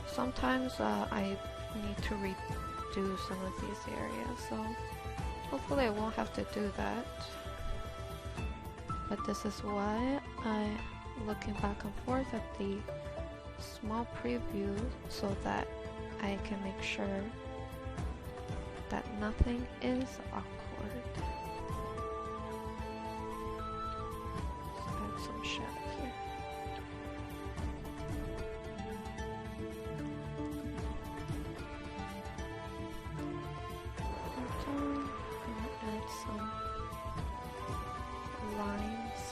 Sometimes I need to redo some of these areas, so hopefully I won't have to do that. But this is why I'm looking back and forth at the small preview so that I can make sure that nothing is awkward. Let's add some shadow here. Add some lines.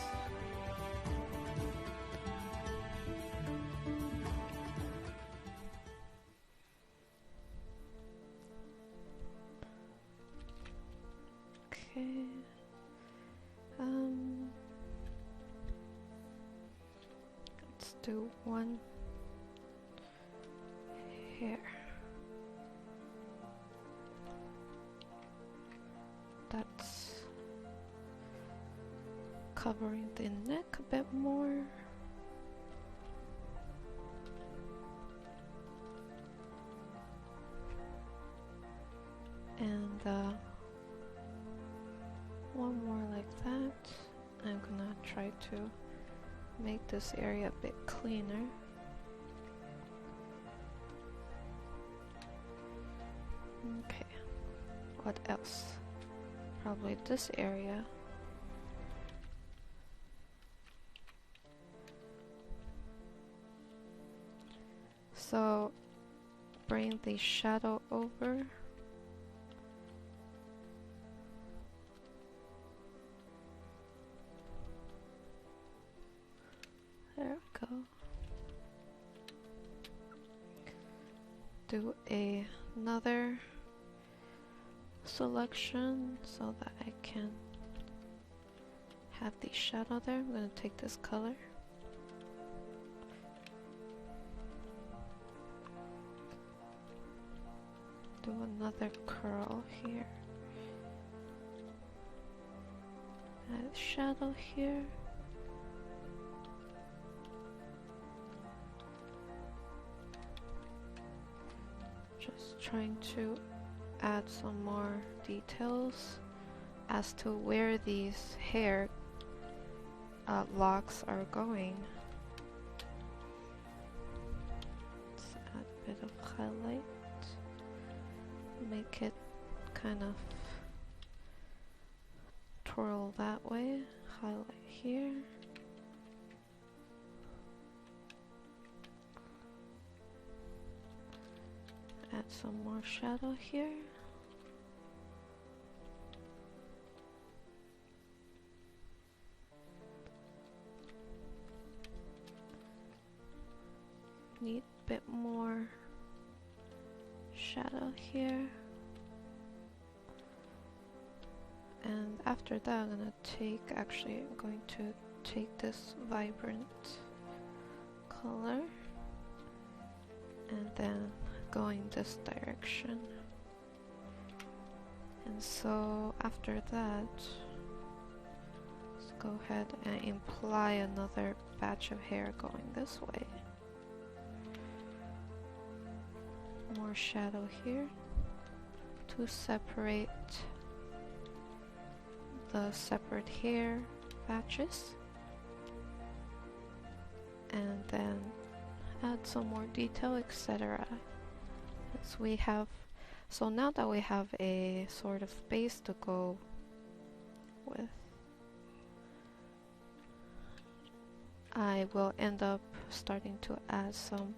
Okay. Let's do one hair. That's covering the neck a bit more. try to make this area a bit cleaner. Okay, what else? Probably this area. So bring the shadow over. There we go. Do another selection so that I can have the shadow there. I'm going to take this color. Do another curl here. Add shadow here. Just trying to add some more details as to where these hair locks are going. Let's add a bit of highlight. Make it kind of twirl that way. Highlight here. Add some more shadow here. Need a bit more shadow here. And after that I'm going to take this vibrant color and then going this direction. And so after that, let's go ahead and imply another batch of hair going this way. More shadow here to separate the separate hair batches, and then add some more detail, etc. So now that we have a sort of base to go with, I will end up starting to add some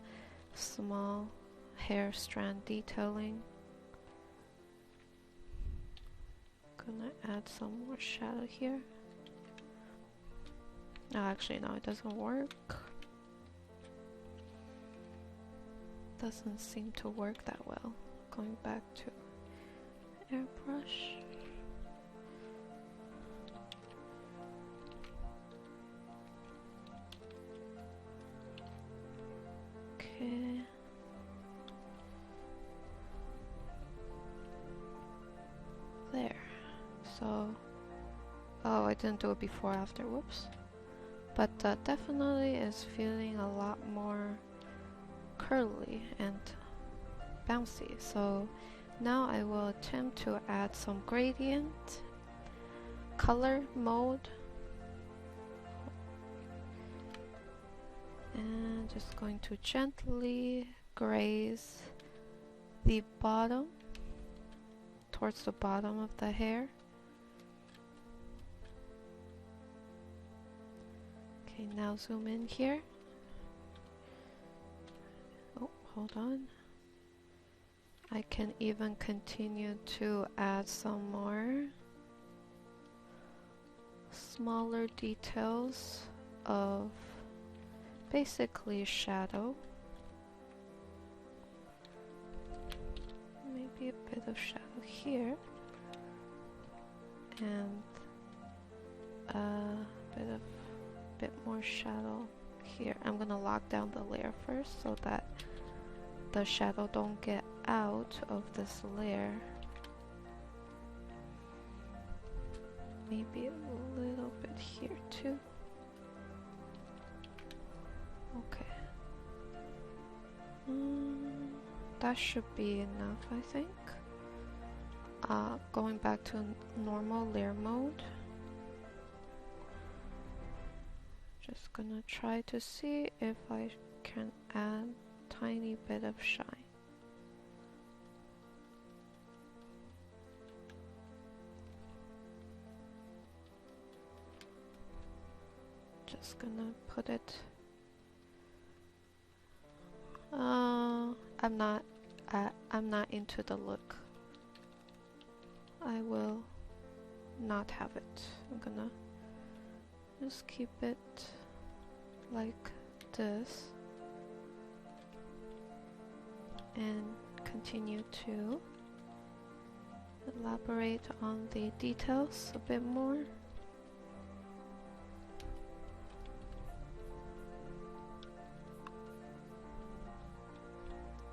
small hair strand detailing. Gonna add some more shadow here. No, actually no, it doesn't work. Doesn't seem to work that well. Going back to airbrush. Okay. There. So, oh, I didn't do it before after, whoops. But definitely is feeling a lot more curly and bouncy. So now I will attempt to add some gradient color mode, and just going to gently graze the bottom towards the bottom of the hair. Okay, now zoom in here. Oh, hold on. I can even continue to add some more smaller details of basically shadow. Maybe a bit of shadow here and a bit more shadow here. I'm gonna lock down the layer first so that the shadow don't get out of this layer. Maybe a little bit here too. Okay. That should be enough, I think. Going back to normal layer mode. Just gonna try to see if I can add tiny bit of shine. Just gonna put it. I'm not into the look. I will not have it. I'm gonna just keep it like this and continue to elaborate on the details a bit more.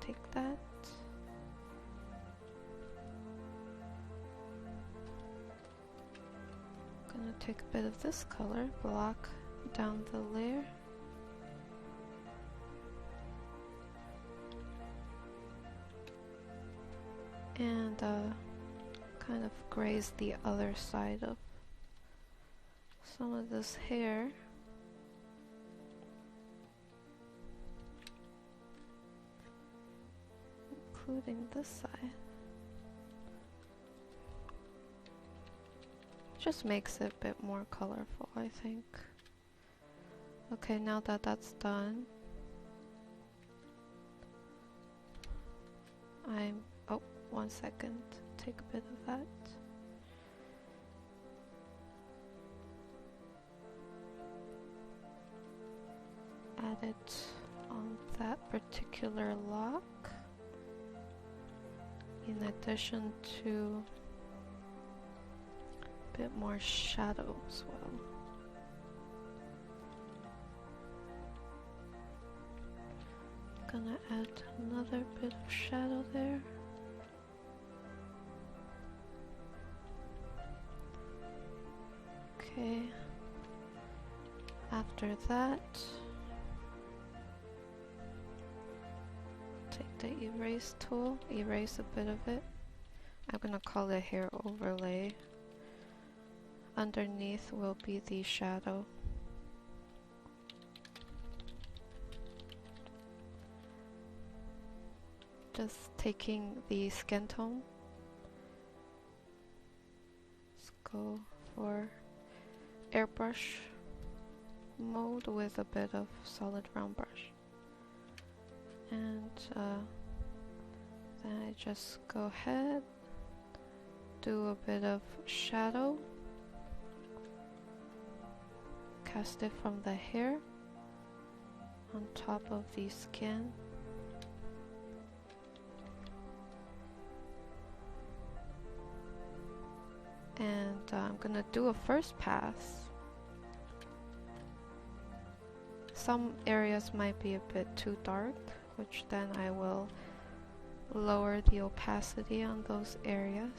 Take that. Gonna take a bit of this color, block down the layer. And kind of graze the other side of some of this hair. Including this side. Just makes it a bit more colorful, I think. Okay, now that that's done, oh, 1 second, take a bit of that. Add it on that particular lock. In addition to a bit more shadow as well. Gonna add another bit of shadow there. Okay. After that, take the erase tool, erase a bit of it. I'm gonna call it hair overlay. Underneath will be the shadow. Just taking the skin tone. Let's go for airbrush mode with a bit of solid round brush. And then I just go ahead, do a bit of shadow, cast it from the hair on top of the skin. And I'm gonna do a first pass. Some areas might be a bit too dark, which then I will lower the opacity on those areas.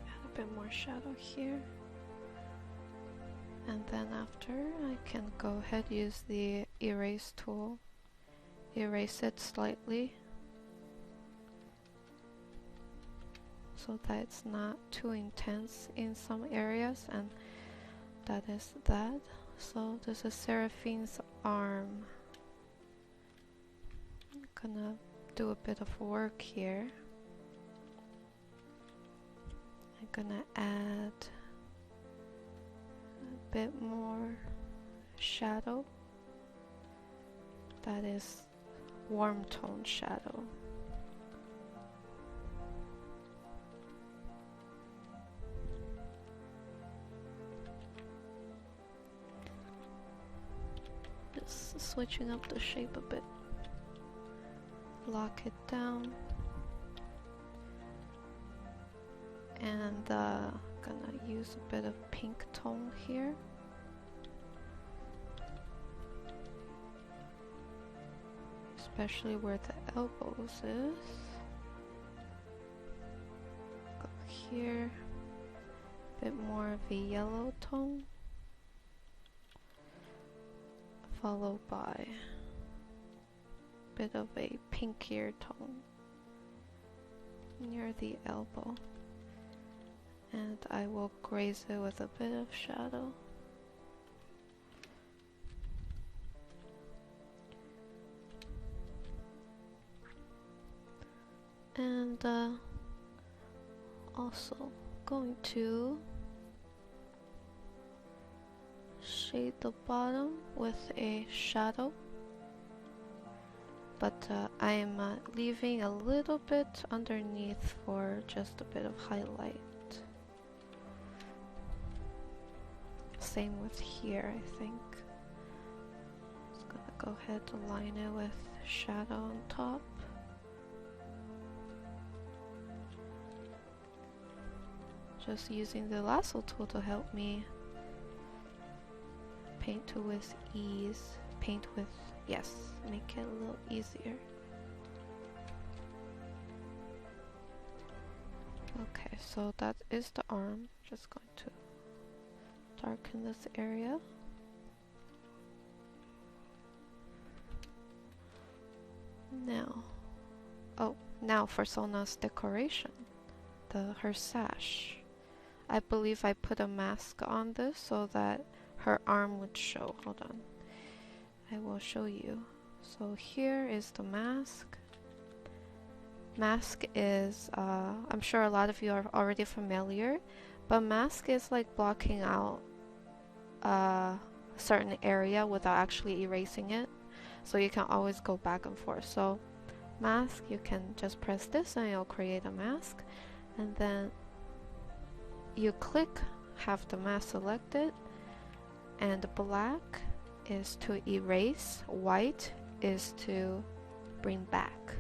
Add a bit more shadow here. And then after, I can go ahead and use the erase tool. Erase it slightly, so that it's not too intense in some areas, and that is that. So this is Seraphine's arm. I'm gonna do a bit of work here. I'm gonna add a bit more shadow. That is warm tone shadow. Just switching up the shape a bit. Lock it down. And gonna use a bit of pink tone here. Especially where the elbows is. Go here. A bit more of a yellow tone. Followed by a bit of a pinkier tone near the elbow. And I will graze it with a bit of shadow. And also going to shade the bottom with a shadow, but I am leaving a little bit underneath for just a bit of highlight. Same with here, I think. Just gonna go ahead and line it with shadow on top. Just using the lasso tool to help me paint with ease. Paint with, yes, make it a little easier. Okay, so that is the arm. Just going to darken this area. Now, oh, now for Sona's decoration, her sash. I believe I put a mask on this so that her arm would show. Hold on, I will show you. So here is the mask. Mask is, I'm sure a lot of you are already familiar, but mask is like blocking out a certain area without actually erasing it. So you can always go back and forth. So mask, you can just press this and it'll create a mask. And then you click, have the mask selected, and black is to erase, white is to bring back.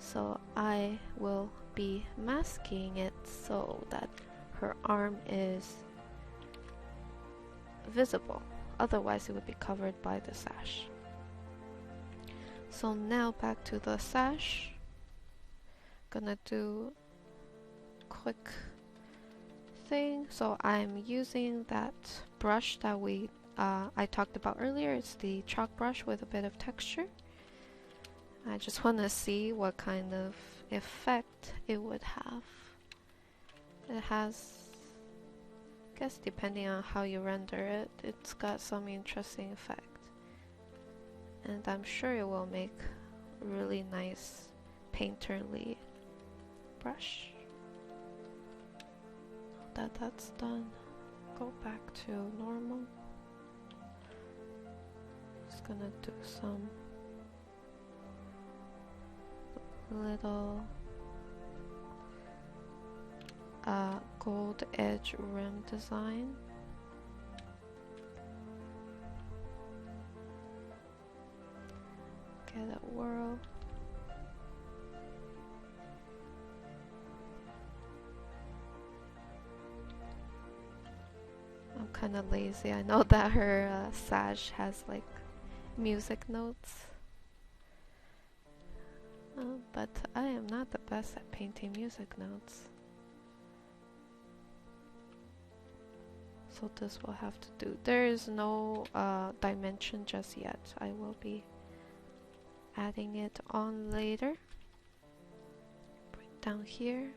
So I will be masking it so that her arm is visible, otherwise it would be covered by the sash. So now back to the sash. Gonna do quick thing. So I'm using that brush that I talked about earlier. It's the chalk brush with a bit of texture. I just want to see what kind of effect it would have. It has, I guess depending on how you render it, it's got some interesting effect. And I'm sure it will make a really nice painterly brush. That's done, go back to normal. Just gonna do some little gold edge rim design. Get a whirl. I'm kind of lazy. I know that her sash has like music notes, but I am not the best at painting music notes. So this will have to do. There is no dimension just yet. I will be adding it on later. Bring down here.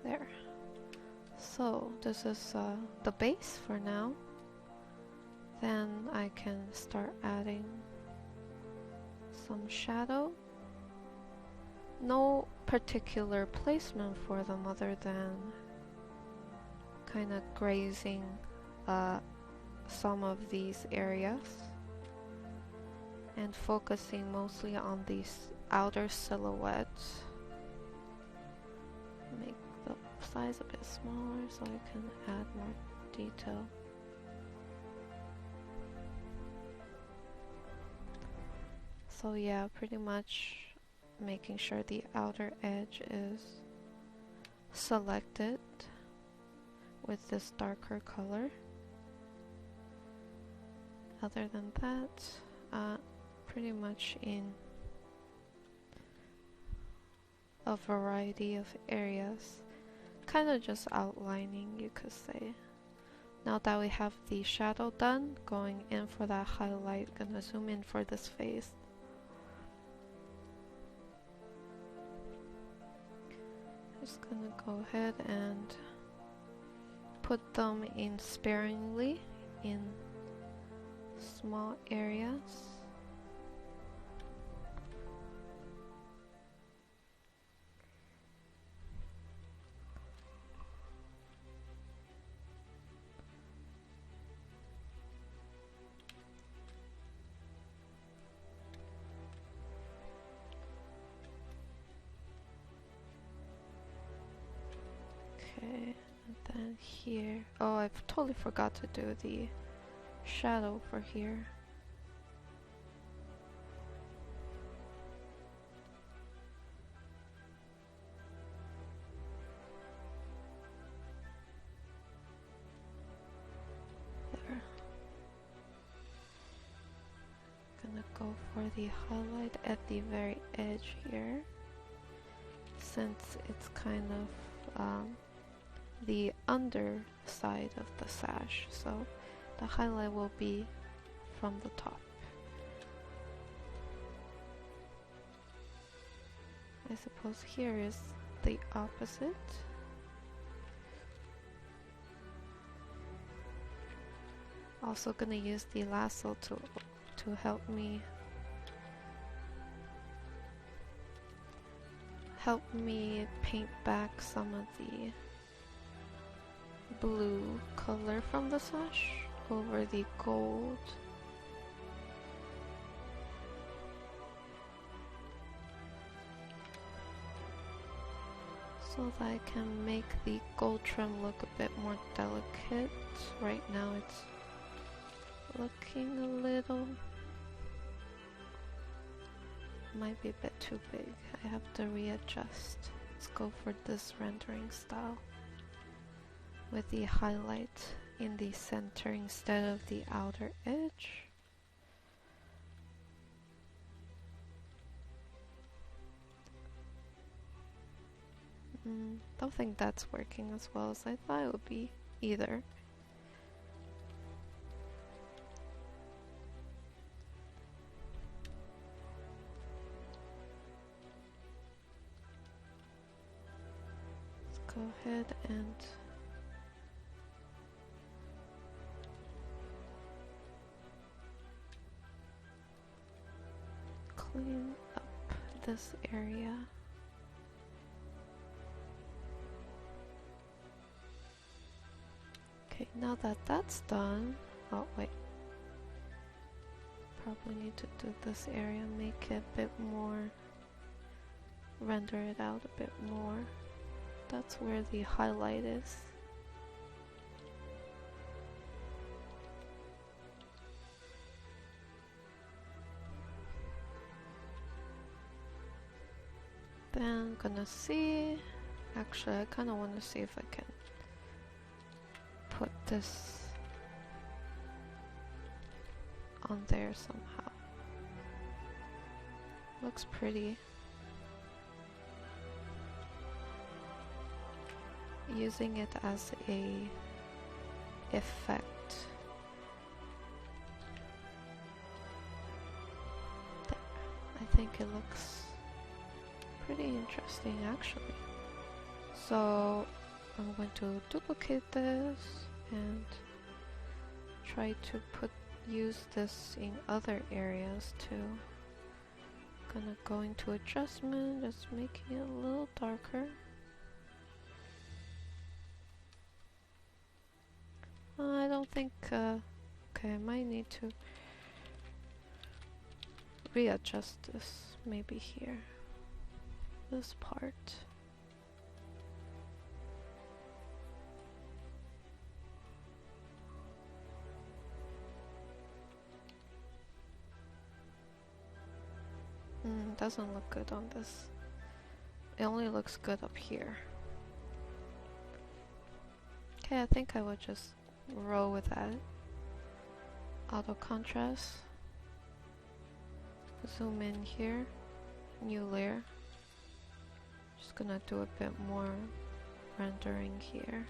There. So this is the base for now. Then I can start adding some shadow. No particular placement for them other than kind of grazing some of these areas and focusing mostly on these outer silhouettes. Make the size a bit smaller so I can add more detail. So yeah, pretty much making sure the outer edge is selected with this darker color. Other than that, pretty much in a variety of areas, kind of just outlining, you could say. Now that we have the shadow done, going in for that highlight, gonna zoom in for this face. Just gonna go ahead and put them in sparingly in small areas. Okay, and then here. Oh, I've totally forgot to do the shadow for here. There. Gonna go for the highlight at the very edge here, since it's kind of the underside of the sash, so the highlight will be from the top. I suppose here is the opposite. Also gonna use the lasso to help me paint back some of the blue color from the sash over the gold. So that I can make the gold trim look a bit more delicate. Right now it's looking a little... might be a bit too big. I have to readjust. Let's go for this rendering style with the highlight in the center instead of the outer edge. Don't think that's working as well as I thought it would be either. Let's go ahead and clean up this area. Okay, now that that's done, oh wait, probably need to do this area, make it a bit more, render it out a bit more. That's where the highlight is. Then I'm gonna see, actually I kinda wanna see if I can put this on there somehow. Looks pretty. Using it as a effect. There. I think it looks pretty interesting actually. So I'm going to duplicate this and try to use this in other areas too. Gonna go into adjustment, just making it a little darker. I don't think, okay, I might need to readjust this, maybe here, this part. Doesn't look good on this. It only looks good up here. Okay, I think I would just roll with that. Auto contrast. Zoom in here. New layer. Just gonna do a bit more rendering here.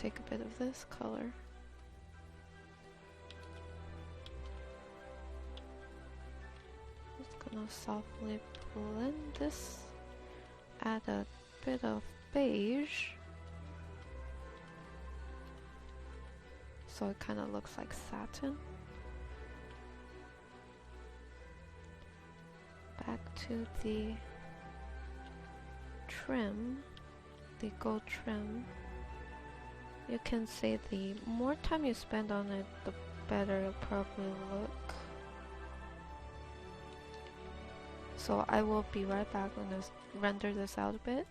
take a bit of this color. Just gonna softly blend this. Add a bit of beige. So it kind of looks like satin. Back to the trim, the gold trim. You can see the more time you spend on it, the better it'll probably look. So I will be right back when I render this out a bit.